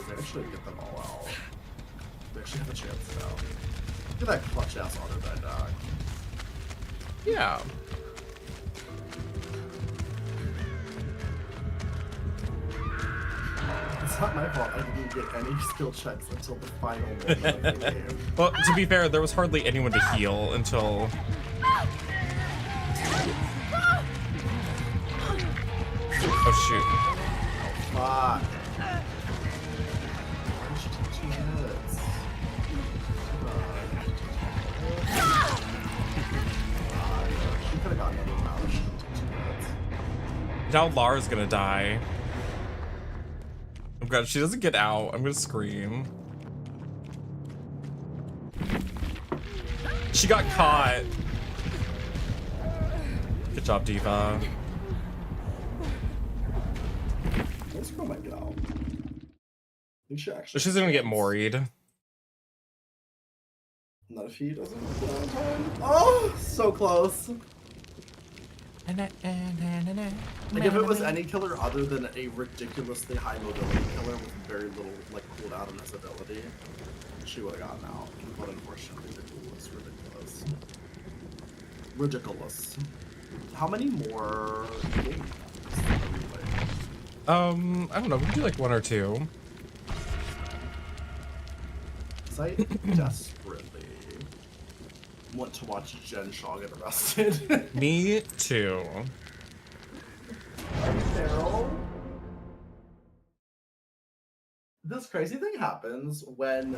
Speaker 14: Actually get them all out. They actually have a chance now. Look at that clutch ass autodidact.
Speaker 1: Yeah.
Speaker 14: It's not my fault I didn't get any skill checks until the final moment of the game.
Speaker 1: Well, to be fair, there was hardly anyone to heal until... Oh shoot.
Speaker 14: Fuck. She could have gotten another round.
Speaker 1: Now Lara's gonna die. Oh god, if she doesn't get out, I'm gonna scream. She got caught. Good job, Diva.
Speaker 14: This girl might get out.
Speaker 1: She's gonna get moried.
Speaker 14: Not if he doesn't get out in time. Oh, so close. Like if it was any killer other than a ridiculously high mobility killer with very little like cooldown on his ability, she would have gotten out. But unfortunately, ridiculous. Ridiculous. How many more games are we playing?
Speaker 1: I don't know. We can do like 1 or 2.
Speaker 14: I desperately want to watch Jen Shaw get arrested.
Speaker 1: Me too.
Speaker 14: Cheryl? This crazy thing happens when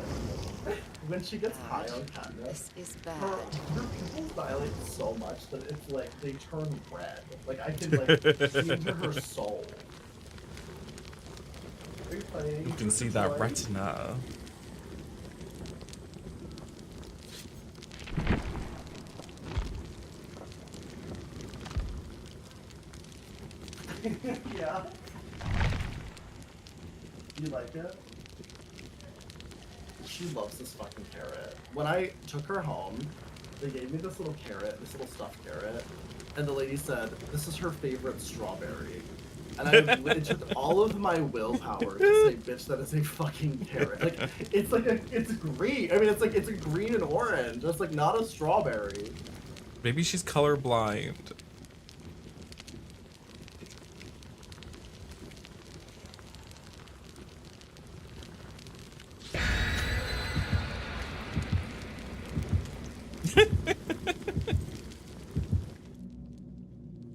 Speaker 14: she gets high on catnip.
Speaker 8: This is bad.
Speaker 14: Her pupils dilate so much that it's like they turn red. Like I can like see into her soul. Are you playing?
Speaker 1: You can see that retina.
Speaker 14: Yeah. You like it? She loves this fucking carrot. When I took her home, they gave me this little carrot, this little stuffed carrot, and the lady said, this is her favorite strawberry. And it took all of my willpower to say, bitch, that is a fucking carrot. Like, it's green. I mean, it's a green and orange. It's like not a strawberry.
Speaker 1: Maybe she's colorblind.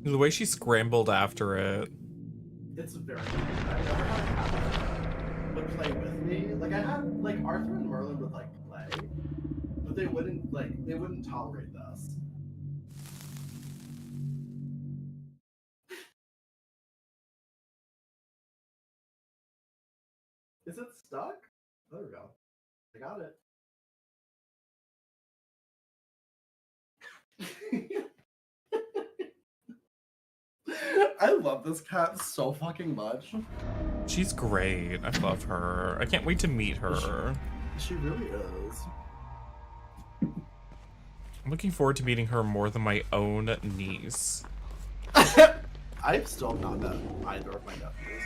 Speaker 1: The way she scrambled after it.
Speaker 14: It's very good. I never had a cat would play with me. Like I had like Arthur and Merlin would like play, but they wouldn't tolerate this. Is it stuck? There we go. I got it. I love this cat so fucking much.
Speaker 1: She's great. I love her. I can't wait to meet her.
Speaker 14: She really is.
Speaker 1: I'm looking forward to meeting her more than my own niece.
Speaker 14: I've still not met either of my nephews,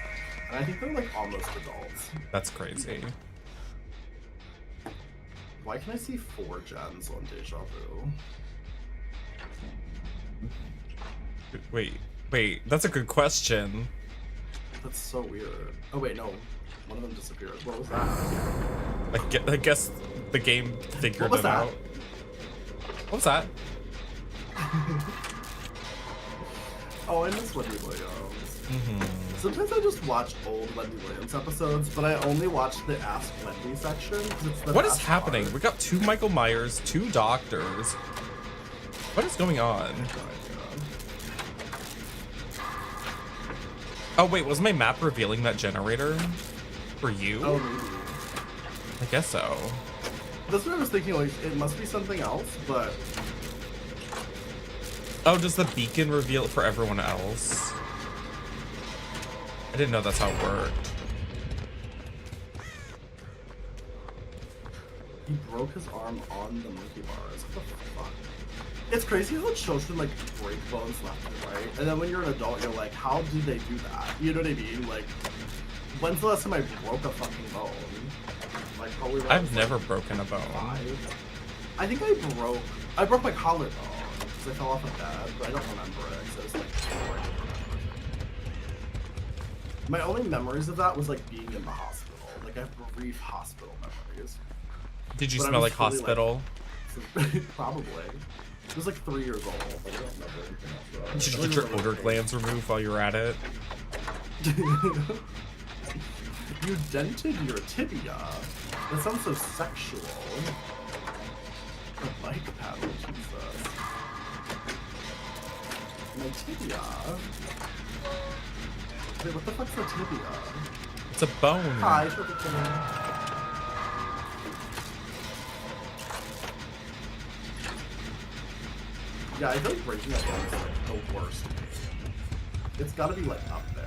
Speaker 14: and I think they're like almost adults.
Speaker 1: That's crazy.
Speaker 14: Why can I see 4 gens on Deja Vu?
Speaker 1: Wait, that's a good question.
Speaker 14: That's so weird. Oh wait, no. One of them disappeared. What was that?
Speaker 1: I guess the game figured it out. What was that?
Speaker 14: Oh, I miss Wendy Williams. Sometimes I just watch old Wendy Williams episodes, but I only watch the Ask Wendy section. It's the
Speaker 1: What is
Speaker 14: best
Speaker 1: happening?
Speaker 14: part.
Speaker 1: We got 2 Michael Myers, 2 doctors. What is going on? Oh wait, was my map revealing that generator for you?
Speaker 14: Oh, maybe.
Speaker 1: I guess so.
Speaker 14: That's what I was thinking, like, it must be something else, but...
Speaker 1: Oh, does the beacon reveal it for everyone else? I didn't know that's how it worked.
Speaker 14: He broke his arm on the monkey bars. What the fuck? It's crazy how children, like, break bones left and right, and then when you're an adult, you're like, how do they do that? You know what I mean? Like, when's the last time I broke a fucking bone? Like, probably when I
Speaker 1: I've
Speaker 14: was,
Speaker 1: never
Speaker 14: like,
Speaker 1: broken a bone.
Speaker 14: 5. I think I broke my collarbone, because I fell off a bed, but I don't remember it, so it's like, my only memories of that was, like, being in the hospital. Like, I have brief hospital memories.
Speaker 1: Did you
Speaker 14: But I
Speaker 1: smell
Speaker 14: was
Speaker 1: like
Speaker 14: fully,
Speaker 1: hospital?
Speaker 14: Like, probably. I was like 3 years old. I don't remember anything else.
Speaker 1: Did you get your odor glands removed while you were at it?
Speaker 14: You dented your tibia. That sounds so sexual. The bike paddle, Jesus. My tibia. Wait, what the fuck's a tibia?
Speaker 1: It's a bone.
Speaker 14: Hi, Triple Kitty. Yeah, I feel like breaking that down is like the worst pain. It's gotta be like up there.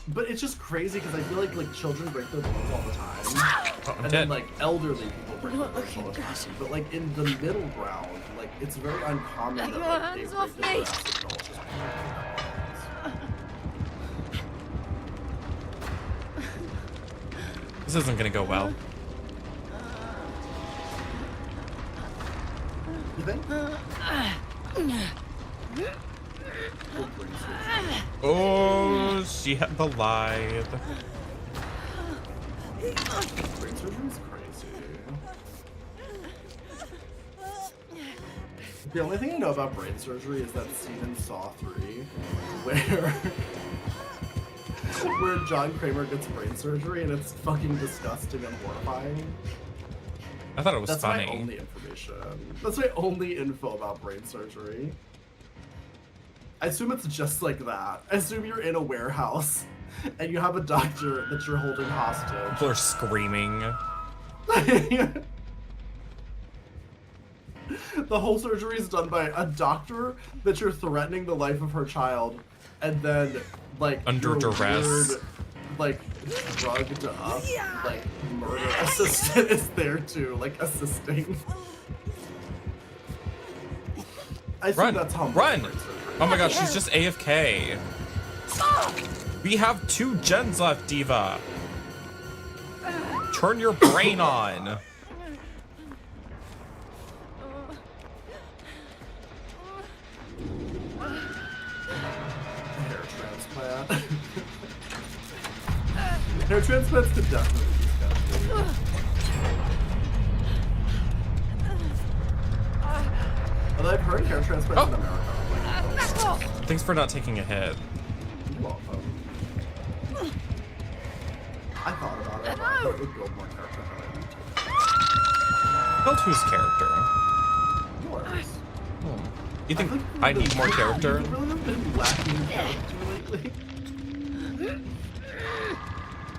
Speaker 14: But it's just crazy because I feel like children break their bones all the time.
Speaker 1: Oh,
Speaker 14: and then like elderly people break their bones all the time. But like in the middle ground, like it's very uncommon that like, they break their bones as adults.
Speaker 1: This isn't gonna go well.
Speaker 14: You think?
Speaker 1: Oh, she had the lithe.
Speaker 14: Brain surgery's crazy. The only thing I know about brain surgery is that scene in Saw 3 where John Kramer gets brain surgery and it's fucking disgusting and horrifying.
Speaker 1: I thought it was funny.
Speaker 14: That's my only information. That's my only info about brain surgery. I assume it's just like that. I assume you're in a warehouse and you have a doctor that you're holding hostage.
Speaker 1: People are screaming.
Speaker 14: The whole surgery is done by a doctor that you're threatening the life of her child, and then like
Speaker 1: under duress,
Speaker 14: weird, like drugged up, like murder assistant is there too, like assisting. I think that's how
Speaker 1: run! Oh my god, she's just AFK. We have 2 gens left, Diva. Turn your brain on.
Speaker 14: Hair transplant. Hair transplants could definitely be sketchy. Although I've heard hair transplants in America are like,
Speaker 1: Thanks for not taking a hit.
Speaker 14: You're welcome. I thought about it, but I thought it would build more character than I need to.
Speaker 1: Build whose character?
Speaker 14: Yours.
Speaker 1: Oh. You think I need more character?
Speaker 14: You've really been lacking character lately.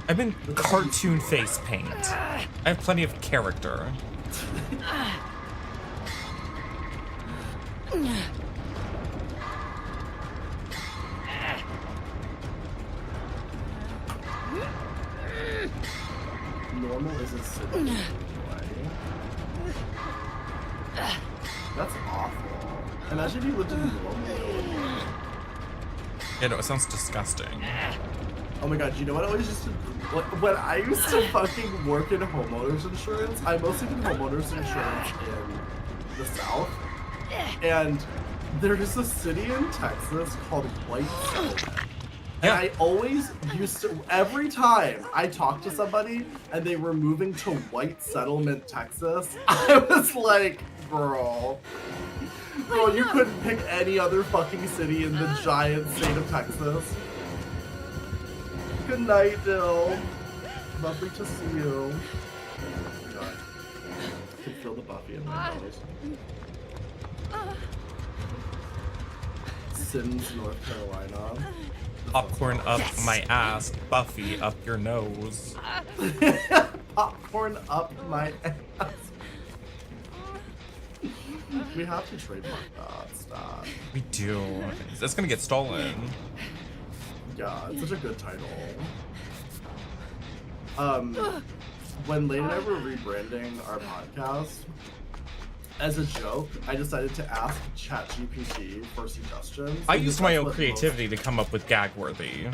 Speaker 1: I've been cartoon face paint. I have plenty of character.
Speaker 14: Normal is a city anyway. That's awful. Imagine if you lived in normal.
Speaker 1: Yeah, no, it sounds disgusting.
Speaker 14: Oh my god, you know what I always used to... When I used to fucking work in homeowners insurance, I mostly did homeowners insurance in the South. And there's a city in Texas called White Settlement. And I always used to, every time I talked to somebody and they were moving to White Settlement, Texas, I was like, girl, you couldn't pick any other fucking city in the giant state of Texas. Good night, Dill. Lovely to see you. Oh my god. I can feel the Buffy in my nose. Sims, North Carolina.
Speaker 1: Popcorn up my ass, Buffy up your nose.
Speaker 14: Popcorn up my ass. We have to trademark that stuff.
Speaker 1: We do. That's gonna get stolen.
Speaker 14: Yeah, it's such a good title. When Lane and I were rebranding our podcast, as a joke, I decided to ask ChatGPT for suggestions.
Speaker 1: I used my own creativity to come up with gag-worthy.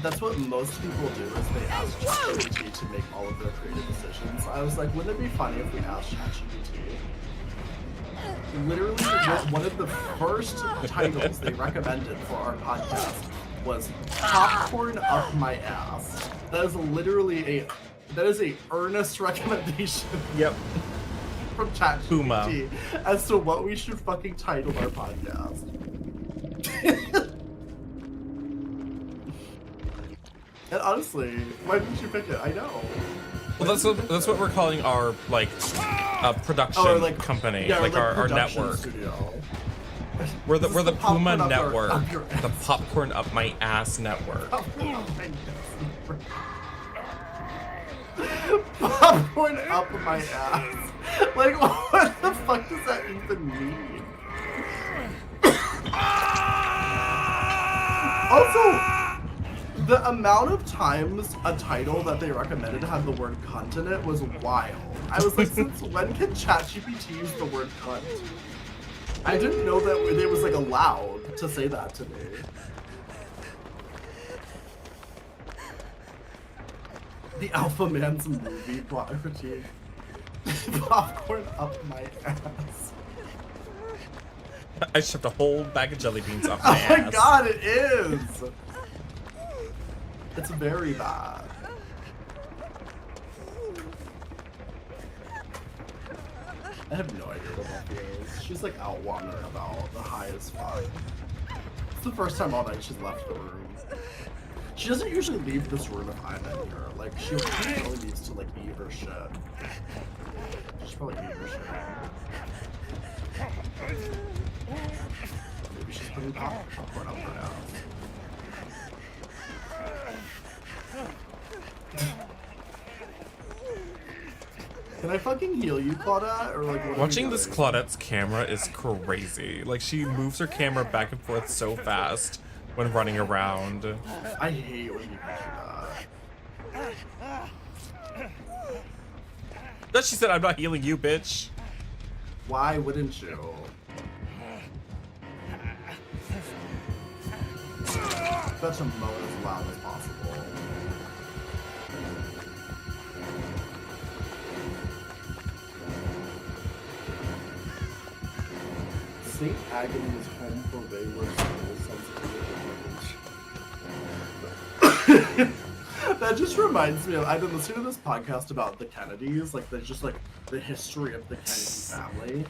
Speaker 14: That's what most people do, is they ask ChatGPT to make all of their creative decisions. I was like, wouldn't it be funny if we asked ChatGPT? Literally, one of the first titles they recommended for our podcast was Popcorn Up My Ass. That is literally that is a earnest recommendation.
Speaker 1: Yep.
Speaker 14: From ChatGPT as to what we should fucking title our podcast. And honestly, why didn't you pick it? I know.
Speaker 1: Well, that's what we're calling our like production company,
Speaker 14: yeah,
Speaker 1: like our network.
Speaker 14: Studio.
Speaker 1: We're the Puma network,
Speaker 14: up
Speaker 1: the popcorn up my ass network.
Speaker 14: Popcorn up my ass. Like, what the fuck does that even mean? Also, the amount of times a title that they recommended had the word cunt in it was wild. I was like, since when can ChatGPT use the word cunt? I didn't know that it was like allowed to say that to me. The Alpha Man's movie plot fatigue. Popcorn up my ass.
Speaker 1: I shoved a whole bag of jelly beans up my ass.
Speaker 14: Oh my god, it is! It's very bad. I have no idea what that is. She's like out wandering about, the high as fuck. It's the first time all night she's left the room. She doesn't usually leave this room if I'm in here. Like, she only needs to like eat her shit. She's probably eating her shit. Maybe she's putting popcorn up her ass. Can I fucking heal you, Claudette? Or like, what
Speaker 1: Watching this Claudette's camera is crazy. Like, she moves her camera back and forth so fast when running around.
Speaker 14: I hate when you do that.
Speaker 1: Then she said, I'm not healing you, bitch.
Speaker 14: Why wouldn't you? Such a moan as loud as possible. St. Agnes home for wayward souls. That just reminds me of, I've been listening to this podcast about the Kennedys, like the history of the Kennedy family,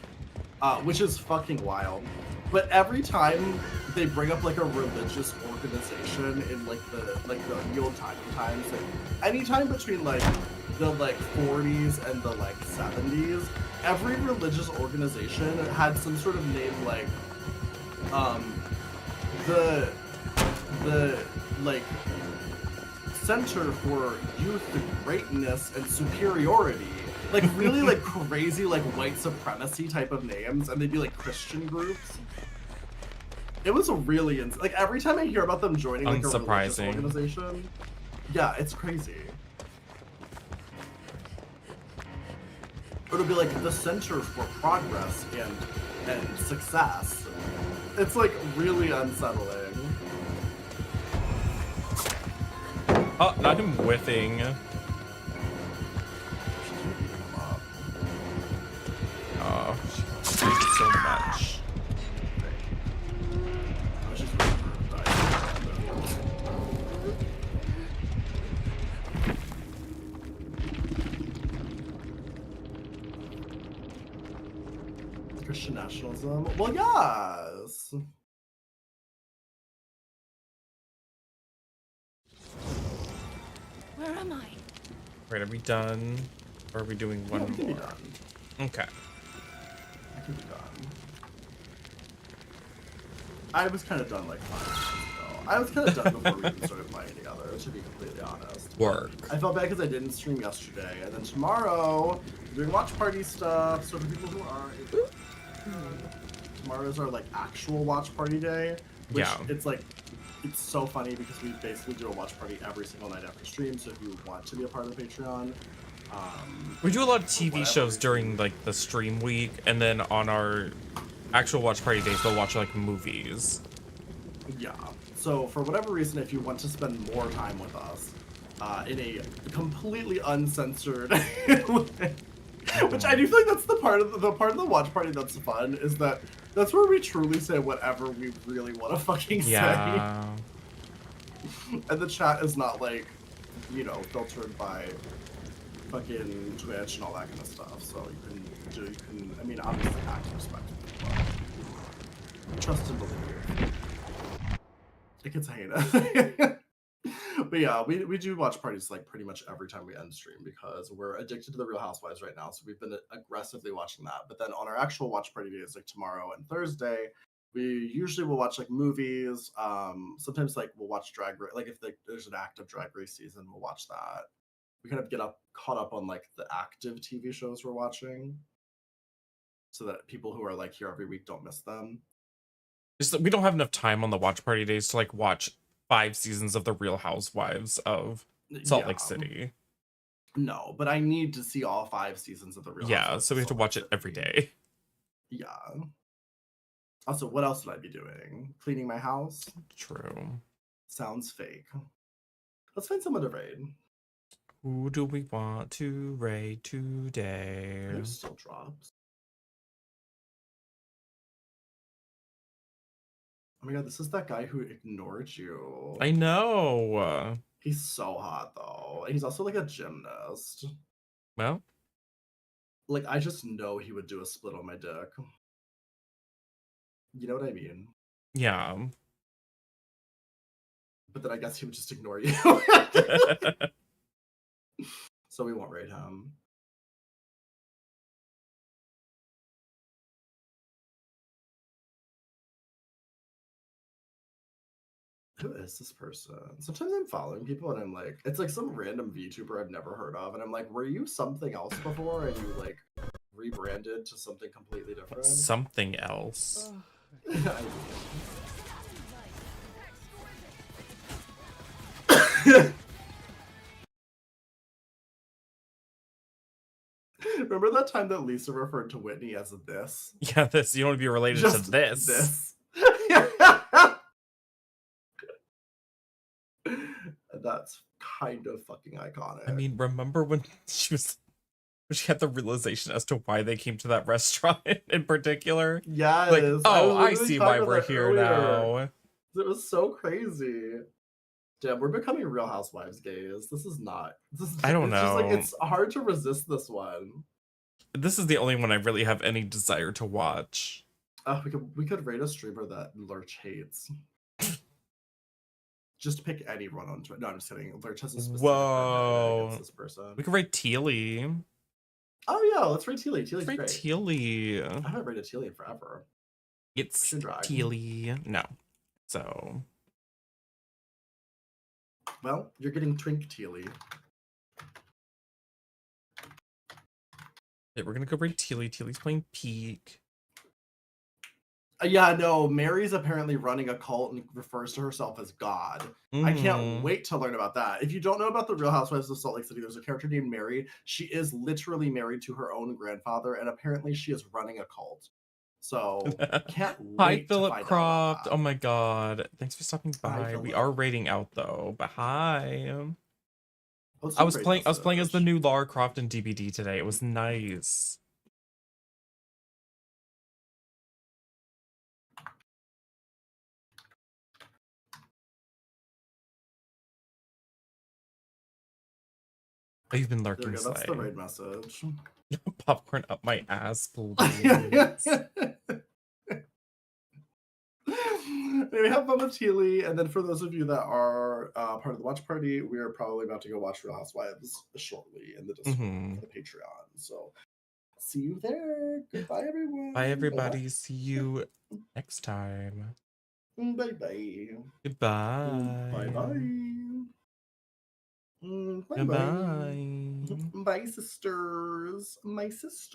Speaker 14: which is fucking wild. But every time they bring up like a religious organization in like the old times, like anytime between like the 40s and the 70s, every religious organization had some sort of name like the Center for Youth Greatness and Superiority. Like really like crazy like white supremacy type of names, and they'd be like Christian groups. It was a really like every time I hear about them joining like a religious organization, yeah, it's crazy. It'll be like the Center for Progress and Success. It's like really unsettling.
Speaker 1: Oh, not him whiffing. Oh, she did so much.
Speaker 14: Christian nationalism? Well, yes!
Speaker 10: Where am I?
Speaker 1: Right, are we done? Or are we doing one more?
Speaker 14: Be done.
Speaker 1: Okay.
Speaker 14: I can be done. I was kind of done like 5 minutes ago. I was kind of done before we even started playing together, to be completely honest.
Speaker 1: Work.
Speaker 14: I felt bad because I didn't stream yesterday, and then tomorrow we're doing watch party stuff. So for people who aren't, tomorrow's our like actual watch party day. Which it's so funny because we basically do a watch party every single night after stream. So if you want to be a part of the Patreon,
Speaker 1: we do a lot of TV shows during like the stream week, and then on our actual watch party days, they'll watch like movies.
Speaker 14: Yeah. So for whatever reason, if you want to spend more time with us in a completely uncensored way, which I do feel like that's the part of the watch party that's fun, is that that's where we truly say whatever we really want to fucking say. And the chat is not like, you know, filtered by fucking Twitch and all that kind of stuff. So you can I mean, obviously act respectfully, but trust and believe. It gets heinous. But yeah, we do watch parties like pretty much every time we end stream because we're addicted to the Real Housewives right now. So we've been aggressively watching that. But then on our actual watch party days, like tomorrow and Thursday, we usually will watch like movies. Sometimes like we'll watch Drag Race. Like if there's an active Drag Race season, we'll watch that. We kind of get caught up on like the active TV shows we're watching, so that people who are like here every week don't miss them.
Speaker 1: Just that we don't have enough time on the watch party days to like watch 5 seasons of the Real Housewives of Salt Lake City.
Speaker 14: No, but I need to see all 5 seasons of the Real Housewives.
Speaker 1: Yeah, so we have to watch it every day.
Speaker 14: Yeah. Also, what else would I be doing? Cleaning my house?
Speaker 1: True.
Speaker 14: Sounds fake. Let's find someone to raid.
Speaker 1: Who do we want to raid today?
Speaker 14: There's still drops. Oh my god, this is that guy who ignored you.
Speaker 1: I know.
Speaker 14: He's so hot though. And he's also like a gymnast.
Speaker 1: Well,
Speaker 14: like I just know he would do a split on my dick. You know what I mean?
Speaker 1: Yeah.
Speaker 14: But then I guess he would just ignore you. So we won't raid him. Who is this person? Sometimes I'm following people and I'm like, it's like some random VTuber I've never heard of. And I'm like, were you something else before and you like rebranded to something completely different?
Speaker 1: Something else.
Speaker 14: Remember that time that Lisa referred to Whitney as this?
Speaker 1: Yeah, this. You don't want to be related
Speaker 14: Just
Speaker 1: to this.
Speaker 14: This. That's kind of fucking iconic.
Speaker 1: I mean, remember when she had the realization as to why they came to that restaurant in particular?
Speaker 14: Yes.
Speaker 1: Like, oh, I see why we're here now.
Speaker 14: It was so crazy. Damn, we're becoming Real Housewives gays. This is not.
Speaker 1: I don't know.
Speaker 14: Just like, it's hard to resist this one.
Speaker 1: This is the only one I really have any desire to watch.
Speaker 14: We could rate a streamer that Lurch hates. Just pick anyone on Twitter. No, I'm just kidding. Lurch has a specific against this person.
Speaker 1: We could rate Teely.
Speaker 14: Oh yeah, let's rate Teely. Teely's
Speaker 1: Rate
Speaker 14: great.
Speaker 1: Teely.
Speaker 14: I haven't rated Teely in forever.
Speaker 1: It's Teely. No. So.
Speaker 14: Well, you're getting Twink Teely.
Speaker 1: Yeah, we're gonna go rate Teely. Teely's playing Peak.
Speaker 14: Yeah, no, Mary's apparently running a cult and refers to herself as God. I can't wait to learn about that. If you don't know about the Real Housewives of Salt Lake City, there's a character named Mary. She is literally married to her own grandfather, and apparently she is running a cult. So, can't wait
Speaker 1: Hi,
Speaker 14: to
Speaker 1: Philip
Speaker 14: find out
Speaker 1: Croft.
Speaker 14: about
Speaker 1: Oh my god. Thanks for stopping
Speaker 14: Hi,
Speaker 1: by. We
Speaker 14: Philip.
Speaker 1: are rating out though, but hi.
Speaker 14: What's
Speaker 1: I
Speaker 14: your
Speaker 1: was
Speaker 14: great
Speaker 1: playing
Speaker 14: message?
Speaker 1: as the new Lara Croft in DbD today. It was nice. Oh, you've been
Speaker 14: There
Speaker 1: lurking,
Speaker 14: we go. That's
Speaker 1: Slay.
Speaker 14: the raid message.
Speaker 1: Popcorn up my ass, please.
Speaker 14: Maybe have fun with Teely, and then for those of you that are part of the watch party, we are probably about to go watch Real Housewives shortly in the Discord for the Patreon. So see you there. Goodbye, everyone.
Speaker 1: Bye, everybody. See you next time.
Speaker 14: Bye bye.
Speaker 1: Goodbye.
Speaker 14: Bye bye. Bye
Speaker 1: Goodbye.
Speaker 14: bye. Bye, sisters. My sister.